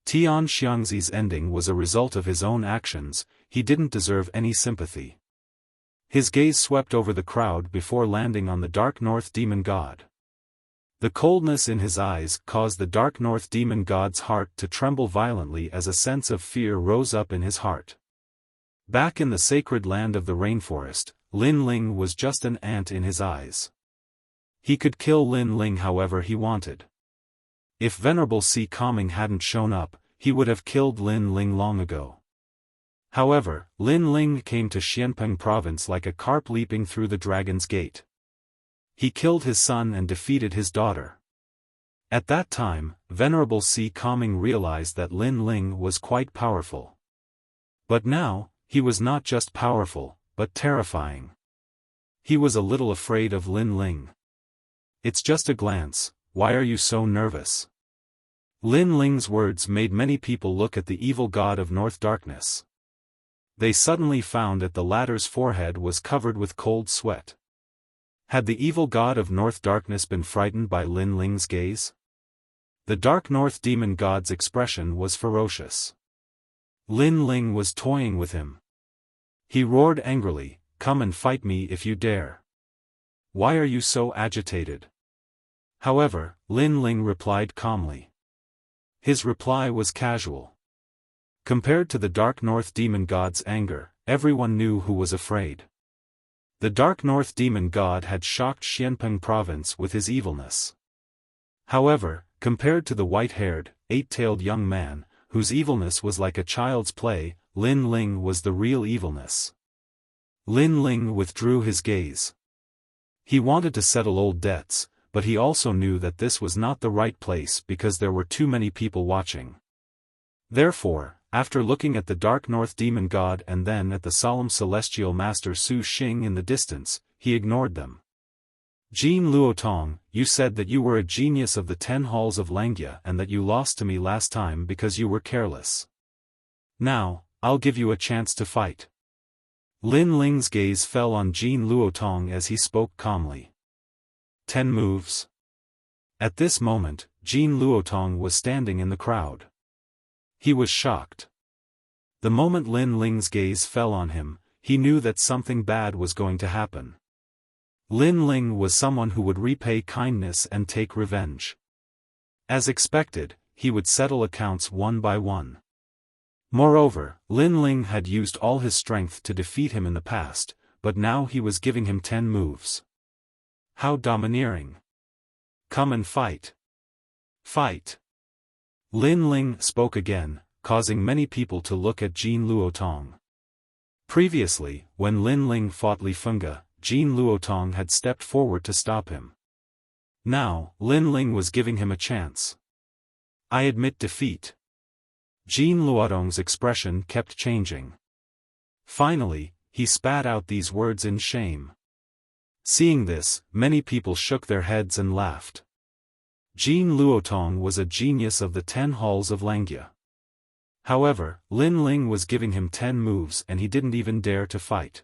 Tian Xiangzi's ending was a result of his own actions, he didn't deserve any sympathy. His gaze swept over the crowd before landing on the Dark North Demon God. The coldness in his eyes caused the Dark North Demon God's heart to tremble violently as a sense of fear rose up in his heart. Back in the sacred land of the rainforest, Lin Ling was just an ant in his eyes. He could kill Lin Ling however he wanted. If Venerable Si Kongming hadn't shown up, he would have killed Lin Ling long ago. However, Lin Ling came to Xianpeng province like a carp leaping through the dragon's gate. He killed his son and defeated his daughter. At that time, Venerable Si Kongming realized that Lin Ling was quite powerful. But now, he was not just powerful, but terrifying. He was a little afraid of Lin Ling. It's just a glance, why are you so nervous? Lin Ling's words made many people look at the evil god of North Darkness. They suddenly found that the latter's forehead was covered with cold sweat. Had the evil god of North Darkness been frightened by Lin Ling's gaze? The Dark North Demon God's expression was ferocious. Lin Ling was toying with him. He roared angrily, "Come and fight me if you dare. Why are you so agitated?" However, Lin Ling replied calmly. His reply was casual. Compared to the Dark North Demon God's anger, everyone knew who was afraid. The Dark North Demon God had shocked Xianpeng province with his evilness. However, compared to the white-haired, 8-tailed young man, whose evilness was like a child's play, Lin Ling was the real evilness. Lin Ling withdrew his gaze. He wanted to settle old debts, but he also knew that this was not the right place because there were too many people watching. Therefore, after looking at the Dark North Demon God and then at the solemn celestial master Su Xing in the distance, he ignored them. "Jin Luotong, you said that you were a genius of the 10 halls of Langya and that you lost to me last time because you were careless. Now, I'll give you a chance to fight." Lin Ling's gaze fell on Jin Luotong as he spoke calmly. 10 moves. At this moment, Jin Luotong was standing in the crowd. He was shocked. The moment Lin Ling's gaze fell on him, he knew that something bad was going to happen. Lin Ling was someone who would repay kindness and take revenge. As expected, he would settle accounts one by one. Moreover, Lin Ling had used all his strength to defeat him in the past, but now he was giving him 10 moves. How domineering. "Come and fight. Fight." Lin Ling spoke again, causing many people to look at Jin Luotong. Previously, when Lin Ling fought Li Fenga, Jin Luotong had stepped forward to stop him. Now, Lin Ling was giving him a chance. "I admit defeat." Jin Luotong's expression kept changing. Finally, he spat out these words in shame. Seeing this, many people shook their heads and laughed. Jin Luotong was a genius of the 10 halls of Langya. However, Lin Ling was giving him 10 moves and he didn't even dare to fight.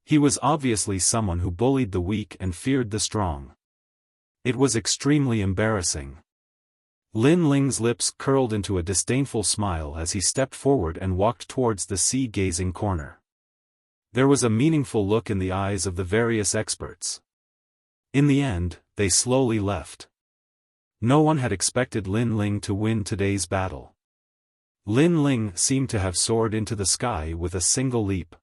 He was obviously someone who bullied the weak and feared the strong. It was extremely embarrassing. Lin Ling's lips curled into a disdainful smile as he stepped forward and walked towards the sea-gazing corner. There was a meaningful look in the eyes of the various experts. In the end, they slowly left. No one had expected Lin Ling to win today's battle. Lin Ling seemed to have soared into the sky with a single leap.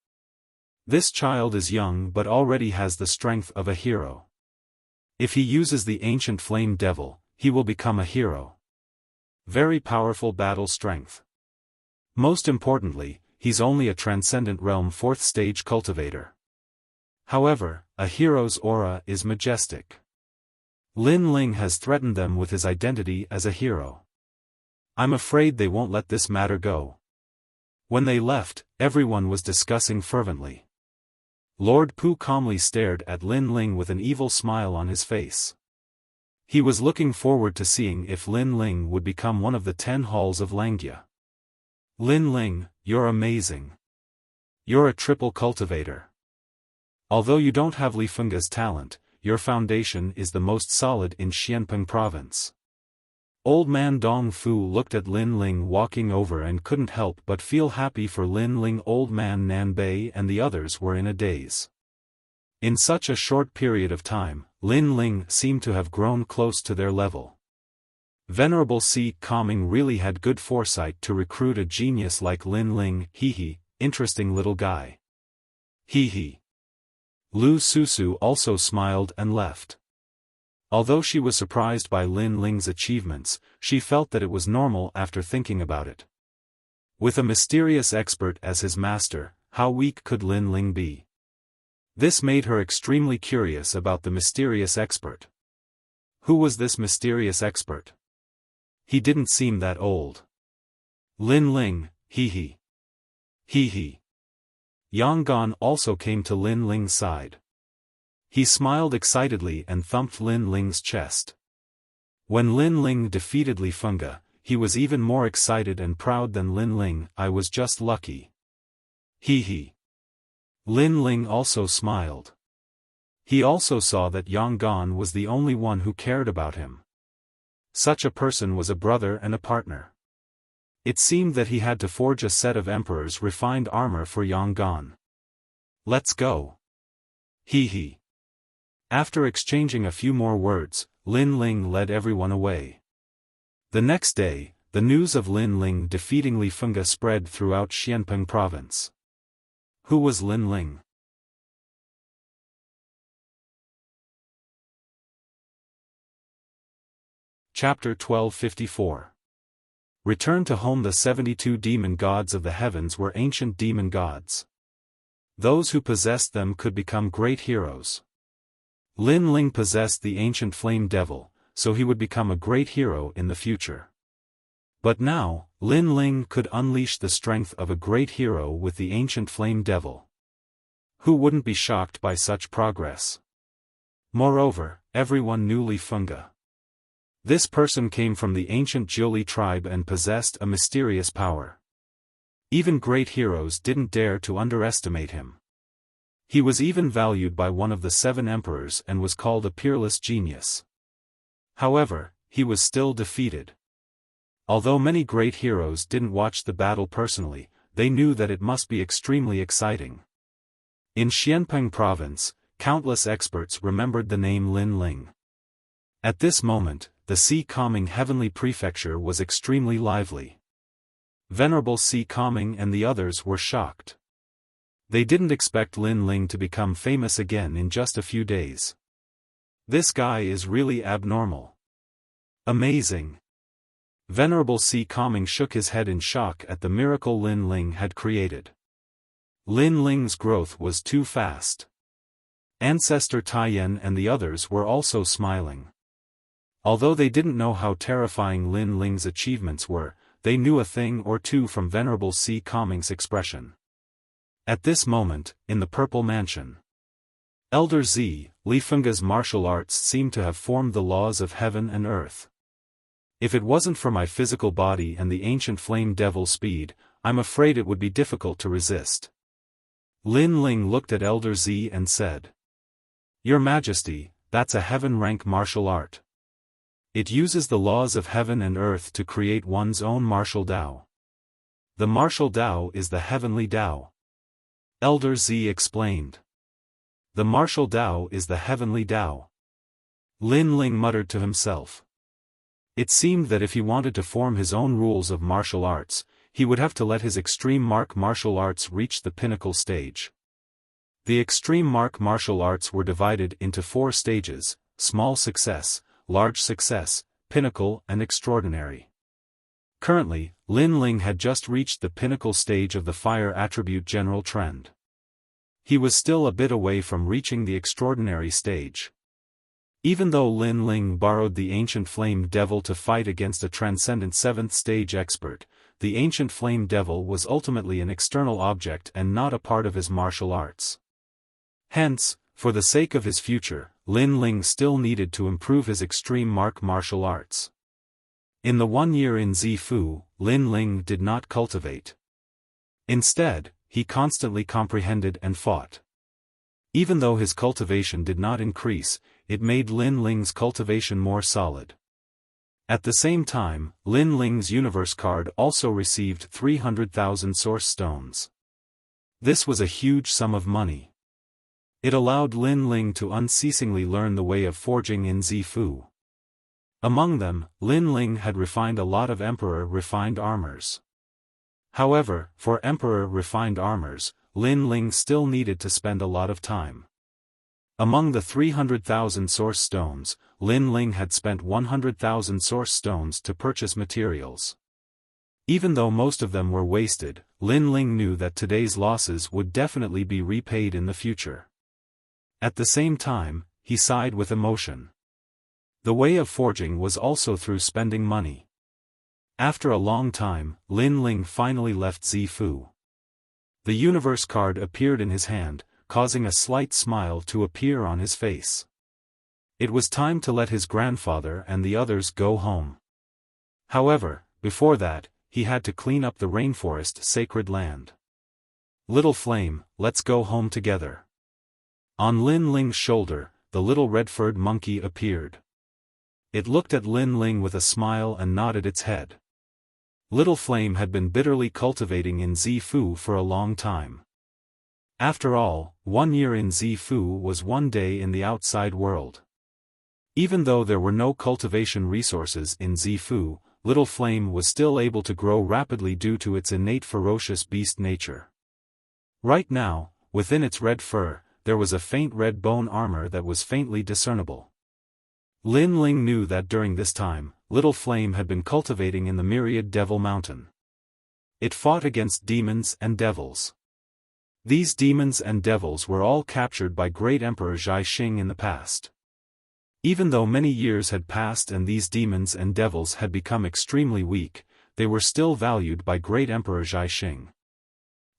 This child is young but already has the strength of a hero. If he uses the ancient flame devil, he will become a hero. Very powerful battle strength. Most importantly, he's only a transcendent realm 4th stage cultivator. However, a hero's aura is majestic. Lin Ling has threatened them with his identity as a hero. I'm afraid they won't let this matter go. When they left, everyone was discussing fervently. Lord Pu calmly stared at Lin Ling with an evil smile on his face. He was looking forward to seeing if Lin Ling would become one of the 10 halls of Langia. Lin Ling, you're amazing. You're a triple cultivator. Although you don't have Li Fengge's talent, your foundation is the most solid in Xianpeng province. Old man Dong Fu looked at Lin Ling walking over and couldn't help but feel happy for Lin Ling. Old man Nan Bei and the others were in a daze. In such a short period of time, Lin Ling seemed to have grown close to their level. Venerable Si Kaming really had good foresight to recruit a genius like Lin Ling. Hee, interesting little guy. Hee. Lu Susu also smiled and left. Although she was surprised by Lin Ling's achievements, she felt that it was normal after thinking about it. With a mysterious expert as his master, how weak could Lin Ling be? This made her extremely curious about the mysterious expert. Who was this mysterious expert? He didn't seem that old. Lin Ling, hee. Yang Gan also came to Lin Ling's side. He smiled excitedly and thumped Lin Ling's chest. When Lin Ling defeated Li Fengge, he was even more excited and proud than Lin Ling. I was just lucky. Hee. Lin Ling also smiled. He also saw that Yang Gan was the only one who cared about him. Such a person was a brother and a partner. It seemed that he had to forge a set of Emperor's refined armor for Yang Gan. Let's go. Hee. After exchanging a few more words, Lin Ling led everyone away. The next day, the news of Lin Ling defeating Li Fengge spread throughout Xianpeng province. Who was Lin Ling? Chapter 1254. Return to home. The 72 demon gods of the heavens were ancient demon gods. Those who possessed them could become great heroes. Lin Ling possessed the ancient flame devil, so he would become a great hero in the future. But now, Lin Ling could unleash the strength of a great hero with the ancient flame devil. Who wouldn't be shocked by such progress? Moreover, everyone knew Li Fengge. This person came from the ancient Jiuli tribe and possessed a mysterious power. Even great heroes didn't dare to underestimate him. He was even valued by one of the 7 emperors and was called a peerless genius. However, he was still defeated. Although many great heroes didn't watch the battle personally, they knew that it must be extremely exciting. In Xianpeng province, countless experts remembered the name Lin Ling. At this moment, the Si Kaming Heavenly Prefecture was extremely lively. Venerable Si Kaming and the others were shocked. They didn't expect Lin Ling to become famous again in just a few days. This guy is really abnormal. Amazing. Venerable Si Kaming shook his head in shock at the miracle Lin Ling had created. Lin Ling's growth was too fast. Ancestor Taiyan and the others were also smiling. Although they didn't know how terrifying Lin Ling's achievements were, they knew a thing or two from Venerable Si Kaming's expression. At this moment, in the Purple Mansion, Elder Z, Li Fengge's martial arts seemed to have formed the laws of heaven and earth. If it wasn't for my physical body and the ancient flame devil speed, I'm afraid it would be difficult to resist. Lin Ling looked at Elder Z and said, Your Majesty, that's a heaven-rank martial art. It uses the laws of heaven and earth to create one's own martial Tao. The martial Tao is the heavenly Tao. Elder Z explained. The martial Tao is the heavenly Tao. Lin Ling muttered to himself. It seemed that if he wanted to form his own rules of martial arts, he would have to let his extreme martial arts reach the pinnacle stage. The extreme martial arts were divided into 4 stages: small success, large success, pinnacle and extraordinary. Currently, Lin Ling had just reached the pinnacle stage of the fire attribute general trend. he was still a bit away from reaching the extraordinary stage. Even though Lin Ling borrowed the ancient flame devil to fight against a transcendent 7th stage expert, the ancient flame devil was ultimately an external object and not a part of his martial arts. Hence, for the sake of his future, Lin Ling still needed to improve his extreme martial arts. In the 1 year in Zifu, Lin Ling did not cultivate. Instead, he constantly comprehended and fought. Even though his cultivation did not increase, it made Lin Ling's cultivation more solid. At the same time, Lin Ling's universe card also received 300,000 source stones. This was a huge sum of money. It allowed Lin Ling to unceasingly learn the way of forging in Zifu. Among them, Lin Ling had refined a lot of Emperor-refined armors. However, for Emperor-refined armors, Lin Ling still needed to spend a lot of time. Among the 300,000 source stones, Lin Ling had spent 100,000 source stones to purchase materials. Even though most of them were wasted, Lin Ling knew that today's losses would definitely be repaid in the future. At the same time, he sighed with emotion. The way of forging was also through spending money. After a long time, Lin Ling finally left Zifu. The universe card appeared in his hand, causing a slight smile to appear on his face. It was time to let his grandfather and the others go home. However, before that, he had to clean up the rainforest sacred land. Little Flame, let's go home together. On Lin Ling's shoulder, the little red-furred monkey appeared. It looked at Lin Ling with a smile and nodded its head. Little Flame had been bitterly cultivating in Zifu for a long time. After all, 1 year in Zifu was 1 day in the outside world. Even though there were no cultivation resources in Zifu, Little Flame was still able to grow rapidly due to its innate ferocious beast nature. Right now, within its red fur, there was a faint red bone armor that was faintly discernible. Lin Ling knew that during this time, Little Flame had been cultivating in the myriad Devil Mountain. It fought against demons and devils. These demons and devils were all captured by Great Emperor Zhaixing in the past. Even though many years had passed and these demons and devils had become extremely weak, they were still valued by Great Emperor Zhaixing.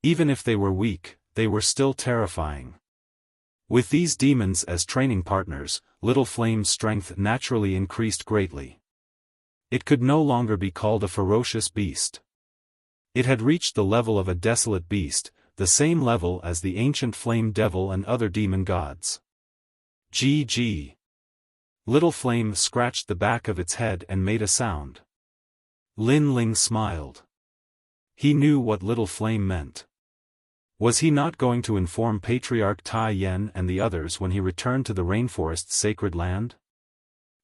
Even if they were weak, they were still terrifying. With these demons as training partners, Little Flame's strength naturally increased greatly. It could no longer be called a ferocious beast. It had reached the level of a desolate beast, the same level as the ancient flame devil and other demon gods. GG. Little Flame scratched the back of its head and made a sound. Lin Ling smiled. He knew what Little Flame meant. Was he not going to inform Patriarch Tai Yen and the others when he returned to the Rainforest Sacred Land?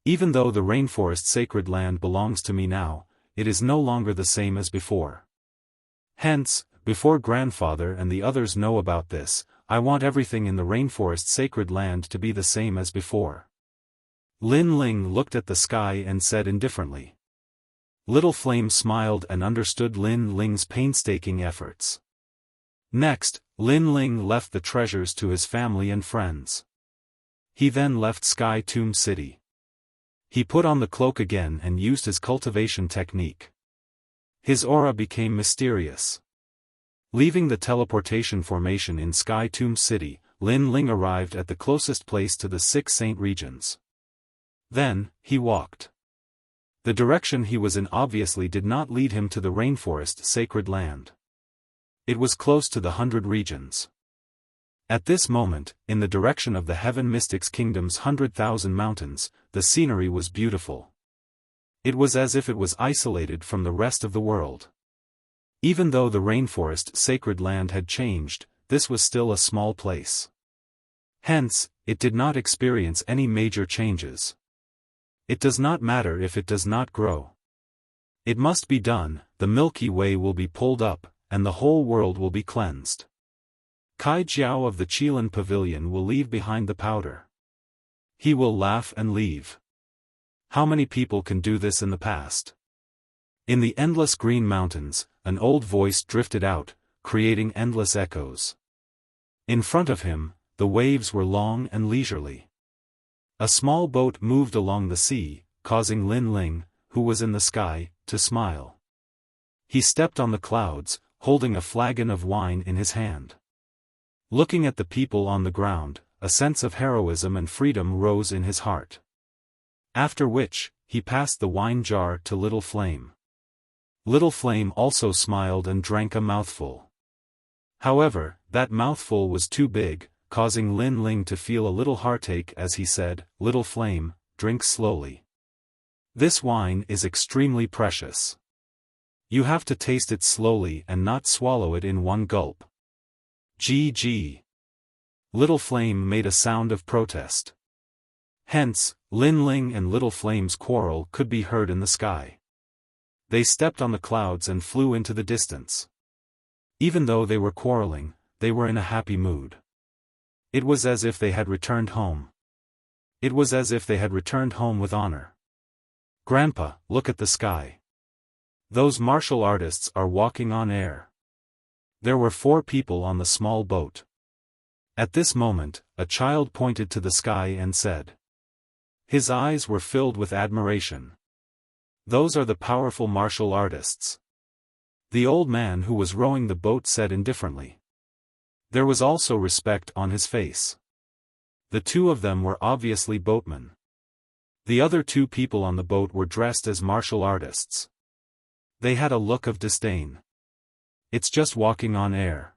Even though the Rainforest Sacred Land belongs to me now, it is no longer the same as before. Hence, before Grandfather and the others know about this, I want everything in the Rainforest Sacred Land to be the same as before. Lin Ling looked at the sky and said indifferently. Little Flame smiled and understood Lin Ling's painstaking efforts. Next, Lin Ling left the treasures to his family and friends. He then left Sky Tomb City. He put on the cloak again and used his cultivation technique. His aura became mysterious. Leaving the teleportation formation in Sky Tomb City, Lin Ling arrived at the closest place to the 6 Saint regions. Then, he walked. The direction he was in obviously did not lead him to the Rainforest Sacred Land. It was close to the 100 regions. At this moment, in the direction of the Heaven Mystics Kingdom's 100,000 mountains, the scenery was beautiful. It was as if it was isolated from the rest of the world. Even though the Rainforest Sacred Land had changed, this was still a small place. Hence, it did not experience any major changes. It does not matter if it does not grow. It must be done, the Milky Way will be pulled up, and the whole world will be cleansed. Kai Jiao of the Qilin Pavilion will leave behind the powder. He will laugh and leave. How many people can do this in the past? In the endless green mountains, an old voice drifted out, creating endless echoes. In front of him, the waves were long and leisurely. A small boat moved along the sea, causing Lin Ling, who was in the sky, to smile. He stepped on the clouds, holding a flagon of wine in his hand. Looking at the people on the ground, a sense of heroism and freedom rose in his heart. After which, he passed the wine jar to Little Flame. Little Flame also smiled and drank a mouthful. However, that mouthful was too big, causing Lin Ling to feel a little heartache as he said, "Little Flame, drink slowly. This wine is extremely precious. You have to taste it slowly and not swallow it in one gulp." Gee. Little Flame made a sound of protest. Hence, Lin Ling and Little Flame's quarrel could be heard in the sky. They stepped on the clouds and flew into the distance. Even though they were quarreling, they were in a happy mood. It was as if they had returned home. It was as if they had returned home with honor. "Grandpa, look at the sky. Those martial artists are walking on air." There were 4 people on the small boat. At this moment, a child pointed to the sky and said. His eyes were filled with admiration. "Those are the powerful martial artists." The old man who was rowing the boat said indifferently. There was also respect on his face. The 2 of them were obviously boatmen. The other 2 people on the boat were dressed as martial artists. They had a look of disdain. "It's just walking on air.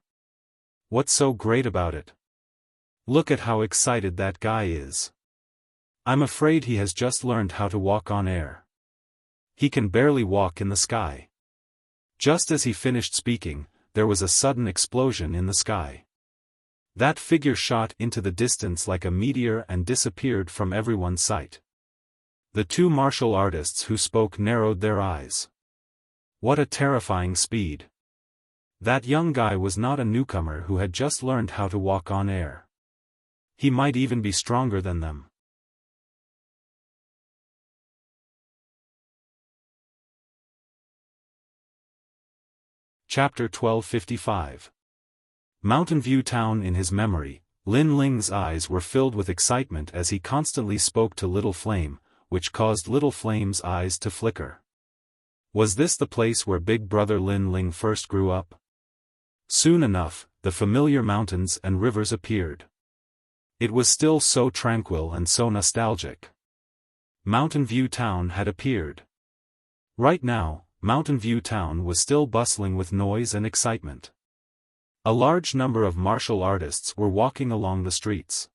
What's so great about it? Look at how excited that guy is. I'm afraid he has just learned how to walk on air. He can barely walk in the sky." Just as he finished speaking, there was a sudden explosion in the sky. That figure shot into the distance like a meteor and disappeared from everyone's sight. The 2 martial artists who spoke narrowed their eyes. What a terrifying speed. That young guy was not a newcomer who had just learned how to walk on air. He might even be stronger than them. Chapter 1255. Mountain View Town. In his memory, Lin Ling's eyes were filled with excitement as he constantly spoke to Little Flame, which caused Little Flame's eyes to flicker. Was this the place where big brother Lin Ling first grew up? Soon enough, the familiar mountains and rivers appeared. It was still so tranquil and so nostalgic. Mountain View Town had appeared. Right now, Mountain View Town was still bustling with noise and excitement. A large number of martial artists were walking along the streets.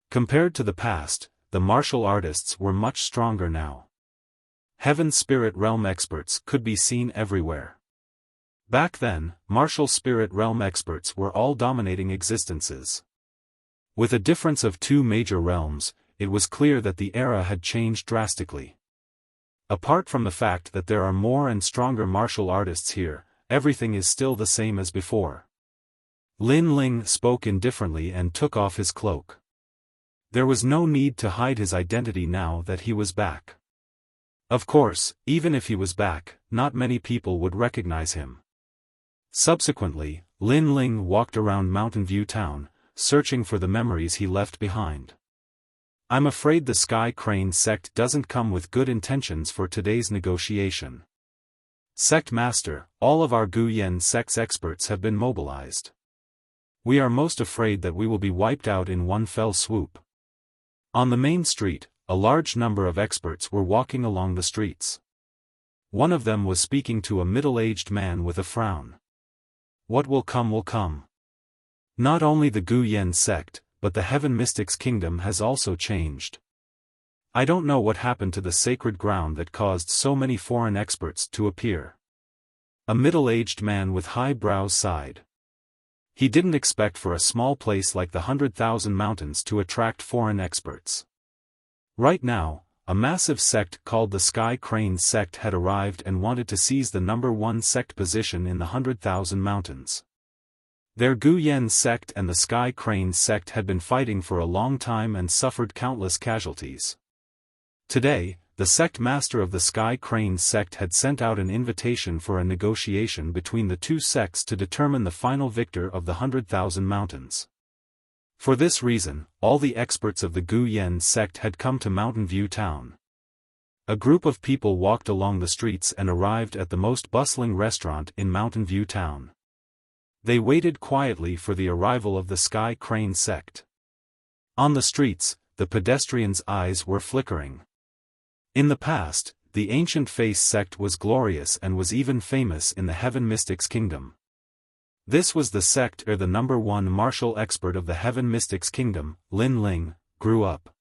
Compared to the past, the martial artists were much stronger now. Heaven's Spirit Realm experts could be seen everywhere. Back then, martial spirit realm experts were all dominating existences. With a difference of 2 major realms, it was clear that the era had changed drastically. Apart from the fact that there are more and stronger martial artists here, everything is still the same as before. Lin Ling spoke indifferently and took off his cloak. There was no need to hide his identity now that he was back. Of course, even if he was back, not many people would recognize him. Subsequently, Lin Ling walked around Mountain View Town, searching for the memories he left behind. I'm afraid the Sky Crane sect doesn't come with good intentions for today's negotiation. Sect Master, all of our Gu Yen sect's experts have been mobilized. We are most afraid that we will be wiped out in one fell swoop. On the main street, a large number of experts were walking along the streets. One of them was speaking to a middle-aged man with a frown. What will come will come. Not only the Gu Yen sect, but the Heaven Mystics Kingdom has also changed. I don't know what happened to the sacred ground that caused so many foreign experts to appear. A middle-aged man with high brows sighed. He didn't expect for a small place like the 100,000 Mountains to attract foreign experts. Right now, a massive sect called the Sky Crane sect had arrived and wanted to seize the #1 sect position in the 100,000 Mountains. Their Gu Yen sect and the Sky Crane sect had been fighting for a long time and suffered countless casualties. Today, the sect master of the Sky Crane sect had sent out an invitation for a negotiation between the 2 sects to determine the final victor of the 100,000 Mountains. For this reason, all the experts of the Gu Yen sect had come to Mountain View Town. A group of people walked along the streets and arrived at the most bustling restaurant in Mountain View Town. They waited quietly for the arrival of the Sky Crane sect. On the streets, the pedestrians' eyes were flickering. In the past, the Ancient Face sect was glorious and was even famous in the Heaven Mystics Kingdom. This was the sect where the #1 martial expert of the Heaven Mystics Kingdom, Lin Ling, grew up.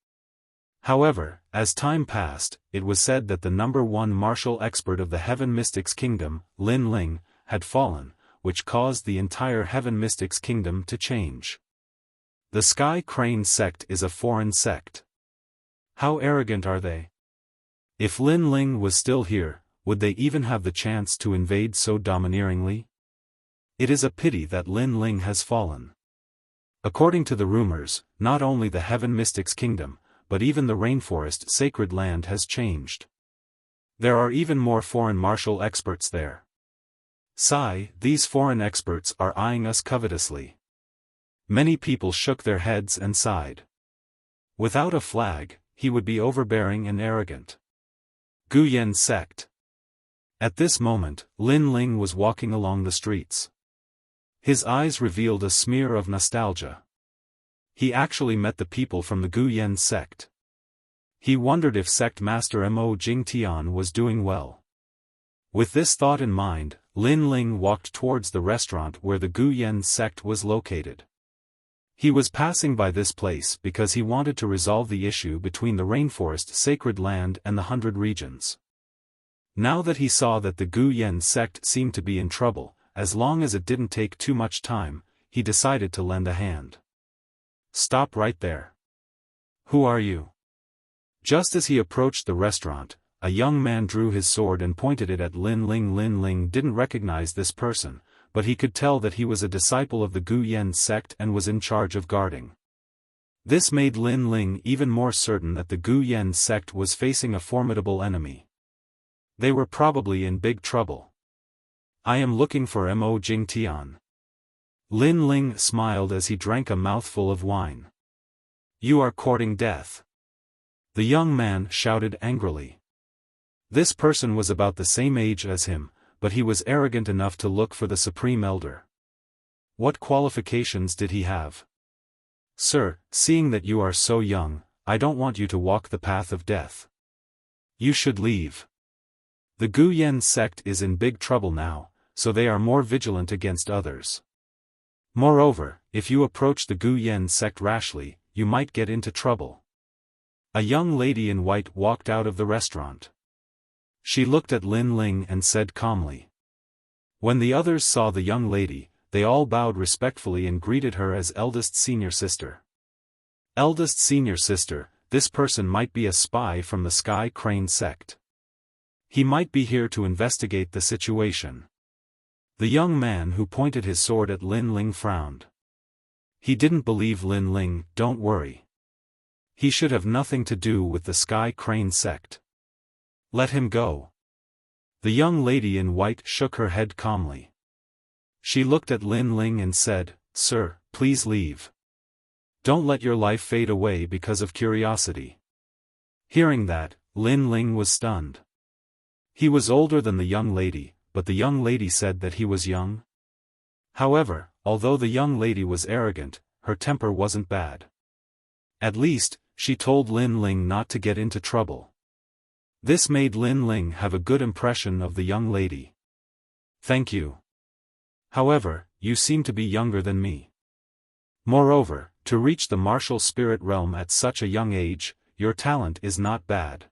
However, as time passed, it was said that the #1 martial expert of the Heaven Mystics Kingdom, Lin Ling, had fallen, which caused the entire Heaven Mystics Kingdom to change. The Sky Crane sect is a foreign sect. How arrogant are they? If Lin Ling was still here, would they even have the chance to invade so domineeringly? It is a pity that Lin Ling has fallen. According to the rumors, not only the Heaven Mystics Kingdom, but even the Rainforest Sacred Land has changed. There are even more foreign martial experts there. Sigh, these foreign experts are eyeing us covetously. Many people shook their heads and sighed. Without a flag, he would be overbearing and arrogant. Gu Yen sect. At this moment, Lin Ling was walking along the streets. His eyes revealed a smear of nostalgia. He actually met the people from the Gu Yen sect. He wondered if sect master Mo Jingtian was doing well. With this thought in mind, Lin Ling walked towards the restaurant where the Gu Yen sect was located. He was passing by this place because he wanted to resolve the issue between the Rainforest Sacred Land and the 100 Regions. Now that he saw that the Gu Yen sect seemed to be in trouble, as long as it didn't take too much time, he decided to lend a hand. Stop right there. Who are you? Just as he approached the restaurant, a young man drew his sword and pointed it at Lin Ling. Lin Ling didn't recognize this person, but he could tell that he was a disciple of the Gu Yen sect and was in charge of guarding. This made Lin Ling even more certain that the Gu Yen sect was facing a formidable enemy. They were probably in big trouble. I am looking for Mo Jingtian. Lin Ling smiled as he drank a mouthful of wine. You are courting death. The young man shouted angrily. This person was about the same age as him, but he was arrogant enough to look for the Supreme Elder. What qualifications did he have? Sir, seeing that you are so young, I don't want you to walk the path of death. You should leave. The Gu Yen sect is in big trouble now, so they are more vigilant against others. Moreover, if you approach the Gu Yen sect rashly, you might get into trouble. A young lady in white walked out of the restaurant. She looked at Lin Ling and said calmly. When the others saw the young lady, they all bowed respectfully and greeted her as eldest senior sister. Eldest senior sister, this person might be a spy from the Sky Crane sect. He might be here to investigate the situation. The young man who pointed his sword at Lin Ling frowned. He didn't believe Lin Ling. Don't worry. He should have nothing to do with the Sky Crane sect. Let him go. The young lady in white shook her head calmly. She looked at Lin Ling and said, Sir, please leave. Don't let your life fade away because of curiosity. Hearing that, Lin Ling was stunned. He was older than the young lady, but the young lady said that he was young. However, although the young lady was arrogant, her temper wasn't bad. At least, she told Lin Ling not to get into trouble. This made Lin Ling have a good impression of the young lady. Thank you. However, you seem to be younger than me. Moreover, to reach the martial spirit realm at such a young age, your talent is not bad.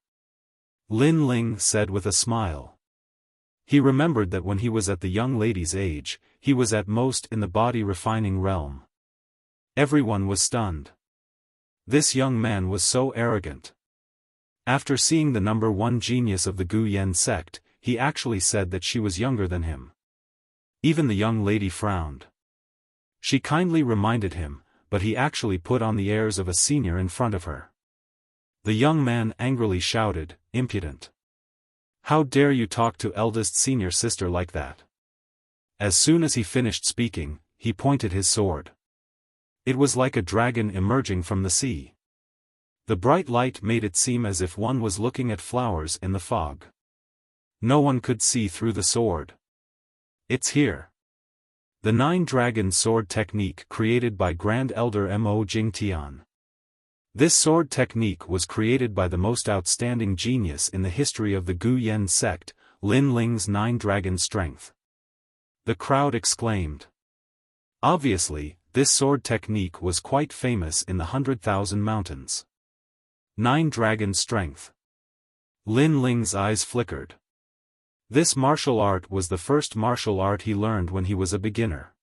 Lin Ling said with a smile. He remembered that when he was at the young lady's age, he was at most in the body refining realm. Everyone was stunned. This young man was so arrogant. After seeing the #1 genius of the Gu Yen sect, he actually said that she was younger than him. Even the young lady frowned. She kindly reminded him, but he actually put on the airs of a senior in front of her. The young man angrily shouted, impudent. How dare you talk to eldest senior sister like that? As soon as he finished speaking, he pointed his sword. It was like a dragon emerging from the sea. The bright light made it seem as if one was looking at flowers in the fog. No one could see through the sword. It's here. The Nine-Dragon Sword Technique created by Grand Elder Mo Jingtian. This sword technique was created by the most outstanding genius in the history of the Gu Yen sect, Lin Ling's Nine-Dragon Strength. The crowd exclaimed. Obviously, this sword technique was quite famous in the 100,000 Mountains. Nine-Dragon Strength. Lin Ling's eyes flickered. This martial art was the first martial art he learned when he was a beginner.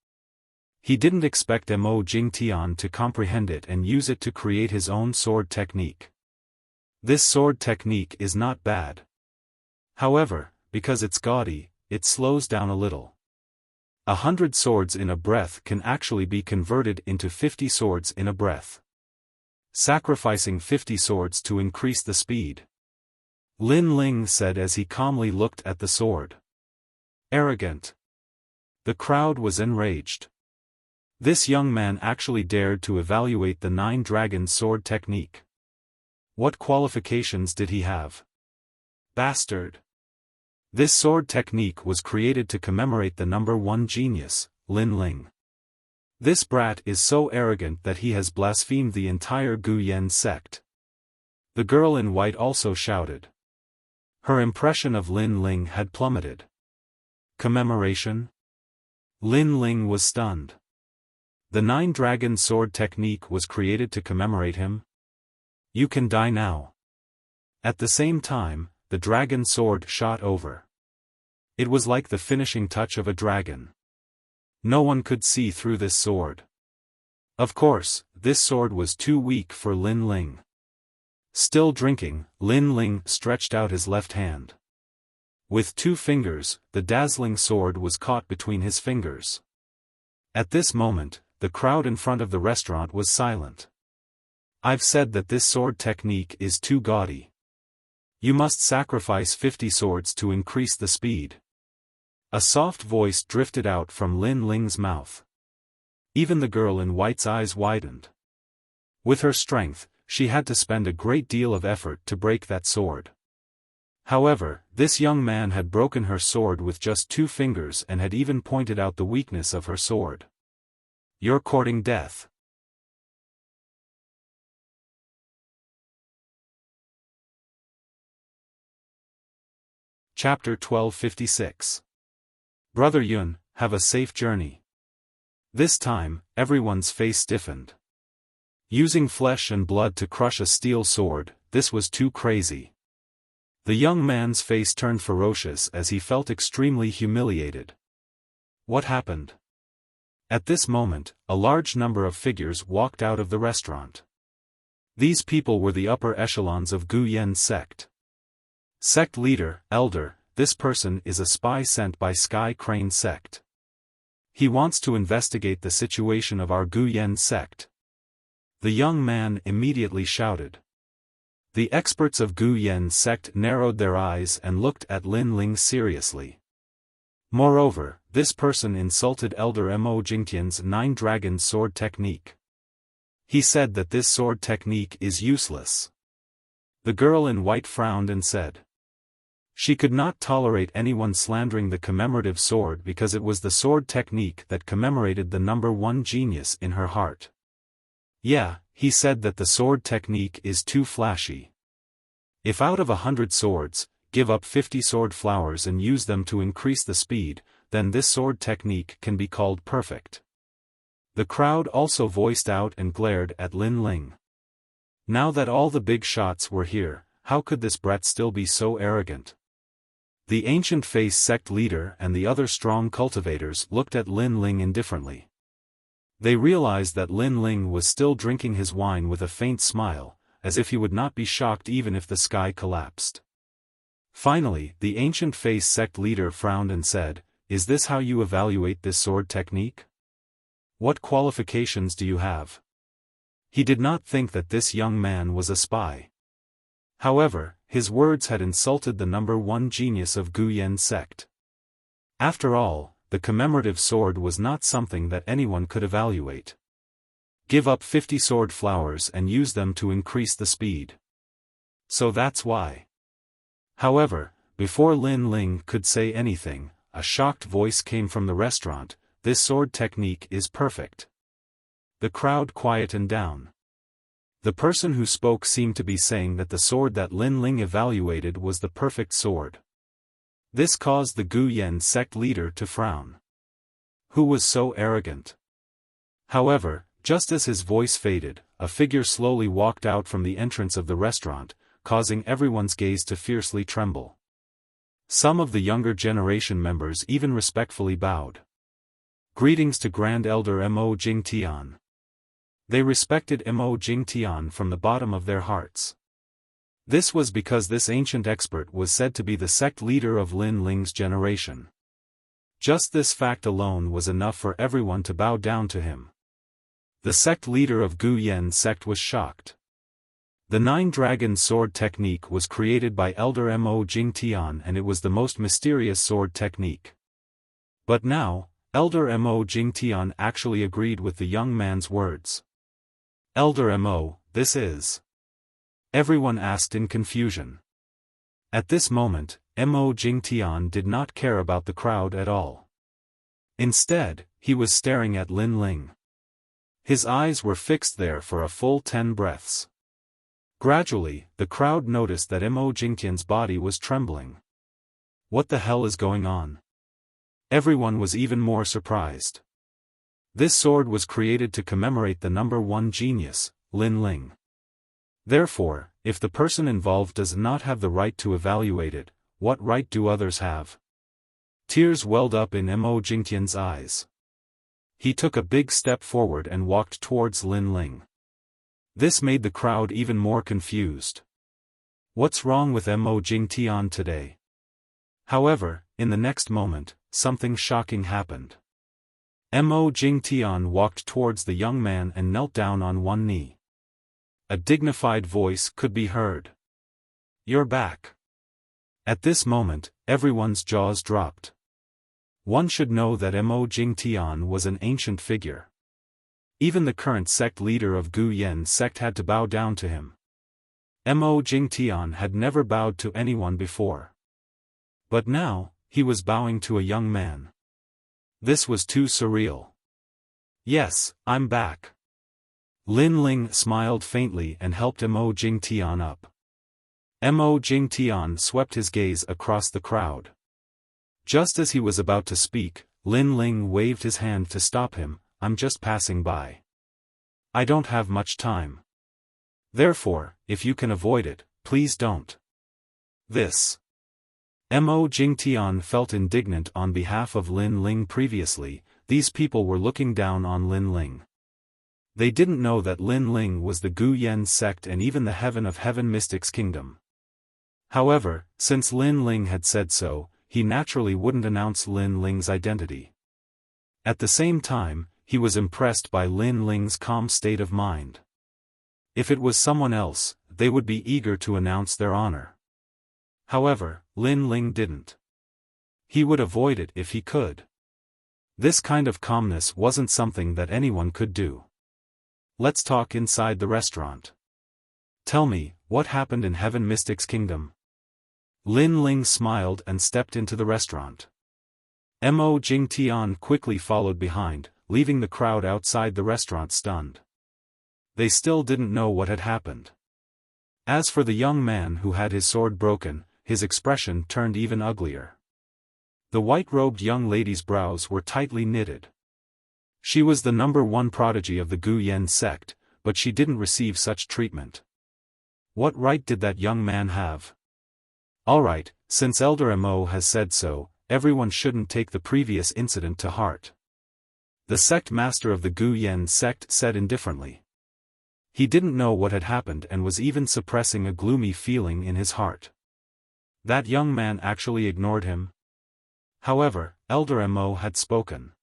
He didn't expect Mo Jingtian to comprehend it and use it to create his own sword technique. This sword technique is not bad. However, because it's gaudy, it slows down a little. 100 swords in a breath can actually be converted into 50 swords in a breath. Sacrificing 50 swords to increase the speed. Lin Ling said as he calmly looked at the sword. Arrogant. The crowd was enraged. This young man actually dared to evaluate the Nine-Dragon Sword Technique. What qualifications did he have? Bastard. This sword technique was created to commemorate the number one genius, Lin Ling. This brat is so arrogant that he has blasphemed the entire Gu Yen sect. The girl in white also shouted. Her impression of Lin Ling had plummeted. Commemoration? Lin Ling was stunned. The Nine-Dragon Sword Technique was created to commemorate him? You can die now. At the same time, the dragon sword shot over. It was like the finishing touch of a dragon. No one could see through this sword. Of course, this sword was too weak for Lin Ling. Still drinking, Lin Ling stretched out his left hand. With 2 fingers, the dazzling sword was caught between his fingers. At this moment, the crowd in front of the restaurant was silent. I've said that this sword technique is too gaudy. You must sacrifice 50 swords to increase the speed. A soft voice drifted out from Lin Ling's mouth. Even the girl in white's eyes widened. With her strength, she had to spend a great deal of effort to break that sword. However, this young man had broken her sword with just 2 fingers and had even pointed out the weakness of her sword. You're courting death. Chapter 1256. Brother Yun, have a safe journey. This time, everyone's face stiffened. Using flesh and blood to crush a steel sword, this was too crazy. The young man's face turned ferocious as he felt extremely humiliated. What happened? At this moment, a large number of figures walked out of the restaurant. These people were the upper echelons of Gu Yen sect. Sect leader, elder, this person is a spy sent by Sky Crane sect. He wants to investigate the situation of our Gu Yen sect. The young man immediately shouted. The experts of Gu Yen sect narrowed their eyes and looked at Lin Ling seriously. Moreover, this person insulted Elder Mo Jingtian's Nine-Dragon Sword Technique. He said that this sword technique is useless. The girl in white frowned and said. She could not tolerate anyone slandering the commemorative sword because it was the sword technique that commemorated the number one genius in her heart. Yeah, he said that the sword technique is too flashy. If out of 100 swords, give up 50 sword flowers and use them to increase the speed, then this sword technique can be called perfect. The crowd also voiced out and glared at Lin Ling. Now that all the big shots were here, how could this brat still be so arrogant? The ancient face sect leader and the other strong cultivators looked at Lin Ling indifferently. They realized that Lin Ling was still drinking his wine with a faint smile, as if he would not be shocked even if the sky collapsed. Finally, the ancient face sect leader frowned and said, "Is this how you evaluate this sword technique? What qualifications do you have?" He did not think that this young man was a spy. However, his words had insulted the number one genius of Gu Yen sect. After all, the commemorative sword was not something that anyone could evaluate. Give up 50 sword flowers and use them to increase the speed. So that's why. However, before Lin Ling could say anything, a shocked voice came from the restaurant, "This sword technique is perfect." The crowd quietened down. The person who spoke seemed to be saying that the sword that Lin Ling evaluated was the perfect sword. This caused the Gu Yan sect leader to frown. Who was so arrogant? However, just as his voice faded, a figure slowly walked out from the entrance of the restaurant, causing everyone's gaze to fiercely tremble. Some of the younger generation members even respectfully bowed. Greetings to Grand Elder Mo Jingtian. They respected Mo Jingtian from the bottom of their hearts. This was because this ancient expert was said to be the sect leader of Lin Ling's generation. Just this fact alone was enough for everyone to bow down to him. The sect leader of Gu Yan sect was shocked. The Nine-Dragon sword technique was created by Elder Mo Jingtian, and it was the most mysterious sword technique. But now, Elder Mo Jingtian actually agreed with the young man's words. "Elder Mo, this is..." Everyone asked in confusion. At this moment, Mo Jingtian did not care about the crowd at all. Instead, he was staring at Lin Ling. His eyes were fixed there for a full 10 breaths. Gradually, the crowd noticed that Mo Jingtian's body was trembling. What the hell is going on? Everyone was even more surprised. This sword was created to commemorate the number 1 genius, Lin Ling. Therefore, if the person involved does not have the right to evaluate it, what right do others have? Tears welled up in Mo Jingtian's eyes. He took a big step forward and walked towards Lin Ling. This made the crowd even more confused. What's wrong with Mo Jingtian today? However, in the next moment, something shocking happened. Mo Jingtian walked towards the young man and knelt down on one knee. A dignified voice could be heard. "You're back." At this moment, everyone's jaws dropped. One should know that Mo Jingtian was an ancient figure. Even the current sect leader of Gu Yan sect had to bow down to him. Mo Jingtian had never bowed to anyone before. But now, he was bowing to a young man. This was too surreal. "Yes, I'm back." Lin Ling smiled faintly and helped Mo Jingtian up. Mo Jingtian swept his gaze across the crowd. Just as he was about to speak, Lin Ling waved his hand to stop him. "I'm just passing by. I don't have much time. Therefore, if you can avoid it, please don't." This. Mo Jingtian felt indignant on behalf of Lin Ling previously. These people were looking down on Lin Ling. They didn't know that Lin Ling was the Gu Yan sect and even the Heaven of Heaven Mystics Kingdom. However, since Lin Ling had said so, he naturally wouldn't announce Lin Ling's identity. At the same time, he was impressed by Lin Ling's calm state of mind. If it was someone else, they would be eager to announce their honor. However, Lin Ling didn't. He would avoid it if he could. This kind of calmness wasn't something that anyone could do. "Let's talk inside the restaurant. Tell me, what happened in Heaven Mystics Kingdom?" Lin Ling smiled and stepped into the restaurant. Mo Jingtian quickly followed behind, leaving the crowd outside the restaurant stunned. They still didn't know what had happened. As for the young man who had his sword broken, his expression turned even uglier. The white-robed young lady's brows were tightly knitted. She was the number 1 prodigy of the Gu Yan sect, but she didn't receive such treatment. What right did that young man have? Alright, since Elder Mo has said so, everyone shouldn't take the previous incident to heart. The sect master of the Gu Yan sect said indifferently. He didn't know what had happened and was even suppressing a gloomy feeling in his heart. That young man actually ignored him. However, Elder Mo had spoken.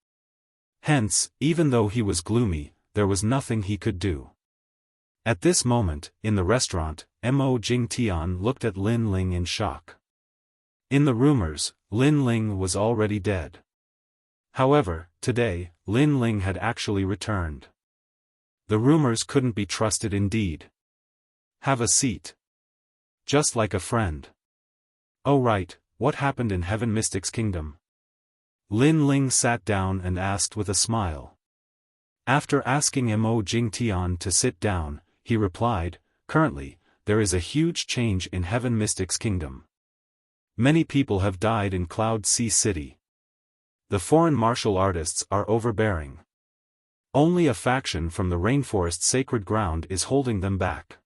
Hence, even though he was gloomy, there was nothing he could do. At this moment, in the restaurant, Mo Jingtian looked at Lin Ling in shock. In the rumors, Lin Ling was already dead. However, today, Lin Ling had actually returned. The rumors couldn't be trusted indeed. Have a seat. Just like a friend. Oh right, what happened in Heaven Mystic's kingdom? Lin Ling sat down and asked with a smile. After asking Mo Jingtian to sit down, he replied, currently, there is a huge change in Heaven Mystic's kingdom. Many people have died in Cloud Sea City. The foreign martial artists are overbearing. Only a faction from the rainforest sacred ground is holding them back.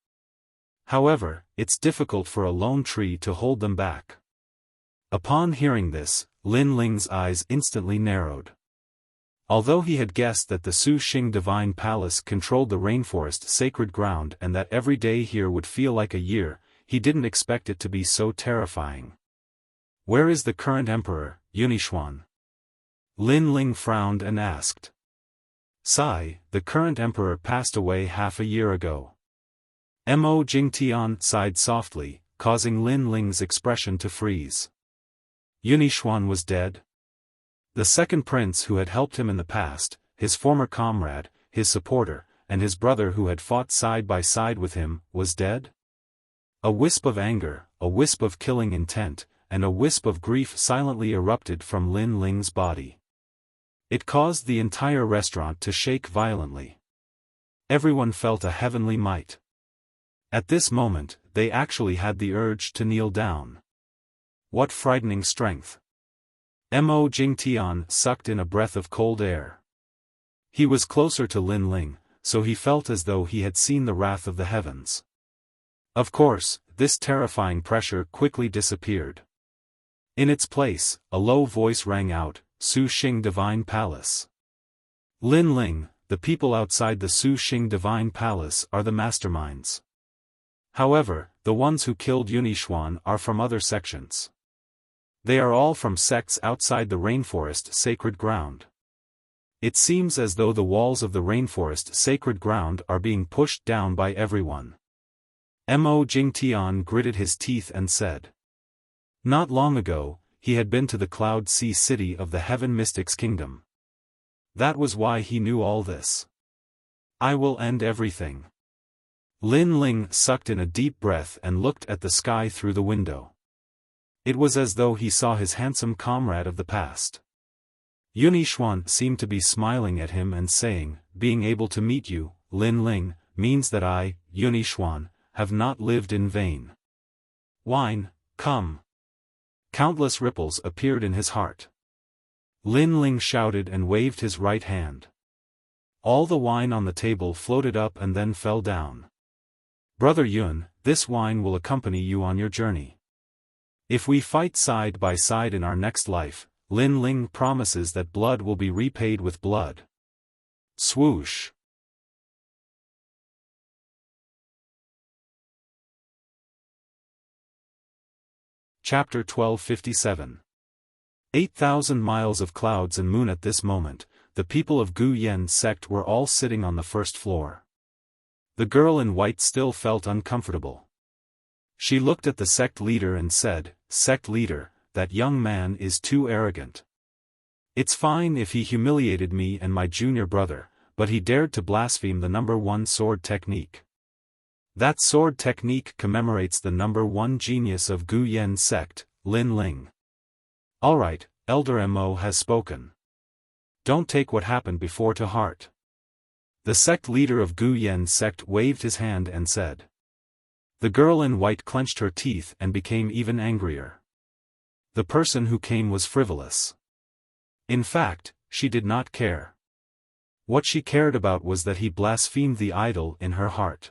However, it's difficult for a lone tree to hold them back. Upon hearing this, Lin Ling's eyes instantly narrowed. Although he had guessed that the Su Xing Divine Palace controlled the rainforest sacred ground and that every day here would feel like a year, he didn't expect it to be so terrifying. Where is the current emperor, Yunixuan? Lin Ling frowned and asked. Sigh, the current emperor passed away half a year ago. Mo Jingtian sighed softly, causing Lin Ling's expression to freeze. Yunixuan was dead? The second prince who had helped him in the past, his former comrade, his supporter, and his brother who had fought side by side with him, was dead? A wisp of anger, a wisp of killing intent, and a wisp of grief silently erupted from Lin Ling's body. It caused the entire restaurant to shake violently. Everyone felt a heavenly might. At this moment, they actually had the urge to kneel down. What frightening strength! Mo Jingtian sucked in a breath of cold air. He was closer to Lin Ling, so he felt as though he had seen the wrath of the heavens. Of course, this terrifying pressure quickly disappeared. In its place, a low voice rang out, Su Xing Divine Palace. Lin Ling, the people outside the Su Xing Divine Palace are the masterminds. However, the ones who killed Yunixuan are from other sections. They are all from sects outside the rainforest sacred ground. It seems as though the walls of the rainforest sacred ground are being pushed down by everyone. Mo Jingtian gritted his teeth and said. Not long ago, he had been to the Cloud Sea City of the Heaven Mystic's kingdom. That was why he knew all this. I will end everything. Lin Ling sucked in a deep breath and looked at the sky through the window. It was as though he saw his handsome comrade of the past. Yunixuan seemed to be smiling at him and saying, being able to meet you, Lin Ling, means that I, Yunixuan, have not lived in vain. Wine, come. Countless ripples appeared in his heart. Lin Ling shouted and waved his right hand. All the wine on the table floated up and then fell down. Brother Yun, this wine will accompany you on your journey. If we fight side by side in our next life, Lin Ling promises that blood will be repaid with blood. Swoosh. Chapter 1257. 8,000 miles of clouds and moon. At this moment, the people of Gu Yen's sect were all sitting on the first floor. The girl in white still felt uncomfortable. She looked at the sect leader and said, Sect leader, that young man is too arrogant. It's fine if he humiliated me and my junior brother, but he dared to blaspheme the number one sword technique. That sword technique commemorates the number one genius of Gu Yen's sect, Lin Ling. Alright, Elder Mo has spoken. Don't take what happened before to heart. The sect leader of Gu Yen's sect waved his hand and said. The girl in white clenched her teeth and became even angrier. The person who came was frivolous. In fact, she did not care. What she cared about was that he blasphemed the idol in her heart.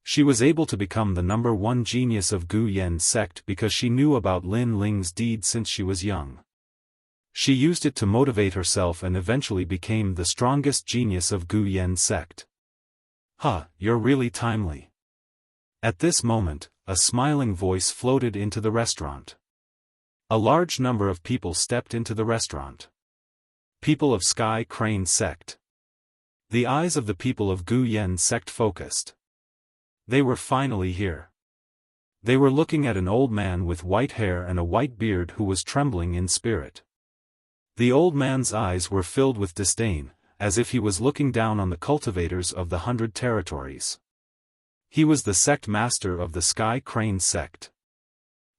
She was able to become the number one genius of Gu Yen's sect because she knew about Lin Ling's deed since she was young. She used it to motivate herself and eventually became the strongest genius of Gu Yen's sect. You're really timely. At this moment, a smiling voice floated into the restaurant. A large number of people stepped into the restaurant. People of Sky Crane sect. The eyes of the people of Gu Yen's sect focused. They were finally here. They were looking at an old man with white hair and a white beard who was trembling in spirit. The old man's eyes were filled with disdain, as if he was looking down on the cultivators of the 100 territories. He was the sect master of the Sky Crane sect.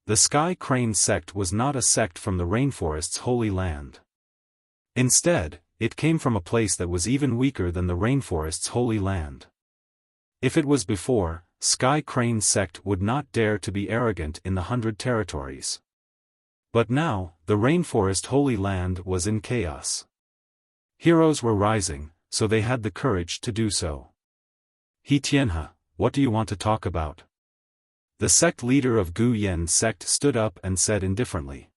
The Sky Crane sect was not a sect from the rainforest's holy land. Instead, it came from a place that was even weaker than the rainforest's holy land. If it was before, Sky Crane sect would not dare to be arrogant in the 100 territories. But now, the rainforest holy land was in chaos. Heroes were rising, so they had the courage to do so. He Tianhe, what do you want to talk about? The sect leader of Gu Yen sect stood up and said indifferently.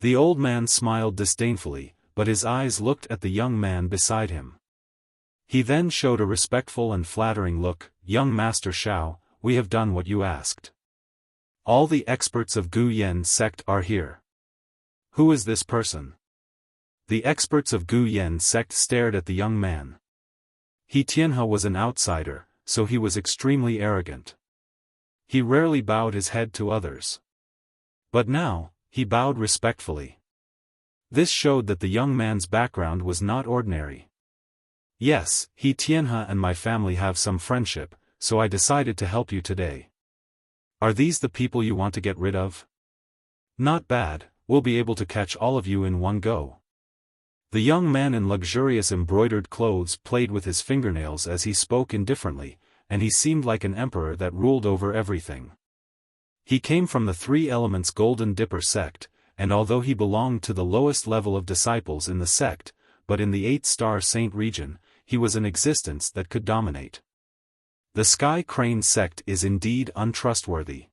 The old man smiled disdainfully, but his eyes looked at the young man beside him. He then showed a respectful and flattering look. Young Master Xiao, we have done what you asked. All the experts of Gu Yen sect are here. Who is this person? The experts of Gu Yen sect stared at the young man. He Tianhe was an outsider, so he was extremely arrogant. He rarely bowed his head to others. But now, he bowed respectfully. This showed that the young man's background was not ordinary. Yes, He Tianhe and my family have some friendship, so I decided to help you today. Are these the people you want to get rid of? Not bad, we'll be able to catch all of you in one go. The young man in luxurious embroidered clothes played with his fingernails as he spoke indifferently, and he seemed like an emperor that ruled over everything. He came from the Three Elements Golden Dipper sect, and although he belonged to the lowest level of disciples in the sect, but in the 8-star saint region, he was an existence that could dominate. The Sky Crane sect is indeed untrustworthy.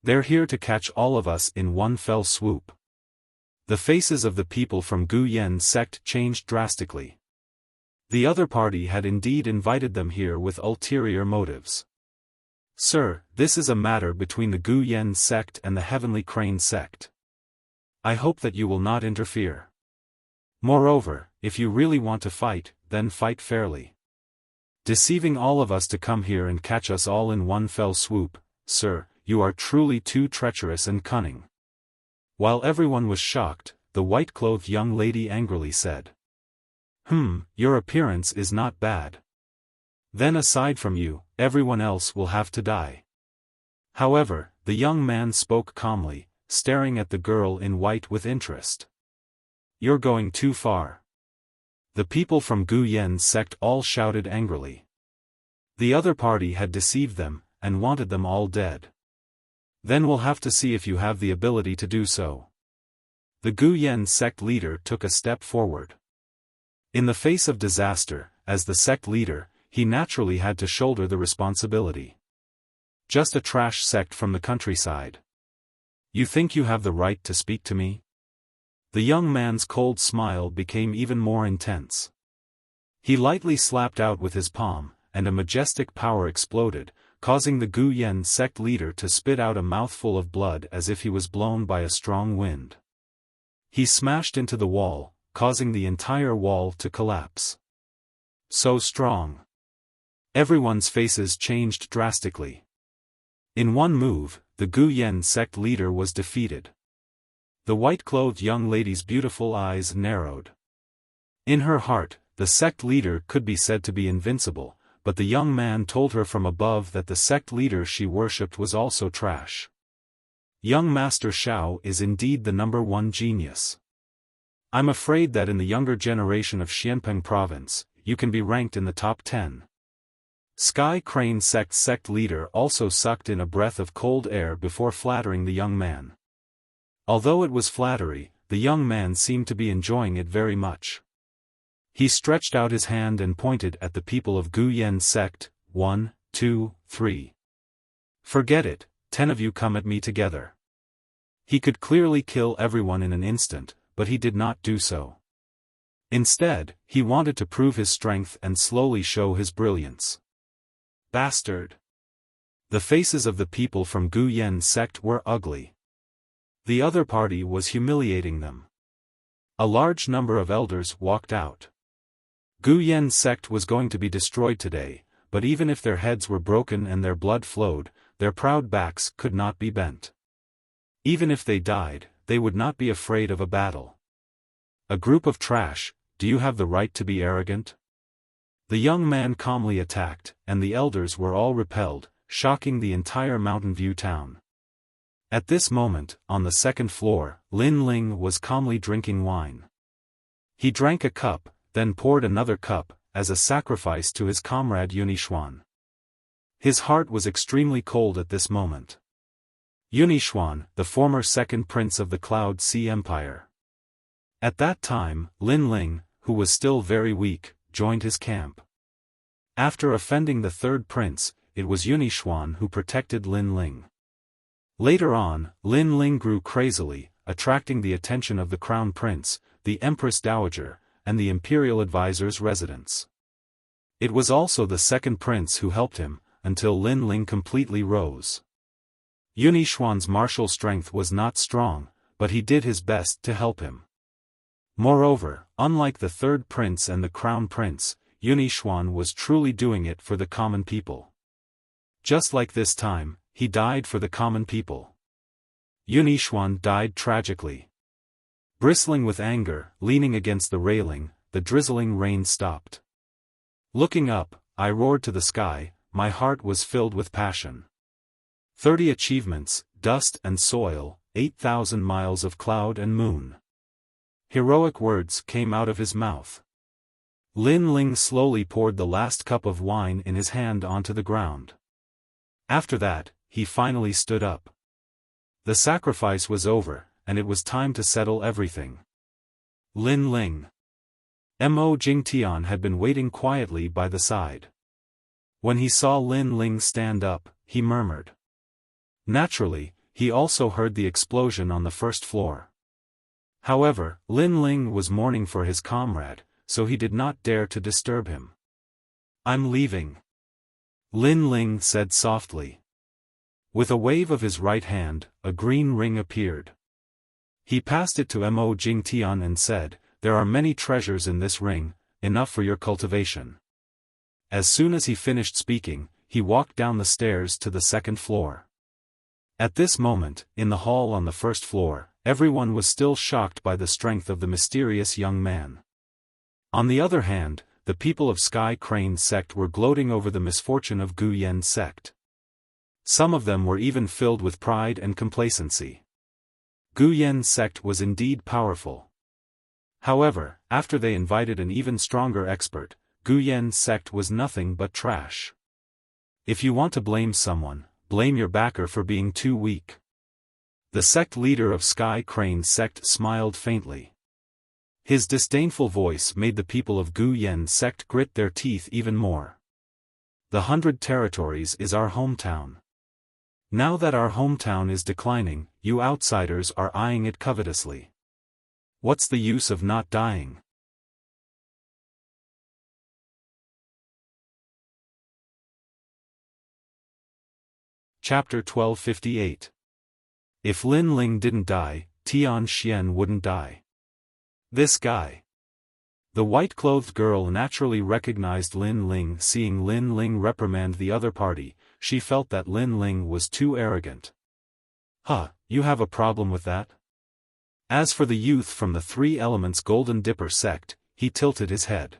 They're here to catch all of us in one fell swoop. The faces of the people from Gu Yen sect changed drastically. The other party had indeed invited them here with ulterior motives. Sir, this is a matter between the Gu Yen sect and the Heavenly Crane sect. I hope that you will not interfere. Moreover, if you really want to fight, then fight fairly. Deceiving all of us to come here and catch us all in one fell swoop, sir, you are truly too treacherous and cunning. While everyone was shocked, the white-clothed young lady angrily said. Your appearance is not bad. Then aside from you, everyone else will have to die. However, the young man spoke calmly, staring at the girl in white with interest. You're going too far. The people from Gu Yen sect all shouted angrily. The other party had deceived them, and wanted them all dead. Then we'll have to see if you have the ability to do so. The Gu Yen sect leader took a step forward. In the face of disaster, as the sect leader, he naturally had to shoulder the responsibility. Just a trash sect from the countryside. You think you have the right to speak to me? The young man's cold smile became even more intense. He lightly slapped out with his palm, and a majestic power exploded, causing the Gu Yen sect leader to spit out a mouthful of blood as if he was blown by a strong wind. He smashed into the wall, causing the entire wall to collapse. So strong. Everyone's faces changed drastically. In one move, the Gu Yen sect leader was defeated. The white-clothed young lady's beautiful eyes narrowed. In her heart, the sect leader could be said to be invincible, but the young man told her from above that the sect leader she worshipped was also trash. Young Master Xiao is indeed the #1 genius. I'm afraid that in the younger generation of Xianpeng province, you can be ranked in the top 10. Sky Crane sect leader also sucked in a breath of cold air before flattering the young man. Although it was flattery, the young man seemed to be enjoying it very much. He stretched out his hand and pointed at the people of Gu Yen sect. 1, 2, 3. Forget it, 10 of you come at me together. He could clearly kill everyone in an instant, but he did not do so. Instead, he wanted to prove his strength and slowly show his brilliance. Bastard! The faces of the people from Gu Yen sect were ugly. The other party was humiliating them. A large number of elders walked out. Gu Yen sect was going to be destroyed today, but even if their heads were broken and their blood flowed, their proud backs could not be bent. Even if they died, they would not be afraid of a battle. A group of trash, do you have the right to be arrogant? The young man calmly attacked, and the elders were all repelled, shocking the entire Mountain View town. At this moment, on the second floor, Lin Ling was calmly drinking wine. He drank a cup, then poured another cup, as a sacrifice to his comrade Yunixuan. His heart was extremely cold at this moment. Yunixuan, the former second prince of the Cloud Sea Empire. At that time, Lin Ling, who was still very weak, joined his camp. After offending the third prince, it was Yunixuan who protected Lin Ling. Later on, Lin Ling grew crazily, attracting the attention of the crown prince, the empress dowager, and the imperial advisor's residence. It was also the second prince who helped him, until Lin Ling completely rose. Yunixuan's martial strength was not strong, but he did his best to help him. Moreover, unlike the third prince and the crown prince, Yunixuan was truly doing it for the common people. Just like this time, he died for the common people. Yunixuan died tragically. Bristling with anger, leaning against the railing, the drizzling rain stopped. Looking up, I roared to the sky, my heart was filled with passion. 30 achievements, dust and soil, 8,000 miles of cloud and moon. Heroic words came out of his mouth. Lin Ling slowly poured the last cup of wine in his hand onto the ground. After that, he finally stood up. The sacrifice was over, and it was time to settle everything. Lin Ling. Mo Jingtian had been waiting quietly by the side. When he saw Lin Ling stand up, he murmured. Naturally, he also heard the explosion on the first floor. However, Lin Ling was mourning for his comrade, so he did not dare to disturb him. I'm leaving. Lin Ling said softly. With a wave of his right hand, a green ring appeared. He passed it to Mo Jingtian and said, there are many treasures in this ring, enough for your cultivation. As soon as he finished speaking, he walked down the stairs to the second floor. At this moment, in the hall on the first floor, everyone was still shocked by the strength of the mysterious young man. On the other hand, the people of Sky Crane sect were gloating over the misfortune of Gu Yen sect. Some of them were even filled with pride and complacency. Gu Yen sect was indeed powerful. However, after they invited an even stronger expert, Gu Yen sect was nothing but trash. If you want to blame someone, blame your backer for being too weak. The sect leader of Sky Crane sect smiled faintly. His disdainful voice made the people of Gu Yen sect grit their teeth even more. The 100 Territories is our hometown. Now that our hometown is declining, you outsiders are eyeing it covetously. What's the use of not dying? Chapter 1258. If Lin Ling didn't die, Tian Xian wouldn't die. This guy. The white-clothed girl naturally recognized Lin Ling. Seeing Lin Ling reprimand the other party, she felt that Lin Ling was too arrogant. Huh, you have a problem with that? As for the youth from the Three Elements Golden Dipper sect, he tilted his head.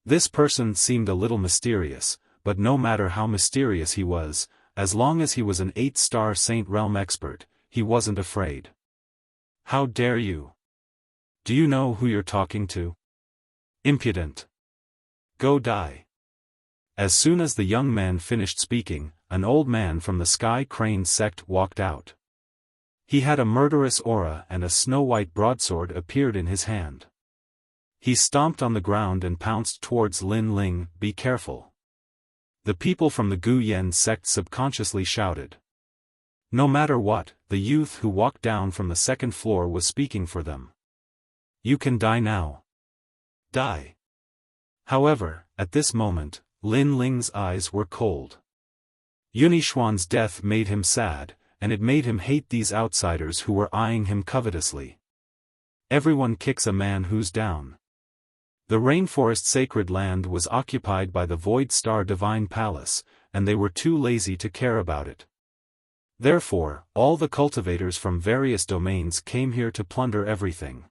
This person seemed a little mysterious, but no matter how mysterious he was, as long as he was an 8-star Saint Realm expert, he wasn't afraid. How dare you? Do you know who you're talking to? Impudent. Go die. As soon as the young man finished speaking, an old man from the Sky Crane sect walked out. He had a murderous aura and a snow-white broadsword appeared in his hand. He stomped on the ground and pounced towards Lin Ling. Be careful. The people from the Gu Yen sect subconsciously shouted. No matter what, the youth who walked down from the second floor was speaking for them. You can die now. Die. However, at this moment, Lin Ling's eyes were cold. Yunixuan's death made him sad, and it made him hate these outsiders who were eyeing him covetously. Everyone kicks a man who's down. The rainforest sacred land was occupied by the Void Star Divine Palace, and they were too lazy to care about it. Therefore, all the cultivators from various domains came here to plunder everything.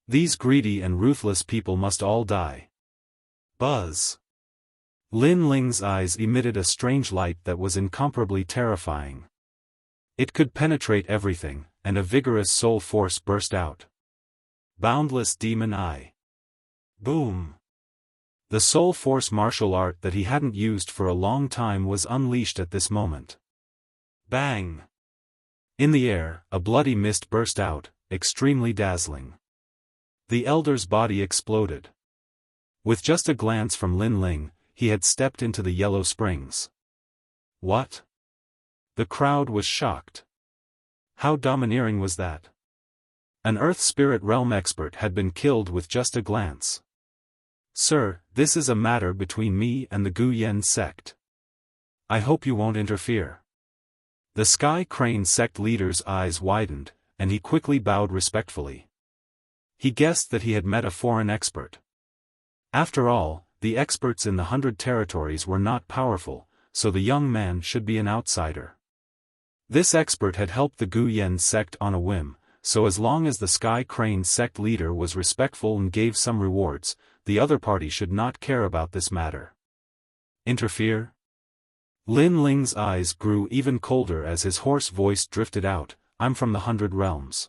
These greedy and ruthless people must all die. Buzz. Lin Ling's eyes emitted a strange light that was incomparably terrifying. It could penetrate everything, and a vigorous soul force burst out. Boundless demon eye. Boom. The soul force martial art that he hadn't used for a long time was unleashed at this moment. Bang! In the air, a bloody mist burst out, extremely dazzling. The elder's body exploded. With just a glance from Lin Ling, he had stepped into the Yellow Springs. What? The crowd was shocked. How domineering was that? An Earth Spirit Realm expert had been killed with just a glance. Sir, this is a matter between me and the Gu Yen sect. I hope you won't interfere. The Sky Crane sect leader's eyes widened, and he quickly bowed respectfully. He guessed that he had met a foreign expert. After all, the experts in the 100 territories were not powerful, so the young man should be an outsider. This expert had helped the Gu Yen sect on a whim, so as long as the Sky Crane sect leader was respectful and gave some rewards, the other party should not care about this matter. Interfere? Lin Ling's eyes grew even colder as his hoarse voice drifted out, I'm from the 100 realms.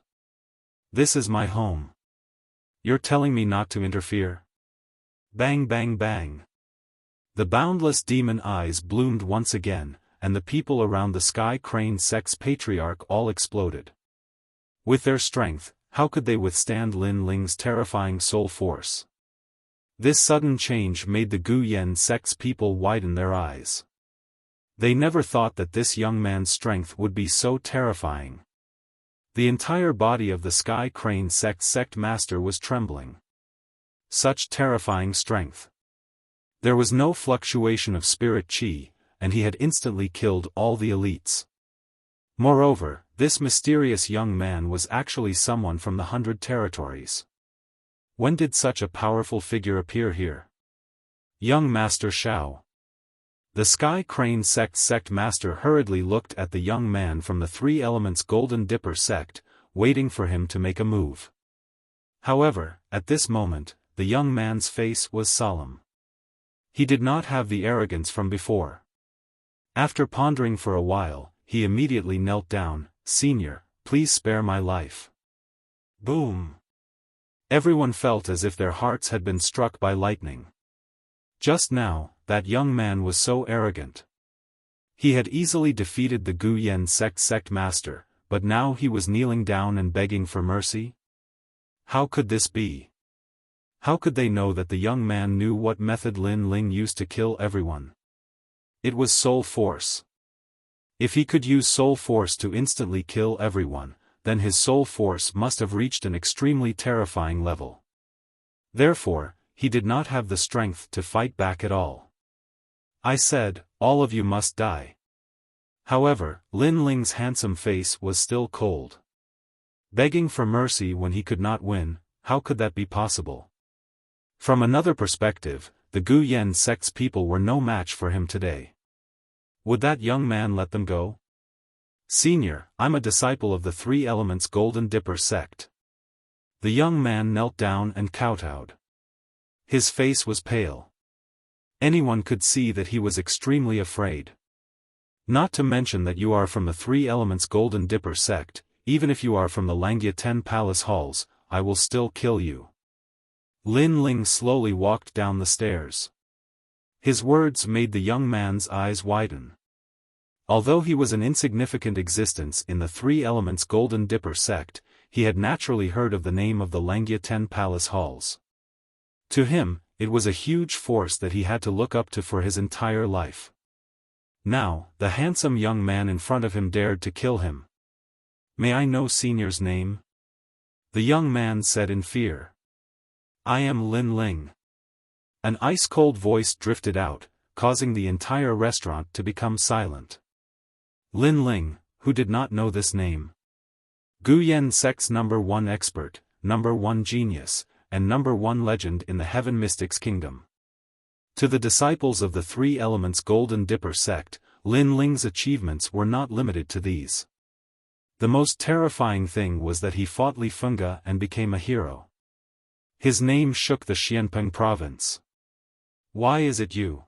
This is my home. You're telling me not to interfere? Bang bang bang. The boundless demon eyes bloomed once again, and the people around the Sky Crane sect's patriarch all exploded. With their strength, how could they withstand Lin Ling's terrifying soul force? This sudden change made the Gu Yen sect's people widen their eyes. They never thought that this young man's strength would be so terrifying. The entire body of the Sky Crane sect master was trembling. Such terrifying strength. There was no fluctuation of spirit chi, and he had instantly killed all the elites. Moreover, this mysterious young man was actually someone from the 100 territories. When did such a powerful figure appear here? Young Master Xiao. The Sky Crane sect master hurriedly looked at the young man from the Three Elements Golden Dipper sect, waiting for him to make a move. However, at this moment, the young man's face was solemn. He did not have the arrogance from before. After pondering for a while, he immediately knelt down, Senior, please spare my life. Boom! Everyone felt as if their hearts had been struck by lightning. Just now, that young man was so arrogant. He had easily defeated the Gu Yen sect master, but now he was kneeling down and begging for mercy? How could this be? How could they know that the young man knew what method Lin Ling used to kill everyone? It was soul force. If he could use soul force to instantly kill everyone, then his soul force must have reached an extremely terrifying level. Therefore, he did not have the strength to fight back at all. I said, all of you must die. However, Lin Ling's handsome face was still cold. Begging for mercy when he could not win, how could that be possible? From another perspective, the Gu Yen sect's people were no match for him today. Would that young man let them go? Senior, I'm a disciple of the Three Elements Golden Dipper sect. The young man knelt down and kowtowed. His face was pale. Anyone could see that he was extremely afraid. Not to mention that you are from the Three Elements Golden Dipper sect, even if you are from the Langya 10 Palace Halls, I will still kill you. Lin Ling slowly walked down the stairs. His words made the young man's eyes widen. Although he was an insignificant existence in the Three Elements Golden Dipper sect, he had naturally heard of the name of the Langya 10 Palace Halls. To him, it was a huge force that he had to look up to for his entire life. Now, the handsome young man in front of him dared to kill him. May I know Senior's name? The young man said in fear. I am Lin Ling. An ice-cold voice drifted out, causing the entire restaurant to become silent. Lin Ling, who did not know this name? Gu Yen sect's #1 expert, #1 genius, and #1 legend in the Heaven Mystics Kingdom. To the disciples of the Three Elements Golden Dipper sect, Lin Ling's achievements were not limited to these. The most terrifying thing was that he fought Li Funga and became a hero. His name shook the Xianpeng province. Why is it you?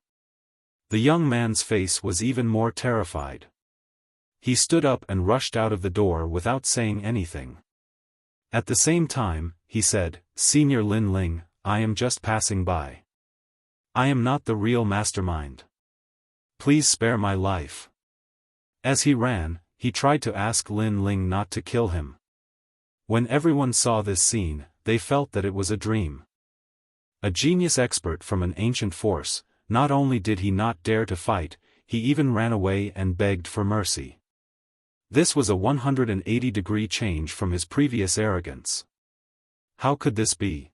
The young man's face was even more terrified. He stood up and rushed out of the door without saying anything. At the same time, he said, Senior Lin Ling, I am just passing by. I am not the real mastermind. Please spare my life. As he ran, he tried to ask Lin Ling not to kill him. When everyone saw this scene, they felt that it was a dream. A genius expert from an ancient force, not only did he not dare to fight, he even ran away and begged for mercy. This was a 180-degree change from his previous arrogance. How could this be?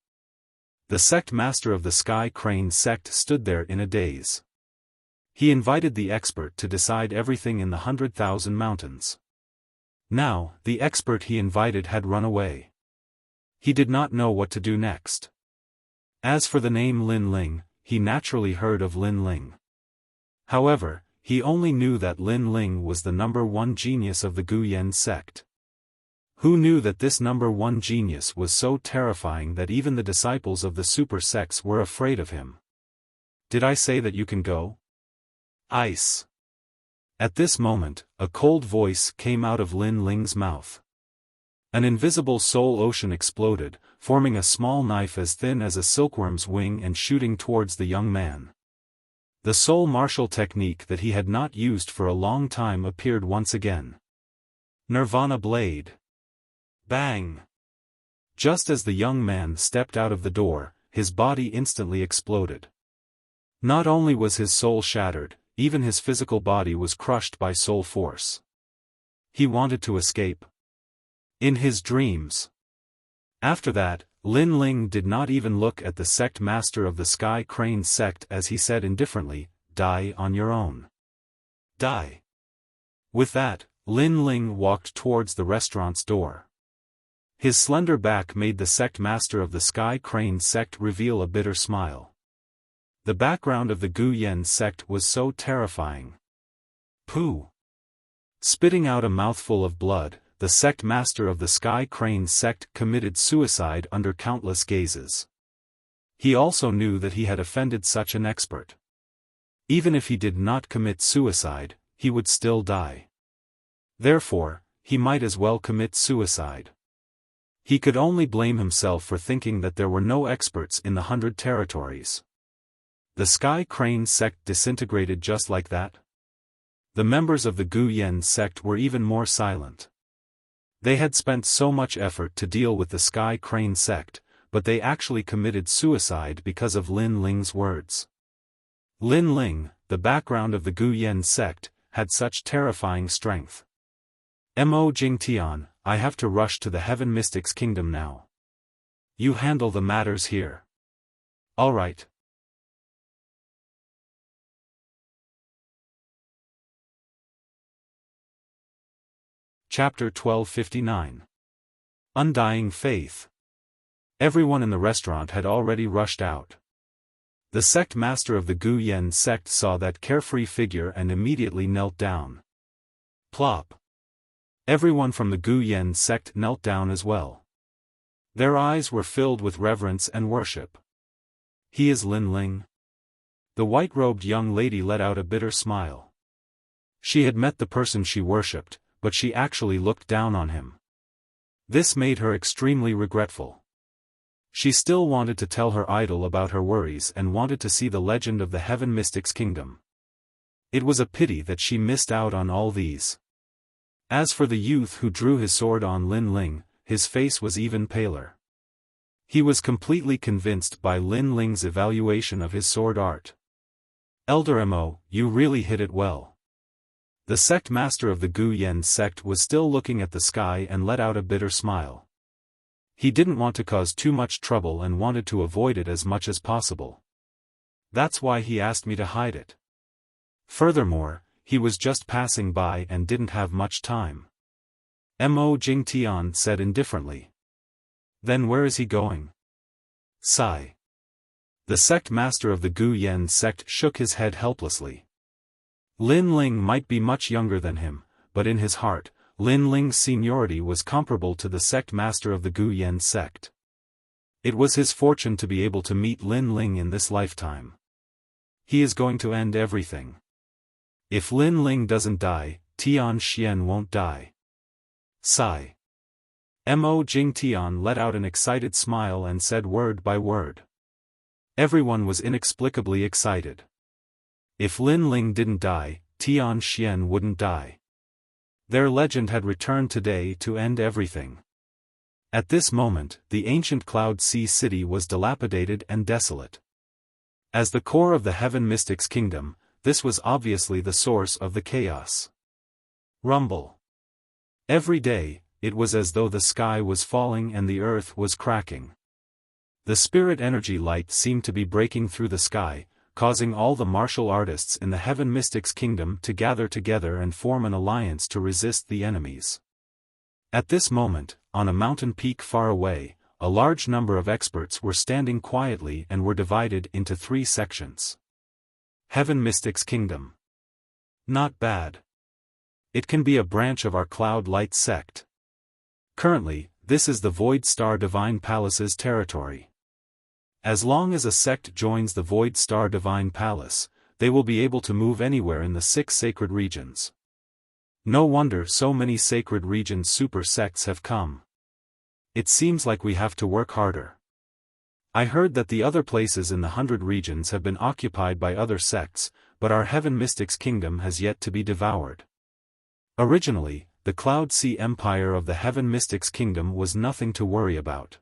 The sect master of the Sky Crane sect stood there in a daze. He invited the expert to decide everything in the 100,000 mountains. Now, the expert he invited had run away. He did not know what to do next. As for the name Lin Ling, he naturally heard of Lin Ling. However, he only knew that Lin Ling was the #1 genius of the Guyan sect. Who knew that this #1 genius was so terrifying that even the disciples of the super sects were afraid of him? Did I say that you can go? Ice. At this moment, a cold voice came out of Lin Ling's mouth. An invisible soul ocean exploded, forming a small knife as thin as a silkworm's wing and shooting towards the young man. The soul martial technique that he had not used for a long time appeared once again. Nirvana Blade. Bang! Just as the young man stepped out of the door, his body instantly exploded. Not only was his soul shattered, even his physical body was crushed by soul force. He wanted to escape. In his dreams. After that, Lin Ling did not even look at the sect master of the Sky Crane sect as he said indifferently, Die on your own. Die. With that, Lin Ling walked towards the restaurant's door. His slender back made the sect master of the Sky Crane sect reveal a bitter smile. The background of the Guyan sect was so terrifying. Pooh! Spitting out a mouthful of blood, the sect master of the Sky Crane sect committed suicide under countless gazes. He also knew that he had offended such an expert. Even if he did not commit suicide, he would still die. Therefore, he might as well commit suicide. He could only blame himself for thinking that there were no experts in the 100 territories. The Sky Crane sect disintegrated just like that. The members of the Guyan sect were even more silent. They had spent so much effort to deal with the Sky Crane sect, but they actually committed suicide because of Lin Ling's words. Lin Ling, the background of the Guyan sect, had such terrifying strength. Mo Jingtian, I have to rush to the Heaven Mystics Kingdom now. You handle the matters here. All right. Chapter 1259. Undying Faith. Everyone in the restaurant had already rushed out. The sect master of the Guyan sect saw that carefree figure and immediately knelt down. Plop. Everyone from the Guyan sect knelt down as well. Their eyes were filled with reverence and worship. He is Lin Ling. The white-robed young lady let out a bitter smile. She had met the person she worshipped, but she actually looked down on him. This made her extremely regretful. She still wanted to tell her idol about her worries and wanted to see the legend of the Heaven Mystics Kingdom. It was a pity that she missed out on all these. As for the youth who drew his sword on Lin Ling, his face was even paler. He was completely convinced by Lin Ling's evaluation of his sword art. Elder Mo, you really hit it well. The sect master of the Guyan sect was still looking at the sky and let out a bitter smile. He didn't want to cause too much trouble and wanted to avoid it as much as possible. That's why he asked me to hide it. Furthermore, he was just passing by and didn't have much time. Mo Jingtian said indifferently. Then where is he going? Sigh. The sect master of the Guyan sect shook his head helplessly. Lin Ling might be much younger than him, but in his heart, Lin Ling's seniority was comparable to the sect master of the Guyan sect. It was his fortune to be able to meet Lin Ling in this lifetime. He is going to end everything. If Lin Ling doesn't die, Tian Xian won't die. Sigh. Mo Jingtian let out an excited smile and said word by word. Everyone was inexplicably excited. If Lin Ling didn't die, Tian Xian wouldn't die. Their legend had returned today to end everything. At this moment, the ancient Cloud Sea city was dilapidated and desolate. As the core of the Heaven Mystics kingdom, this was obviously the source of the chaos. Rumble. Every day, it was as though the sky was falling and the earth was cracking. The spirit energy light seemed to be breaking through the sky, causing all the martial artists in the Heaven Mystics kingdom to gather together and form an alliance to resist the enemies. At this moment, on a mountain peak far away, a large number of experts were standing quietly and were divided into 3 sections. Heaven Mystics Kingdom. Not bad. It can be a branch of our Cloud Light sect. Currently, this is the Void Star Divine Palace's territory. As long as a sect joins the Void Star Divine Palace, they will be able to move anywhere in the 6 sacred regions. No wonder so many sacred region super sects have come. It seems like we have to work harder. I heard that the other places in the 100 regions have been occupied by other sects, but our Heaven Mystics kingdom has yet to be devoured. Originally, the Cloud Sea Empire of the Heaven Mystics kingdom was nothing to worry about.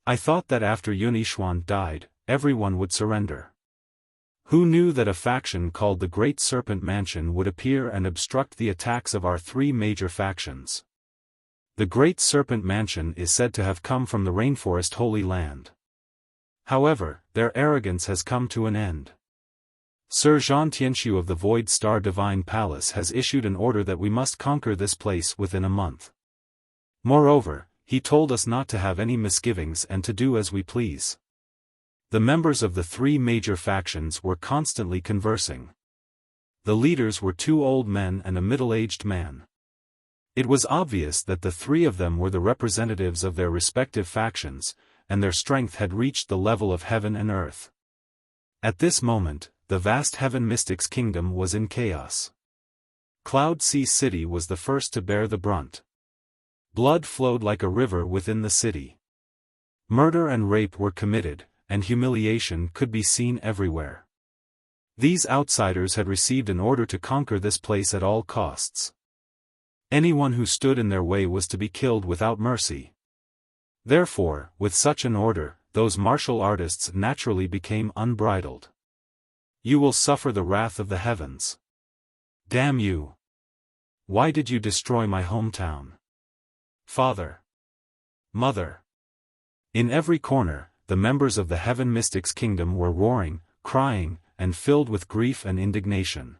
I thought that after Yunixuan died, everyone would surrender. Who knew that a faction called the Great Serpent Mansion would appear and obstruct the attacks of our 3 major factions? The Great Serpent Mansion is said to have come from the Rainforest Holy Land. However, their arrogance has come to an end. Sir Zhan Tianxiu of the Void Star Divine Palace has issued an order that we must conquer this place within a month. Moreover, he told us not to have any misgivings and to do as we please. The members of the 3 major factions were constantly conversing. The leaders were 2 old men and a middle-aged man. It was obvious that the 3 of them were the representatives of their respective factions, and their strength had reached the level of heaven and earth. At this moment, the vast Heaven Mystics kingdom was in chaos. Cloud Sea City was the first to bear the brunt. Blood flowed like a river within the city. Murder and rape were committed, and humiliation could be seen everywhere. These outsiders had received an order to conquer this place at all costs. Anyone who stood in their way was to be killed without mercy. Therefore, with such an order, those martial artists naturally became unbridled. You will suffer the wrath of the heavens. Damn you! Why did you destroy my hometown? Father. Mother. In every corner, the members of the Heaven Mystics kingdom were roaring, crying, and filled with grief and indignation.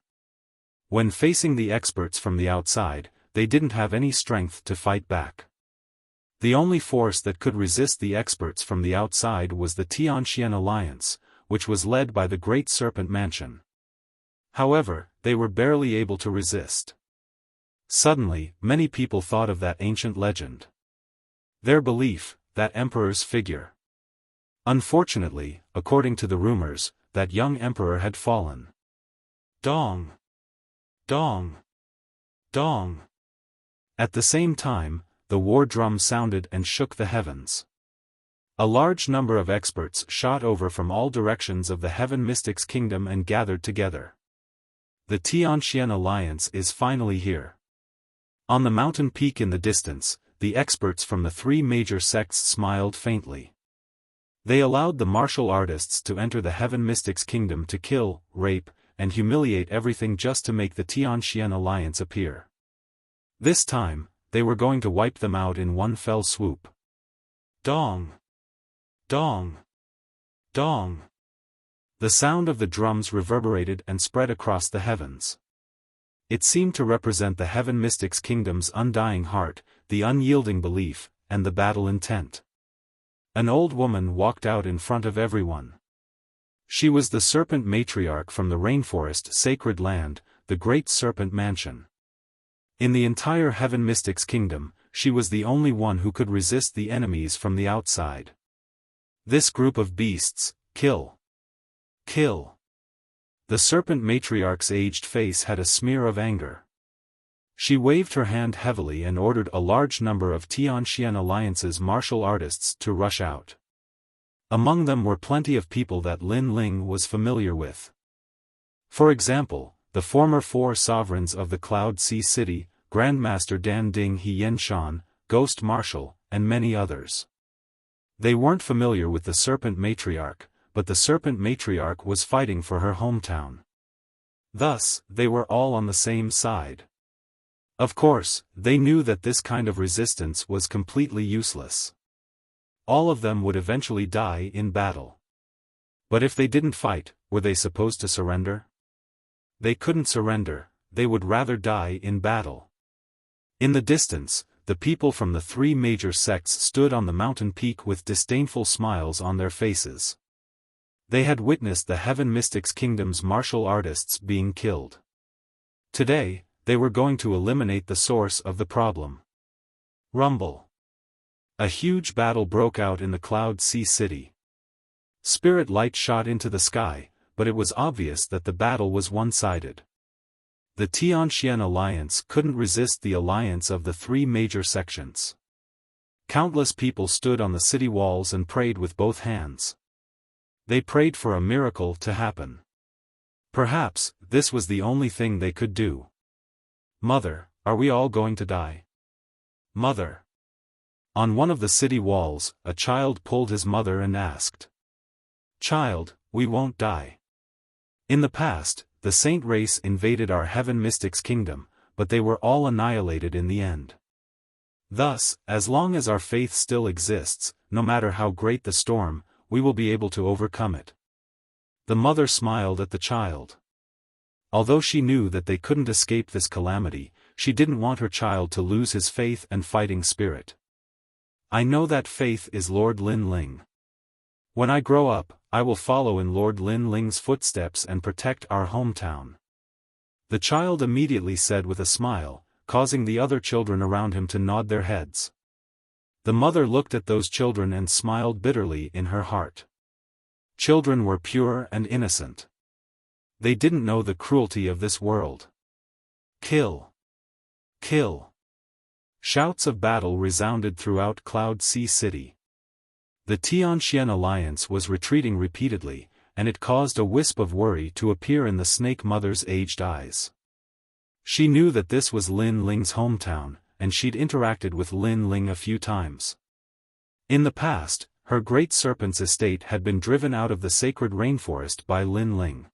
When facing the experts from the outside, they didn't have any strength to fight back. The only force that could resist the experts from the outside was the Tianxian Alliance, which was led by the Great Serpent Mansion. However, they were barely able to resist. Suddenly, many people thought of that ancient legend. Their belief, that emperor's figure. Unfortunately, according to the rumors, that young emperor had fallen. Dong! Dong! Dong! At the same time, the war drum sounded and shook the heavens. A large number of experts shot over from all directions of the Heaven Mystics kingdom and gathered together. The Tianxian Alliance is finally here. On the mountain peak in the distance, the experts from the 3 major sects smiled faintly. They allowed the martial artists to enter the Heaven Mystics kingdom to kill, rape, and humiliate everything just to make the Tianxian Alliance appear. This time, they were going to wipe them out in one fell swoop. Dong! Dong! Dong! The sound of the drums reverberated and spread across the heavens. It seemed to represent the Heaven Mystics kingdom's undying heart, the unyielding belief, and the battle intent. An old woman walked out in front of everyone. She was the serpent matriarch from the rainforest sacred land, the Great Serpent Mansion. In the entire Heaven Mystics kingdom, she was the only one who could resist the enemies from the outside. This group of beasts, kill! Kill! The serpent matriarch's aged face had a smear of anger. She waved her hand heavily and ordered a large number of Tianxian Alliance's martial artists to rush out. Among them were plenty of people that Lin Ling was familiar with. For example, the former 4 sovereigns of the Cloud Sea City, Grandmaster Dan Ding He Yen Shan, Ghost Marshal, and many others. They weren't familiar with the Serpent Matriarch, but the Serpent Matriarch was fighting for her hometown. Thus, they were all on the same side. Of course, they knew that this kind of resistance was completely useless. All of them would eventually die in battle. But if they didn't fight, were they supposed to surrender? They couldn't surrender, they would rather die in battle. In the distance, the people from the 3 major sects stood on the mountain peak with disdainful smiles on their faces. They had witnessed the Heaven Mystics Kingdom's martial artists being killed. Today, they were going to eliminate the source of the problem. Rumble. A huge battle broke out in the Cloud Sea City. Spirit light shot into the sky, but it was obvious that the battle was one-sided. The Tianxian Alliance couldn't resist the alliance of the 3 major sections. Countless people stood on the city walls and prayed with both hands. They prayed for a miracle to happen. Perhaps, this was the only thing they could do. Mother, are we all going to die? Mother. On one of the city walls, a child pulled his mother and asked. Child, we won't die. In the past, the saint race invaded our Heaven Mystics Kingdom, but they were all annihilated in the end. Thus, as long as our faith still exists, no matter how great the storm, we will be able to overcome it. The mother smiled at the child. Although she knew that they couldn't escape this calamity, she didn't want her child to lose his faith and fighting spirit. I know that faith is Lord Lin Ling. When I grow up, I will follow in Lord Lin Ling's footsteps and protect our hometown. The child immediately said with a smile, causing the other children around him to nod their heads. The mother looked at those children and smiled bitterly in her heart. Children were pure and innocent. They didn't know the cruelty of this world. Kill! Kill! Shouts of battle resounded throughout Cloud Sea City. The Tianxian Alliance was retreating repeatedly, and it caused a wisp of worry to appear in the Snake Mother's aged eyes. She knew that this was Lin Ling's hometown, and she'd interacted with Lin Ling a few times. In the past, her great serpent's estate had been driven out of the sacred rainforest by Lin Ling.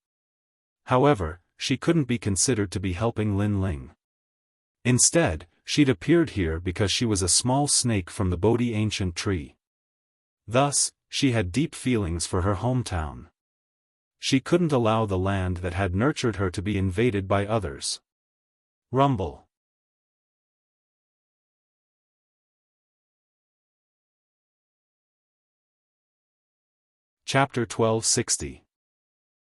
However, she couldn't be considered to be helping Lin Ling. Instead, she'd appeared here because she was a small snake from the Bodhi ancient tree. Thus, she had deep feelings for her hometown. She couldn't allow the land that had nurtured her to be invaded by others. Rumble. Chapter 1260.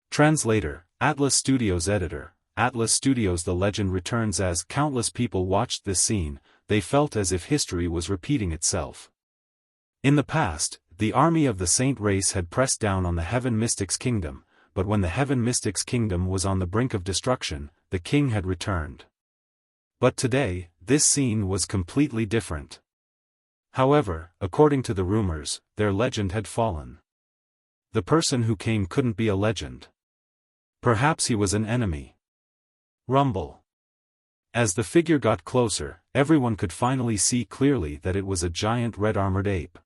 Translator, Atlas Studios Editor, Atlas Studios. The legend returns. As countless people watched this scene, they felt as if history was repeating itself. In the past, the army of the Saint race had pressed down on the Heaven Mystics Kingdom, but when the Heaven Mystics Kingdom was on the brink of destruction, the king had returned. But today, this scene was completely different. However, according to the rumors, their legend had fallen. The person who came couldn't be a legend. Perhaps he was an enemy. Rumble. As the figure got closer, everyone could finally see clearly that it was a giant red-armored ape.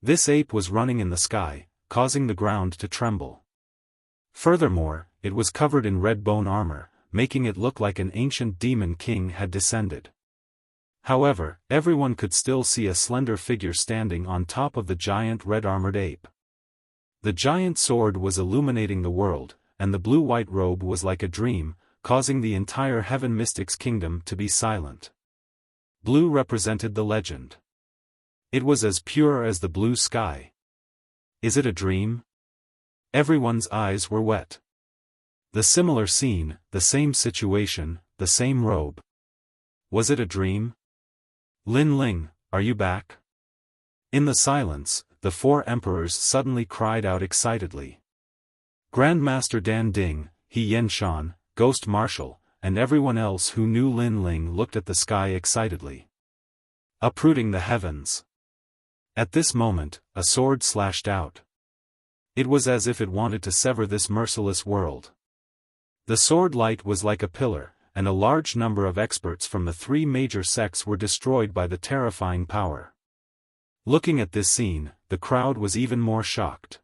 This ape was running in the sky, causing the ground to tremble. Furthermore, it was covered in red bone armor, making it look like an ancient demon king had descended. However, everyone could still see a slender figure standing on top of the giant red-armored ape. The giant sword was illuminating the world, and the blue-white robe was like a dream, causing the entire Heaven Mystics Kingdom to be silent. Blue represented the legend. It was as pure as the blue sky. Is it a dream? Everyone's eyes were wet. The similar scene, the same situation, the same robe. Was it a dream? Lin Ling, are you back? In the silence, the four emperors suddenly cried out excitedly. Grandmaster Dan Ding, He Yenshan, Ghost Marshal, and everyone else who knew Lin Ling looked at the sky excitedly. Uprooting the heavens. At this moment, a sword slashed out. It was as if it wanted to sever this merciless world. The sword light was like a pillar, and a large number of experts from the three major sects were destroyed by the terrifying power. Looking at this scene, the crowd was even more shocked.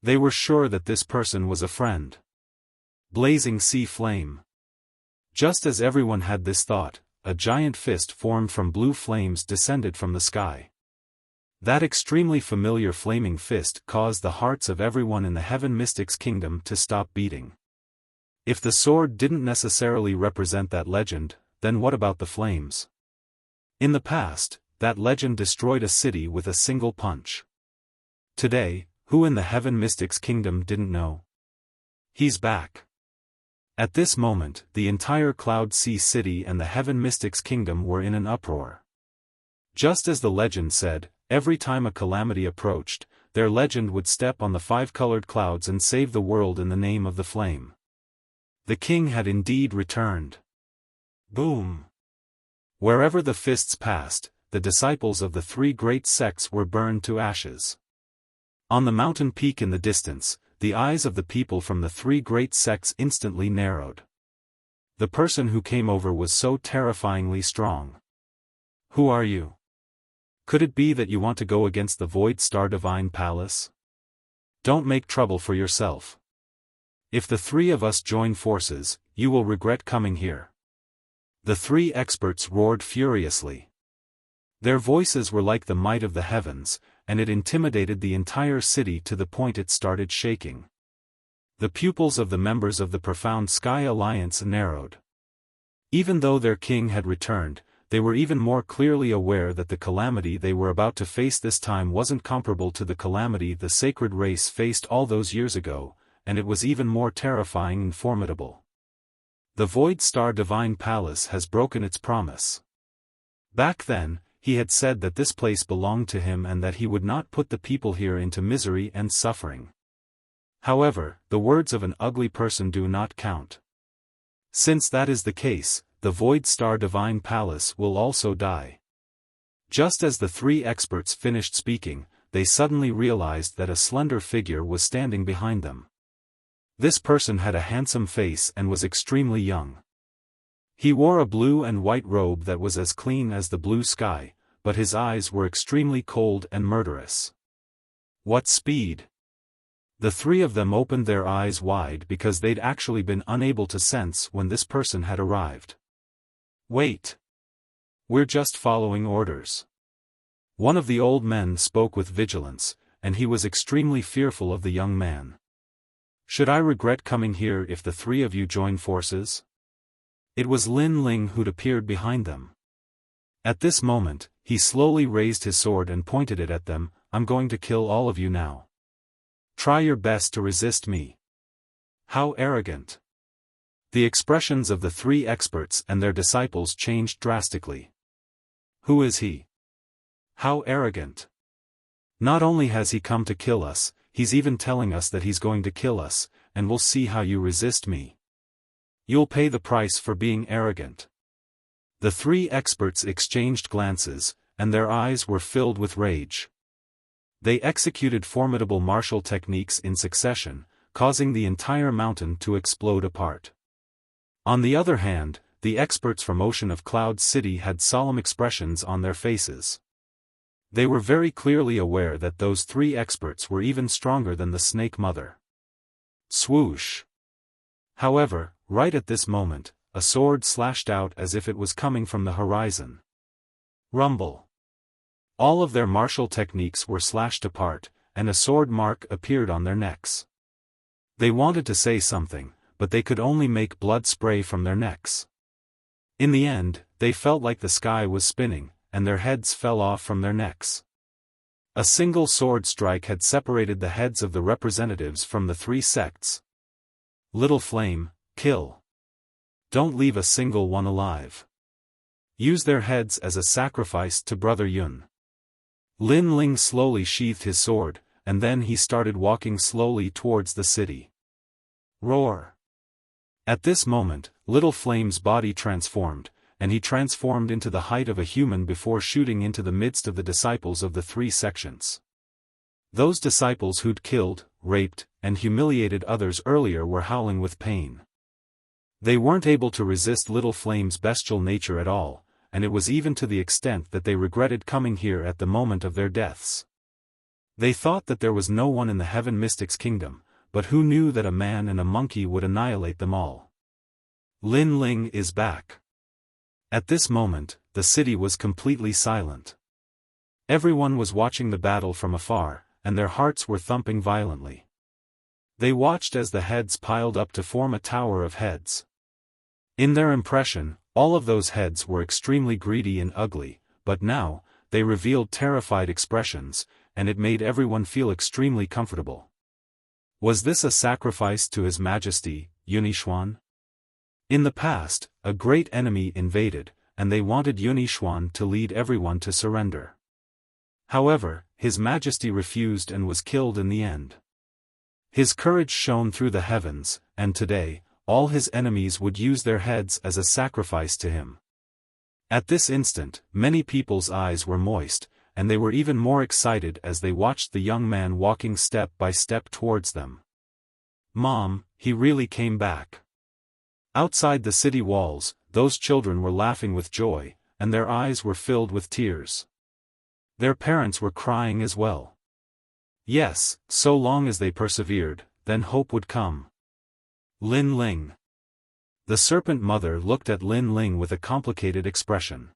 They were sure that this person was a friend. Blazing sea flame. Just as everyone had this thought, a giant fist formed from blue flames descended from the sky. That extremely familiar flaming fist caused the hearts of everyone in the Heaven Mystics Kingdom to stop beating. If the sword didn't necessarily represent that legend, then what about the flames? In the past, that legend destroyed a city with a single punch. Today, who in the Heaven Mystics Kingdom didn't know? He's back. At this moment, the entire Cloud Sea City and the Heaven Mystics Kingdom were in an uproar. Just as the legend said, every time a calamity approached, their legend would step on the five-colored clouds and save the world in the name of the flame. The king had indeed returned. Boom! Wherever the fists passed, the disciples of the three great sects were burned to ashes. On the mountain peak in the distance, the eyes of the people from the three great sects instantly narrowed. The person who came over was so terrifyingly strong. Who are you? Could it be that you want to go against the Void Star Divine Palace? Don't make trouble for yourself. If the three of us join forces, you will regret coming here. The three experts roared furiously. Their voices were like the might of the heavens, and it intimidated the entire city to the point it started shaking. The pupils of the members of the Profound Sky Alliance narrowed. Even though their king had returned, they were even more clearly aware that the calamity they were about to face this time wasn't comparable to the calamity the sacred race faced all those years ago, and it was even more terrifying and formidable. The Void Star Divine Palace has broken its promise. Back then, he had said that this place belonged to him and that he would not put the people here into misery and suffering. However, the words of an ugly person do not count. Since that is the case, the Void Star Divine Palace will also die. Just as the three experts finished speaking, they suddenly realized that a slender figure was standing behind them. This person had a handsome face and was extremely young. He wore a blue and white robe that was as clean as the blue sky, but his eyes were extremely cold and murderous. What speed! The three of them opened their eyes wide because they'd actually been unable to sense when this person had arrived. Wait! We're just following orders. One of the old men spoke with vigilance, and he was extremely fearful of the young man. Should I regret coming here if the three of you join forces? It was Lin Ling who'd appeared behind them. At this moment, he slowly raised his sword and pointed it at them. I'm going to kill all of you now. Try your best to resist me. How arrogant! The expressions of the three experts and their disciples changed drastically. Who is he? How arrogant! Not only has he come to kill us, he's even telling us that he's going to kill us, and we'll see how you resist me. You'll pay the price for being arrogant. The three experts exchanged glances, and their eyes were filled with rage. They executed formidable martial techniques in succession, causing the entire mountain to explode apart. On the other hand, the experts from Ocean of Cloud City had solemn expressions on their faces. They were very clearly aware that those three experts were even stronger than the Snake Mother. Swoosh! However, right at this moment, a sword slashed out as if it was coming from the horizon. Rumble! All of their martial techniques were slashed apart, and a sword mark appeared on their necks. They wanted to say something, but they could only make blood spray from their necks. In the end, they felt like the sky was spinning, and their heads fell off from their necks. A single sword strike had separated the heads of the representatives from the three sects. Little Flame, kill. Don't leave a single one alive. Use their heads as a sacrifice to Brother Yun. Lin Ling slowly sheathed his sword, and then he started walking slowly towards the city. Roar! At this moment, Little Flame's body transformed, and he transformed into the height of a human before shooting into the midst of the disciples of the three sections. Those disciples who'd killed, raped, and humiliated others earlier were howling with pain. They weren't able to resist Little Flame's bestial nature at all, and it was even to the extent that they regretted coming here at the moment of their deaths. They thought that there was no one in the Heaven Mystic's kingdom, but who knew that a man and a monkey would annihilate them all? Lin Ling is back. At this moment, the city was completely silent. Everyone was watching the battle from afar, and their hearts were thumping violently. They watched as the heads piled up to form a tower of heads. In their impression, all of those heads were extremely greedy and ugly, but now, they revealed terrified expressions, and it made everyone feel extremely comfortable. Was this a sacrifice to His Majesty, Yunixuan? In the past, a great enemy invaded, and they wanted Yunixuan to lead everyone to surrender. However, His Majesty refused and was killed in the end. His courage shone through the heavens, and today, all his enemies would use their heads as a sacrifice to him. At this instant, many people's eyes were moist, and they were even more excited as they watched the young man walking step by step towards them. Mom, he really came back. Outside the city walls, those children were laughing with joy, and their eyes were filled with tears. Their parents were crying as well. Yes, so long as they persevered, then hope would come. Lin Ling. The serpent mother looked at Lin Ling with a complicated expression.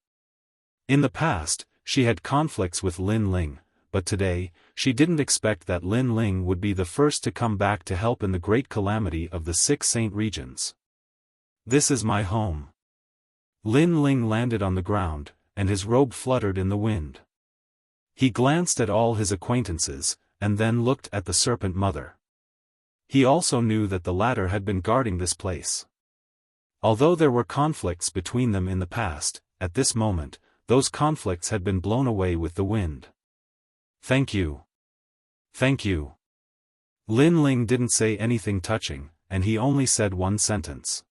In the past, she had conflicts with Lin Ling, but today, she didn't expect that Lin Ling would be the first to come back to help in the great calamity of the 6 saint regions. This is my home. Lin Ling landed on the ground, and his robe fluttered in the wind. He glanced at all his acquaintances, and then looked at the serpent mother. He also knew that the latter had been guarding this place. Although there were conflicts between them in the past, at this moment, those conflicts had been blown away with the wind. Thank you. Thank you. Lin Ling didn't say anything touching, and he only said one sentence.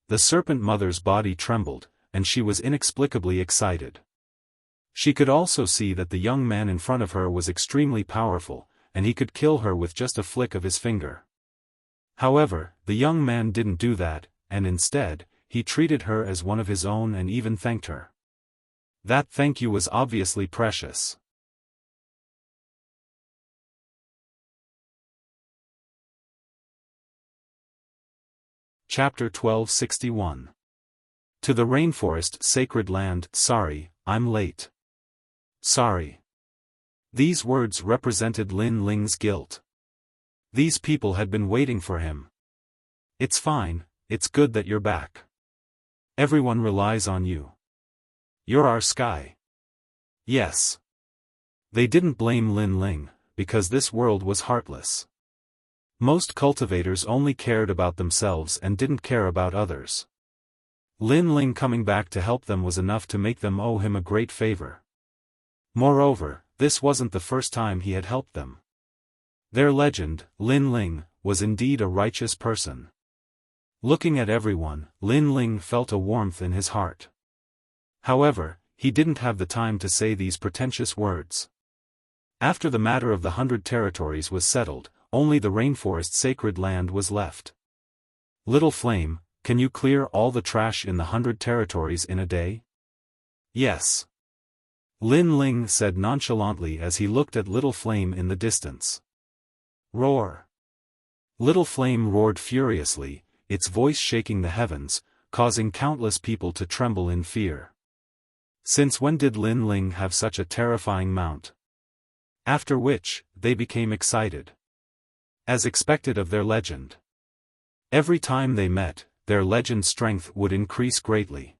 The serpent mother's body trembled, and she was inexplicably excited. She could also see that the young man in front of her was extremely powerful, and he could kill her with just a flick of his finger. However, the young man didn't do that, and instead, he treated her as one of his own and even thanked her. That thank you was obviously precious. Chapter 1261. To the rainforest sacred land. Sorry, I'm late. Sorry. These words represented Lin Ling's guilt. These people had been waiting for him. It's fine, it's good that you're back. Everyone relies on you. You're our sky. Yes. They didn't blame Lin Ling, because this world was heartless. Most cultivators only cared about themselves and didn't care about others. Lin Ling coming back to help them was enough to make them owe him a great favor. Moreover, this wasn't the first time he had helped them. Their legend, Lin Ling, was indeed a righteous person. Looking at everyone, Lin Ling felt a warmth in his heart. However, he didn't have the time to say these pretentious words. After the matter of the 100 territories was settled, only the rainforest sacred land was left. Little Flame, can you clear all the trash in the 100 territories in a day? Yes. Lin Ling said nonchalantly as he looked at Little Flame in the distance. Roar. Little Flame roared furiously, its voice shaking the heavens, causing countless people to tremble in fear. Since when did Lin Ling have such a terrifying mount? After which, they became excited. As expected of their legend. Every time they met, their legend's strength would increase greatly.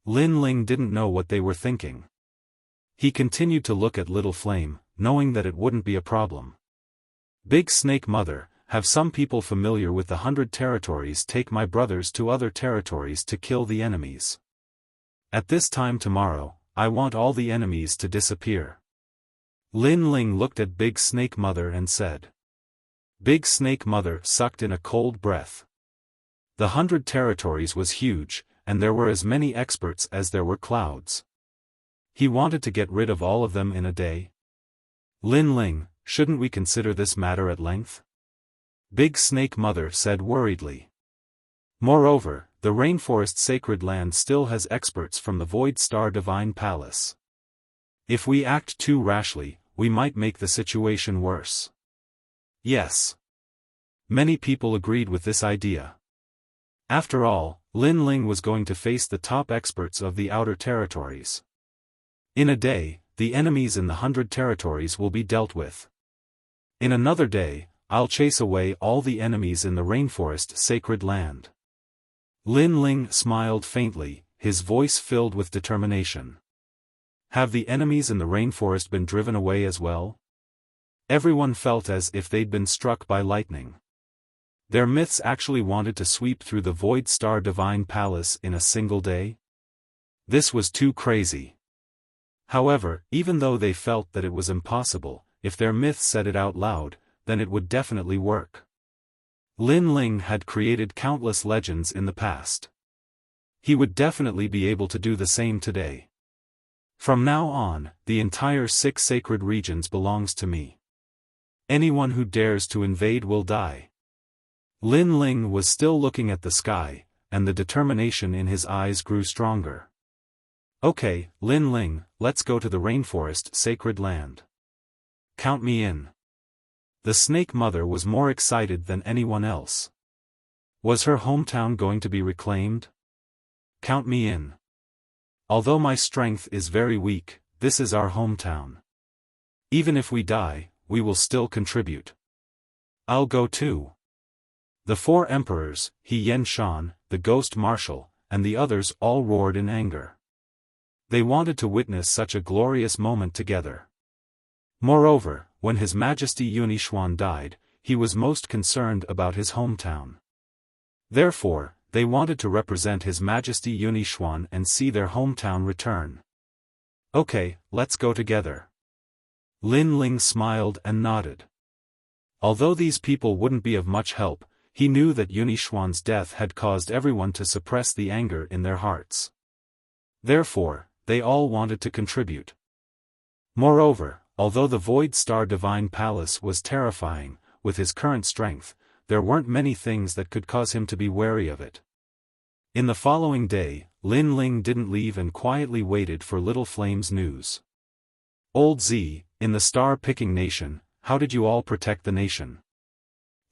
Lin Ling didn't know what they were thinking. He continued to look at Little Flame, knowing that it wouldn't be a problem. Big Snake Mother, have some people familiar with the 100 territories take my brothers to other territories to kill the enemies. At this time tomorrow, I want all the enemies to disappear. Lin Ling looked at Big Snake Mother and said. Big Snake Mother sucked in a cold breath. The 100 territories was huge, and there were as many experts as there were clouds. He wanted to get rid of all of them in a day. Lin Ling, shouldn't we consider this matter at length? Big Snake Mother said worriedly. Moreover, the rainforest sacred land still has experts from the Void Star Divine Palace. If we act too rashly, we might make the situation worse. Yes. Many people agreed with this idea. After all, Lin Ling was going to face the top experts of the outer territories. In a day, the enemies in the 100 territories will be dealt with. In another day, I'll chase away all the enemies in the rainforest sacred land. Lin Ling smiled faintly, his voice filled with determination. Have the enemies in the rainforest been driven away as well? Everyone felt as if they'd been struck by lightning. Their myths actually wanted to sweep through the Void Star Divine Palace in a single day? This was too crazy. However, even though they felt that it was impossible, if their myth said it out loud, then it would definitely work. Lin Ling had created countless legends in the past. He would definitely be able to do the same today. From now on, the entire 6 sacred regions belongs to me. Anyone who dares to invade will die. Lin Ling was still looking at the sky, and the determination in his eyes grew stronger. Okay, Lin Ling, let's go to the rainforest sacred land. Count me in. The Snake Mother was more excited than anyone else. Was her hometown going to be reclaimed? Count me in. Although my strength is very weak, this is our hometown. Even if we die, we will still contribute. I'll go too. The 4 emperors, He Yen Shan, the Ghost Marshal, and the others all roared in anger. They wanted to witness such a glorious moment together. Moreover, when His Majesty Yunixuan died, he was most concerned about his hometown. Therefore, they wanted to represent His Majesty Yunixuan and see their hometown return. Okay, let's go together. Lin Ling smiled and nodded. Although these people wouldn't be of much help, he knew that Yunixuan's death had caused everyone to suppress the anger in their hearts. Therefore, they all wanted to contribute. Moreover, although the Void Star Divine Palace was terrifying, with his current strength, there weren't many things that could cause him to be wary of it. In the following day, Lin Ling didn't leave and quietly waited for Little Flame's news. Old Z, in the star-picking nation, how did you all protect the nation?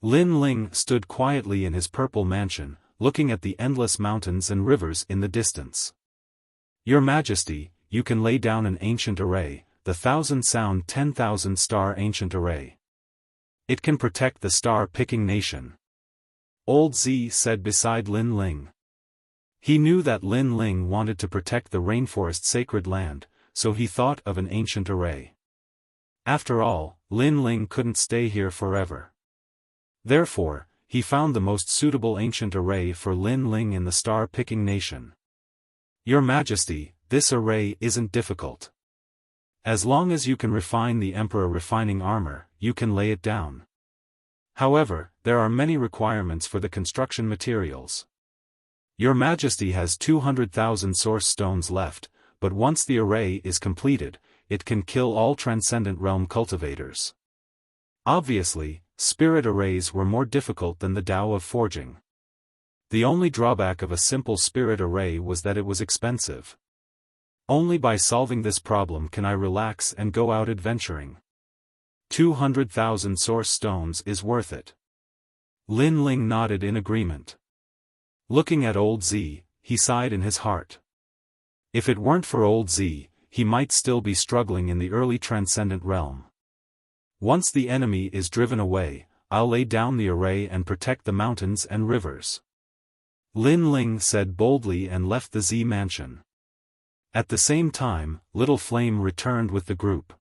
Lin Ling stood quietly in his purple mansion, looking at the endless mountains and rivers in the distance. Your Majesty, you can lay down an ancient array, the 1,000-sound 10,000-star ancient array. It can protect the star-picking nation. Old Z said beside Lin Ling. He knew that Lin Ling wanted to protect the rainforest sacred land, so he thought of an ancient array. After all, Lin Ling couldn't stay here forever. Therefore, he found the most suitable ancient array for Lin Ling in the star-picking nation. Your Majesty, this array isn't difficult. As long as you can refine the Emperor refining armor, you can lay it down. However, there are many requirements for the construction materials. Your Majesty has 200,000 source stones left, but once the array is completed, it can kill all Transcendent Realm cultivators. Obviously, spirit arrays were more difficult than the Tao of forging. The only drawback of a simple spirit array was that it was expensive. Only by solving this problem can I relax and go out adventuring. 200,000 source stones is worth it. Lin Ling nodded in agreement. Looking at Old Z, he sighed in his heart. If it weren't for Old Z, he might still be struggling in the early Transcendent Realm. Once the enemy is driven away, I'll lay down the array and protect the mountains and rivers. Lin Ling said boldly and left the Z mansion. At the same time, Little Flame returned with the group.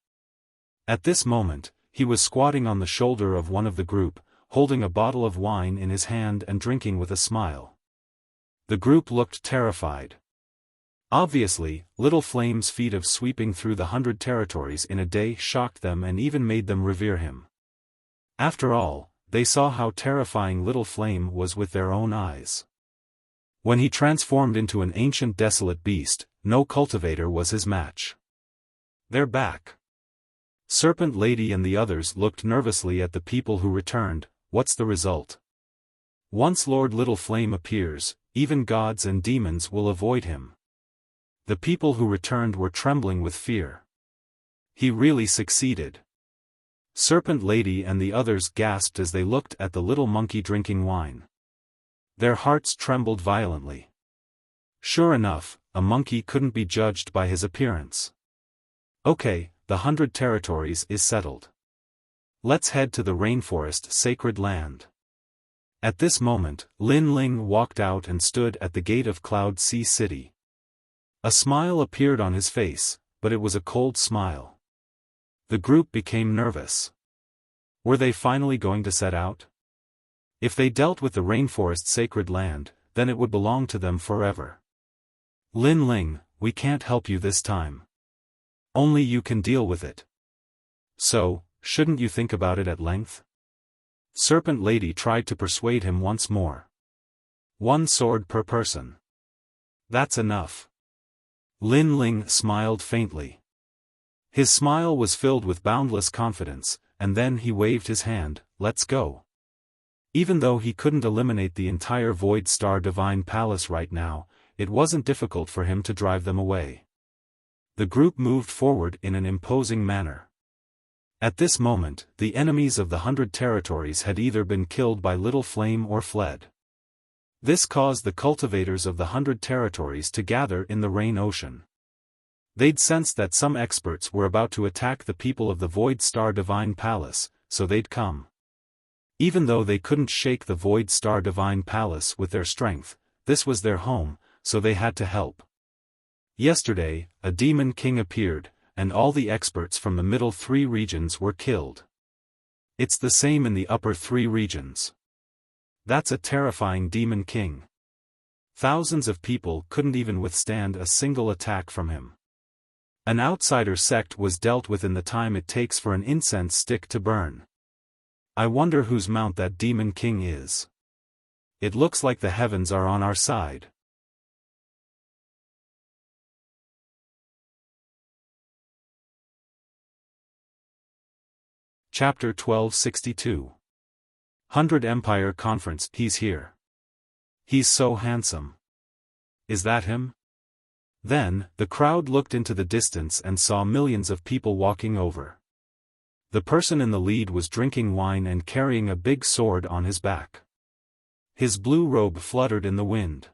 At this moment, he was squatting on the shoulder of one of the group, holding a bottle of wine in his hand and drinking with a smile. The group looked terrified. Obviously, Little Flame's feat of sweeping through the 100 territories in a day shocked them and even made them revere him. After all, they saw how terrifying Little Flame was with their own eyes. When he transformed into an ancient desolate beast, no cultivator was his match. They're back. Serpent Lady and the others looked nervously at the people who returned. What's the result? Once Lord Little Flame appears, even gods and demons will avoid him. The people who returned were trembling with fear. He really succeeded. Serpent Lady and the others gasped as they looked at the little monkey drinking wine. Their hearts trembled violently. Sure enough, a monkey couldn't be judged by his appearance. Okay, the 100 territories is settled. Let's head to the rainforest sacred land. At this moment, Lin Ling walked out and stood at the gate of Cloud Sea City. A smile appeared on his face, but it was a cold smile. The group became nervous. Were they finally going to set out? If they dealt with the rainforest sacred land, then it would belong to them forever. Lin Ling, we can't help you this time. Only you can deal with it. So, shouldn't you think about it at length? Serpent Lady tried to persuade him once more. 1 sword per person. That's enough. Lin Ling smiled faintly. His smile was filled with boundless confidence, and then he waved his hand, let's go. Even though he couldn't eliminate the entire Void Star Divine Palace right now, it wasn't difficult for him to drive them away. The group moved forward in an imposing manner. At this moment, the enemies of the 100 territories had either been killed by Little Flame or fled. This caused the cultivators of the 100 territories to gather in the Rain Ocean. They'd sensed that some experts were about to attack the people of the Void Star Divine Palace, so they'd come. Even though they couldn't shake the Void Star Divine Palace with their strength, this was their home, so they had to help. Yesterday, a demon king appeared, and all the experts from the middle 3 regions were killed. It's the same in the upper 3 regions. That's a terrifying demon king. Thousands of people couldn't even withstand a single attack from him. An outsider sect was dealt with in the time it takes for an incense stick to burn. I wonder whose mount that demon king is. It looks like the heavens are on our side. Chapter 1262. 100 Empire Conference. He's here. He's so handsome. Is that him? Then, the crowd looked into the distance and saw millions of people walking over. The person in the lead was drinking wine and carrying a big sword on his back. His blue robe fluttered in the wind.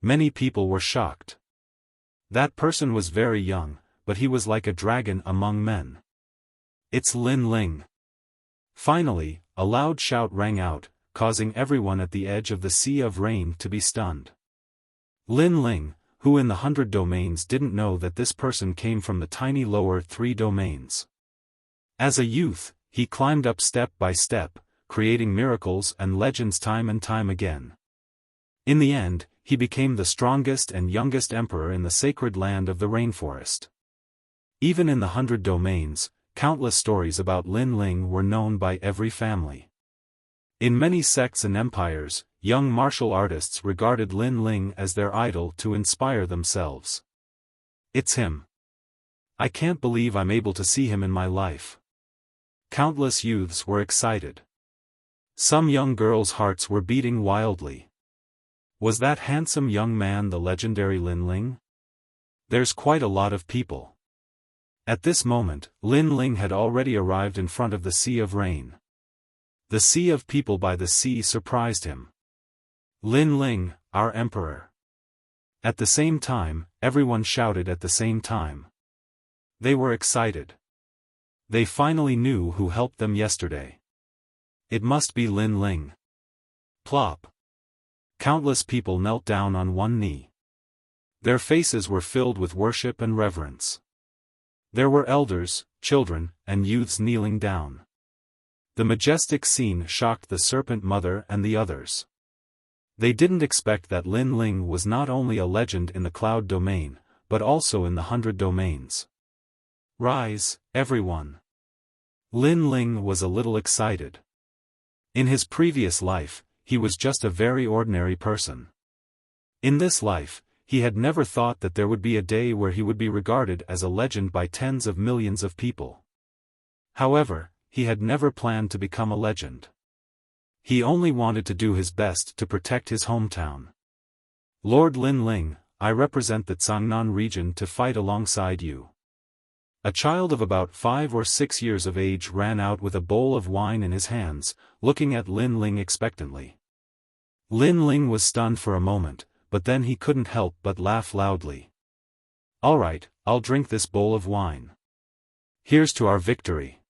Many people were shocked. That person was very young, but he was like a dragon among men. It's Lin Ling. Finally, a loud shout rang out, causing everyone at the edge of the Sea of Rain to be stunned. Lin Ling, who in the 100 domains didn't know that this person came from the tiny lower 3 domains. As a youth, he climbed up step by step, creating miracles and legends time and time again. In the end, he became the strongest and youngest emperor in the sacred land of the rainforest. Even in the 100 domains, countless stories about Lin Ling were known by every family. In many sects and empires, young martial artists regarded Lin Ling as their idol to inspire themselves. It's him. I can't believe I'm able to see him in my life. Countless youths were excited. Some young girls' hearts were beating wildly. Was that handsome young man the legendary Lin Ling? There's quite a lot of people. At this moment, Lin Ling had already arrived in front of the Sea of Rain. The sea of people by the sea surprised him. Lin Ling, our emperor. At the same time, everyone shouted at the same time. They were excited. They finally knew who helped them yesterday. It must be Lin Ling. Plop. Countless people knelt down on one knee. Their faces were filled with worship and reverence. There were elders, children, and youths kneeling down. The majestic scene shocked the Serpent Mother and the others. They didn't expect that Lin Ling was not only a legend in the cloud domain, but also in the 100 domains. Rise, everyone. Lin Ling was a little excited. In his previous life, he was just a very ordinary person. In this life, he had never thought that there would be a day where he would be regarded as a legend by tens of millions of people. However, he had never planned to become a legend. He only wanted to do his best to protect his hometown. Lord Lin Ling, I represent the Cangnan region to fight alongside you. A child of about 5 or 6 years of age ran out with a bowl of wine in his hands, looking at Lin Ling expectantly. Lin Ling was stunned for a moment, but then he couldn't help but laugh loudly. All right, I'll drink this bowl of wine. Here's to our victory.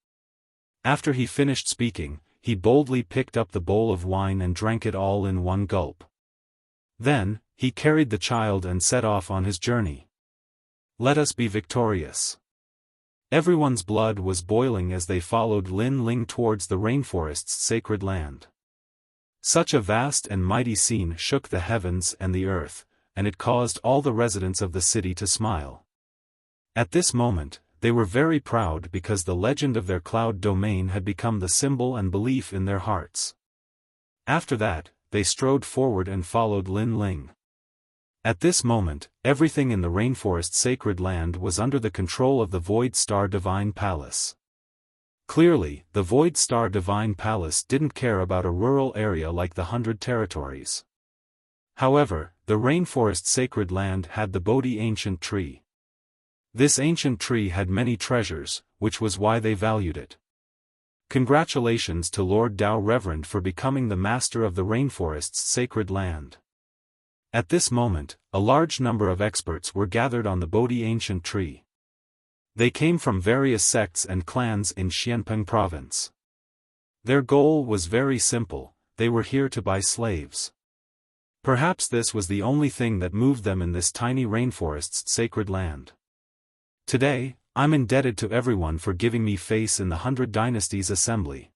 After he finished speaking, he boldly picked up the bowl of wine and drank it all in one gulp. Then, he carried the child and set off on his journey. Let us be victorious. Everyone's blood was boiling as they followed Lin Ling towards the rainforest's sacred land. Such a vast and mighty scene shook the heavens and the earth, and it caused all the residents of the city to smile. At this moment, they were very proud because the legend of their cloud domain had become the symbol and belief in their hearts. After that, they strode forward and followed Lin Ling. At this moment, everything in the rainforest sacred land was under the control of the Void Star Divine Palace. Clearly, the Void Star Divine Palace didn't care about a rural area like the 100 territories. However, the rainforest sacred land had the Bodhi ancient tree. This ancient tree had many treasures, which was why they valued it. Congratulations to Lord Dao Reverend for becoming the master of the rainforest's sacred land. At this moment, a large number of experts were gathered on the Bodhi ancient tree. They came from various sects and clans in Xianpeng province. Their goal was very simple, they were here to buy slaves. Perhaps this was the only thing that moved them in this tiny rainforest's sacred land. Today, I'm indebted to everyone for giving me face in the 100 Dynasties Assembly.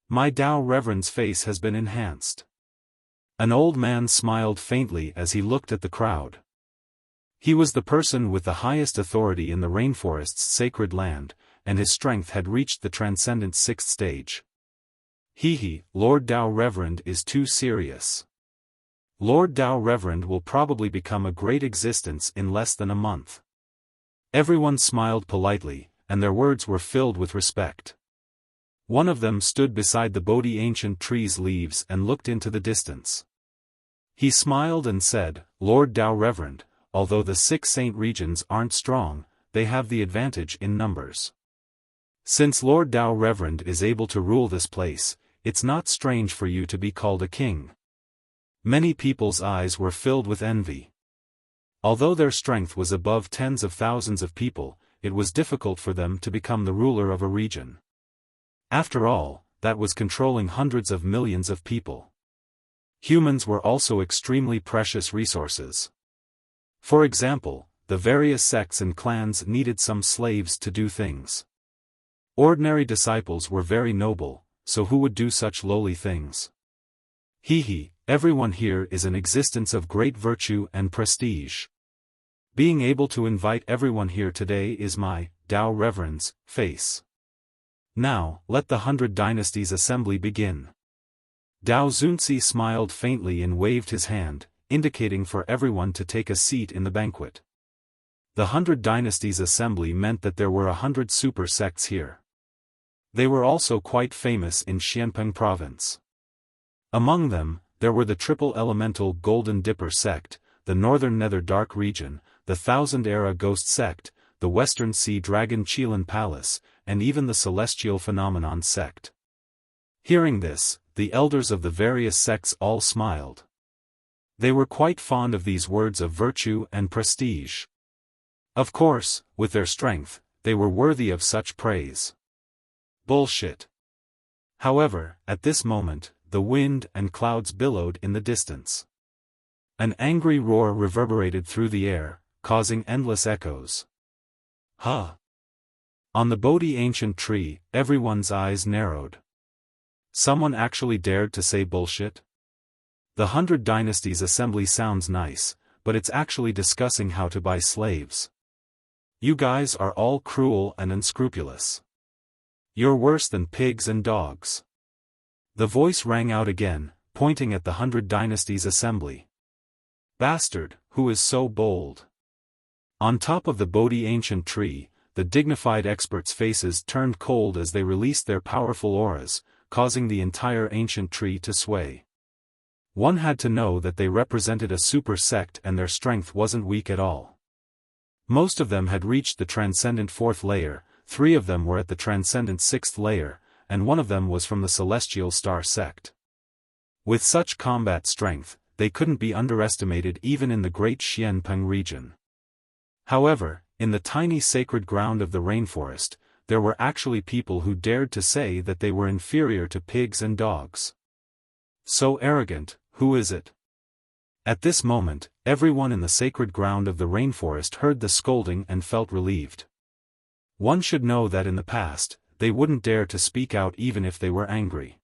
My Dao Reverend's face has been enhanced. An old man smiled faintly as he looked at the crowd. He was the person with the highest authority in the rainforest's sacred land, and his strength had reached the Transcendent 6th stage. Lord Dao Reverend is too serious. Lord Dao Reverend will probably become a great existence in less than a month. Everyone smiled politely, and their words were filled with respect. One of them stood beside the Bodhi ancient tree's leaves and looked into the distance. He smiled and said, Lord Dao Reverend, although the 6 saint regions aren't strong, they have the advantage in numbers. Since Lord Dao Reverend is able to rule this place, it's not strange for you to be called a king. Many people's eyes were filled with envy. Although their strength was above tens of thousands of people, it was difficult for them to become the ruler of a region. After all, that was controlling hundreds of millions of people. Humans were also extremely precious resources. For example, the various sects and clans needed some slaves to do things. Ordinary disciples were very noble, so who would do such lowly things? Everyone here is an existence of great virtue and prestige. Being able to invite everyone here today is my, Dao Reverend's, face. Now, let the 100 Dynasties Assembly begin. Dao Zunzi smiled faintly and waved his hand, indicating for everyone to take a seat in the banquet. The 100 Dynasties Assembly meant that there were 100 super sects here. They were also quite famous in Xianpeng province. Among them, there were the Triple Elemental Golden Dipper sect, the Northern Nether Dark region, the Thousand Era Ghost sect, the Western Sea Dragon Qilin Palace, and even the Celestial Phenomenon sect. Hearing this, the elders of the various sects all smiled. They were quite fond of these words of virtue and prestige. Of course, with their strength, they were worthy of such praise. Bullshit. However, at this moment, the wind and clouds billowed in the distance. An angry roar reverberated through the air, causing endless echoes. On the Bodhi ancient tree, everyone's eyes narrowed. Someone actually dared to say bullshit? The 100 Dynasties Assembly sounds nice, but it's actually discussing how to buy slaves. You guys are all cruel and unscrupulous. You're worse than pigs and dogs. The voice rang out again, pointing at the 100 Dynasties Assembly. Bastard, who is so bold? On top of the Bodhi ancient tree, the dignified experts' faces turned cold as they released their powerful auras, causing the entire ancient tree to sway. One had to know that they represented a super sect and their strength wasn't weak at all. Most of them had reached the Transcendent 4th layer, 3 of them were at the Transcendent 6th layer, and one of them was from the Celestial Star sect. With such combat strength, they couldn't be underestimated even in the Great Xianpeng region. However, in the tiny sacred ground of the rainforest, there were actually people who dared to say that they were inferior to pigs and dogs. So arrogant, who is it? At this moment, everyone in the sacred ground of the rainforest heard the scolding and felt relieved. One should know that in the past, they wouldn't dare to speak out even if they were angry.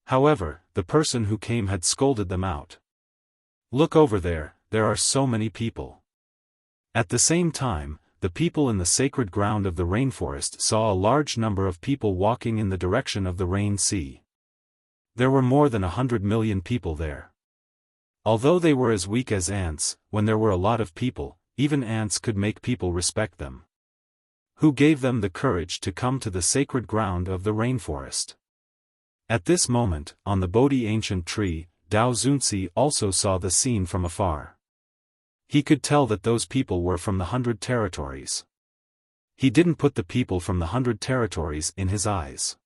However, the person who came had scolded them out. Look over there are so many people. At the same time, the people in the sacred ground of the rainforest saw a large number of people walking in the direction of the rain sea. There were more than 100 million people there. Although they were as weak as ants, when there were a lot of people, even ants could make people respect them. Who gave them the courage to come to the sacred ground of the rainforest? At this moment, on the Bodhi ancient tree, Dao Zunzi also saw the scene from afar. He could tell that those people were from the 100 territories. He didn't put the people from the 100 territories in his eyes.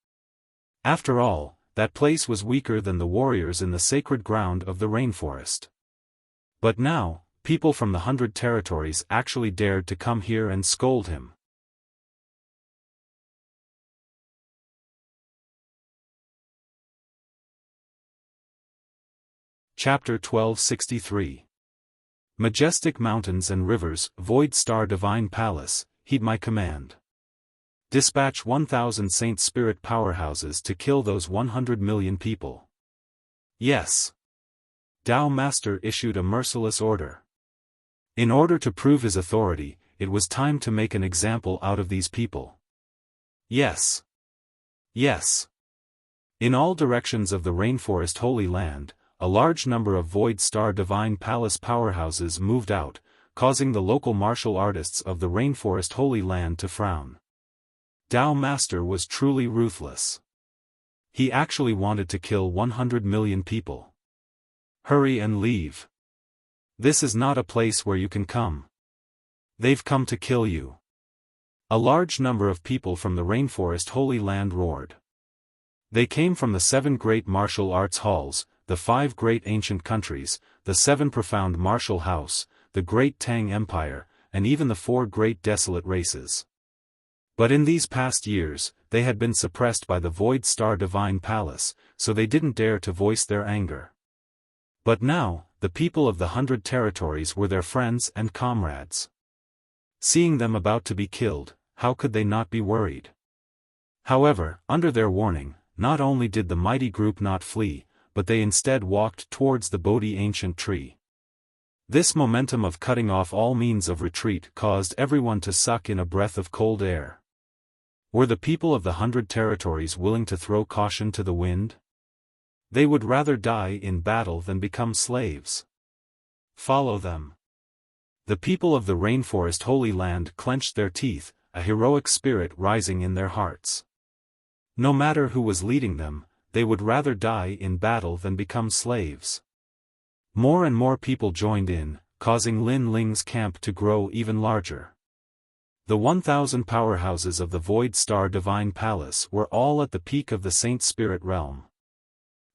After all, that place was weaker than the warriors in the sacred ground of the rainforest. But now, people from the 100 territories actually dared to come here and scold him. Chapter 1263. Majestic mountains and rivers, Void Star Divine Palace, heed my command. Dispatch 1,000 Saint Spirit powerhouses to kill those 100 million people. Yes. Tao Master issued a merciless order. In order to prove his authority, it was time to make an example out of these people. Yes. Yes. In all directions of the rainforest Holy Land, a large number of Void Star Divine Palace powerhouses moved out, causing the local martial artists of the rainforest Holy Land to frown. Tao Master was truly ruthless. He actually wanted to kill 100 million people. Hurry and leave. This is not a place where you can come. They've come to kill you. A large number of people from the rainforest Holy Land roared. They came from the 7 great martial arts halls, the 5 great ancient countries, the 7 profound martial house, the great Tang Empire, and even the 4 great desolate races. But in these past years, they had been suppressed by the Void Star Divine Palace, so they didn't dare to voice their anger. But now, the people of the 100 territories were their friends and comrades. Seeing them about to be killed, how could they not be worried? However, under their warning, not only did the mighty group not flee, but they instead walked towards the Bodhi ancient tree. This momentum of cutting off all means of retreat caused everyone to suck in a breath of cold air. Were the people of the 100 territories willing to throw caution to the wind? They would rather die in battle than become slaves. Follow them. The people of the rainforest Holy Land clenched their teeth, a heroic spirit rising in their hearts. No matter who was leading them, they would rather die in battle than become slaves. More and more people joined in, causing Lin Ling's camp to grow even larger. The 1,000 powerhouses of the Void Star Divine Palace were all at the peak of the Saint Spirit realm.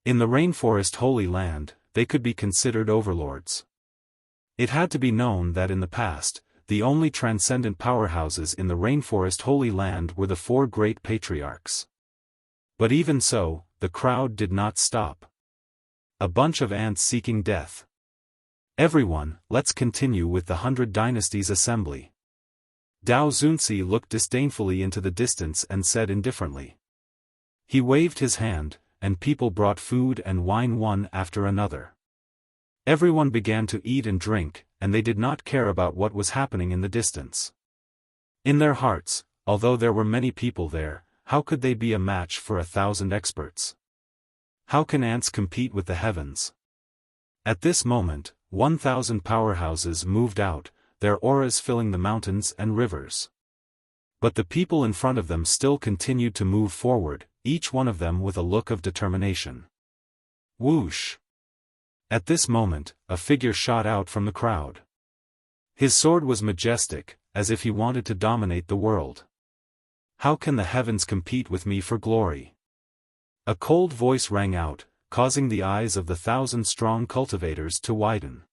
In the rainforest Holy Land, they could be considered overlords. It had to be known that in the past, the only transcendent powerhouses in the rainforest Holy Land were the 4 great patriarchs. But even so, the crowd did not stop. A bunch of ants seeking death. Everyone, let's continue with the 100 Dynasties Assembly. Dao Zunzi looked disdainfully into the distance and said indifferently. He waved his hand, and people brought food and wine one after another. Everyone began to eat and drink, and they did not care about what was happening in the distance. In their hearts, although there were many people there, how could they be a match for 1,000 experts? How can ants compete with the heavens? At this moment, 1,000 powerhouses moved out, their auras filling the mountains and rivers. But the people in front of them still continued to move forward, each one of them with a look of determination. Whoosh! At this moment, a figure shot out from the crowd. His sword was majestic, as if he wanted to dominate the world. How can the heavens compete with me for glory? A cold voice rang out, causing the eyes of the 1,000 strong cultivators to widen.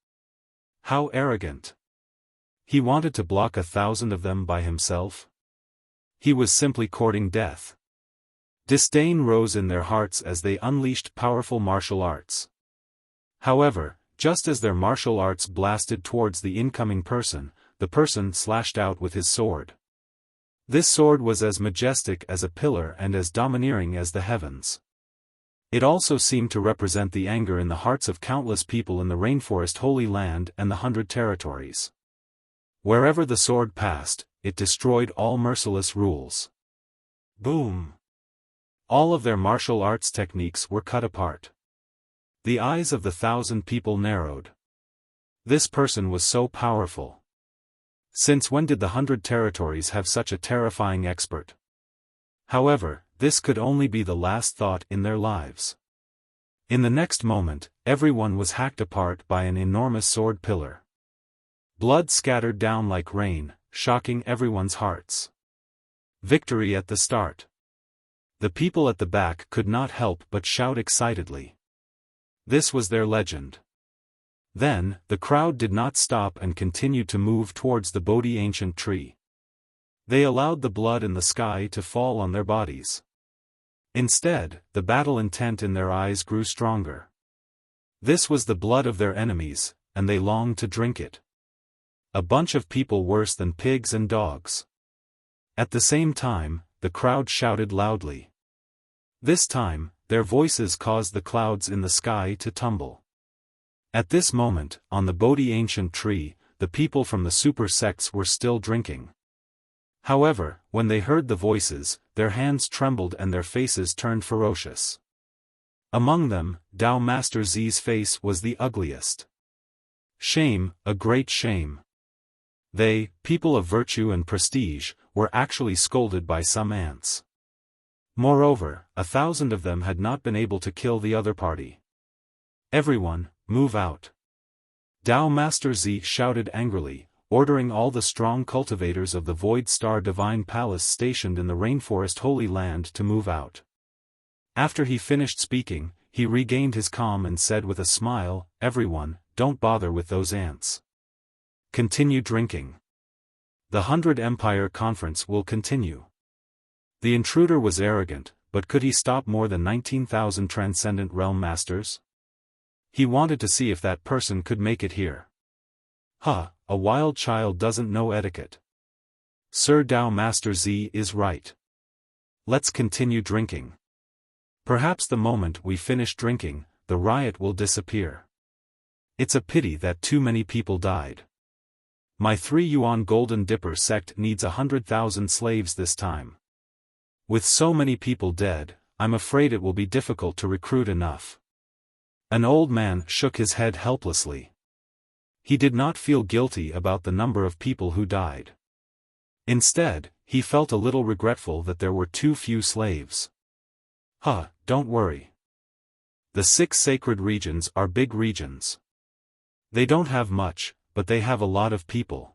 How arrogant! He wanted to block 1,000 of them by himself? He was simply courting death. Disdain rose in their hearts as they unleashed powerful martial arts. However, just as their martial arts blasted towards the incoming person, the person slashed out with his sword. This sword was as majestic as a pillar and as domineering as the heavens. It also seemed to represent the anger in the hearts of countless people in the rainforest Holy Land and the 100 territories. Wherever the sword passed, it destroyed all merciless rules. Boom! All of their martial arts techniques were cut apart. The eyes of the 1,000 people narrowed. This person was so powerful. Since when did the 100 territories have such a terrifying expert? However, this could only be the last thought in their lives. In the next moment, everyone was hacked apart by an enormous sword pillar. Blood scattered down like rain, shocking everyone's hearts. Victory at the start. The people at the back could not help but shout excitedly. This was their legend. Then, the crowd did not stop and continued to move towards the Bodhi ancient tree. They allowed the blood in the sky to fall on their bodies. Instead, the battle intent in their eyes grew stronger. This was the blood of their enemies, and they longed to drink it. A bunch of people worse than pigs and dogs. At the same time, the crowd shouted loudly. This time, their voices caused the clouds in the sky to tumble. At this moment, on the Bodhi ancient tree, the people from the super sects were still drinking. However, when they heard the voices, their hands trembled and their faces turned ferocious. Among them, Tao Master Z's face was the ugliest. Shame, a great shame. They, people of virtue and prestige, were actually scolded by some ants. Moreover, 1,000 of them had not been able to kill the other party. Everyone, move out. Tao Master Z shouted angrily, ordering all the strong cultivators of the Void Star Divine Palace stationed in the Rainforest Holy Land to move out. After he finished speaking, he regained his calm and said with a smile, "Everyone, don't bother with those ants. Continue drinking. The 100 Empire Conference will continue." The intruder was arrogant, but could he stop more than 19,000 Transcendent Realm Masters? He wanted to see if that person could make it here. A wild child doesn't know etiquette. Sir Tao Master Z is right. Let's continue drinking. Perhaps the moment we finish drinking, the riot will disappear. It's a pity that too many people died. My 3 Yuan Golden Dipper sect needs 100,000 slaves this time. With so many people dead, I'm afraid it will be difficult to recruit enough. An old man shook his head helplessly. He did not feel guilty about the number of people who died. Instead, he felt a little regretful that there were too few slaves. Don't worry. The 6 sacred regions are big regions. They don't have much, but they have a lot of people.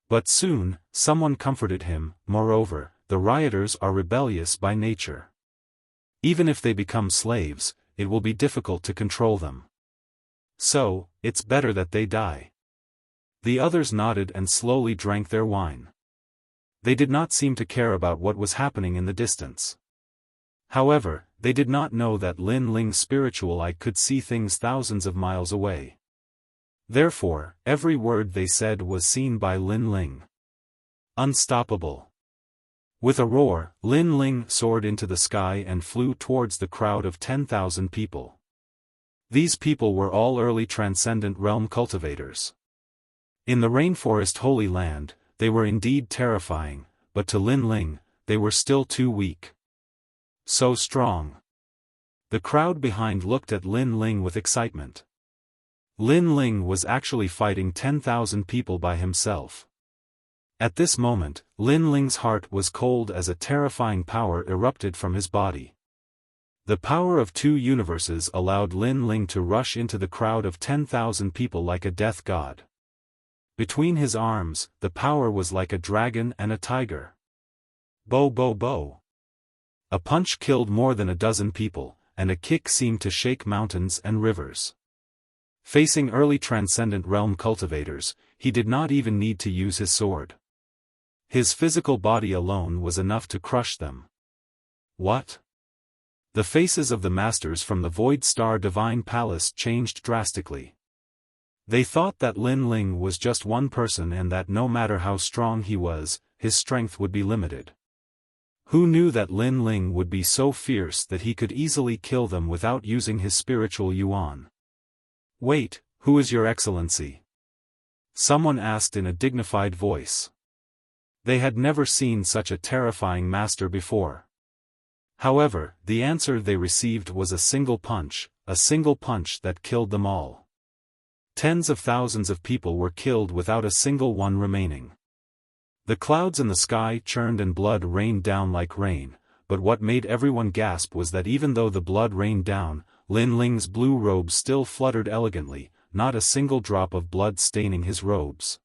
But soon, someone comforted him. Moreover, the rioters are rebellious by nature. Even if they become slaves, it will be difficult to control them. So, it's better that they die. The others nodded and slowly drank their wine. They did not seem to care about what was happening in the distance. However, they did not know that Lin Ling's spiritual eye could see things thousands of miles away. Therefore, every word they said was seen by Lin Ling. Unstoppable. With a roar, Lin Ling soared into the sky and flew towards the crowd of 10,000 people. These people were all early Transcendent realm cultivators. In the rainforest Holy Land, they were indeed terrifying, but to Lin Ling, they were still too weak. So strong. The crowd behind looked at Lin Ling with excitement. Lin Ling was actually fighting 10,000 people by himself. At this moment, Lin Ling's heart was cold as a terrifying power erupted from his body. The power of two universes allowed Lin Ling to rush into the crowd of 10,000 people like a death god. Between his arms, the power was like a dragon and a tiger. Bo bo bo. A punch killed more than a dozen people, and a kick seemed to shake mountains and rivers. Facing early Transcendent realm cultivators, he did not even need to use his sword. His physical body alone was enough to crush them. What? The faces of the masters from the Void Star Divine Palace changed drastically. They thought that Lin Ling was just one person and that no matter how strong he was, his strength would be limited. Who knew that Lin Ling would be so fierce that he could easily kill them without using his spiritual yuan? Wait, who is your excellency? Someone asked in a dignified voice. They had never seen such a terrifying master before. However, the answer they received was a single punch that killed them all. Tens of thousands of people were killed without a single one remaining. The clouds in the sky churned and blood rained down like rain, but what made everyone gasp was that even though the blood rained down, Lin Ling's blue robes still fluttered elegantly, not a single drop of blood staining his robes.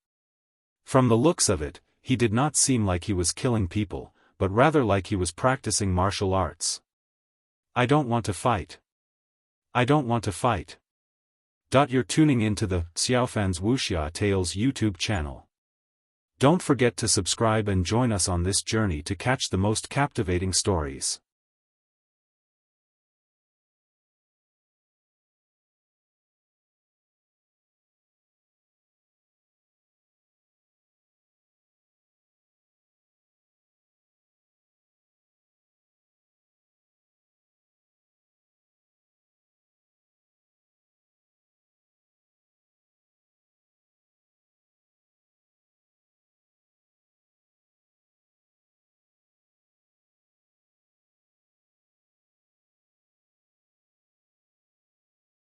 From the looks of it, he did not seem like he was killing people, but rather like he was practicing martial arts. I don't want to fight. I don't want to fight. You're tuning into the Xiaofan's Wuxia Tales YouTube channel. Don't forget to subscribe and join us on this journey to catch the most captivating stories.